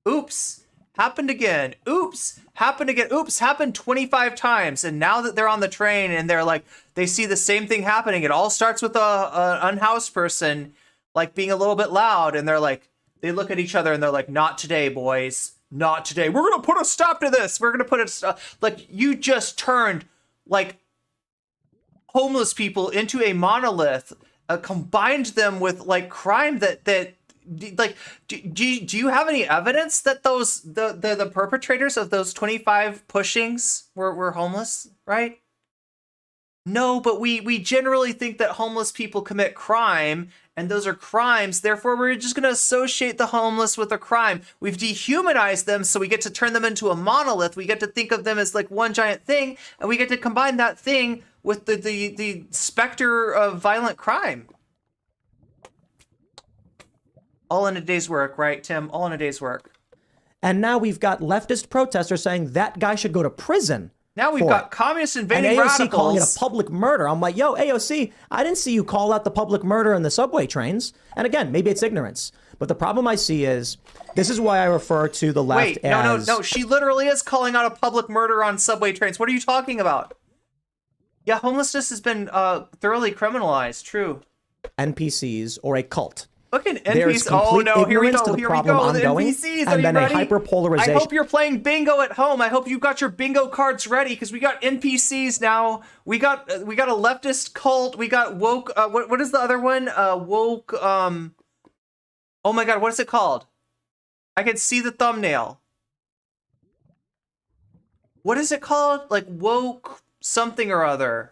Oops. Happened again. Oops. Happened again. Oops. Happened 25 times. And now that they're on the train and they're like, they see the same thing happening. It all starts with a unhoused person like being a little bit loud. And they're like, they look at each other and they're like, not today, boys. Not today. We're going to put a stop to this. We're going to put it. Like, you just turned like homeless people into a monolith, combined them with like crime that like, do you have any evidence that those the perpetrators of those 25 pushings were homeless, right? No, but we generally think that homeless people commit crime and those are crimes. Therefore, we're just going to associate the homeless with a crime. We've dehumanized them, so we get to turn them into a monolith. We get to think of them as like one giant thing, and we get to combine that thing with the specter of violent crime. All in a day's work, right, Tim? All in a day's work. And now we've got leftist protesters saying that guy should go to prison. Now we've got communists invading and AOC radicals. calling it a public murder. I'm like, yo, AOC, I didn't see you call out the public murder in the subway trains. And again, maybe it's ignorance. But the problem I see is, this is why I refer to the left as... No. She literally is calling out a public murder on subway trains. What are you talking about? Yeah, homelessness has been thoroughly criminalized. True. NPCs or a cult. Look at There's NPCs. Oh complete no, here we ignorance go. to the Here we problem go. The ongoing, NPCs. Are and you then ready? a hyperpolarization. I hope you're playing bingo at home. I hope you got your bingo cards ready because we got NPCs now. We got a leftist cult. We got woke. What is the other one? Woke. Oh my god, what is it called? I can see the thumbnail. What is it called? Like woke something or other.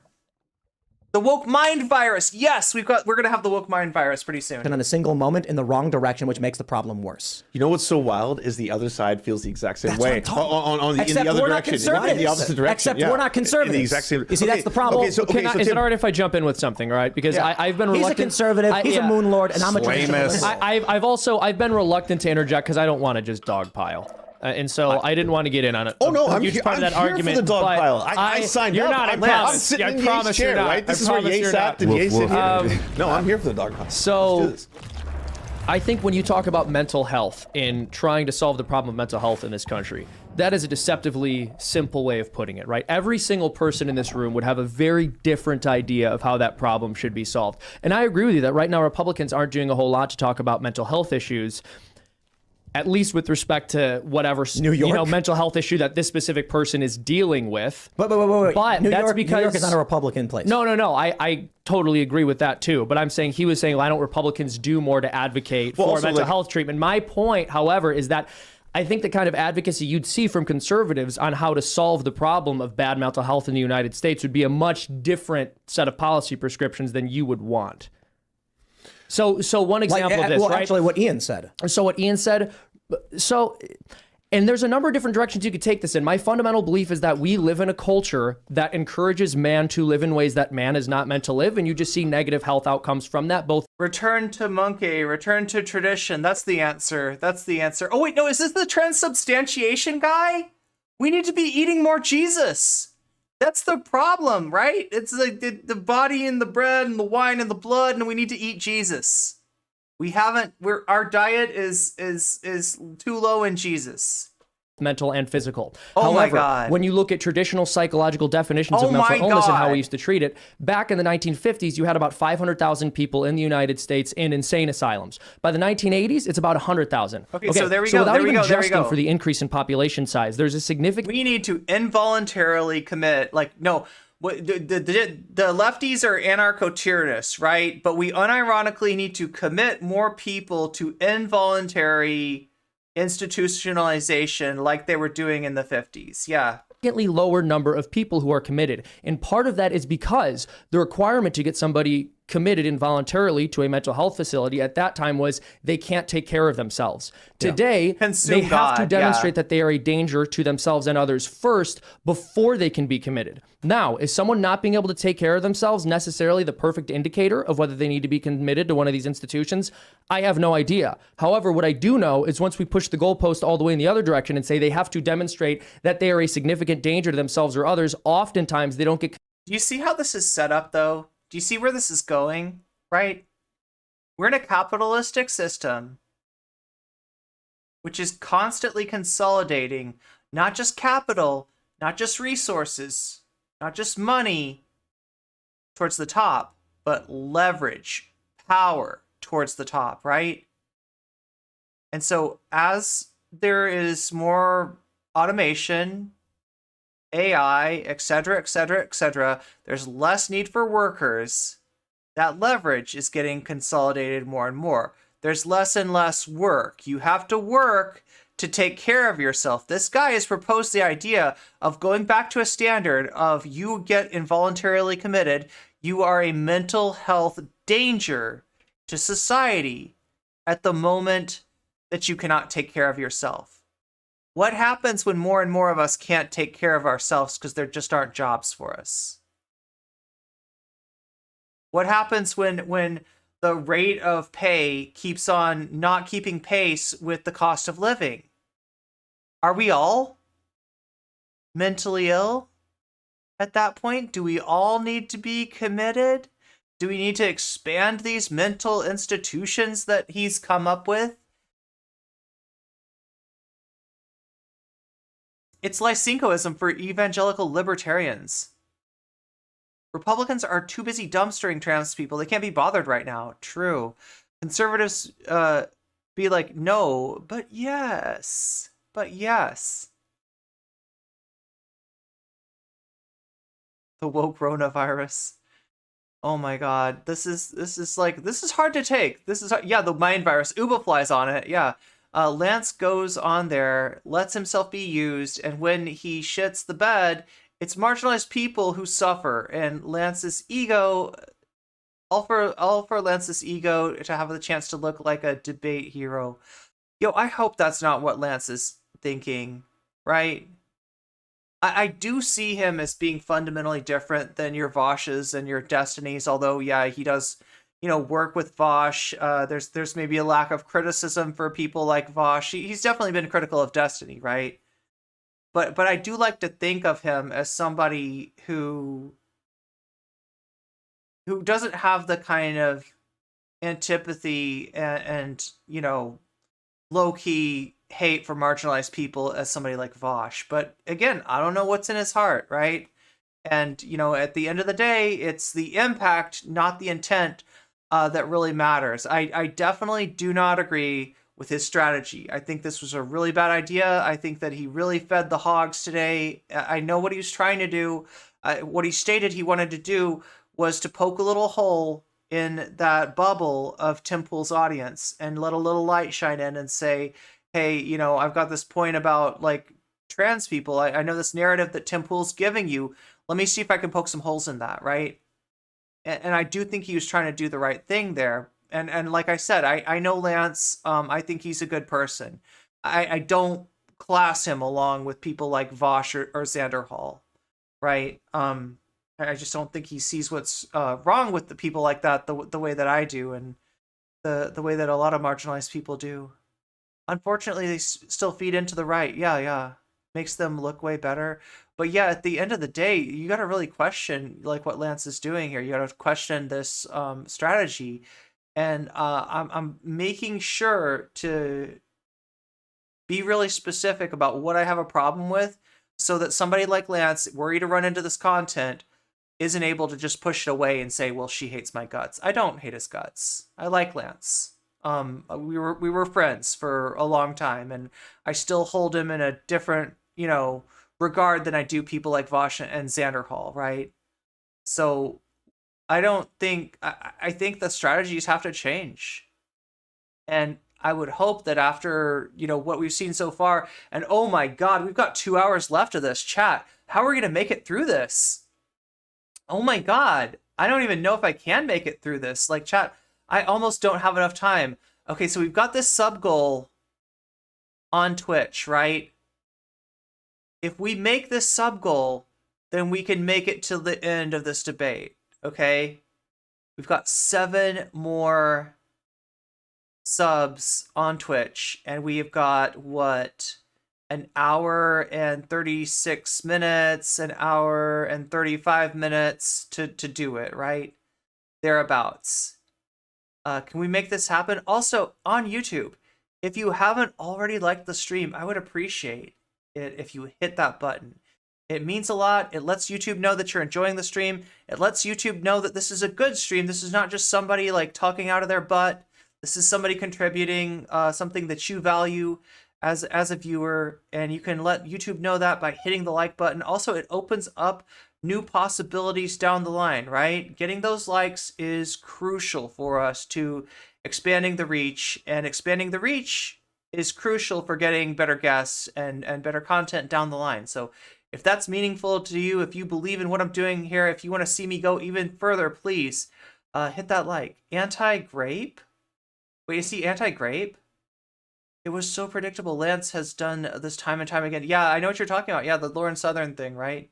The woke mind virus. Yes, we're gonna have the woke mind virus pretty soon. And in a single moment in the wrong direction, which makes the problem worse. You know what's so wild is the other side feels the exact same That's way. what I'm talking In the other direction. In the opposite direction. Except we're not conservatives. In the exact same. You see, that's the problem. Okay, so Is it alright if I jump in with something, right? Because I've been reluctant. He's a conservative. He's a moon lord, and I'm a traditionalist. I've been reluctant to interject because I don't want to just dogpile. And so I didn't want to get in on it. Oh no, I'm huge here, part of that I'm argument. here for the dog but pile. I signed you're up. Not, I I'm promise. sitting in I promise Ye's chair, you're not. right? This I is where promise Ye you're sat not. and Ye sit here. No, I'm here for the dog pile. So I think when you talk about mental health and trying to solve the problem of mental health in this country, that is a deceptively simple way of putting it, right? Every single person in this room would have a very different idea of how that problem should be solved. And I agree with you that right now Republicans aren't doing a whole lot to talk about mental health issues, at least with respect to whatever mental health issue that this specific person is dealing with. But New York is not a Republican place. No. I totally agree with that too. But I'm saying he was saying, why don't Republicans do more to advocate for mental health treatment? My point, however, is that I think the kind of advocacy you'd see from conservatives on how to solve the problem of bad mental health in the United States would be a much different set of policy prescriptions than you would want. So one example of this, right? Actually, what Ian said. So what Ian said. And there's a number of different directions you could take this in. My fundamental belief is that we live in a culture that encourages man to live in ways that man is not meant to live, and you just see negative health outcomes from that. Both return to monkey, return to tradition. That's the answer. That's the answer. Oh wait, no, is this the transubstantiation guy? We need to be eating more Jesus. That's the problem, right? It's like the body and the bread and the wine and the blood, and we need to eat Jesus. Our diet is too low in Jesus. Mental and physical. Oh However, my God. when you look at traditional psychological definitions of mental illness and how we used to treat it, back in the 1950s, you had about 500,000 people in the United States in insane asylums. By the 1980s, it's about 100,000. Okay, so there we go. Without There we even go. There we adjusting go. for the increase in population size, there's a significant... We need to involuntarily commit, the lefties are anarcho-tyrannists, right? But we unironically need to commit more people to involuntary institutionalization like they were doing in the 50s. Yeah. Significantly lower number of people who are committed. And part of that is because the requirement to get somebody committed involuntarily to a mental health facility at that time was they can't take care of themselves. Today, they have to demonstrate that they are a danger to themselves and others first before they can be committed. Now, is someone not being able to take care of themselves necessarily the perfect indicator of whether they need to be committed to one of these institutions? I have no idea. However, what I do know is once we push the goalpost all the way in the other direction and say they have to demonstrate that they are a significant danger to themselves or others, oftentimes they don't get... Do you see how this is set up, though? Do you see where this is going? Right? We're in a capitalistic system which is constantly consolidating not just capital, not just resources, not just money towards the top, but leverage, power towards the top, right? And so as there is more automation, AI, etc., etc., etc., there's less need for workers. That leverage is getting consolidated more and more. There's less and less work. You have to work to take care of yourself. This guy has proposed the idea of going back to a standard of you get involuntarily committed, you are a mental health danger to society at the moment that you cannot take care of yourself. What happens when more and more of us can't take care of ourselves because there just aren't jobs for us? What happens when the rate of pay keeps on not keeping pace with the cost of living? Are we all mentally ill at that point? Do we all need to be committed? Do we need to expand these mental institutions that he's come up with? It's Lysenkoism for evangelical libertarians. Republicans are too busy dumpstering trans people. They can't be bothered right now. True. Conservatives be like, no, but yes. But yes. The woke coronavirus. Oh my god. This is hard to take. This is hard. Yeah, the mind virus. Uba flies on it. Yeah. Lance goes on there, lets himself be used, and when he shits the bed, it's marginalized people who suffer, and Lance's ego, all for Lance's ego to have the chance to look like a debate hero. Yo, I hope that's not what Lance is thinking, right? I do see him as being fundamentally different than your Voshes and your Destinies, although, yeah, he does, work with Vosh. There's maybe a lack of criticism for people like Vosh. He's definitely been critical of Destiny, right? But I do like to think of him as somebody who doesn't have the kind of antipathy and low-key hate for marginalized people as somebody like Vosh. But again, I don't know what's in his heart, right? And, at the end of the day, it's the impact, not the intent, that really matters. I definitely do not agree with his strategy. I think this was a really bad idea. I think that he really fed the hogs today. I know what he was trying to do. What he stated he wanted to do was to poke a little hole in that bubble of Tim Pool's audience and let a little light shine in and say, hey, I've got this point about trans people. I know this narrative that Tim Pool's giving you. Let me see if I can poke some holes in that, right? And I do think he was trying to do the right thing there. And like I said, I know Lance. I think he's a good person. I don't class him along with people like Vosh or Xander Hall, right? I just don't think he sees what's wrong with the people like that the way that I do, and the way that a lot of marginalized people do. Unfortunately, they still feed into the right. Yeah. Makes them look way better. But yeah, at the end of the day, you got to really question what Lance is doing here. You got to question this strategy. And I'm making sure to be really specific about what I have a problem with so that somebody like Lance, worried to run into this content, isn't able to just push it away and say, well, she hates my guts. I don't hate his guts. I like Lance. We were friends for a long time, and I still hold him in a different, regard than I do people like Vosh and Xander Hall, right? So I think the strategies have to change. And I would hope that after, what we've seen so far, and oh my God, we've got 2 hours left of this chat. How are we going to make it through this? Oh my God. I don't even know if I can make it through this. Like, chat, I almost don't have enough time. Okay, so we've got this sub goal on Twitch, right? If we make this sub goal, then we can make it to the end of this debate, okay? We've got 7 more subs on Twitch, and we've got, what, an hour and 36 minutes, an hour and 35 minutes to do it, right? Thereabouts. Can we make this happen? Also, on YouTube, if you haven't already liked the stream, I would appreciate it if you hit that button. It means a lot. It lets YouTube know that you're enjoying the stream. It lets YouTube know that this is a good stream. This is not just somebody like talking out of their butt. This is somebody contributing something that you value as a viewer, and you can let YouTube know that by hitting the like button. Also, it opens up new possibilities down the line, right? Getting those likes is crucial for us to expanding the reach, and expanding the reach is crucial for getting better guests and better content down the line. So if that's meaningful to you, if you believe in what I'm doing here, if you want to see me go even further, please hit that like. Anti-grape? Wait, is he anti-grape? It was so predictable. Lance has done this time and time again. Yeah, I know what you're talking about. Yeah, the Lauren Southern thing, right?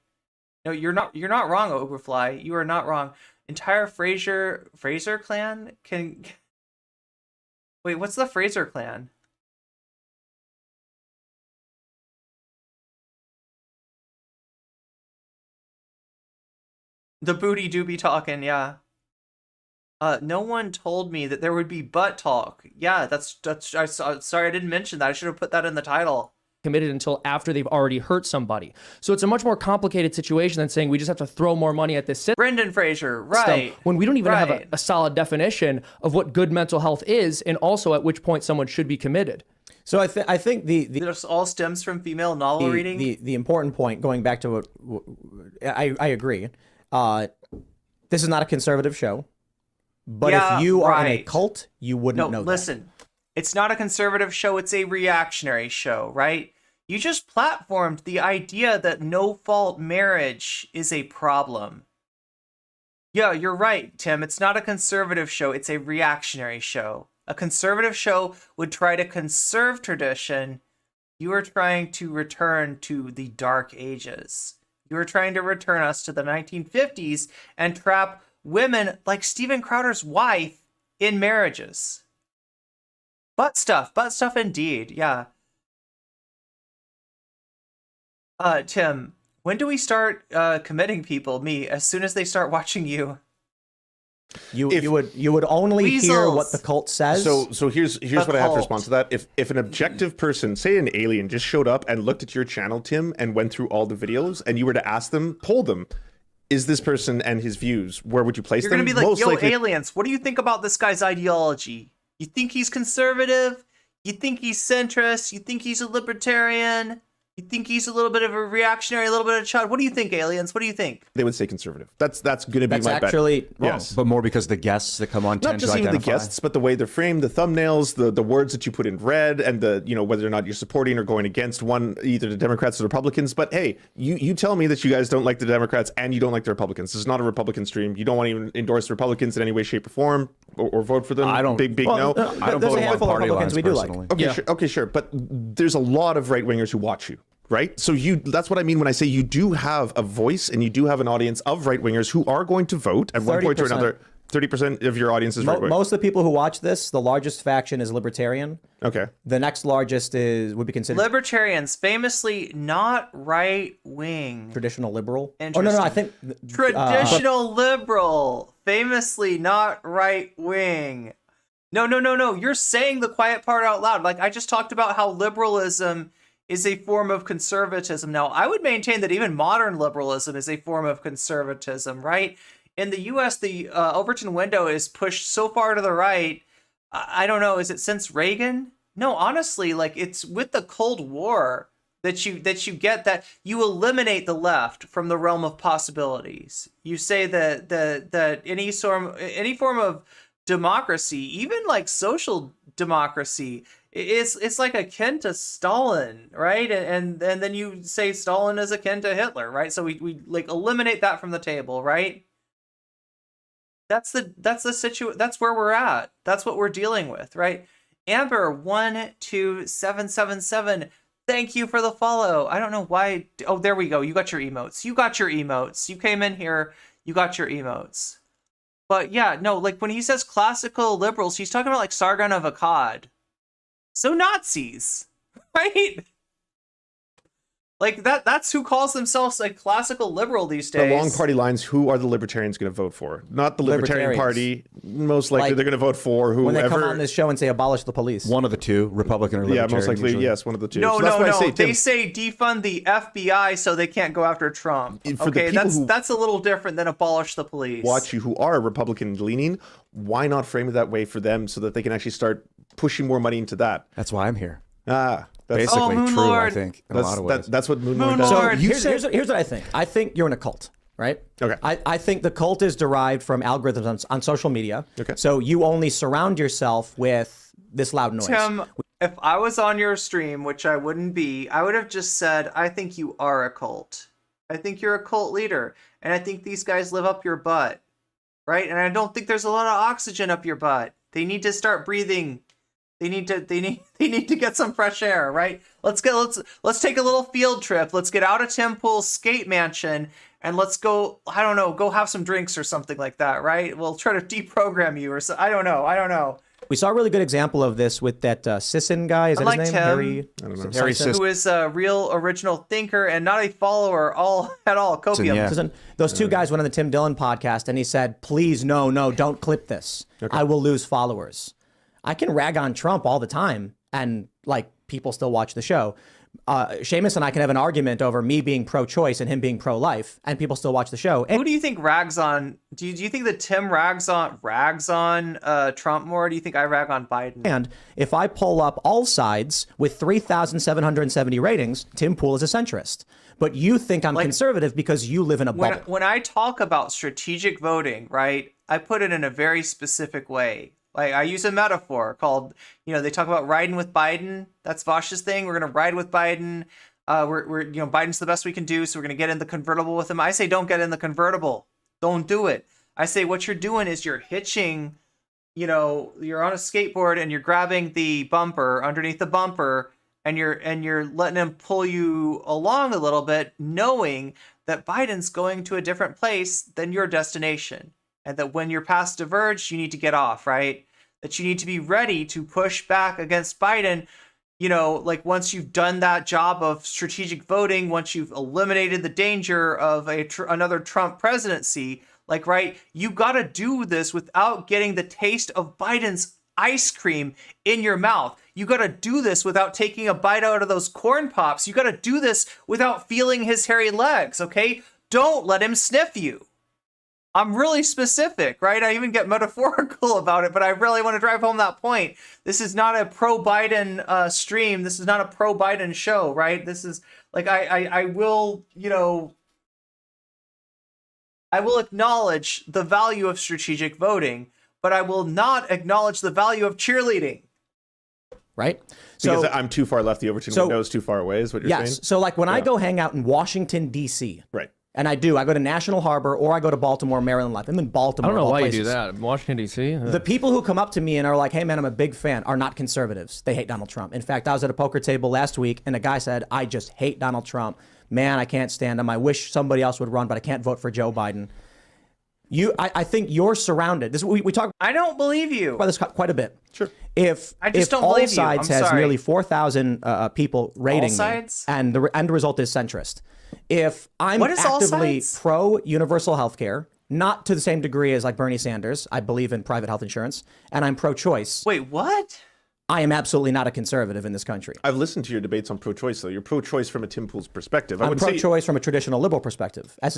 No, you're not wrong, Overfly. You are not wrong. Entire Fraser clan can... Wait, what's the Fraser clan? The booty do be talking, yeah. No one told me that there would be butt talk. Yeah, sorry I didn't mention that. I should have put that in the title. Committed until after they've already hurt somebody. So it's a much more complicated situation than saying we just have to throw more money at this system. Brendan Fraser, right. When we don't even have a solid definition of what good mental health is, and also at which point someone should be committed. So I think this all stems from female novel reading. The important point, going back to what I agree. This is not a conservative show, but if you are in a cult, you wouldn't know that. Listen, it's not a conservative show. It's a reactionary show, right? You just platformed the idea that no-fault marriage is a problem. Yeah, you're right, Tim. It's not a conservative show. It's a reactionary show. A conservative show would try to conserve tradition. You are trying to return to the Dark Ages. You are trying to return us to the 1950s and trap women like Steven Crowder's wife in marriages. Butt stuff indeed, yeah. Tim, when do we start committing people? Me, as soon as they start watching you. You would only hear what the cult says. So here's what I have to respond to that. If an objective person, say an alien, just showed up and looked at your channel, Tim, and went through all the videos, and you were to ask them, poll them, is this person and his views, where would you place them? You're gonna be like, yo, aliens, what do you think about this guy's ideology? You think he's conservative? You think he's centrist? You think he's a libertarian? You think he's a little bit of a reactionary, a little bit of a child? What do you think, aliens? What do you think? They would say conservative. That's going to be my actually bet. Wrong. Yes, but more because the guests that come on tend not just to even identify. the guests, but the way they're framed, the thumbnails, the words that you put in red, and the whether or not you're supporting or going against either the Democrats or the Republicans. But hey, you tell me that you guys don't like the Democrats and you don't like the Republicans. This is not a Republican stream. You don't want to even endorse the Republicans in any way, shape, or form, or vote for them. I don't. Big well, no. I don't vote on party lines we do personally. like. Okay, sure. But there's a lot of right wingers who watch you. Right? So that's what I mean when I say you do have a voice and you do have an audience of right-wingers who are going to vote at one point or another. 30% of your audience is right-wing. Most of the people who watch this, the largest faction is libertarian. Okay. The next largest would be considered... Libertarians, famously not right-wing. Traditional liberal? Oh, no, I think... Traditional liberal, famously not right-wing. No. You're saying the quiet part out loud. Like, I just talked about how liberalism is a form of conservatism. Now, I would maintain that even modern liberalism is a form of conservatism, right? In the U.S., the Overton window is pushed so far to the right. I don't know. Is it since Reagan? No, honestly, like it's with the Cold War that you get that you eliminate the left from the realm of possibilities. You say that any form of democracy, even like social democracy. It's like akin to Stalin, right? And then you say Stalin is akin to Hitler, right? So we like eliminate that from the table, right? That's the situation. That's where we're at. That's what we're dealing with, right? Amber 12777. Thank you for the follow. I don't know why. Oh, there we go. You got your emotes. You got your emotes. You came in here. You got your emotes. But yeah, no, like when he says classical liberals, he's talking about like Sargon of Akkad. So Nazis, right? Like that's who calls themselves a classical liberal these days. Along party lines, who are the libertarians going to vote for? Not the Libertarian Party. Most likely they're going to vote for whoever. When they come on this show and say abolish the police. One of the two, Republican or Libertarian. Yeah, most likely, usually. yes, one of the two. No, So that's why I say, They Tim, say defund the FBI so they can't go after Trump. For the Okay, people that's a little different than abolish the police. watch you who are Republican leaning, why not frame it that way for them so that they can actually start pushing more money into that? That's why I'm here. That's basically Moon true, Lord. I think, in a lot of ways. That's what Moon Moon Lord does. Lord. So here's what I think. I think you're in a cult, right? Okay. I think the cult is derived from algorithms on social media. Okay. So you only surround yourself with this loud noise. Tim, if I was on your stream, which I wouldn't be, I would have just said, I think you are a cult. I think you're a cult leader. And I think these guys live up your butt. Right? And I don't think there's a lot of oxygen up your butt. They need to start breathing. They need to get some fresh air, right? Let's take a little field trip. Let's get out of Tim Pool's skate mansion and let's go, I don't know, go have some drinks or something like that, right? We'll try to deprogram you or so. I don't know. We saw a really good example of this with that Sisson guy. Is that his name? Harry, I don't know. Harry Sisson. who is a real original thinker and not a follower at all. Copium. Yeah. Sisson. Those two guys went on the Tim Dillon podcast and he said, please, no, don't clip this. I will lose followers. I can rag on Trump all the time and like people still watch the show. Seamus and I can have an argument over me being pro-choice and him being pro-life and people still watch the show. And who do you think rags on? Do you think that Tim rags on Trump more? Or do you think I rag on Biden? And if I pull up all sides with 3,770 ratings, Tim Pool is a centrist. But you think I'm conservative because you live in a bubble. When I talk about strategic voting, right, I put it in a very specific way. Like I use a metaphor called, they talk about riding with Biden. That's Vosh's thing. We're going to ride with Biden. We're Biden's the best we can do. So we're going to get in the convertible with him. I say, don't get in the convertible. Don't do it. I say, what you're doing is you're hitching, you're on a skateboard and you're grabbing the bumper underneath the bumper and you're letting him pull you along a little bit, knowing that Biden's going to a different place than your destination. And that when you're past the verge, you need to get off, right? That you need to be ready to push back against Biden. Like once you've done that job of strategic voting, once you've eliminated the danger of another Trump presidency, like, right, you got to do this without getting the taste of Biden's ice cream in your mouth. You got to do this without taking a bite out of those corn pops. You got to do this without feeling his hairy legs, okay? Don't let him sniff you. I'm really specific, right? I even get metaphorical about it, but I really want to drive home that point. This is not a pro-Biden stream. This is not a pro-Biden show, right? This is like I will, I will acknowledge the value of strategic voting, but I will not acknowledge the value of cheerleading. Right? Because I'm too far left, the Overton window is too far away, is what you're saying? Yes. So like when I go hang out in Washington, D.C. Right. And I go to National Harbor or I go to Baltimore, Maryland Life. I'm in Baltimore. I don't know why places. you do that. Washington, D.C.? The people who come up to me and are like, hey, man, I'm a big fan, are not conservatives. They hate Donald Trump. In fact, I was at a poker table last week and a guy said, I just hate Donald Trump. Man, I can't stand him. I wish somebody else would run, but I can't vote for Joe Biden. I think you're surrounded. We talk. I don't believe you about this quite a bit. Sure. If don't all believe you. sides I'm has sorry. nearly 4,000 people rating me, sides? and the result is centrist. If I'm What is all actively sides? pro universal health care, not to the same degree as like Bernie Sanders, I believe in private health insurance, and I'm pro choice. Wait, what? I am absolutely not a conservative in this country. I've listened to your debates on pro-choice, though. You're pro-choice from a Tim Pool's perspective. I'm pro-choice from a traditional liberal perspective, as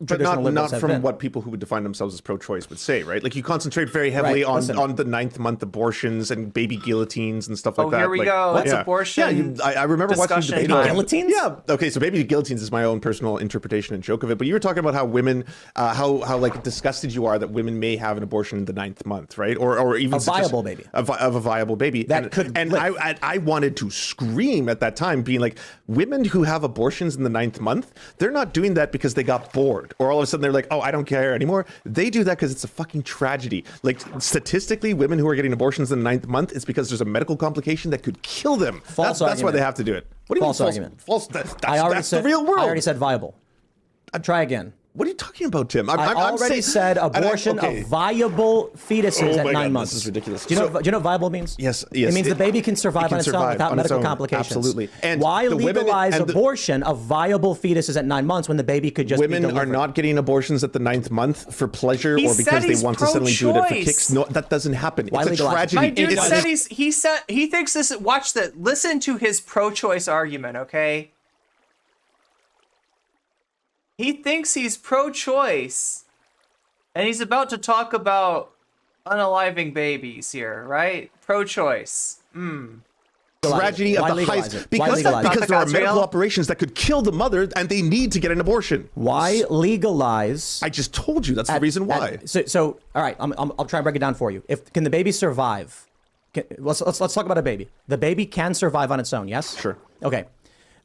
traditional liberals not have from been. what people who would define themselves as pro-choice would say, right? Like you concentrate very heavily on the 9th month abortions and baby guillotines and stuff like that. Here we go. What's abortion? Yeah, I remember watching the debate on guillotines. Yeah. Okay, so baby guillotines is my own personal interpretation and joke of it. But you were talking about how women, how like disgusted you are that women may have an abortion in the 9th month, right? Or even a viable baby of a viable baby that could live. I wanted to scream at that time, being like, women who have abortions in the 9th month, they're not doing that because they got bored or all of a sudden they're like, oh, I don't care anymore. They do that because it's a fucking tragedy. Like statistically, women who are getting abortions in the 9th month, it's because there's a medical complication that could kill them. That's why they have to do it. What do you false mean argument? False. That's the real world. I already said viable. Try again. What are you talking about, Tim? I already said abortion of viable fetuses at 9 months. This is ridiculous. Do you know what viable means? Yes. It means the baby can survive on its own without medical complications. Absolutely. And why legalize abortion of viable fetuses at 9 months when the baby could just be delivered? Women are not getting abortions at the 9th month for pleasure or because they want to suddenly do it for kicks. No, that doesn't happen. It's a tragedy. My dude said he thinks this. Watch that. Listen to his pro-choice argument, okay? He thinks he's pro-choice, and he's about to talk about unaliving babies here, right? Pro-choice. Tragedy of the highest, because there are medical operations that could kill the mother, and they need to get an abortion. Why legalize? I just told you that's the reason why. So all right, I'll try and break it down for you. Can the baby survive? Let's talk about a baby. The baby can survive on its own. Yes. Sure. Okay.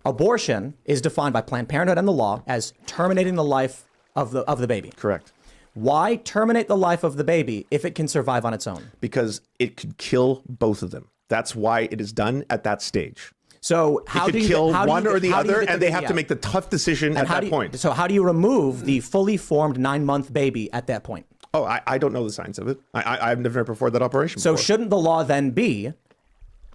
Abortion is defined by Planned Parenthood and the law as terminating the life of the baby. Correct. Why terminate the life of the baby if it can survive on its own? Because it could kill both of them. That's why it is done at that stage. So how do you kill one or the other, and they have to make the tough decision at that point. So how do you remove the fully formed 9-month baby at that point? Oh, I don't know the science of it. I've never performed that operation So before. shouldn't the law then be,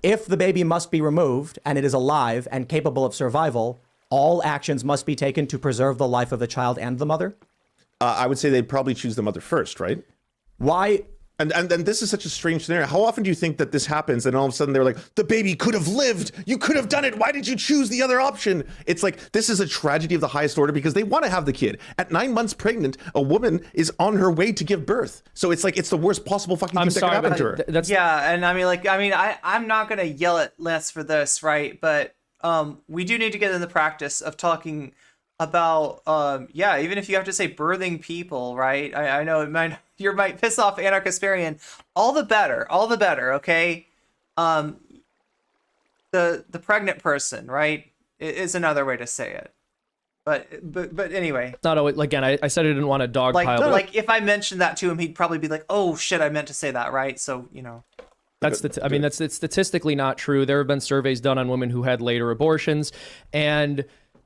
if the baby must be removed and it is alive and capable of survival, all actions must be taken to preserve the life of the child and the mother? I would say they'd probably choose the mother first, right? Why? And this is such a strange scenario. How often do you think that this happens and all of a sudden they're like, the baby could have lived. You could have done it. Why did you choose the other option? It's like, this is a tragedy of the highest order because they want to have the kid. At 9 months pregnant, a woman is on her way to give birth. So it's like, it's the worst possible fucking thing that can happen to her. Yeah, and I'm not going to yell at Les for this, right? But we do need to get in the practice of talking about, even if you have to say birthing people, right? I know it might piss off Anarchist-Arian. All the better, okay? The pregnant person, right, is another way to say it. But anyway. Not always, again, I said I didn't want a dog pile. Like if I mentioned that to him, he'd probably be like, oh shit, I meant to say that, right? So, you know. That's it's statistically not true. There have been surveys done on women who had later abortions, and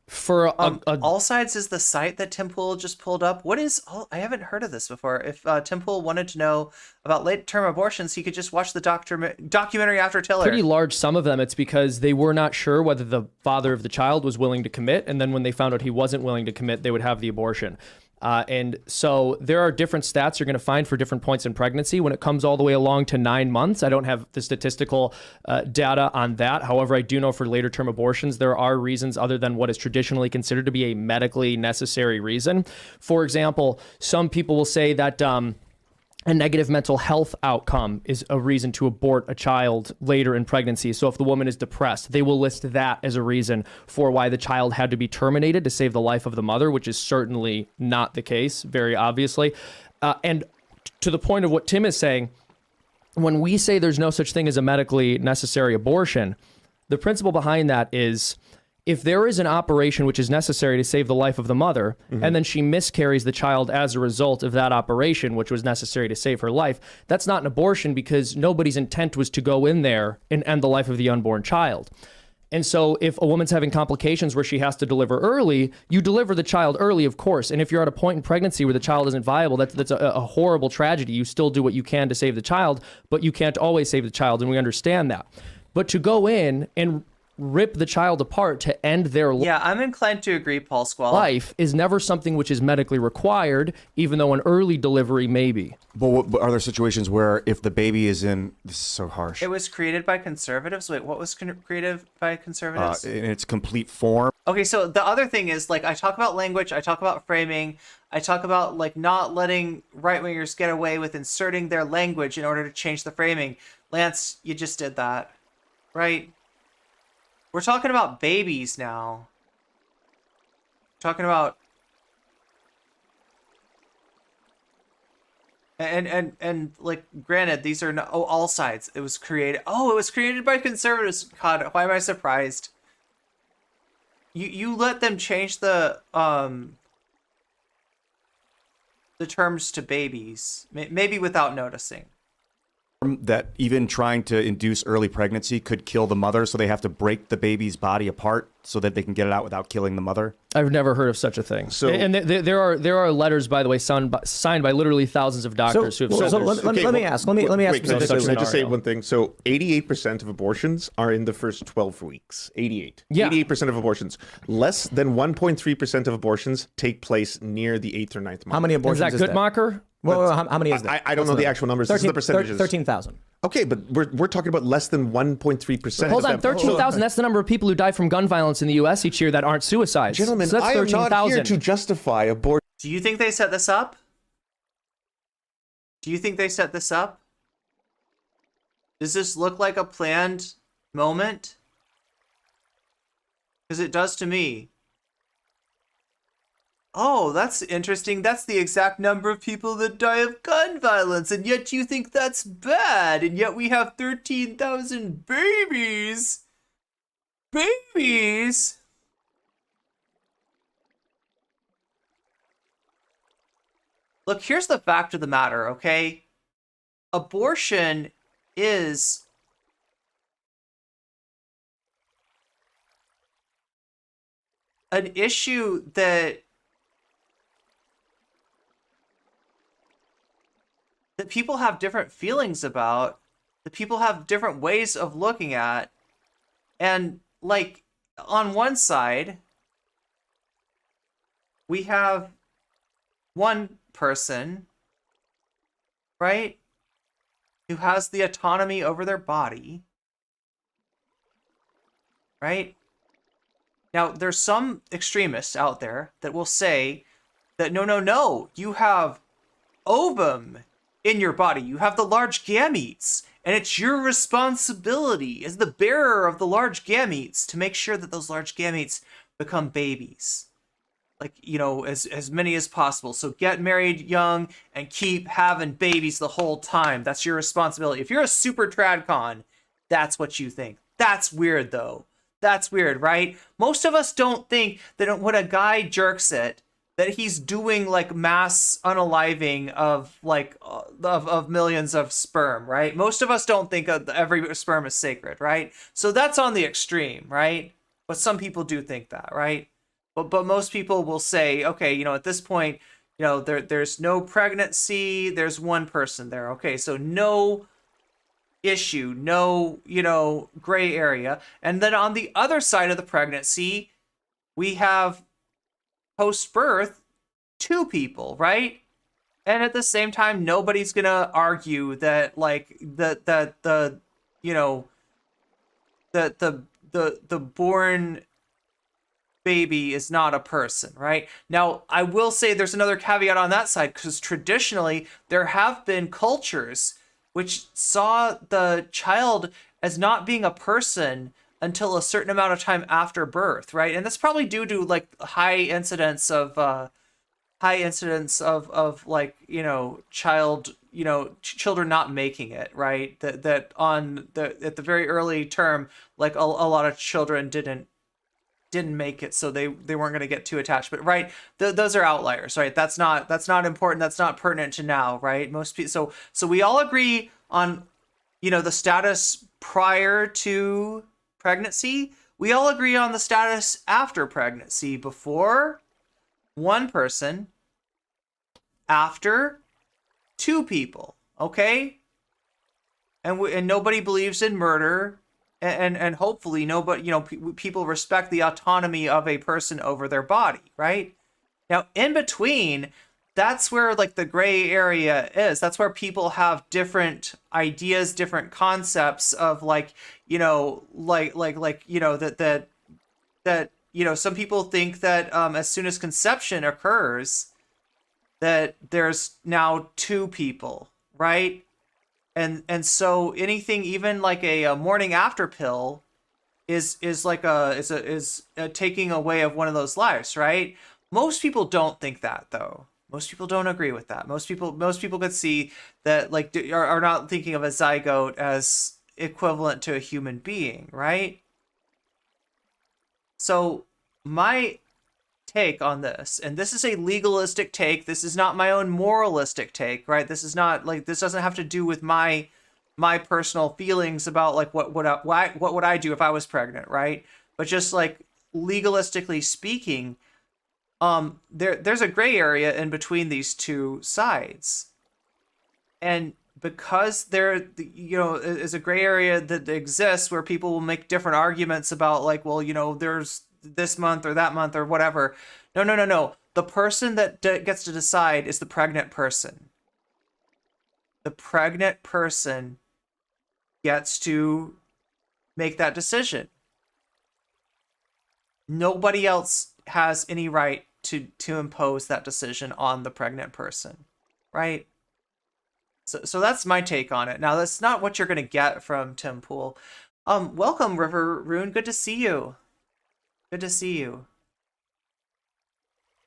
for All Sides is the site that Tim Pool just pulled up. What is I haven't heard of this before. If Tim Pool wanted to know about late-term abortions, he could just watch the documentary After Tiller. Pretty large sum of them, it's because they were not sure whether the father of the child was willing to commit, and then when they found out he wasn't willing to commit, they would have the abortion. And so there are different stats you're going to find for different points in pregnancy. When it comes all the way along to 9 months, I don't have the statistical data on that. However, I do know for later term abortions, there are reasons other than what is traditionally considered to be a medically necessary reason. For example, some people will say that a negative mental health outcome is a reason to abort a child later in pregnancy. So if the woman is depressed, they will list that as a reason for why the child had to be terminated to save the life of the mother, which is certainly not the case, very obviously. And to the point of what Tim is saying, when we say there's no such thing as a medically necessary abortion, the principle behind that is, if there is an operation which is necessary to save the life of the mother, and then she miscarries the child as a result of that operation, which was necessary to save her life, that's not an abortion because nobody's intent was to go in there and end the life of the unborn child. And so if a woman's having complications where she has to deliver early, you deliver the child early, of course. And if you're at a point in pregnancy where the child isn't viable, that's a horrible tragedy. You still do what you can to save the child, but you can't always save the child, and we understand that. But to go in and rip the child apart to end their Yeah, I'm inclined to agree, Paul Squall. life is never something which is medically required, even though an early delivery may be. But are there situations where if the baby is in, this is so harsh, It was created by conservatives. Wait, what was created by conservatives? in its complete form? Okay, so the other thing is, like, I talk about language, I talk about framing, I talk about, like, not letting right-wingers get away with inserting their language in order to change the framing. Lance, you just did that, right? We're talking about babies now. Talking about... And like, granted, these are not, all sides. It was created... Oh, it was created by conservatives. God, why am I surprised? You let them change the terms to babies, maybe without noticing. That even trying to induce early pregnancy could kill the mother, so they have to break the baby's body apart so that they can get it out without killing the mother. I've never heard of such a thing. So- and there are letters, by the way, signed by literally thousands of doctors who have said this. let me ask. Let me ask. Wait, can I just say one thing? So 88% of abortions are in the first 12 weeks. 88. Yeah. 88% of abortions. Less than 1.3% of abortions take place near the 8th or 9th month. How many abortions Is that Guttmacher? Well, how many is that? I don't know the actual numbers. This is the percentages. 13,000. Okay, but we're talking about less than 1.3%. Hold on, of them. 13,000. That's the number of people who die from gun violence in the U.S. each year that aren't suicides. Gentlemen, so that's I am not 13,000. here to justify abortion. Do you think they set this up? Do you think they set this up? Does this look like a planned moment? Because it does to me. Oh, that's interesting. That's the exact number of people that die of gun violence, and yet you think that's bad, and yet we have 13,000 babies. Babies! Look, here's the fact of the matter, okay? Abortion is an issue that people have different feelings about, that people have different ways of looking at. And, like, on one side, we have one person, right, who has the autonomy over their body, right? Now, there's some extremists out there that will say that, no, you have ovum in your body. You have the large gametes, and it's your responsibility as the bearer of the large gametes to make sure that those large gametes become babies. Like, you know, as many as possible. So get married young and keep having babies the whole time. That's your responsibility. If you're a super tradcon, that's what you think. That's weird, though. That's weird, right? Most of us don't think that when a guy jerks it, that he's doing like mass unaliving of like of millions of sperm, right? Most of us don't think of every sperm is sacred, right? So that's on the extreme, right? But some people do think that, right? But most people will say, okay, you know, at this point, you know, there's no pregnancy, there's one person there. Okay, so no issue, no, you know, gray area. And then on the other side of the pregnancy, we have post-birth, 2 people, right? And at the same time, nobody's gonna argue that like the you know the born baby is not a person, right? Now, I will say there's another caveat on that side, because traditionally there have been cultures which saw the child as not being a person until a certain amount of time after birth, right? And that's probably due to like high incidence of like, you know, children not making it, right? That on at the very early term, like a lot of children didn't make it, so they weren't going to get too attached. But right, those are outliers, right? That's not important. That's not pertinent to now, right? Most people. So we all agree on, you know, the status prior to pregnancy. We all agree on the status after pregnancy. Before, 1 person. After, 2 people. Okay. And nobody believes in murder. and hopefully nobody, people respect the autonomy of a person over their body, right? Now, in between, that's where like the gray area is. That's where people have different ideas, different concepts of like, that some people think that as soon as conception occurs, that there's now two people, right? And so anything, even like a morning after pill, is a taking away of one of those lives, right? Most people don't think that, though. Most people don't agree with that. Most people could see that, like, are not thinking of a zygote as equivalent to a human being, right? So my take on this, and this is a legalistic take, this is not my own moralistic take, right? This is not like, this doesn't have to do with my personal feelings about like what would I do if I was pregnant, right? But just like legalistically speaking, there's a gray area in between these two sides. And because there, is a gray area that exists where people will make different arguments about like, well, there's this month or that month or whatever. No. The person that gets to decide is the pregnant person. The pregnant person gets to make that decision. Nobody else has any right to impose that decision on the pregnant person, right? So that's my take on it. Now, that's not what you're going to get from Tim Pool. Welcome, River Rune. Good to see you. Good to see you.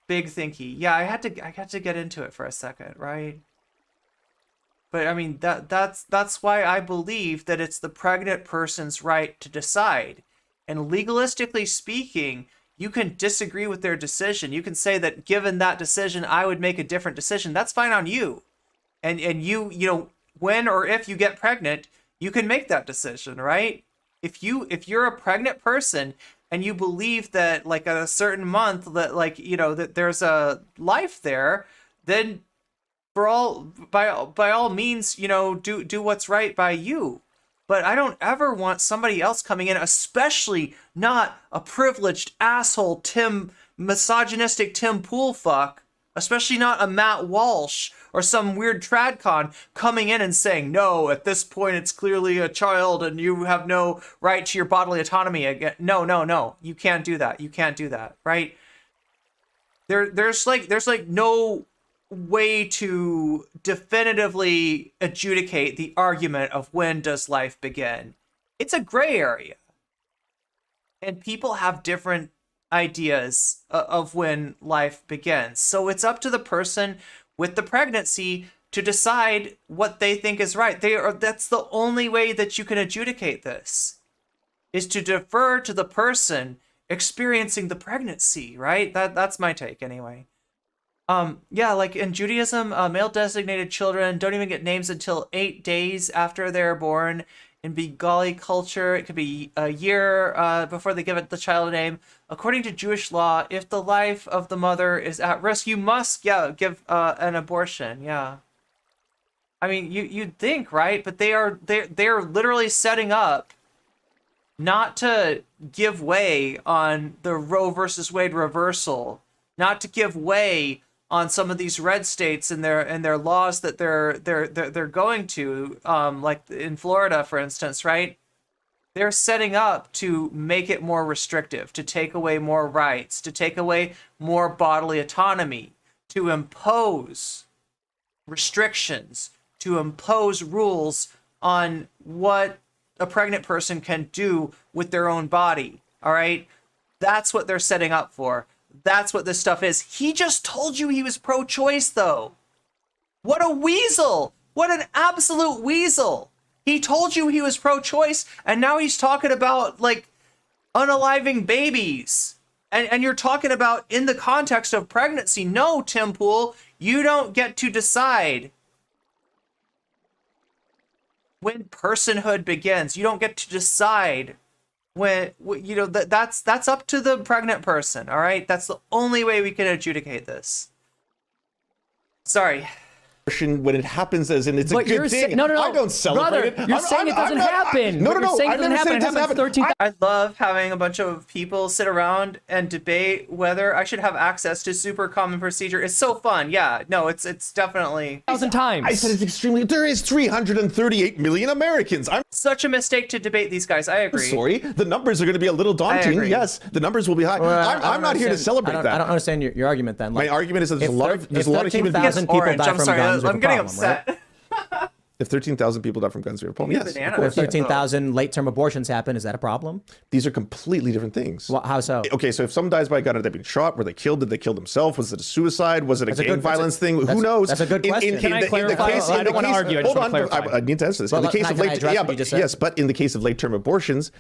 Big thinky. Yeah, I had to get into it for a second, right? But I mean, that's why I believe that it's the pregnant person's right to decide. And legalistically speaking, you can disagree with their decision. You can say that given that decision, I would make a different decision. That's fine on you. And you when or if you get pregnant, you can make that decision, right? If you're a pregnant person and you believe that like at a certain month that like, that there's a life there, then by all means, do what's right by you. But I don't ever want somebody else coming in, especially not a privileged asshole misogynistic Tim Pool fuck, especially not a Matt Walsh or some weird tradcon coming in and saying, no, at this point it's clearly a child and you have no right to your bodily autonomy again. No. You can't do that. You can't do that, right? There's no way to definitively adjudicate the argument of when does life begin. It's a gray area. And people have different ideas of when life begins. So it's up to the person with the pregnancy to decide what they think is right. That's the only way that you can adjudicate this, is to defer to the person experiencing the pregnancy, right? That's my take anyway. Yeah, like in Judaism, male designated children don't even get names until 8 days after they're born. In Bodily culture, it could be a year before they give the child a name. According to Jewish law, if the life of the mother is at risk, you must, give an abortion. Yeah. I mean, you'd think, right? But they're literally setting up not to give way on the Roe versus Wade reversal, not to give way on some of these red states and their laws that they're going to, like in Florida, for instance, right? They're setting up to make it more restrictive, to take away more rights, to take away more bodily autonomy, to impose restrictions, to impose rules on what a pregnant person can do with their own body, all right? That's what they're setting up for. That's what this stuff is. He just told you he was pro-choice, though. What a weasel! What an absolute weasel! He told you he was pro-choice, and now he's talking about, like, unaliving babies. And you're talking about in the context of pregnancy. No, Tim Pool, you don't get to decide when personhood begins. You don't get to decide when, that's up to the pregnant person, all right? That's the only way we can adjudicate this. Sorry. when it happens as in it's a But good thing. no. I don't celebrate Brother, it. You're saying it doesn't happen. No. You're saying I've it doesn't never said happen. it doesn't happen. 13. I love having a bunch of people sit around and debate whether I should have access to super common procedure. It's so fun. Yeah, no, it's definitely 1,000 times. I said it's extremely. There is 338 million Americans. I'm such a mistake to debate these guys. I agree. sorry. The numbers are going to be a little daunting. agree. Yes, the numbers will be high. I'm not here to celebrate that. I don't understand your argument then. My argument is that there's a lot of human beings. 13,000 people die from guns, we have I'm a getting problem, right? upset. If 13,000 people die from guns, we have a problem. Yes. of course. If 13,000 late-term abortions happen, is that a problem? These are completely different things. Well, how so? Okay, so if someone dies by a gun, are they being shot? Were they killed? Did they kill themselves? Was it a suicide? Was it a gang violence thing? Who knows? That's a good question. Can I clarify? I don't want to argue. I just Hold want to on, clarify. I need to answer this. Well, In the case of can I address what you just said? yes, but in the case of late-term abortions,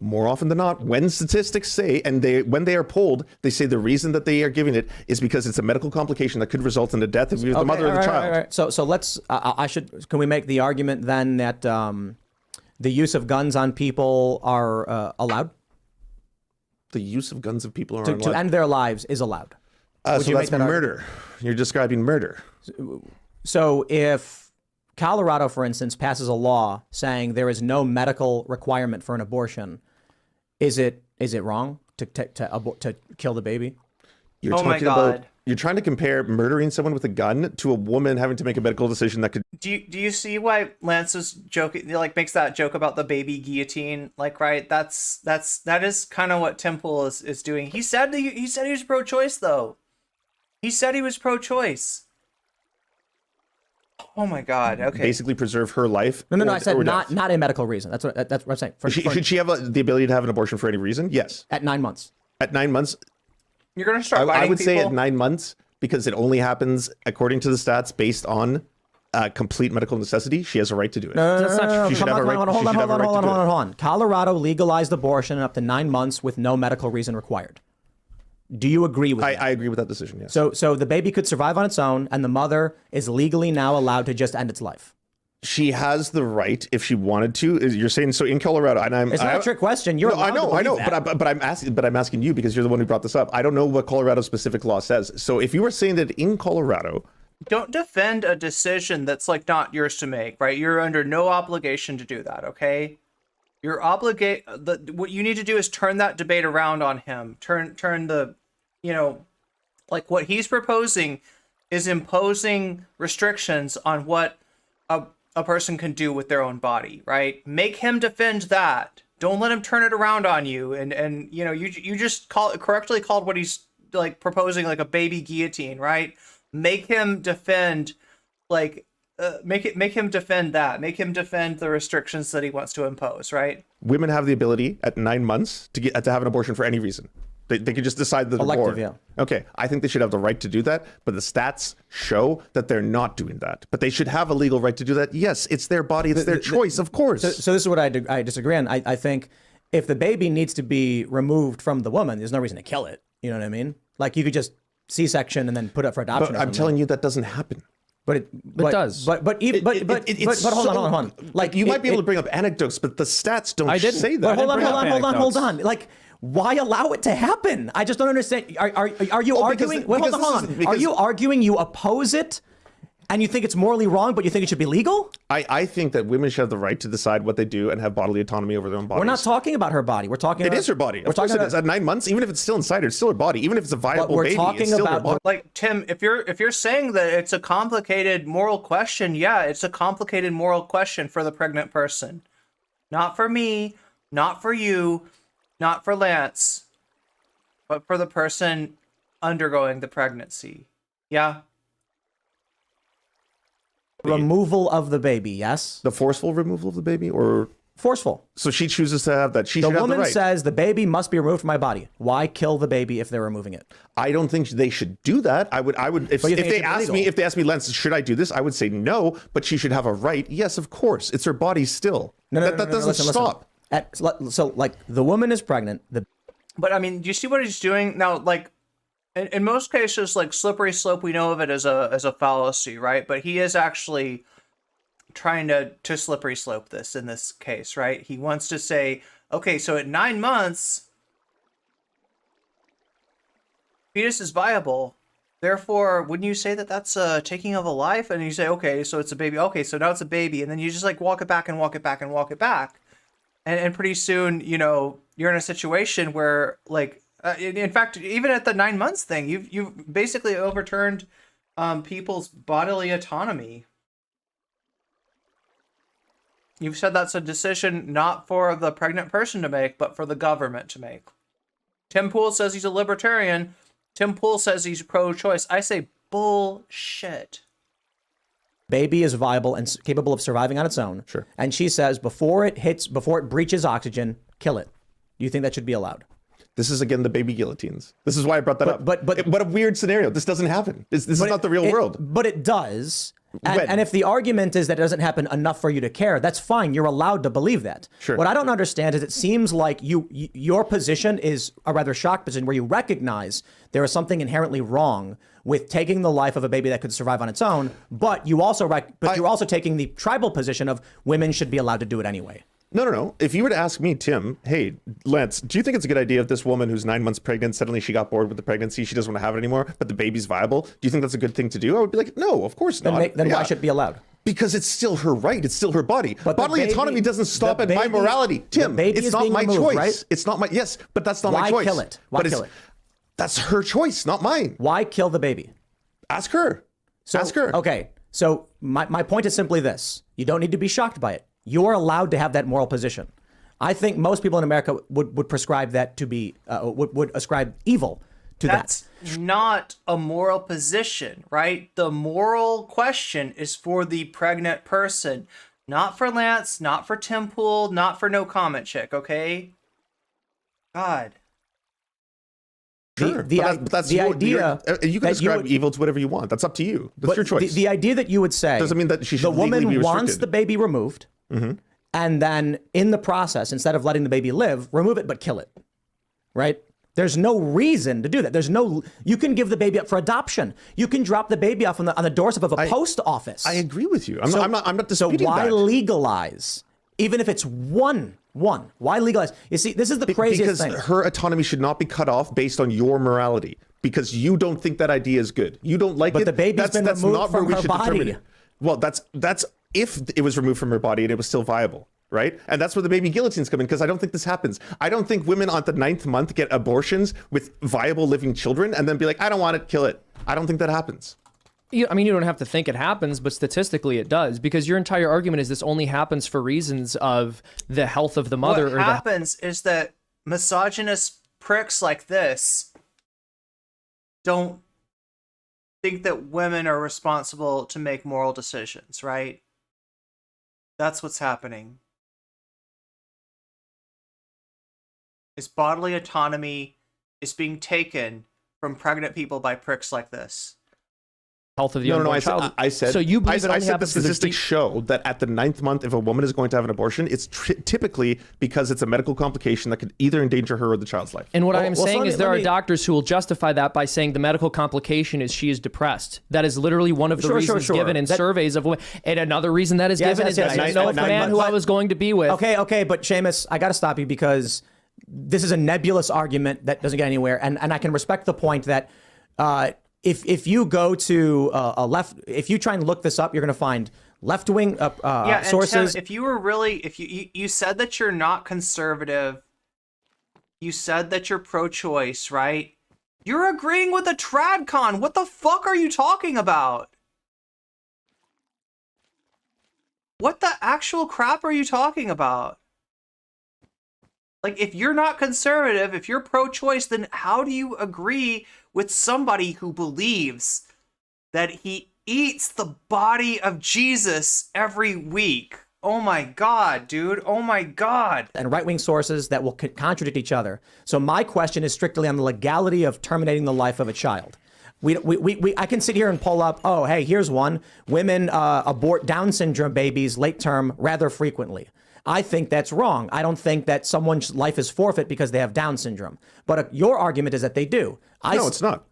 more often than not, when statistics say, and when they are polled, they say the reason that they are giving it is because it's a medical complication that could result in the death of the mother or the child. All right. So let's. Can we make the argument then that the use of guns on people are allowed? The use of guns of people are to end their lives is allowed. So that's murder. You're describing murder. So if Colorado, for instance, passes a law saying there is no medical requirement for an abortion, is it wrong to kill the baby? You're talking about, you're trying to compare murdering someone with a gun to a woman having to make a medical decision that could. Do you see why Lance was joking? Like makes that joke about the baby guillotine. Like right, that is kind of what Tim Pool is doing. He said he was pro-choice though. He said he was pro-choice. Oh my God. Okay. Basically preserve her life. No. I said not a medical reason. That's what I'm saying. Should she have the ability to have an abortion for any reason? Yes. At 9 months. At 9 months. You're gonna start. I would people? say at 9 months because it only happens according to the stats based on complete medical necessity. She has a right to do it. No. She should have a right. Hold on. Colorado legalized abortion up to 9 months with no medical reason required. Do you agree with that? I agree with that decision, yes. So the baby could survive on its own, and the mother is legally now allowed to just end its life. She has the right if she wanted to. You're saying so in Colorado, and it's not a trick question. I know, but I'm asking you because you're the one who brought this up. I don't know what Colorado's specific law says. So if you were saying that in Colorado, don't defend a decision that's like not yours to make, right? You're under no obligation to do that, okay? You're what you need to do is turn that debate around on him. Turn the, like what he's proposing is imposing restrictions on what a person can do with their own body, right? Make him defend that. Don't let him turn it around on you. And you just correctly called what he's like proposing like a baby guillotine, right? Make him defend make him defend that. Make him defend the restrictions that he wants to impose, right? Women have the ability at 9 months to have an abortion for any reason. They could just decide that elective, yeah. Okay, I think they should have the right to do that, but the stats show that they're not doing that. But they should have a legal right to do that. Yes, it's their body, it's their choice, of course. So this is what I disagree on. I think if the baby needs to be removed from the woman, there's no reason to kill it. You know what I mean? Like you could just C-section and then put it up for adoption. But I'm telling you that doesn't happen. But it does. But hold on. Like you might be able to bring up anecdotes, but the stats don't say that. Hold on. Like, why allow it to happen? I just don't understand. Are you arguing? Are you arguing you oppose it, and you think it's morally wrong, but you think it should be legal? I think that women should have the right to decide what they do and have bodily autonomy over their own bodies. We're not talking about her body. We're talking. It is her body. Of course it is. At 9 months, even if it's still inside her, it's still her body. Even if it's a viable baby, it's still her body. Like Tim, if you're saying that it's a complicated moral question, yeah, it's a complicated moral question for the pregnant person, not for me, not for you, not for Lance, but for the person undergoing the pregnancy. Yeah. Removal of the baby, yes? The forceful removal of the baby, or forceful? So she chooses to have that. She the should have the woman right. says the baby must be removed from my body. Why kill the baby if they're removing it? I don't think they should do that. I would if they ask me, Lance, should I do this? I would say no, but she should have a right. Yes, of course. It's her body still. That doesn't stop. So like the woman is pregnant. But I mean, do you see what he's doing now? Like in most cases, like slippery slope, we know of it as a fallacy, right? But he is actually trying to slippery slope this in this case, right? He wants to say, okay, so at 9 months, fetus is viable. Therefore, wouldn't you say that that's a taking of a life? And you say, okay, so it's a baby. Okay, so now it's a baby. And then you just like walk it back and walk it back and walk it back. And pretty soon, you know, you're in a situation where like, in fact, even at the 9 months thing, you've basically overturned people's bodily autonomy. You've said that's a decision not for the pregnant person to make, but for the government to make. Tim Pool says he's a libertarian. Tim Pool says he's pro-choice. I say bullshit. Baby is viable and capable of surviving on its own. Sure. And she says before it breaches oxygen, kill it. Do you think that should be allowed? This is again the baby guillotines. This is why I brought that up. But what a weird scenario. This doesn't happen. This is not the real world. But it does. And if the argument is that it doesn't happen enough for you to care, that's fine. You're allowed to believe that. Sure. What I don't understand is it seems like your position is a rather shocked position where you recognize there is something inherently wrong with taking the life of a baby that could survive on its own, but you're also taking the tribal position of women should be allowed to do it anyway. No. If you were to ask me, Tim, hey, Lance, do you think it's a good idea if this woman who's 9 months pregnant, suddenly she got bored with the pregnancy, she doesn't want to have it anymore, but the baby's viable? Do you think that's a good thing to do? I would be like, no, of course not. Then why should it be allowed? Because it's still her right. It's still her body. But bodily autonomy doesn't stop at my morality. Tim, it's not my choice. Right? It's not my, yes, but that's not my choice. Why kill it? Why kill it? That's her choice, not mine. Why kill the baby? Ask her. Ask her. Okay, so my point is simply this. You don't need to be shocked by it. You're allowed to have that moral position. I think most people in America would prescribe that to be, would ascribe evil to that. That's not a moral position, right? The moral question is for the pregnant person, not for Lance, not for Tim Pool, not for No Comment Chick, okay? God. Sure, that's the idea. You can ascribe evil to whatever you want. That's up to you. That's your choice. The idea that you would say doesn't mean that she should the woman legally be wants restricted. the baby removed, and then in the process, instead of letting the baby live, remove it but kill it. Right? There's no reason to do that. You can give the baby up for adoption. You can drop the baby off on the doorstep of a post office. I agree with you. I'm not disputing so why that. legalize, even if it's one? Why legalize? You see, this is the craziest thing. Because her autonomy should not be cut off based on your morality. Because you don't think that idea is good. You don't like it. But the baby's been removed from her body. Well, that's if it was removed from her body and it was still viable. Right? And that's where the baby guillotines come in, because I don't think this happens. I don't think women on the 9th month get abortions with viable living children and then be like, I don't want it, kill it. I don't think that happens. You don't have to think it happens, but statistically it does, because your entire argument is this only happens for reasons of the health of the mother. What happens is that misogynist pricks like this don't think that women are responsible to make moral decisions, right? That's what's happening. Is bodily autonomy is being taken from pregnant people by pricks like this. Health of the unborn child. I said. So you believe I said the statistics show that at the 9th month, if a woman is going to have an abortion, it's typically because it's a medical complication that could either endanger her or the child's life. And what I am saying is there are doctors who will justify that by saying the medical complication is she is depressed. That is literally one of the reasons given in surveys of women. And another reason that is given is that I know a man who I was going to be with. Okay, but Seamus, I got to stop you because this is a nebulous argument that doesn't get anywhere, and I can respect the point that if you go to if you try and look this up, you're going to find left-wing sources. And Tim, if you were really, if you said that you're not conservative, you said that you're pro-choice, right? You're agreeing with a tradcon. What the fuck are you talking about? What the actual crap are you talking about? Like, if you're not conservative, if you're pro-choice, then how do you agree with somebody who believes that he eats the body of Jesus every week? Oh my God, dude. Oh my God. And right-wing sources that will contradict each other. So my question is strictly on the legality of terminating the life of a child. I can sit here and pull up, oh, hey, here's one. Women abort Down syndrome babies late term rather frequently. I think that's wrong. I don't think that someone's life is forfeit because they have Down syndrome. But your argument is that they do. No, it's not.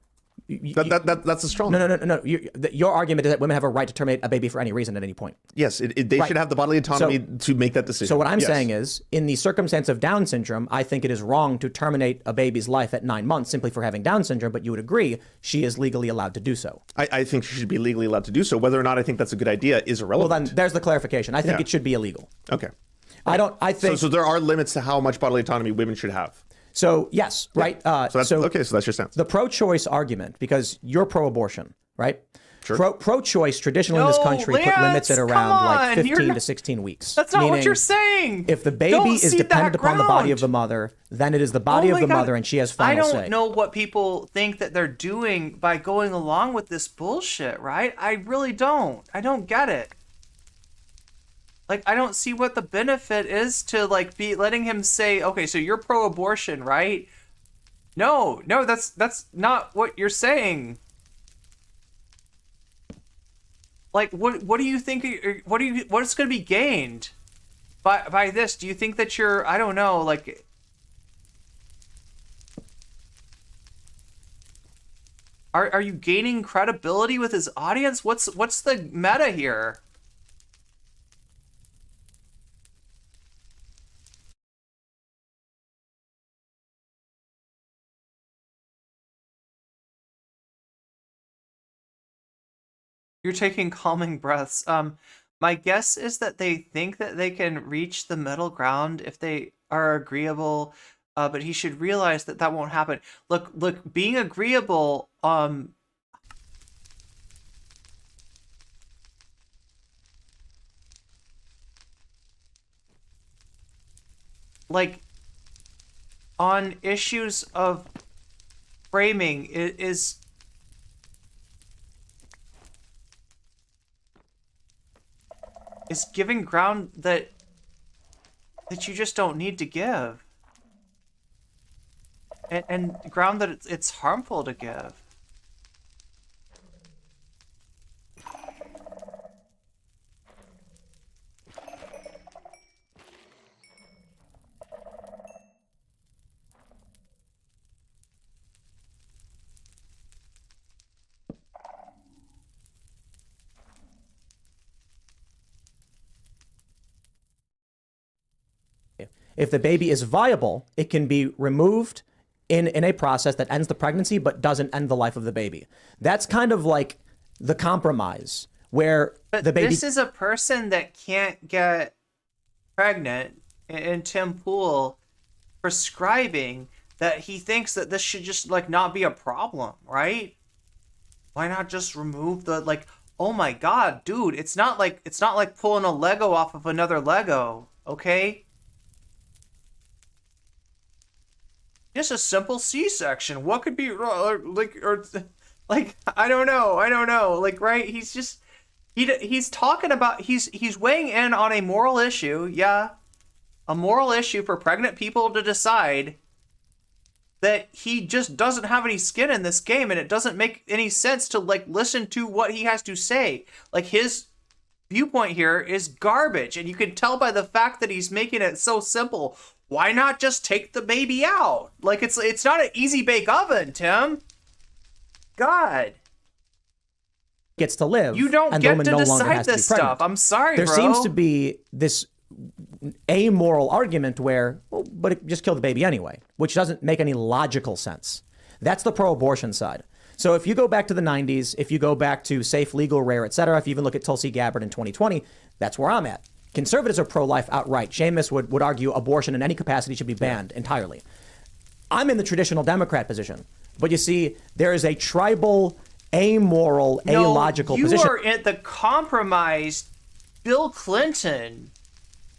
That's a strong. No. Your argument is that women have a right to terminate a baby for any reason at any point. Yes, they should have the bodily autonomy to make that decision. So what I'm saying is, in the circumstance of Down syndrome, I think it is wrong to terminate a baby's life at 9 months simply for having Down syndrome, but you would agree she is legally allowed to do so. I think she should be legally allowed to do so. Whether or not I think that's a good idea is irrelevant. Well, then there's the clarification. I think it should be illegal. Okay. I think so there are limits to how much bodily autonomy women should have. So yes, right. So that's okay. So that's your stance. The pro-choice argument, because you're pro-abortion, right? Sure. Pro-choice traditionally in this country put limits at around like 15 to 16 weeks. That's not what you're saying. If the baby is dependent upon the body of the mother, then it is the body of the mother, and she has final say. I don't know what people think that they're doing by going along with this bullshit, right? I really don't. I don't get it. Like, I don't see what the benefit is to, like, be letting him say, okay, so you're pro-abortion, right? No, that's not what you're saying. Like, what do you think, what's going to be gained by this? Do you think that you're, I don't know, like, are you gaining credibility with his audience? What's the meta here? You're taking calming breaths. My guess is that they think that they can reach the middle ground if they are agreeable, but he should realize that that won't happen. Look, being agreeable, like, on issues of framing, it is giving ground that you just don't need to give, and ground that it's harmful to give. If the baby is viable, it can be removed in a process that ends the pregnancy but doesn't end the life of the baby. That's kind of like the compromise where the baby... This is a person that can't get pregnant, and Tim Pool prescribing that he thinks that this should just, like, not be a problem, right? Why not just remove the, like, oh my god, dude, it's not like pulling a Lego off of another Lego, okay? Just a simple C-section. What could be like I don't know. Like, right? He's just he's talking about he's weighing in on a moral issue. Yeah. A moral issue for pregnant people to decide that he just doesn't have any skin in this game, and it doesn't make any sense to, like, listen to what he has to say. Like, his viewpoint here is garbage, and you can tell by the fact that he's making it so simple. Why not just take the baby out? Like, it's not an easy bake oven, Tim. God. Gets to live. You don't and get the to woman no longer decide has to be this pregnant. stuff. I'm sorry, there bro. There seems to be this amoral argument where, well, but it just kill the baby anyway, which doesn't make any logical sense. That's the pro-abortion side. So if you go back to the 90s, if you go back to safe, legal, rare, etc., if you even look at Tulsi Gabbard in 2020, that's where I'm at. Conservatives are pro-life outright. Seamus would argue abortion in any capacity should be banned entirely. I'm in the traditional Democrat position. But you see, there is a tribal, amoral, illogical position. You are at the compromised Bill Clinton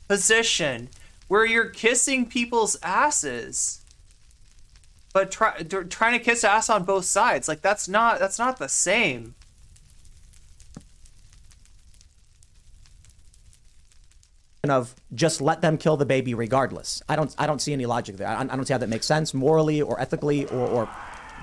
position where you're kissing people's asses, but trying to kiss ass on both sides. Like, that's not the same. Of just let them kill the baby regardless. I don't see any logic there. I don't see how that makes sense morally or ethically or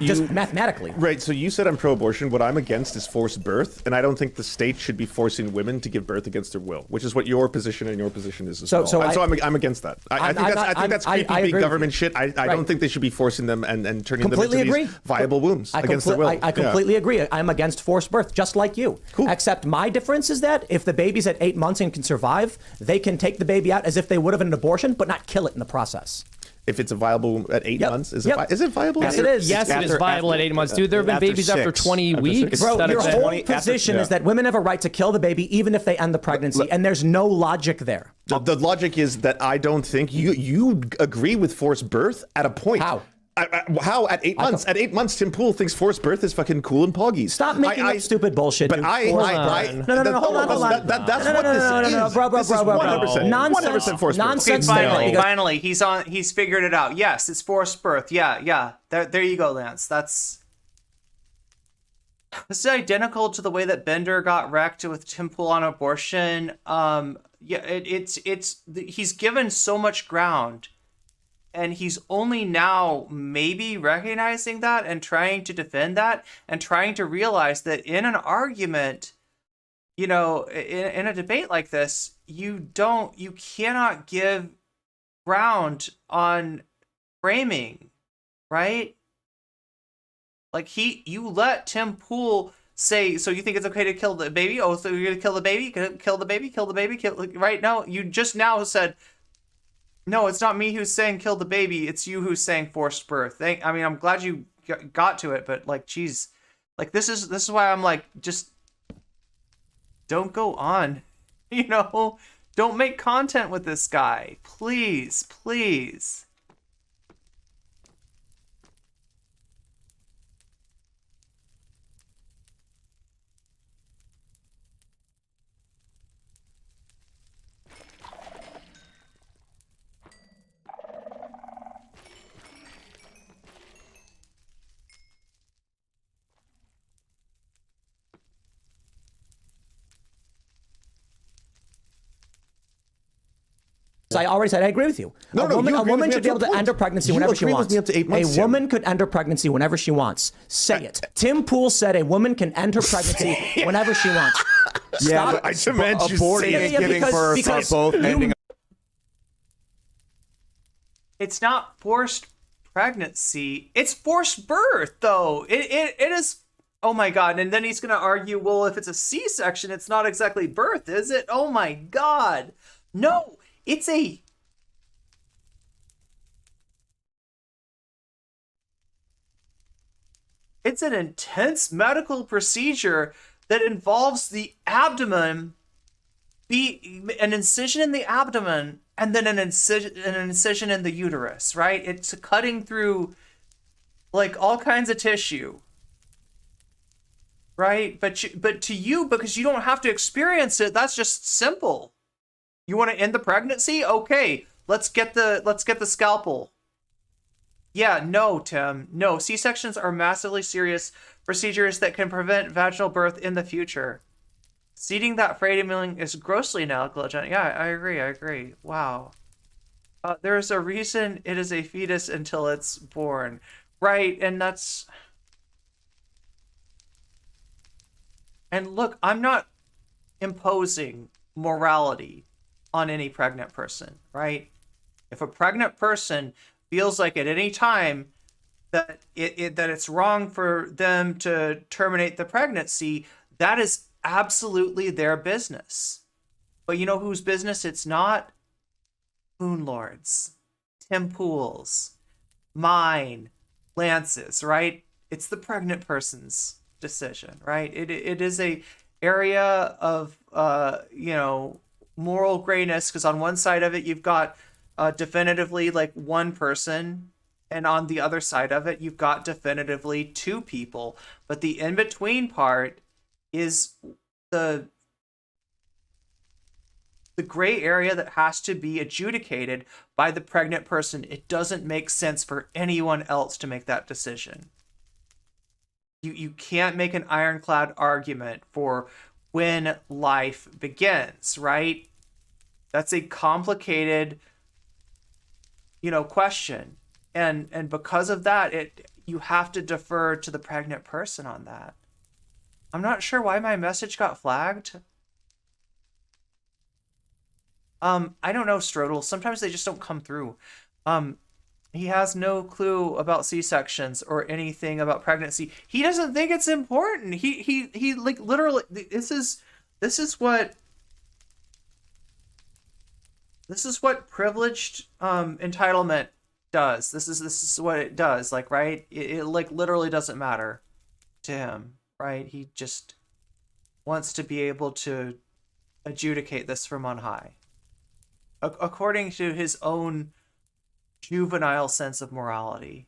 just mathematically. Right. So you said I'm pro-abortion. What I'm against is forced birth, and I don't think the state should be forcing women to give birth against their will, which is what your position and your position is as well. So I'm against that. I think that's creepy big government shit. I don't think they should be forcing them and turning them into these viable wombs against their will. I completely agree. I'm against forced birth, just like you. Cool. Except my difference is that if the baby's at 8 months and can survive, they can take the baby out as if they would have an abortion, but not kill it in the process. If it's a viable at 8 months, is it viable? Yes, it is. Yes, it is viable at 8 months, dude. There have been babies after 20 weeks. Bro, your whole position is that women have a right to kill the baby even if they end the pregnancy, and there's no logic there. The logic is that I don't think you agree with forced birth at a point. How at 8 months? At 8 months, Tim Pool thinks forced birth is fucking cool and poggy. Stop making up stupid bullshit. But No, hold on. That's what this is. bro. This is 100% forced birth. Nonsense. Finally, he's figured it out. Yes, it's forced birth. Yeah. There you go, Lance. This is identical to the way that Bender got wrecked with Tim Pool on abortion. He's given so much ground. And he's only now maybe recognizing that and trying to defend that and trying to realize that in an argument, in a debate like this, you cannot give ground on framing, right? Like you let Tim Pool say, so you think it's okay to kill the baby? Oh, so you're going to kill the baby? Kill the baby? Right? No, you just now said, no, it's not me who's saying kill the baby. It's you who's saying forced birth. I'm glad you got to it, but geez, this is why I'm just don't go on, don't make content with this guy, please. I already said I agree with you. A woman should be able to end her pregnancy whenever she wants. A woman could end her pregnancy whenever she wants. Say it. Tim Pool said a woman can end her pregnancy whenever she wants. Yeah, but I demand you say it. Giving birth are both ending. It's not forced pregnancy. It's forced birth, though. It is. Oh my God! And then he's going to argue, well, if it's a C-section, it's not exactly birth, is it? Oh my God! No. It's an intense medical procedure that involves the abdomen, an incision in the abdomen, and then an incision in the uterus, right? It's cutting through all kinds of tissue, right? But to you, because you don't have to experience it, that's just simple. You want to end the pregnancy? Okay, let's get the scalpel. Yeah, no, Tim. No, C-sections are massively serious procedures that can prevent vaginal birth in the future. Seeding that framing is grossly negligent. Yeah, I agree. Wow. There's a reason it is a fetus until it's born. Right, and that's... And look, I'm not imposing morality on any pregnant person, right? If a pregnant person feels like at any time that it's wrong for them to terminate the pregnancy, that is absolutely their business. But you know whose business it's not? Moon Lords, Tim Pool's, mine, Lance's, right? It's the pregnant person's decision, right? It is a area of moral grayness, because on one side of it you've got definitively one person, and on the other side of it you've got definitively two people, but the in-between part is the gray area that has to be adjudicated by the pregnant person. It doesn't make sense for anyone else to make that decision. You can't make an ironclad argument for when life begins, right? That's a complicated, question. And because of that, you have to defer to the pregnant person on that. I'm not sure why my message got flagged. I don't know, Strodel. Sometimes they just don't come through. He has no clue about C-sections or anything about pregnancy. He doesn't think it's important. He like literally, this is what privileged entitlement does. This is what it does. Like, right? It like literally doesn't matter to him, right? He just wants to be able to adjudicate this from on high, according to his own juvenile sense of morality.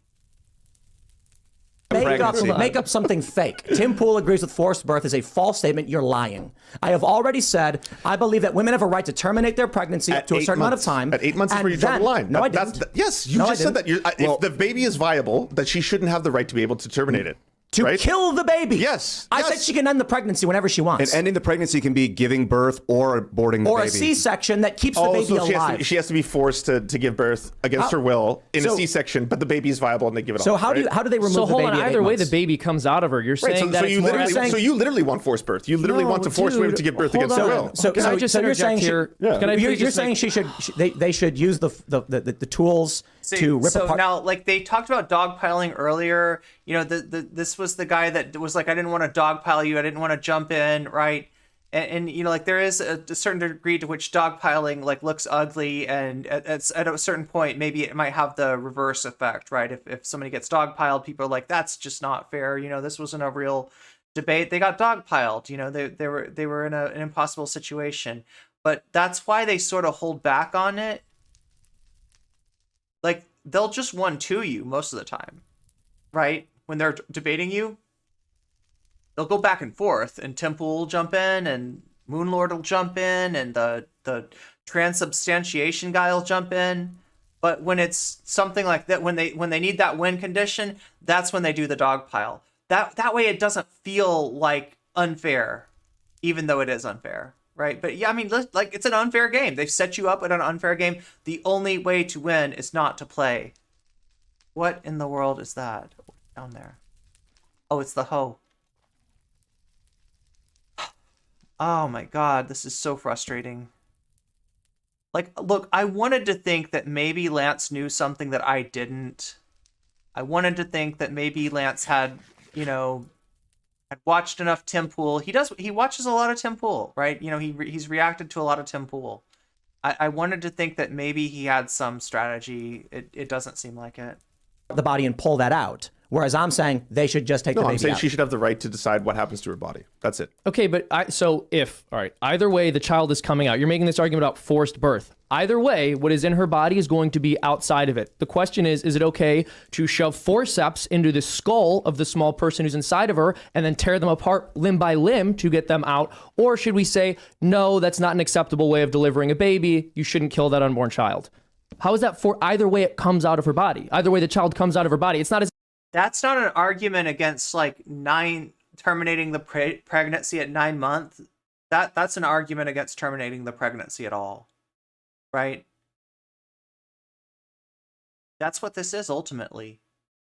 Make up something fake. Tim Pool agrees with forced birth is a false statement. You're lying. I have already said I believe that women have a right to terminate their pregnancy up to a certain amount of time. At 8 months is where you draw the line. No, I didn't. Yes, you just said that. If the baby is viable, that she shouldn't have the right to be able to terminate it. To kill the baby. Yes. I said she can end the pregnancy whenever she wants. And ending the pregnancy can be giving birth or aborting the baby. Or a C-section that keeps the baby alive. She has to be forced to give birth against her will in a C-section, but the baby is viable and they give it off. So how do they remove the baby? So hold on, at 8 either way months? the baby comes out of her. You're saying that it's more... So you literally want forced birth. You literally want to force women to give birth against their will. So Can I just interject here? You're saying they should use the tools to rip apart. So now, like they talked about dogpiling earlier. You know, this was the guy that was like, I didn't want to dogpile you. I didn't want to jump in, right? And you know, like there is a certain degree to which dogpiling like looks ugly, and at a certain point, maybe it might have the reverse effect, right? If somebody gets dogpiled, people are like, that's just not fair. You know, this wasn't a real debate. They got dogpiled. You know, they were in an impossible situation. But that's why they sort of hold back on it. Like they'll just 1-2 you most of the time, right? When they're debating you, they'll go back and forth, and Temple will jump in, and Moonlord will jump in, and the transubstantiation guy will jump in. But when it's something like that, when they need that win condition, that's when they do the dog pile. That way it doesn't feel like unfair, even though it is unfair, right? But yeah, I mean, like it's an unfair game. They've set you up at an unfair game. The only way to win is not to play. What in the world is that down there? Oh, it's the hoe. Oh my God, this is so frustrating. Like, look, I wanted to think that maybe Lance knew something that I didn't. I wanted to think that maybe Lance had, you know, had watched enough Tim Pool. He watches a lot of Tim Pool, right? You know, he's reacted to a lot of Tim Pool. I wanted to think that maybe he had some strategy. It doesn't seem like it. The body and pull that out. Whereas I'm saying they should just take the baby I'm saying out. she should have the right to decide what happens to her body. That's it. Okay, but either way the child is coming out. You're making this argument about forced birth. Either way, what is in her body is going to be outside of it. The question is it okay to shove forceps into the skull of the small person who's inside of her and then tear them apart limb by limb to get them out? Or should we say, no, that's not an acceptable way of delivering a baby. You shouldn't kill that unborn child. How is that for either way it comes out of her body? Either way the child comes out of her body. It's not as... That's not an argument against like terminating the pregnancy at 9 months. That's an argument against terminating the pregnancy at all, right? That's what this is ultimately.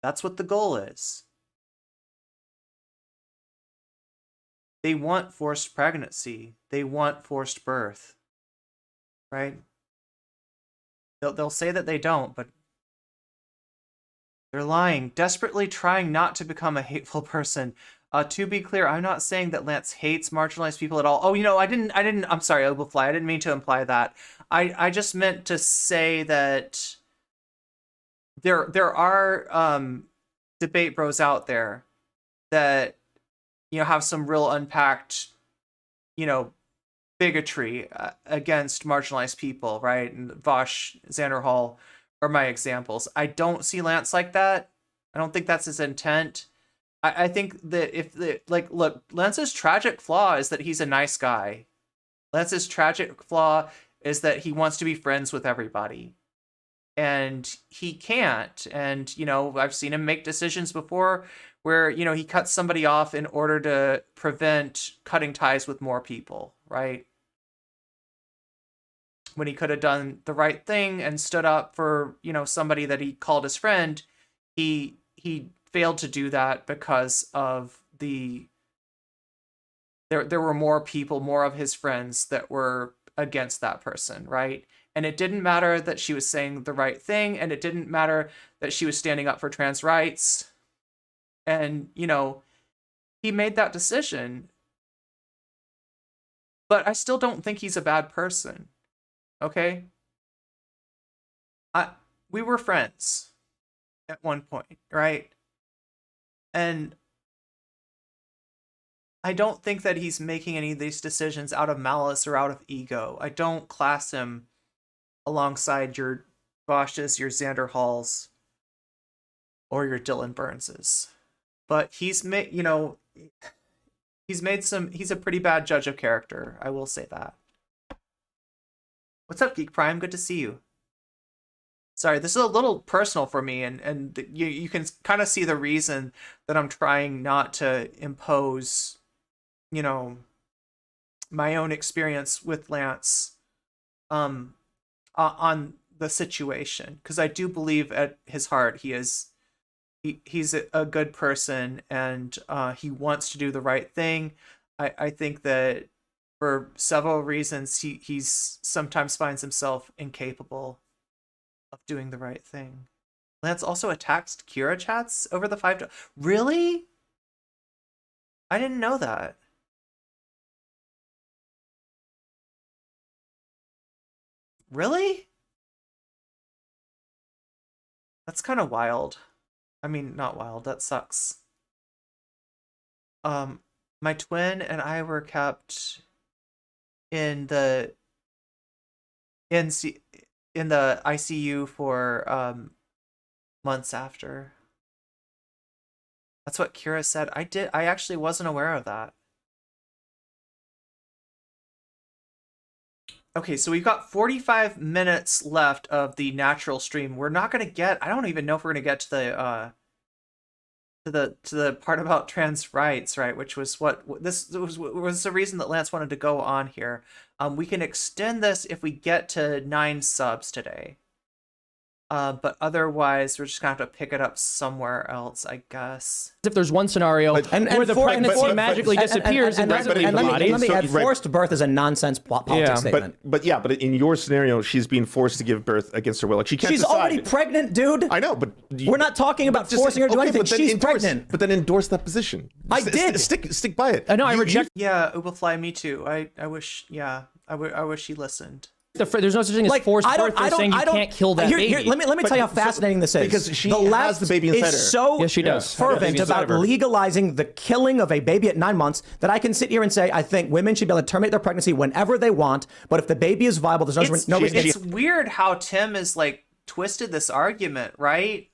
That's what the goal is. They want forced pregnancy. They want forced birth, right? They'll say that they don't, but they're lying, desperately trying not to become a hateful person. To be clear, I'm not saying that Lance hates marginalized people at all. Oh, you know, I didn't, I'm sorry, Oglefly, I didn't mean to imply that. I just meant to say that there are debate bros out there that, you know, have some real unpacked, you know, bigotry against marginalized people, right? And Vosh, Xander Hall are my examples. I don't see Lance like that. I don't think that's his intent. I think that look, Lance's tragic flaw is that he's a nice guy. Lance's tragic flaw is that he wants to be friends with everybody. And he can't. And, you know, I've seen him make decisions before where, you know, he cuts somebody off in order to prevent cutting ties with more people, right? When he could have done the right thing and stood up for, you know, somebody that he called his friend, he failed to do that because of there were more people, more of his friends that were against that person, right? And it didn't matter that she was saying the right thing, and it didn't matter that she was standing up for trans rights. And, you know, he made that decision. But I still don't think he's a bad person. Okay? We were friends at one point, right? And I don't think that he's making any of these decisions out of malice or out of ego. I don't class him alongside your Bosches, your Xander Halls, or your Dylan Burnses. But he's made, you know, he's a pretty bad judge of character. I will say that. What's up, Geek Prime? Good to see you. Sorry, this is a little personal for me, and you can kind of see the reason that I'm trying not to impose, you know, my own experience with Lance on the situation, because I do believe at his heart he's a good person, and he wants to do the right thing. I think that for several reasons he's sometimes finds himself incapable of doing the right thing. Lance also attacks Kira chats over the $5. Really? I didn't know that. Really? That's kind of wild. I mean, not wild. That sucks. My twin and I were kept in the ICU for months after. That's what Kira said. I actually wasn't aware of that. Okay, so we've got 45 minutes left of the natural stream. We're not gonna get. I don't even know if we're gonna get to the part about trans rights, right? Which was what this was the reason that Lance wanted to go on here. We can extend this if we get to 9 subs today. But otherwise, we're just gonna have to pick it up somewhere else, I guess. If there's one scenario where the pregnancy magically disappears and doesn't leave the body. Let me add, forced birth is a nonsense politics statement. But in your scenario, she's being forced to give birth against her will. Like she can't. She's decide. already pregnant, dude. I know, but we're not talking about forcing her to do anything. She's pregnant. But then endorse that position. I did. Stick by it. I know. I reject. Yeah, Ubafly, me too. I wish. Yeah, I wish he listened. There's no such thing as forced birth. They're saying you can't kill that baby. Let me tell you how fascinating this is. Because she has the baby inside her. Is so yes, she does. fervent about legalizing the killing of a baby at 9 months that I can sit here and say I think women should be able to terminate their pregnancy whenever they want. But if the baby is viable, there's no reason. It's weird how Tim is like twisted this argument, right?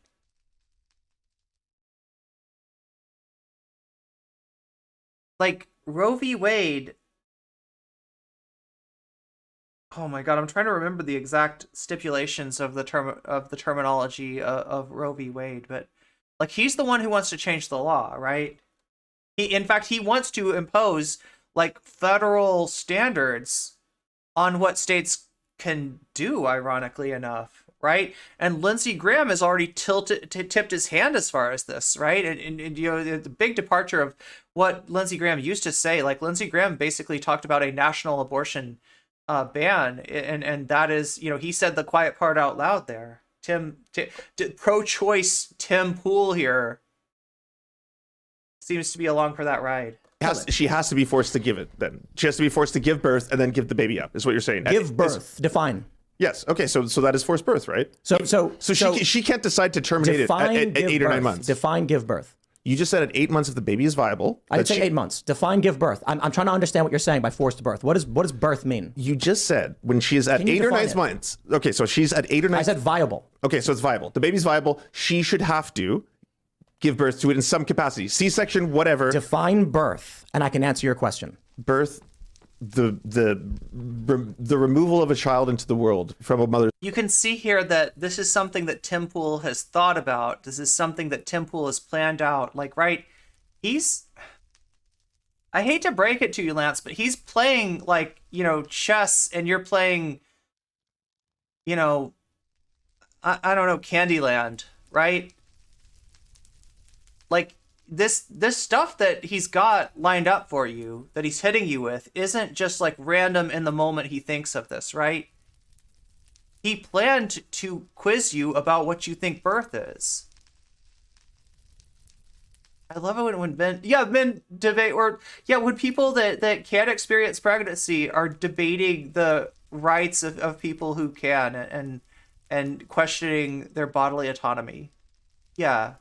Like Roe v. Wade. Oh my God, I'm trying to remember the exact stipulations of the terminology of Roe v. Wade, but like he's the one who wants to change the law, right? In fact, he wants to impose like federal standards on what states can do, ironically enough, right? And Lindsey Graham has already tipped his hand as far as this, right? And you know, the big departure of what Lindsey Graham used to say, like Lindsey Graham basically talked about a national abortion ban, and that is, you know, he said the quiet part out loud there. Pro-choice Tim Pool here seems to be along for that ride. She has to be forced to give it then. She has to be forced to give birth and then give the baby up, is what you're saying. Give birth. Define. Yes. Okay. So that is forced birth, right? So she can't decide to terminate it at 8 or 9 months. Define give birth. You just said at 8 months if the baby is viable. I didn't say 8 months. Define give birth. I'm trying to understand what you're saying by forced birth. What does birth mean? You just said when she is at 8 or 9 months. Okay, so she's at 8 or 9. I said viable. Okay, so it's viable. The baby's viable. She should have to give birth to it in some capacity. C-section, whatever. Define birth, and I can answer your question. Birth, the removal of a child into the world from a mother. You can see here that this is something that Tim Pool has thought about. This is something that Tim Pool has planned out. Like, right, I hate to break it to you, Lance, but he's playing, like, you know, chess, and you're playing, you know, I don't know, Candyland, right? Like this stuff that he's got lined up for you, that he's hitting you with, isn't just like random in the moment he thinks of this, right? He planned to quiz you about what you think birth is. I love it when men debate, or when people that can't experience pregnancy are debating the rights of people who can and questioning their bodily autonomy. Yeah.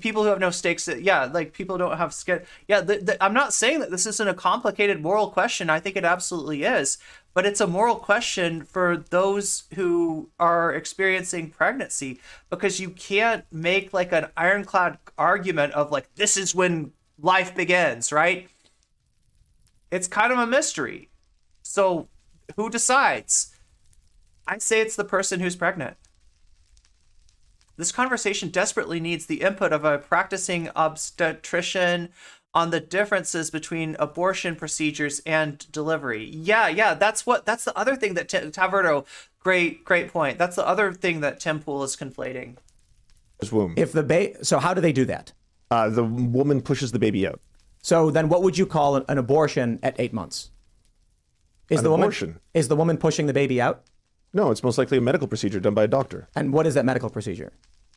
People who have no stakes, like people don't have skin. I'm not saying that this isn't a complicated moral question. I think it absolutely is, but it's a moral question for those who are experiencing pregnancy, because you can't make like an ironclad argument of like, this is when life begins, right? It's kind of a mystery. So who decides? I say it's the person who's pregnant. This conversation desperately needs the input of a practicing obstetrician on the differences between abortion procedures and delivery. Yeah, that's the other thing that Taverdo, great point. That's the other thing that Tim Pool is conflating. Womb. So how do they do that? The woman pushes the baby out. So then what would you call an abortion at 8 months? Is the woman pushing the baby out? No, it's most likely a medical procedure done by a doctor. And what is that medical procedure?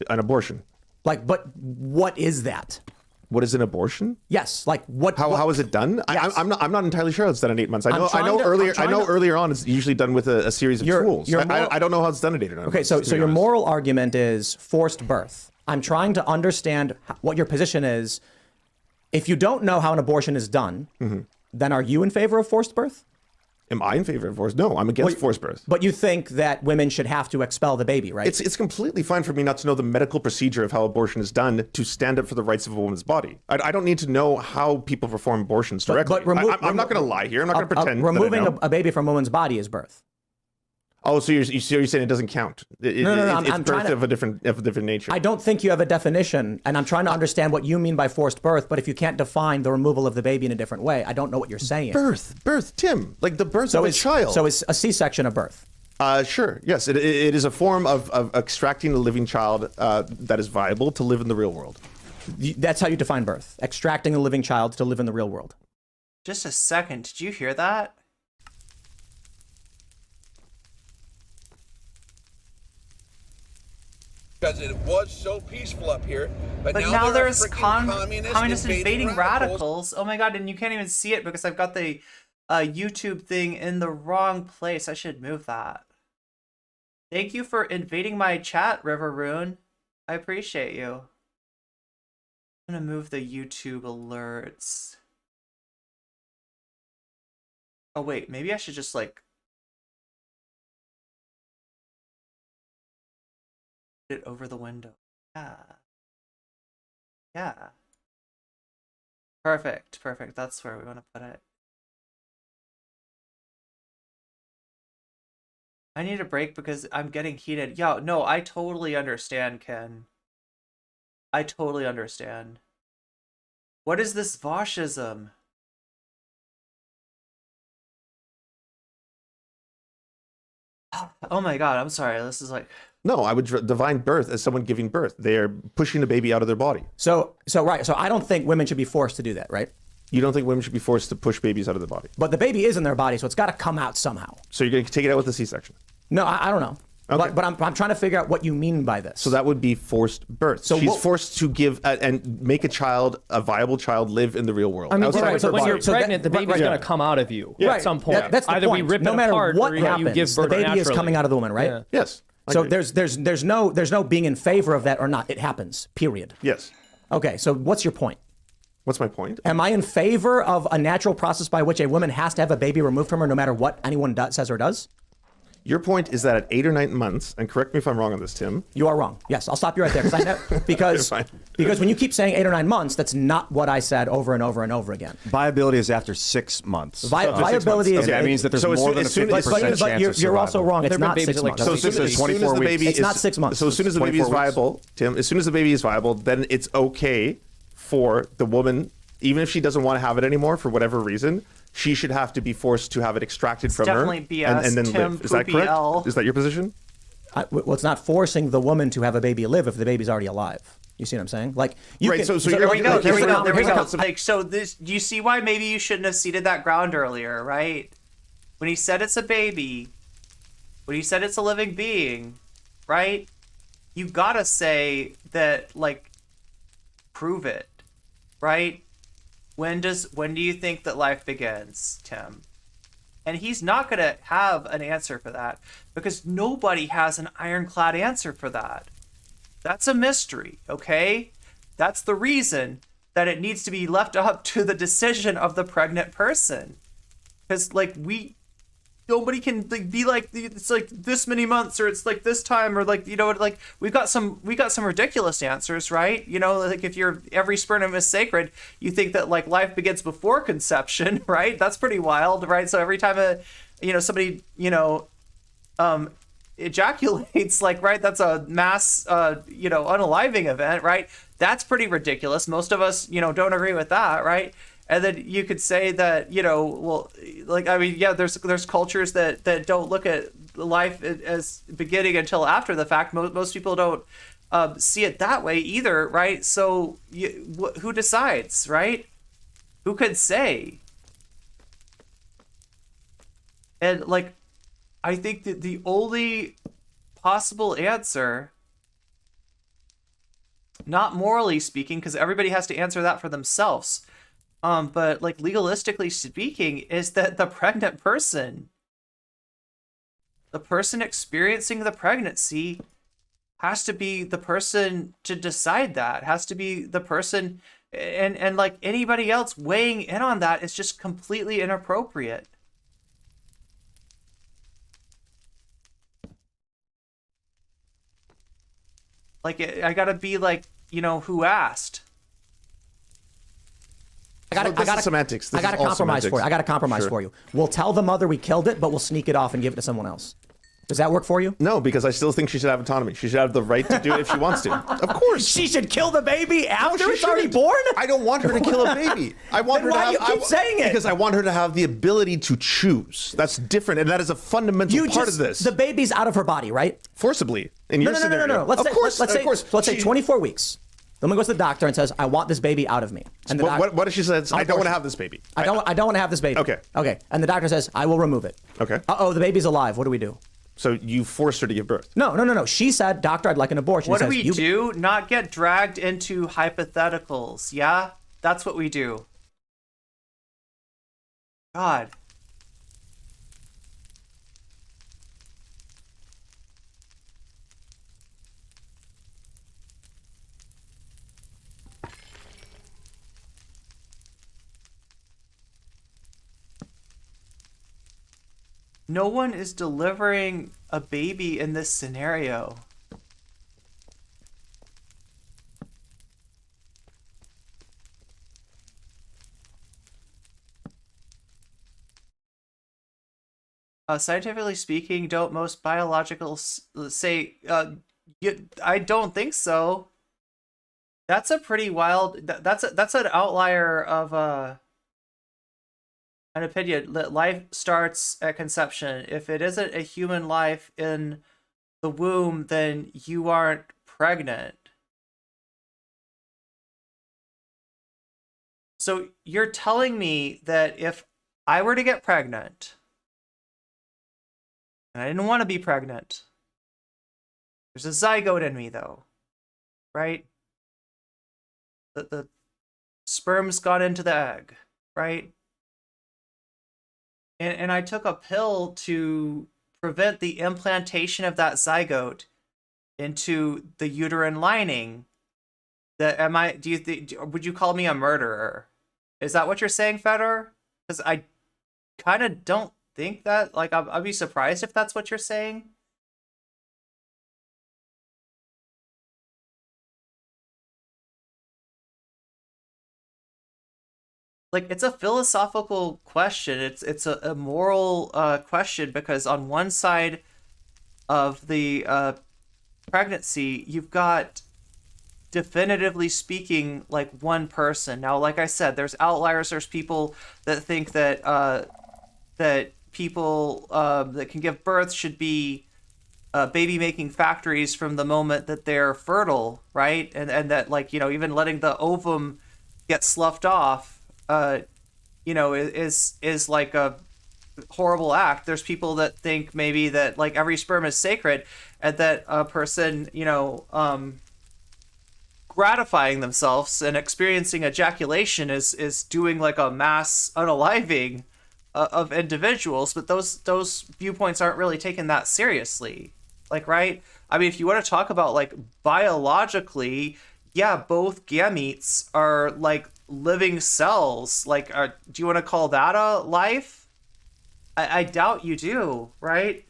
An abortion. But what is that? What is an abortion? Yes, like what? How is it done? Yes. I'm not entirely sure how it's done in 8 months. I know earlier on it's usually done with a series of tools. I don't know how it's done in 8 or 9 months. Okay, so your moral argument is forced birth. I'm trying to understand what your position is. If you don't know how an abortion is done, then are you in favor of forced birth? Am I in favor of forced? No, I'm against forced birth. But you think that women should have to expel the baby, right? It's completely fine for me not to know the medical procedure of how abortion is done to stand up for the rights of a woman's body. I don't need to know how people perform abortions directly. I'm not going to lie here. I'm not going to pretend. Removing a baby from a woman's body is birth. Oh, so you're saying it doesn't count? No, it's birth of a different nature. I don't think you have a definition, and I'm trying to understand what you mean by forced birth. But if you can't define the removal of the baby in a different way, I don't know what you're saying. Birth, Tim, like the birth of a child. So is a C-section a birth? Sure. Yes, it is a form of extracting a living child that is viable to live in the real world. That's how you define birth: extracting a living child to live in the real world. Just a second. Did you hear that? Because it was so peaceful up here, but now there there's are communist invading radicals. Oh my god, and you can't even see it because I've got the YouTube thing in the wrong place. I should move that. Thank you for invading my chat, River Rune. I appreciate you. I'm gonna move the YouTube alerts. Oh wait, maybe I should just like it over the window. Yeah. Perfect. That's where we want to put it. I need a break because I'm getting heated. Yeah, no, I totally understand, Ken. I totally understand. What is this Voshism? Oh my god, I'm sorry. This is like... No, I would define birth as someone giving birth. They are pushing a baby out of their body. So I don't think women should be forced to do that, right? You don't think women should be forced to push babies out of their body? But the baby is in their body, so it's got to come out somehow. So you're going to take it out with a C-section? No, I don't know. Okay. But I'm trying to figure out what you mean by this. So that would be forced birth. So she's forced to give and make a viable child, live in the real world. I mean, so when you're pregnant, the baby's going to come out of you at some point. That's the Either point. we rip no it matter apart what or happens, you give birth the baby naturally. is coming out of the woman, right? Yeah. Yes. So there's no being in favor of that or not. It happens. Period. Yes. Okay. So what's your point? What's my point? Am I in favor of a natural process by which a woman has to have a baby removed from her, no matter what anyone says or does? Your point is that at 8 or 9 months, and correct me if I'm wrong on this, Tim. You are wrong. Yes, I'll stop you right there because when you keep saying 8 or 9 months, that's not what I said over and over and over again. Viability is after 6 months. Viability is that means that there's more than a 50% chance of you're also wrong. It's not 6 months. So as soon as the baby it's not 6 months. So as soon as the baby is viable, Tim, as soon as the baby is viable, then it's okay for the woman, even if she doesn't want to have it anymore for whatever reason, she should have to be forced to have it extracted from her and then live. Is that correct? Is that your position? Well, it's not forcing the woman to have a baby live if the baby's already alive. You see what I'm saying? Like, you Right, can, so There we go. There we go. There we go. So Like, so this, do you see why maybe you shouldn't have seeded that ground earlier, right? When he said it's a baby, when he said it's a living being, right? You gotta say that, like, prove it, right? When do you think that life begins, Tim? And he's not gonna have an answer for that because nobody has an ironclad answer for that. That's a mystery, okay? That's the reason that it needs to be left up to the decision of the pregnant person. Because, like, nobody can, like, be like, it's like this many months, or it's like this time, or, like, you know, like, we got some ridiculous answers, right? You know, like, if every sperm is sacred, you think that, like, life begins before conception, right? That's pretty wild, right? So every time somebody, ejaculates, like, right, that's a mass unaliving event, right? That's pretty ridiculous. Most of us don't agree with that, right? And then you could say that, well, like, I mean, yeah, there's cultures that don't look at life as beginning until after the fact. Most people don't see it that way either, right? So who decides, right? Who could say? And, like, I think that the only possible answer, not morally speaking, because everybody has to answer that for themselves, but, like, legalistically speaking, is that the pregnant person, the person experiencing the pregnancy, has to be the person to decide that, has to be the person, and like, anybody else weighing in on that is just completely inappropriate. Like, I gotta be like, who asked? I got semantics. I got a compromise for you. I got a compromise for you. We'll tell the mother we killed it, but we'll sneak it off and give it to someone else. Does that work for you? No, because I still think she should have autonomy. She should have the right to do it if she wants to. Of course. She should kill the baby after it's already born? I don't want her to kill a baby. I want her to have. Why do you keep saying it? Because I want her to have the ability to choose. That's different, and that is a fundamental part of this. The baby's out of her body, right? Forcibly. In your scenario. No. Let's say 24 weeks. The woman goes to the doctor and says, "I want this baby out of me." And what if she says, "I don't want to have this baby"? I don't want to have this baby. Okay. And the doctor says, "I will remove it." Okay. Uh-oh, the baby's alive. What do we do? So you forced her to give birth? No. She said, "Doctor, I'd like an abortion." What do we do? Not get dragged into hypotheticals. Yeah, that's what we do. God. No one is delivering a baby in this scenario. Scientifically speaking, don't most biologicals say, I don't think so. That's a pretty wild, that's an outlier of an opinion that life starts at conception. If it isn't a human life in the womb, then you aren't pregnant. So you're telling me that if I were to get pregnant, and I didn't want to be pregnant, there's a zygote in me though, right? The sperm's got into the egg, right? And I took a pill to prevent the implantation of that zygote into the uterine lining. Would you call me a murderer? Is that what you're saying, Fedor? Because I kind of don't think that. Like, I'd be surprised if that's what you're saying. Like, it's a philosophical question. It's a moral question, because on one side of the pregnancy, you've got, definitively speaking, like, one person. Now, like I said, there's outliers. There's people that think that that people that can give birth should be baby making factories from the moment that they're fertile, right? And that, like, even letting the ovum get sloughed off, is like a horrible act. There's people that think maybe that like every sperm is sacred, and that a person, gratifying themselves and experiencing ejaculation is doing like a mass unaliving of individuals. But those viewpoints aren't really taken that seriously. Like, right? I mean, if you want to talk about like biologically, yeah, both gametes are like living cells. Like, do you want to call that a life? I doubt you do, right?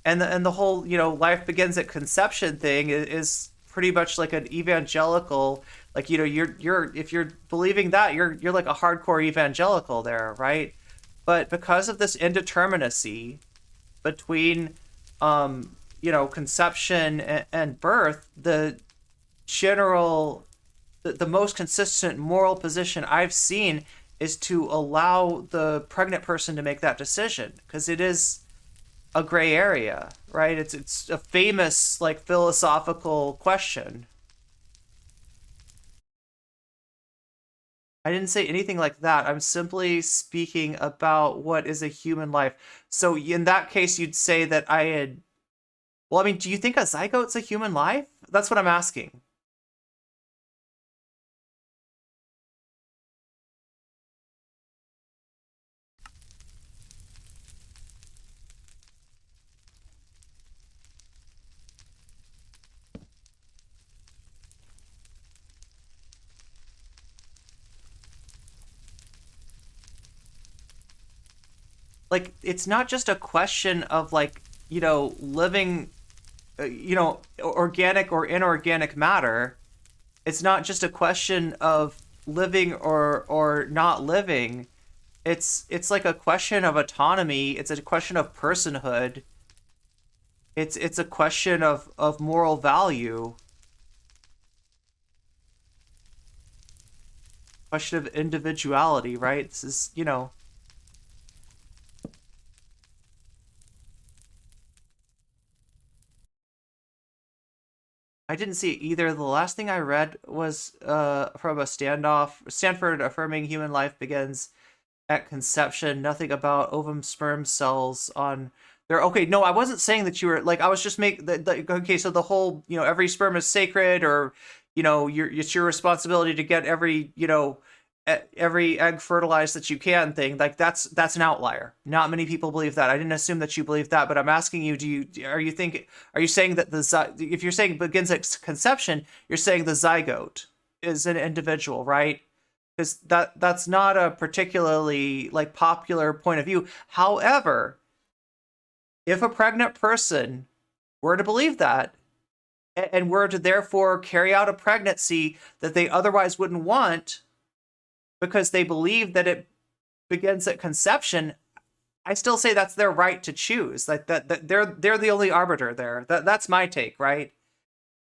And the whole, life begins at conception thing is pretty much like an evangelical, like, you're if you're believing that, you're like a hardcore evangelical there, right? But because of this indeterminacy between conception and birth, the most consistent moral position I've seen is to allow the pregnant person to make that decision, because it is a gray area, right? It's a famous like philosophical question. I didn't say anything like that. I'm simply speaking about what is a human life. So in that case, you'd say that I had... Well, I mean, do you think a zygote's a human life? That's what I'm asking. Like, it's not just a question of like, living, organic or inorganic matter. It's not just a question of living or not living. It's like a question of autonomy. It's a question of personhood. It's a question of moral value. Question of individuality, right? This is, I didn't see it either. The last thing I read was from a Stanford affirming human life begins at conception. Nothing about ovum sperm cells on there. Okay, no, I wasn't saying that you were like, I was just okay, so the whole, every sperm is sacred, or, it's your responsibility to get every egg fertilized that you can thing, like that's an outlier. Not many people believe that. I didn't assume that you believe that, but I'm asking you, are you saying that if you're saying begins at conception, you're saying the zygote is an individual, right? Because that's not a particularly like popular point of view. However, if a pregnant person were to believe that and were to therefore carry out a pregnancy that they otherwise wouldn't want, because they believe that it begins at conception, I still say that's their right to choose. Like that they're the only arbiter there. That's my take, right?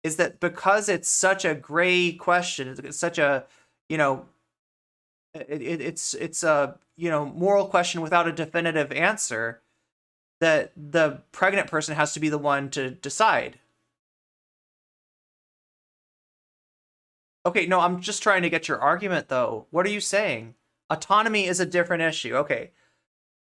Is that because it's such a gray question, it's such a, it's a, moral question without a definitive answer, that the pregnant person has to be the one to decide. Okay, no, I'm just trying to get your argument, though. What are you saying? Autonomy is a different issue. Okay,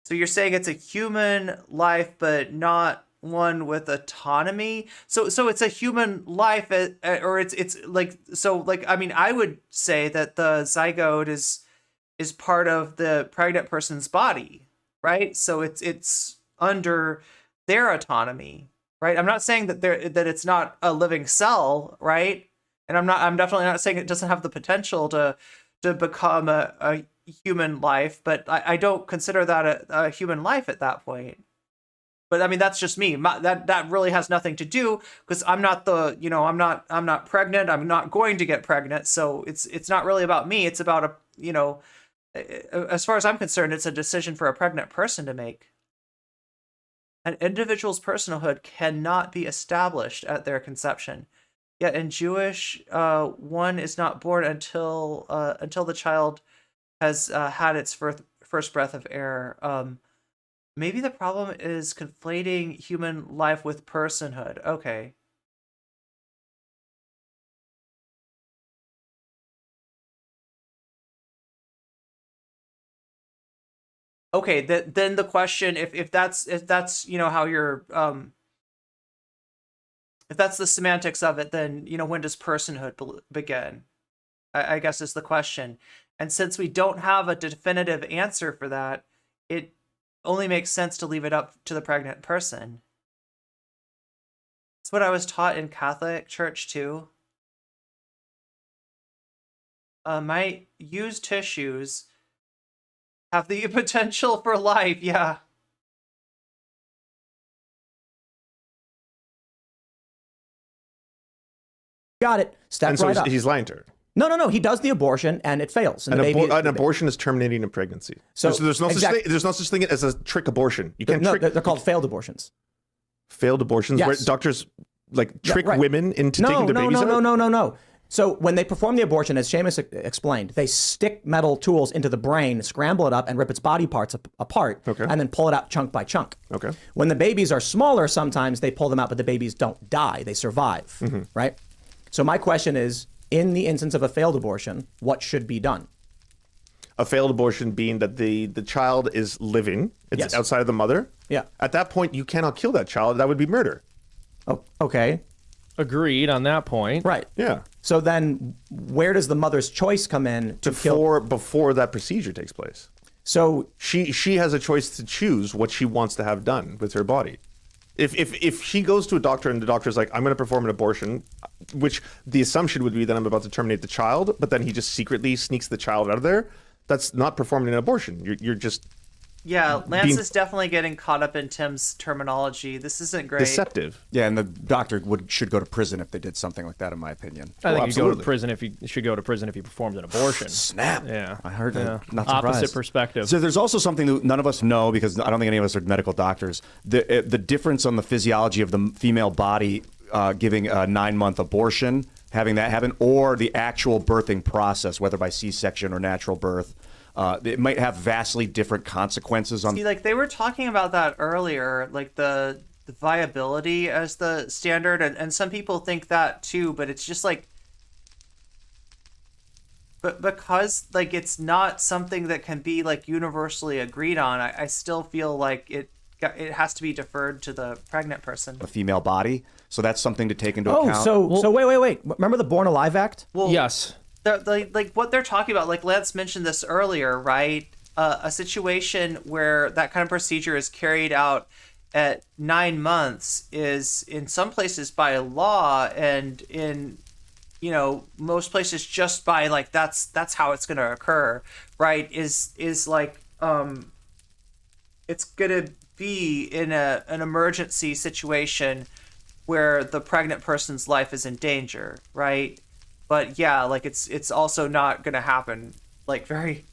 so you're saying it's a human life, but not one with autonomy? So it's a human life, or it's like, so like, I mean, I would say that the zygote is part of the pregnant person's body, right? So it's under their autonomy, right? I'm not saying that that it's not a living cell, right? And I'm definitely not saying it doesn't have the potential to become a human life, but I don't consider that a human life at that point. But I mean, that's just me. That really has nothing to do, because I'm not I'm not pregnant. I'm not going to get pregnant. So it's not really about me. It's about as far as I'm concerned, it's a decision for a pregnant person to make. An individual's personhood cannot be established at their conception. Yet in Jewish, one is not born until the child has had its first breath of air. Maybe the problem is conflating human life with personhood. Okay. Okay, then the question, if that's how you're if that's the semantics of it, then when does personhood begin? I guess is the question. And since we don't have a definitive answer for that, it only makes sense to leave it up to the pregnant person. That's what I was taught in Catholic church too. My used tissues have the potential for life, yeah. Got it. Step And so right up. he's lying to her. No. He does the abortion and it fails. And An abortion is terminating a pregnancy. So there's no such thing as a trick abortion. You can't trick. They're called failed abortions. Failed abortions, Yes. where doctors trick women into taking their babies out? No. So when they perform the abortion, as Seamus explained, they stick metal tools into the brain, scramble it up, and rip its body parts apart, and then pull it out chunk by chunk. Okay. When the babies are smaller, sometimes they pull them out, but the babies don't die; they survive. Right. So my question is, in the instance of a failed abortion, what should be done? A failed abortion being that the child is living; it's outside of the mother. Yeah. At that point, you cannot kill that child. That would be murder. Oh, okay. Agreed on that point. Right. Yeah. So then, where does the mother's choice come in to kill? Before that procedure takes place. So she has a choice to choose what she wants to have done with her body. If she goes to a doctor and the doctor's like, I'm going to perform an abortion, which the assumption would be that I'm about to terminate the child, but then he just secretly sneaks the child out of there, that's not performing an abortion. You're just Lance is definitely getting caught up in Tim's terminology. This isn't great. deceptive. Yeah, and the doctor should go to prison if they did something like that, in my opinion. I think you go to prison if you should go to prison if you performed an abortion. Snap. Yeah, I heard that. Not opposite surprised. perspective. So there's also something that none of us know, because I don't think any of us are medical doctors. The difference on the physiology of the female body giving a 9-month abortion, having that happen, or the actual birthing process, whether by C-section or natural birth. It might have vastly different consequences on. See, they were talking about that earlier, the viability as the standard, and some people think that too, but it's just but because it's not something that can be universally agreed on, I still feel like it has to be deferred to the pregnant person. A female body, so that's something to take into account. So wait. Remember the Born Alive Act? Well, yes. What they're talking about, Lance mentioned this earlier, right? A situation where that kind of procedure is carried out at 9 months is in some places by law, and in most places just by that's how it's going to occur, right? Is it's going to be in an emergency situation where the pregnant person's life is in danger, right? But yeah, it's also not going to happen very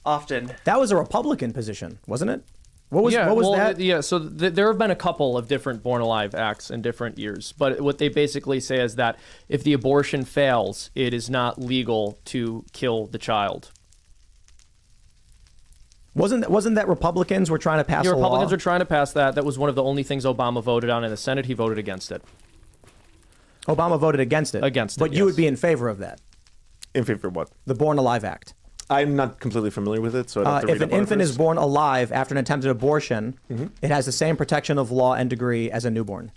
often. That was a Republican position, wasn't it? What was that? Yeah, so there have been a couple of different Born Alive acts in different years, but what they basically say is that if the abortion fails, it is not legal to kill the child. Wasn't that Republicans were trying to pass a law? Republicans were trying to pass that. That was one of the only things Obama voted on in the Senate. He voted against it. Obama voted against it. But you would be in favor of that. In favor of what? The Born Alive Act. I'm not completely familiar with it, so I'd have to read if an up on it infant first. is born alive after an attempted abortion, it has the same protection of law and degree as a newborn.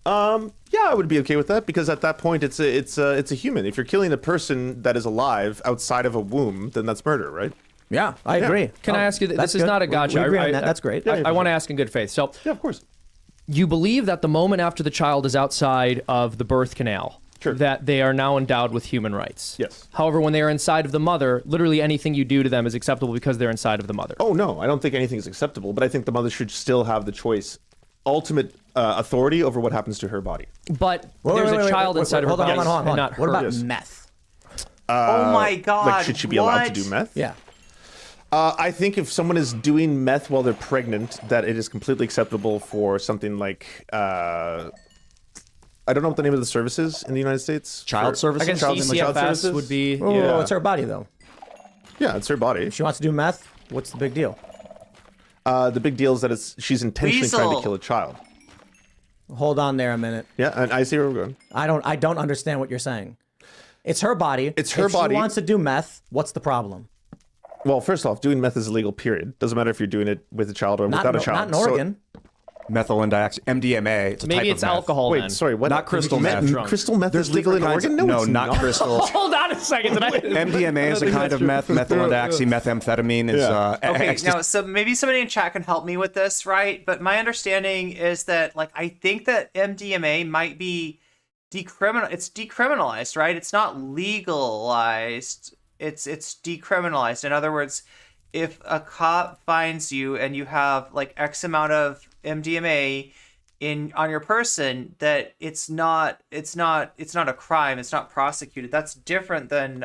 Yeah, I would be okay with that, because at that point it's a human. If you're killing a person that is alive outside of a womb, then that's murder, right? Yeah, I agree. Can I ask you, this is not a gotcha. We agree on that. That's great. I want to ask in good faith. So, yeah, of course. You believe that the moment after the child is outside of the birth canal, that they are now endowed with human rights. Yes. However, when they are inside of the mother, literally anything you do to them is acceptable because they're inside of the mother. Oh, no, I don't think anything is acceptable, but I think the mother should still have the choice, ultimate authority over what happens to her body. But there's a child inside of her body. Hold on. Not What her. about meth? Oh my God. Should she be allowed to do meth? Yeah. I think if someone is doing meth while they're pregnant, that it is completely acceptable for something like, I don't know what the name of the service is in the United States. Child services? I guess DCFS would be... Oh, it's her body, though. Yeah, it's her body. If she wants to do meth, what's the big deal? The big deal is that she's intentionally trying to kill a child. Hold on there a minute. Yeah, and I see where we're going. I don't understand what you're saying. It's her body. It's her if body. She wants to do meth. What's the problem? Well, first off, doing meth is illegal, period. Doesn't matter if you're doing it with a child or without a child. Not in Oregon. Methyl and MDMA. It's a Maybe type it's of meth. alcohol. Wait, then. sorry, what? Not crystal meth. Crystal meth There's is legal in different kinds Oregon? of- No, not crystal. Hold on a second. MDMA is a kind of meth. Methyl and methamphetamine is Okay, now so maybe somebody in chat can help me with this, right? But my understanding is that like I think that MDMA might be it's decriminalized, right? It's not legalized. It's decriminalized. In other words, if a cop finds you and you have like X amount of MDMA on your person, that it's not a crime. It's not prosecuted. That's different than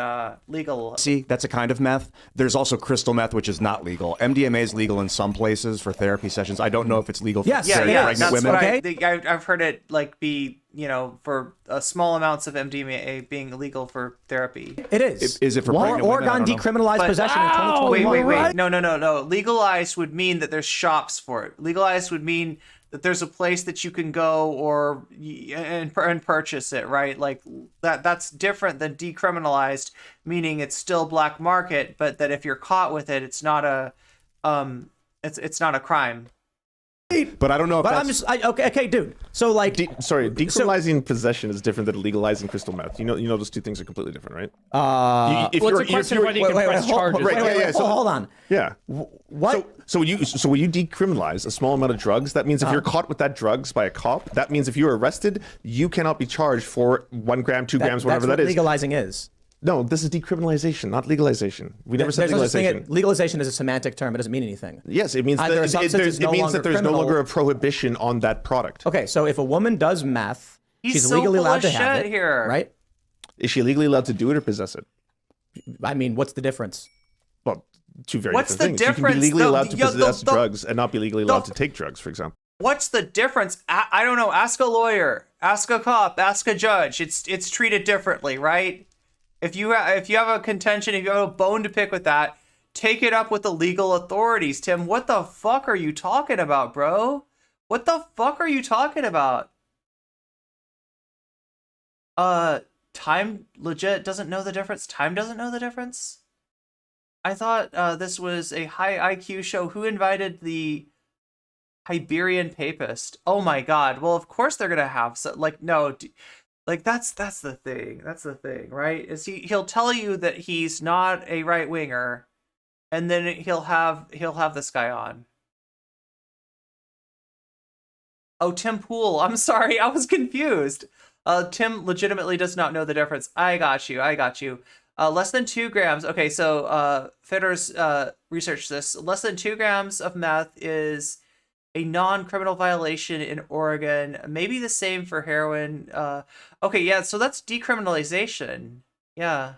legal. See, that's a kind of meth. There's also crystal meth, which is not legal. MDMA is legal in some places for therapy sessions. I don't know if it's legal for pregnant that's women. what I've heard it like be, for small amounts of MDMA being illegal for therapy. It is. Is it for pregnant women? Oregon decriminalized possession in 2021. Wait. No. Legalized would mean that there's shops for it. Legalized would mean that there's a place that you can go and purchase it, right? Like that's different than decriminalized, meaning it's still black market, but that if you're caught with it, it's not a it's not a crime. But I don't know if that's... okay, dude. So like, decriminalizing possession is different than legalizing crystal meth. You know, those two things are completely different, right? It's a question of whether you can press charges. Hold on. Yeah. What? So when you decriminalize a small amount of drugs, that means if you're caught with that drugs by a cop, that means if you're arrested, you cannot be charged for 1 gram, 2 grams, whatever that is. That's what legalizing is. No, this is decriminalization, not legalization. We never said legalization. Legalization is a semantic term. It doesn't mean anything. Yes, it means that there's no longer a prohibition on that product. Okay, so if a woman does meth, she's legally allowed to have it, right? Is she legally allowed to do it or possess it? I mean, what's the difference? Well, two very What's different the things. difference? You can be legally allowed to possess drugs and not be legally allowed to take drugs, for example. What's the difference? I don't know. Ask a lawyer, ask a cop, ask a judge. It's treated differently, right? If you have a contention, if you have a bone to pick with that, take it up with the legal authorities. Tim, what the fuck are you talking about, bro? What the fuck are you talking about? Time legit doesn't know the difference. Time doesn't know the difference. I thought this was a high IQ show. Who invited the Iberian papist? Oh my god. Well, of course they're gonna have no. Like that's the thing. That's the thing, right? Is he'll tell you that he's not a right winger, and then he'll have this guy on. Oh, Tim Pool. I'm sorry, I was confused. Tim legitimately does not know the difference. I got you. Less than 2 grams. Okay, so Fitter's researched this. Less than 2 grams of meth is a non-criminal violation in Oregon. Maybe the same for heroin. Okay, yeah, so that's decriminalization. Yeah.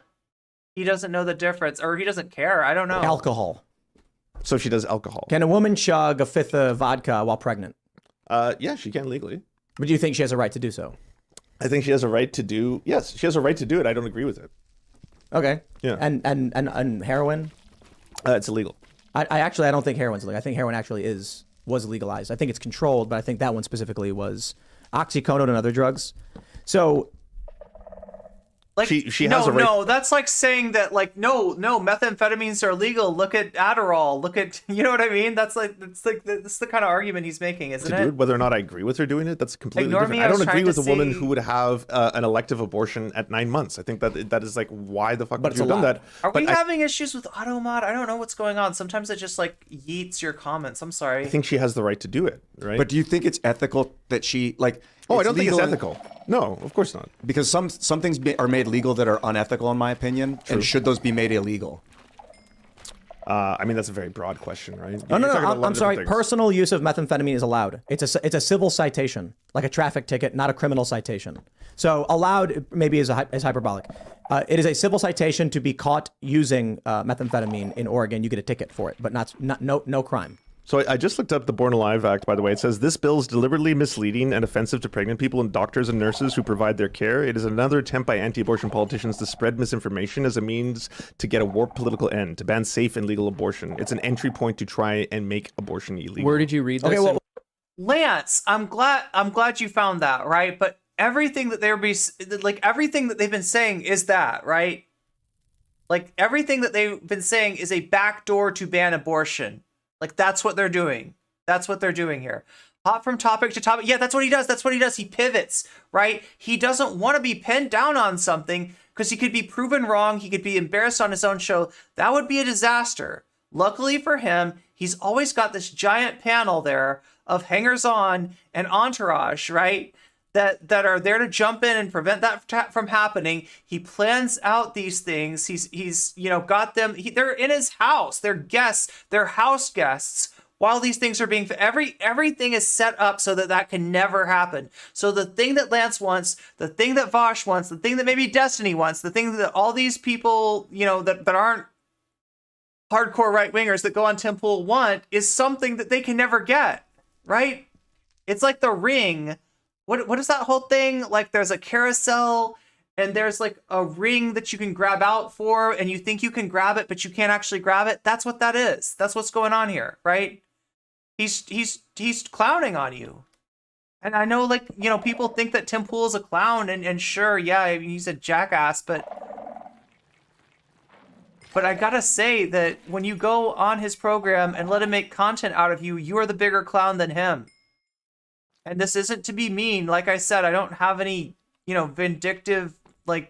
He doesn't know the difference, or he doesn't care. I don't know. Alcohol. So she does alcohol. Can a woman chug a 5th of vodka while pregnant? Yeah, she can legally. But do you think she has a right to do so? I think she has a right to do... Yes, she has a right to do it. I don't agree with it. Okay. Yeah. And heroin? It's illegal. I don't think heroin's illegal. I think heroin actually was legalized. I think it's controlled, but I think that one specifically was oxycodone and other drugs. So like she has a right. No, that's like saying that no, methamphetamines are legal. Look at Adderall. Look at, you know what I mean? That's the kind of argument he's making, isn't it? Whether or not I agree with her doing it, that's completely Ignore different. me, I don't agree with a woman say... who would have an elective abortion at 9 months. I think that is like, why the fuck would you have done that? Are we having issues with Automod? I don't know what's going on. Sometimes it just yeets your comments. I'm sorry. I think she has the right to do it, right? But do you think it's ethical that she Oh, I don't think it's ethical. No, of course not. Because some things are made legal that are unethical, in my opinion. True. And should those be made illegal? I mean, that's a very broad question, right? No. I'm sorry. Personal use of methamphetamine is allowed. It's a civil citation, like a traffic ticket, not a criminal citation. So allowed maybe is hyperbolic. It is a civil citation to be caught using methamphetamine in Oregon. You get a ticket for it, but no crime. So I just looked up the Born Alive Act, by the way. It says this bill is deliberately misleading and offensive to pregnant people and doctors and nurses who provide their care. It is another attempt by anti-abortion politicians to spread misinformation as a means to get a warped political end, to ban safe and legal abortion. It's an entry point to try and make abortion illegal. Where did you read this? Okay, well, Lance, I'm glad you found that, right? But everything that everything that they've been saying is that, right? Like everything that they've been saying is a backdoor to ban abortion. Like that's what they're doing. That's what they're doing here. Hop from topic to topic. Yeah, that's what he does. That's what he does. He pivots, right? He doesn't want to be pinned down on something because he could be proven wrong. He could be embarrassed on his own show. That would be a disaster. Luckily for him, he's always got this giant panel there of hangers-on and entourage, right? That are there to jump in and prevent that from happening. He plans out these things. He's got them. They're in his house. They're guests. They're house guests. While these things are being everything is set up so that can never happen. So the thing that Lance wants, the thing that Vosh wants, the thing that maybe Destiny wants, the thing that all these people that aren't hardcore right wingers that go on Tim Pool want is something that they can never get. Right? It's like the Ring. What is that whole thing? Like there's a carousel and there's like a ring that you can grab out for and you think you can grab it, but you can't actually grab it. That's what that is. That's what's going on here, right? He's clowning on you. And I know people think that Tim Pool is a clown and sure, yeah, he's a jackass, but I gotta say that when you go on his program and let him make content out of you, you are the bigger clown than him. And this isn't to be mean. Like I said, I don't have any, vindictive, I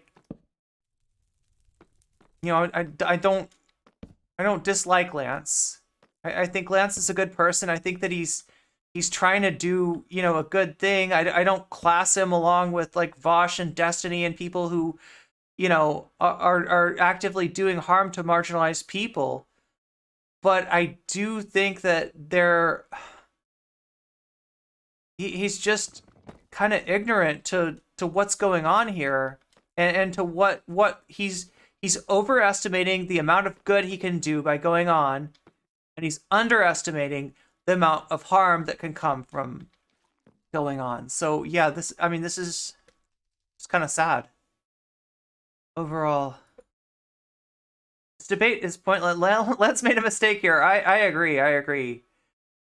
don't dislike Lance. I think Lance is a good person. I think that he's trying to do, a good thing. I don't class him along with like Vosh and Destiny and people who, are actively doing harm to marginalized people. But I do think that he's just kind of ignorant to what's going on here and to what he's overestimating the amount of good he can do by going on, and he's underestimating the amount of harm that can come from going on. So yeah, this is just kind of sad overall. This debate is pointless. Lance made a mistake here. I agree.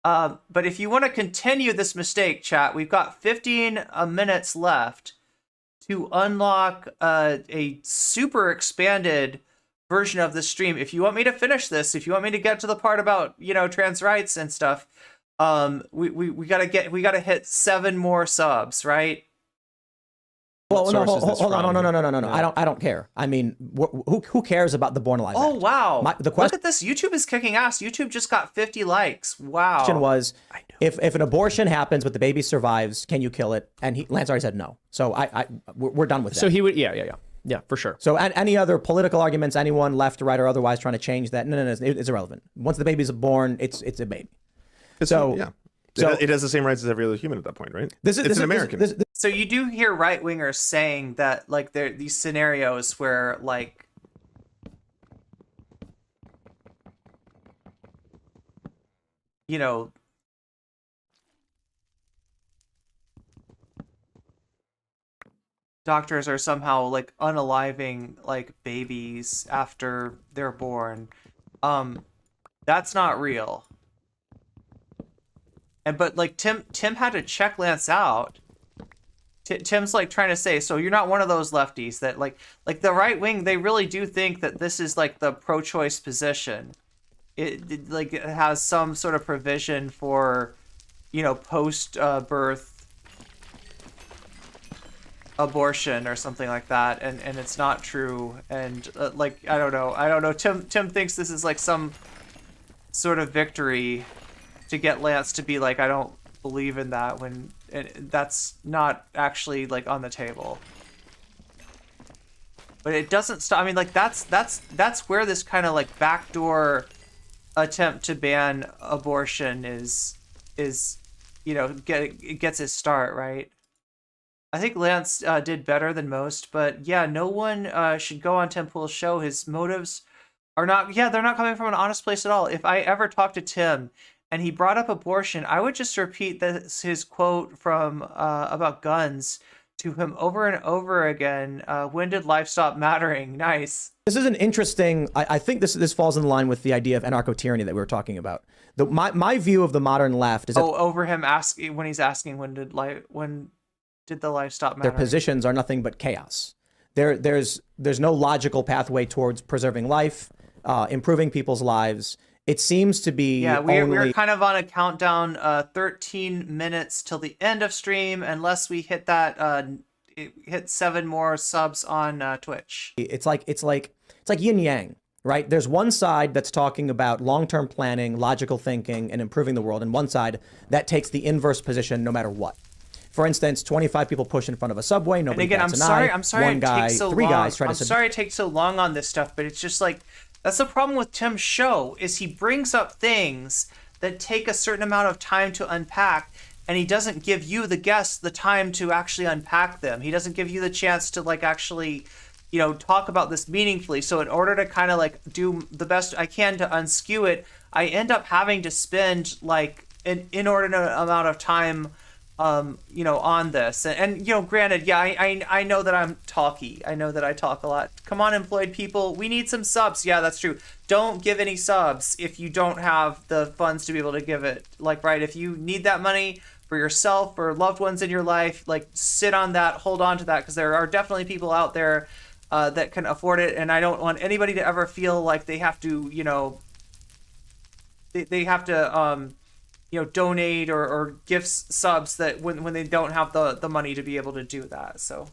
But if you want to continue this mistake, chat, we've got 15 minutes left to unlock a super expanded version of the stream. If you want me to finish this, if you want me to get to the part about trans rights and stuff, we gotta hit 7 more subs, right? Well, no, hold on, no. I don't care. I mean, who cares about the Born Alive Act? Oh wow! The Look question at this. YouTube is kicking ass. YouTube just got 50 likes. Wow. Was, if an abortion happens but the baby survives, can you kill it? And Lance already said no. So we're done with that. So he would, yeah, for sure. So any other political arguments, anyone left, right, or otherwise trying to change that? No, it's irrelevant. Once the baby's born, it's a baby. Yeah. So it has the same rights as every other human at that point, right? It's an American. So you do hear right wingers saying that like there these scenarios where like doctors are somehow like unaliving like babies after they're born. That's not real. But like Tim had to check Lance out. Tim's like trying to say, so you're not one of those lefties that like the right wing, they really do think that this is like the pro-choice position. It like it has some sort of provision for post birth abortion or something like that, and it's not true. And like I don't know. Tim thinks this is like some sort of victory to get Lance to be like, I don't believe in that, when that's not actually like on the table. But it doesn't stop. I mean, like that's where this kind of like backdoor attempt to ban abortion is gets its start, right? I think Lance did better than most, but yeah, no one should go on Tim Pool's show. His motives are not, they're not coming from an honest place at all. If I ever talk to Tim and he brought up abortion, I would just repeat his quote from about guns to him over and over again. When did life stop mattering? Nice. This is an interesting. I think this falls in line with the idea of anarcho-tyranny that we were talking about. My view of the modern left is that over him asking when he's asking when did the life stop mattering? their positions are nothing but chaos. There's no logical pathway towards preserving life, improving people's lives. It seems to be we're kind of on a countdown, 13 minutes till the end of stream, unless we hit that hit 7 more subs on Twitch. It's like yin yang, right? There's one side that's talking about long-term planning, logical thinking, and improving the world, and one side that takes the inverse position no matter what. For instance, 25 people push in front of a subway, nobody and again, bats an eye. I'm sorry One it guy, takes so three long. guys try to. I'm sorry it takes so long on this stuff, but it's just like that's the problem with Tim's show is he brings up things that take a certain amount of time to unpack, and he doesn't give you, the guest, the time to actually unpack them. He doesn't give you the chance to like actually, talk about this meaningfully. So in order to kind of like do the best I can to unskew it, I end up having to spend like an inordinate amount of time on this. And granted, I know that I'm talky. I know that I talk a lot. Come on, employed people, we need some subs. Yeah, that's true. Don't give any subs if you don't have the funds to be able to give it. Like, right, if you need that money for yourself or loved ones in your life, like sit on that, hold on to that, because there are definitely people out there that can afford it, and I don't want anybody to ever feel like they have to, they have to donate or give subs that when they don't have the money to be able to do that. So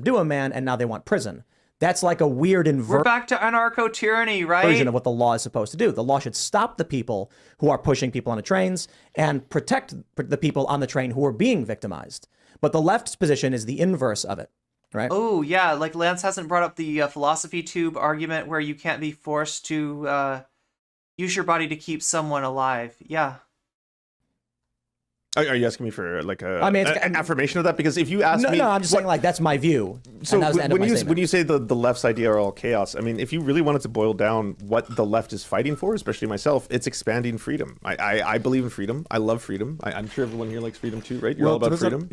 do a man, and now they want prison. That's like a weird we're back to anarcho-tyranny, right? Version of what the law is supposed to do. The law should stop the people who are pushing people on the trains and protect the people on the train who are being victimized. But the left's position is the inverse of it. Right. Oh, yeah. Like Lance hasn't brought up the philosophy tube argument where you can't be forced to use your body to keep someone alive. Yeah. Are you asking me for like an affirmation of that? Because if you ask me, no, I'm just saying like that's my view. So when you say the left's idea are all chaos, I mean, if you really wanted to boil down what the left is fighting for, especially myself, it's expanding freedom. I believe in freedom. I love freedom. I'm sure everyone here likes freedom too, right? You're all about freedom.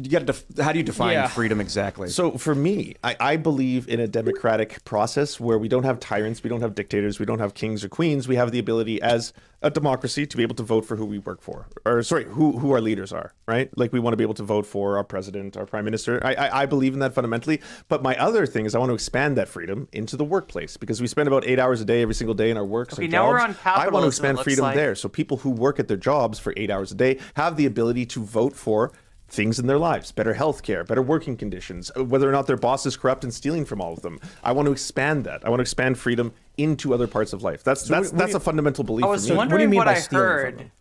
How do you define freedom exactly? So for me, I believe in a democratic process where we don't have tyrants, we don't have dictators, we don't have kings or queens. We have the ability as a democracy to be able to vote for who we work for, or sorry, who our leaders are, right? Like we want to be able to vote for our president, our prime minister. I believe in that fundamentally. But my other thing is I want to expand that freedom into the workplace, because we spend about 8 hours a day every single day in our works and now jobs. We're on capitalism, I want to expand freedom there. So people who work at their jobs for 8 hours a day have the ability to vote for things in their lives, better health care, better working conditions, whether or not their boss is corrupt and stealing from all of them. I want to expand that. I want to expand freedom into other parts of life. That's a fundamental belief for me. I was wondering what I heard.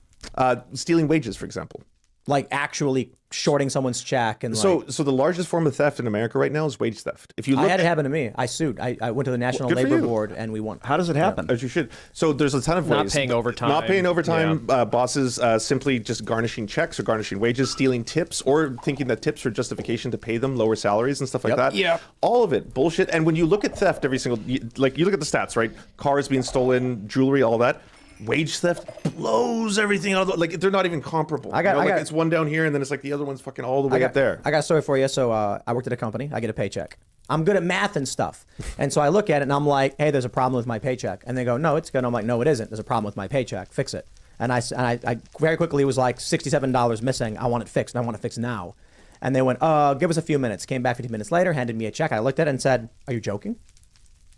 Stealing wages, for example. Like actually shorting someone's check and so the largest form of theft in America right now is wage theft. If you look, I had it happen to me. I sued. I went to the National Labor Board and we won. How does it happen? As you should. So there's a ton of not ways. Paying overtime. Not paying overtime. Bosses simply just garnishing checks or garnishing wages, stealing tips, or thinking that tips are justification to pay them lower salaries and stuff like that. Yeah. All of it bullshit. And when you look at theft, you look at the stats, right? Cars being stolen, jewelry, all that. Wage theft blows everything out of like they're not even comparable. It's one down here and then it's like the other one's fucking all the way up there. I got a story for you. So I worked at a company. I get a paycheck. I'm good at math and stuff. And so I look at it and I'm like, hey, there's a problem with my paycheck. And they go, no, it's good. And I'm like, no, it isn't. There's a problem with my paycheck. Fix it. And I very quickly was like $67 missing. I want it fixed. And I want it fixed now. And they went, give us a few minutes. Came back 15 minutes later, handed me a check. I looked at it and said, are you joking?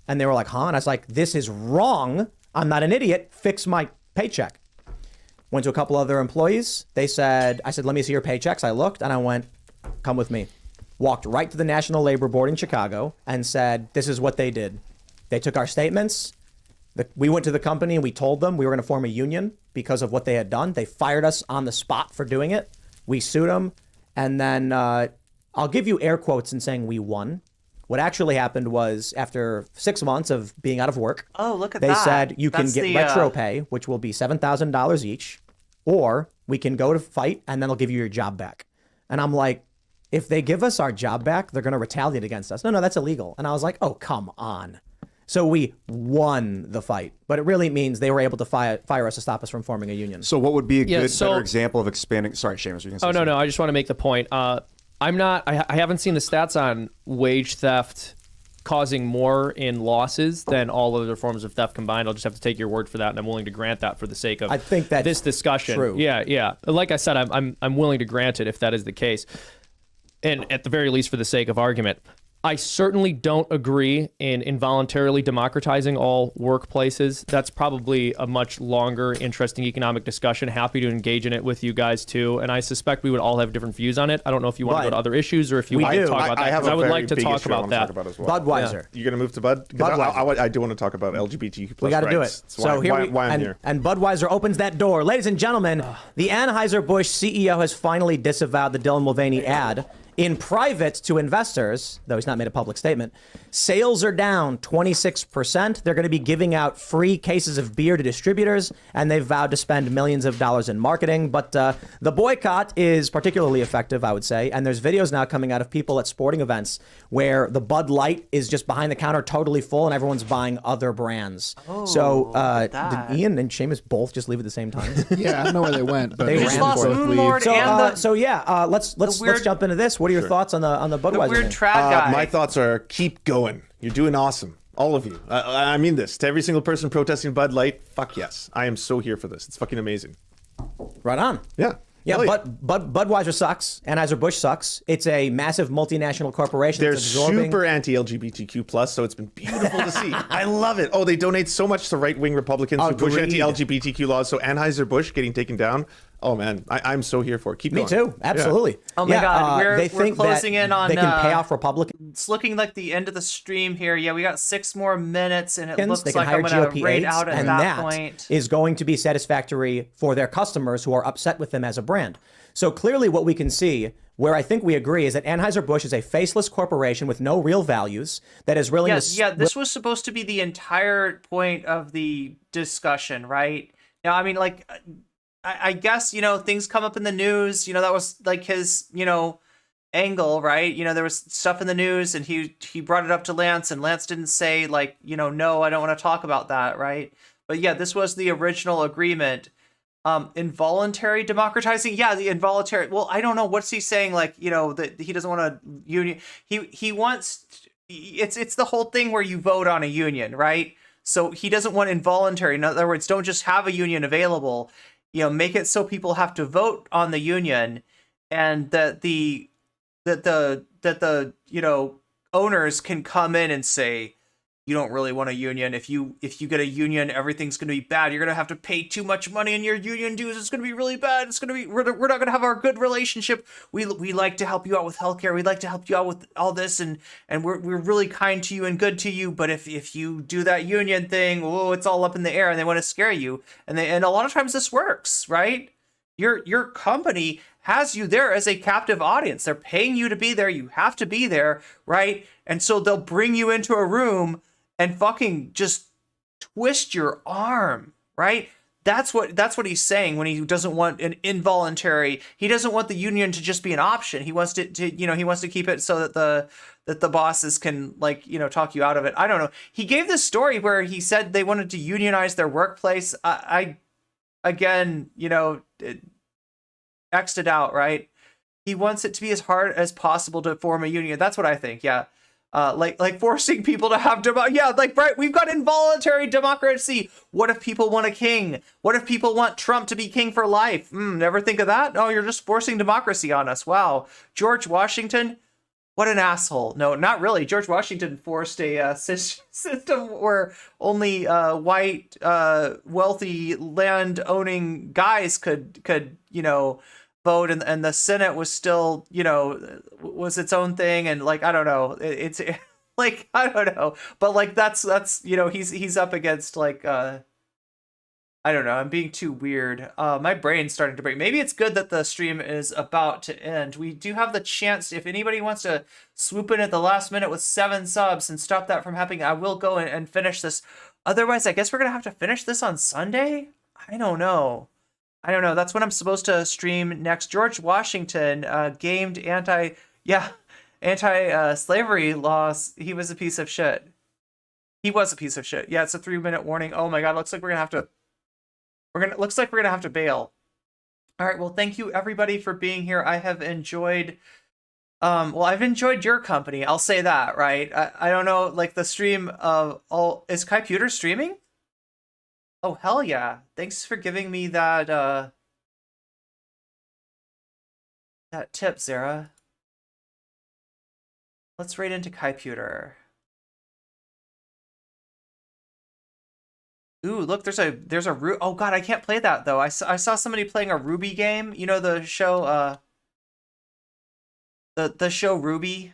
And they were like, huh? And I was like, this is wrong. I'm not an idiot. Fix my paycheck. Went to a couple other employees. I said, let me see your paychecks. I looked and I went, come with me. Walked right to the National Labor Board in Chicago and said, this is what they did. They took our statements. We went to the company and we told them we were going to form a union because of what they had done. They fired us on the spot for doing it. We sued them. And then I'll give you air quotes in saying we won. What actually happened was after 6 months of being out of work, they said you can get retro pay, which will be $7,000 each, or we can go to fight and then they'll give you your job back. And I'm like, if they give us our job back, they're going to retaliate against us. No, that's illegal. And I was like, oh, come on. So we won the fight, but it really means they were able to fire us to stop us from forming a union. So what would be a better example of expanding? Sorry, Seamus, you can say Oh, no. I just want to make the point. I haven't seen the stats on wage theft causing more in losses than all other forms of theft combined. I'll just have to take your word for that, and I'm willing to grant that for the sake of this discussion. True. Yeah. Like I said, I'm willing to grant it if that is the case, and at the very least for the sake of argument. I certainly don't agree in involuntarily democratizing all workplaces. That's probably a much longer, interesting economic discussion. Happy to engage in it with you guys too. And I suspect we would all have different views on it. I don't know if you want to go to other issues or if you want to talk about that. Because I would like to talk about that. Budweiser. You're going to move to Bud? I do want to talk about LGBTQ+. We got to do it. So here I'm here. And Budweiser opens that door. Ladies and gentlemen, the Anheuser-Busch CEO has finally disavowed the Dylan Mulvaney ad. In private to investors, though he's not made a public statement, sales are down 26%. They're going to be giving out free cases of beer to distributors, and they've vowed to spend millions of dollars in marketing. But the boycott is particularly effective, I would say. And there's videos now coming out of people at sporting events where the Bud Light is just behind the counter totally full and everyone's buying other brands. So did Ian and Seamus both just leave at the same time? Yeah, I don't know where they went, but they they ran lost for it. Moonlord Let's jump into this. What are your thoughts on the Budweiser? The weird trad guy. My thoughts are keep going. You're doing awesome. All of you. I mean this. To every single person protesting Bud Light, fuck yes. I am so here for this. It's fucking amazing. Right on. Yeah. Yeah, but Budweiser sucks. Anheuser-Busch sucks. It's a massive multinational corporation. They're that's absorbing... super anti-LGBTQ+, so it's been beautiful to see. I love it. Oh, they donate so much to right-wing Republicans who push anti-LGBTQ laws, so Anheuser-Busch getting taken down. Oh, man. I'm so here for it. Keep going. Me too. Absolutely. Yeah. Oh, my God. We're closing in on... They can pay off Republicans. It's looking like the end of the stream here. Yeah, we got 6 more minutes, and it looks they can like hire I'm going to GOP rate aides, out at and that point. is going to be satisfactory for their customers who are upset with them as a brand. So clearly what we can see, where I think we agree, is that Anheuser-Busch is a faceless corporation with no real values that is willing to... Yeah, this was supposed to be the entire point of the discussion, right? Now, I mean, like... I guess, things come up in the news, that was like his, angle, right? There was stuff in the news and he brought it up to Lance and Lance didn't say like, no, I don't want to talk about that, right? But yeah, this was the original agreement. Involuntary democratizing. Yeah, the involuntary. Well, I don't know. What's he saying? Like, that he doesn't want a union. He wants, it's the whole thing where you vote on a union, right? So he doesn't want involuntary. In other words, don't just have a union available. Make it so people have to vote on the union, and that the owners can come in and say, you don't really want a union. If you get a union, everything's going to be bad. You're going to have to pay too much money in your union dues. It's going to be really bad. It's going to be, we're not going to have our good relationship. We like to help you out with healthcare. We'd like to help you out with all this. And we're really kind to you and good to you. But if you do that union thing, it's all up in the air and they want to scare you. And a lot of times this works, right? Your company has you there as a captive audience. They're paying you to be there. You have to be there, right? And so they'll bring you into a room and fucking just twist your arm, right? That's what he's saying when he doesn't want an involuntary. He doesn't want the union to just be an option. He wants he wants to keep it so that the bosses can talk you out of it. I don't know. He gave this story where he said they wanted to unionize their workplace. I again, X'd it out, right? He wants it to be as hard as possible to form a union. That's what I think. Yeah. Like forcing people to have right, we've got involuntary democracy. What if people want a king? What if people want Trump to be king for life? Never think of that. No, you're just forcing democracy on us. Wow. George Washington, what an asshole. No, not really. George Washington forced a system where only white wealthy land owning guys could vote, and the Senate was still, was its own thing, and I don't know, it's I don't know, but that's he's up against I don't know, I'm being too weird. My brain's starting to break. Maybe it's good that the stream is about to end. We do have the chance, if anybody wants to swoop in at the last minute with 7 subs and stop that from happening, I will go and finish this. Otherwise, I guess we're gonna have to finish this on Sunday. I don't know. That's when I'm supposed to stream next. George Washington gamed anti-slavery laws. He was a piece of shit. He was a piece of shit. Yeah, it's a 3-minute warning. Oh my god, looks like we're gonna have to. Looks like we're gonna have to bail. All right. Well, thank you everybody for being here. I have enjoyed. Well, I've enjoyed your company. I'll say that, right? I don't know, like the stream of all is Computer streaming? Oh hell yeah! Thanks for giving me that that tip, Zara. Let's raid into Computer. Ooh, look, there's a oh god, I can't play that though. I saw somebody playing a Ruby game. You know the show the show Ruby.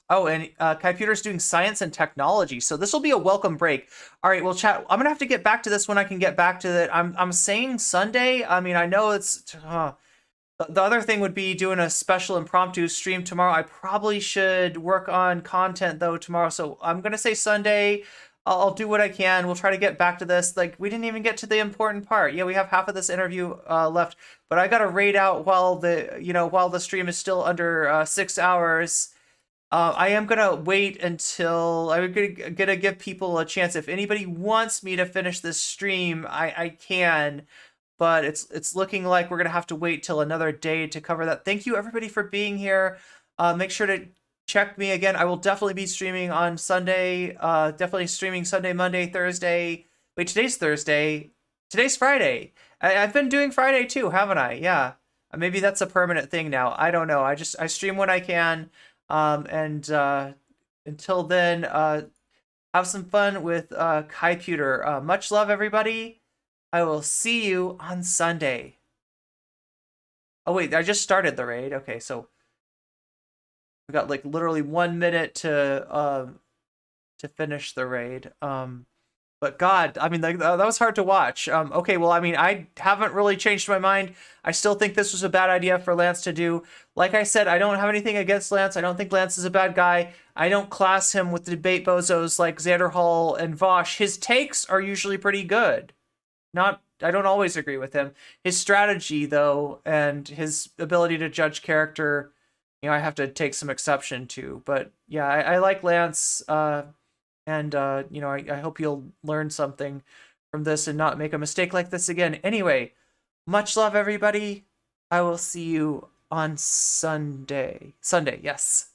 Oh, and Computer's doing science and technology, so this will be a welcome break. All right, well, chat. I'm gonna have to get back to this when I can get back to it. I'm saying Sunday. I mean, I know it's. The other thing would be doing a special impromptu stream tomorrow. I probably should work on content though tomorrow, so I'm gonna say Sunday. I'll do what I can. We'll try to get back to this. Like, we didn't even get to the important part. Yeah, we have half of this interview left, but I gotta raid out while the stream is still under 6 hours. I am gonna wait until I'm gonna give people a chance. If anybody wants me to finish this stream, I can, but it's looking like we're gonna have to wait till another day to cover that. Thank you everybody for being here. Make sure to check me again. I will definitely be streaming on Sunday. Definitely streaming Sunday, Monday, Thursday. Wait, today's Thursday. Today's Friday. I've been doing Friday too, haven't I? Yeah. Maybe that's a permanent thing now. I don't know. I stream when I can. Until then, have some fun with Computer. Much love, everybody. I will see you on Sunday. Oh wait, I just started the raid. Okay, so we got like literally 1 minute to finish the raid. But God, I mean, that was hard to watch. Okay, well, I mean, I haven't really changed my mind. I still think this was a bad idea for Lance to do. Like I said, I don't have anything against Lance. I don't think Lance is a bad guy. I don't class him with the debate bozos like Xander Hall and Vosh. His takes are usually pretty good. I don't always agree with him. His strategy, though, and his ability to judge character, I have to take some exception to. But yeah, I like Lance. And I hope you'll learn something from this and not make a mistake like this again. Anyway, much love, everybody. I will see you on Sunday. Sunday, yes.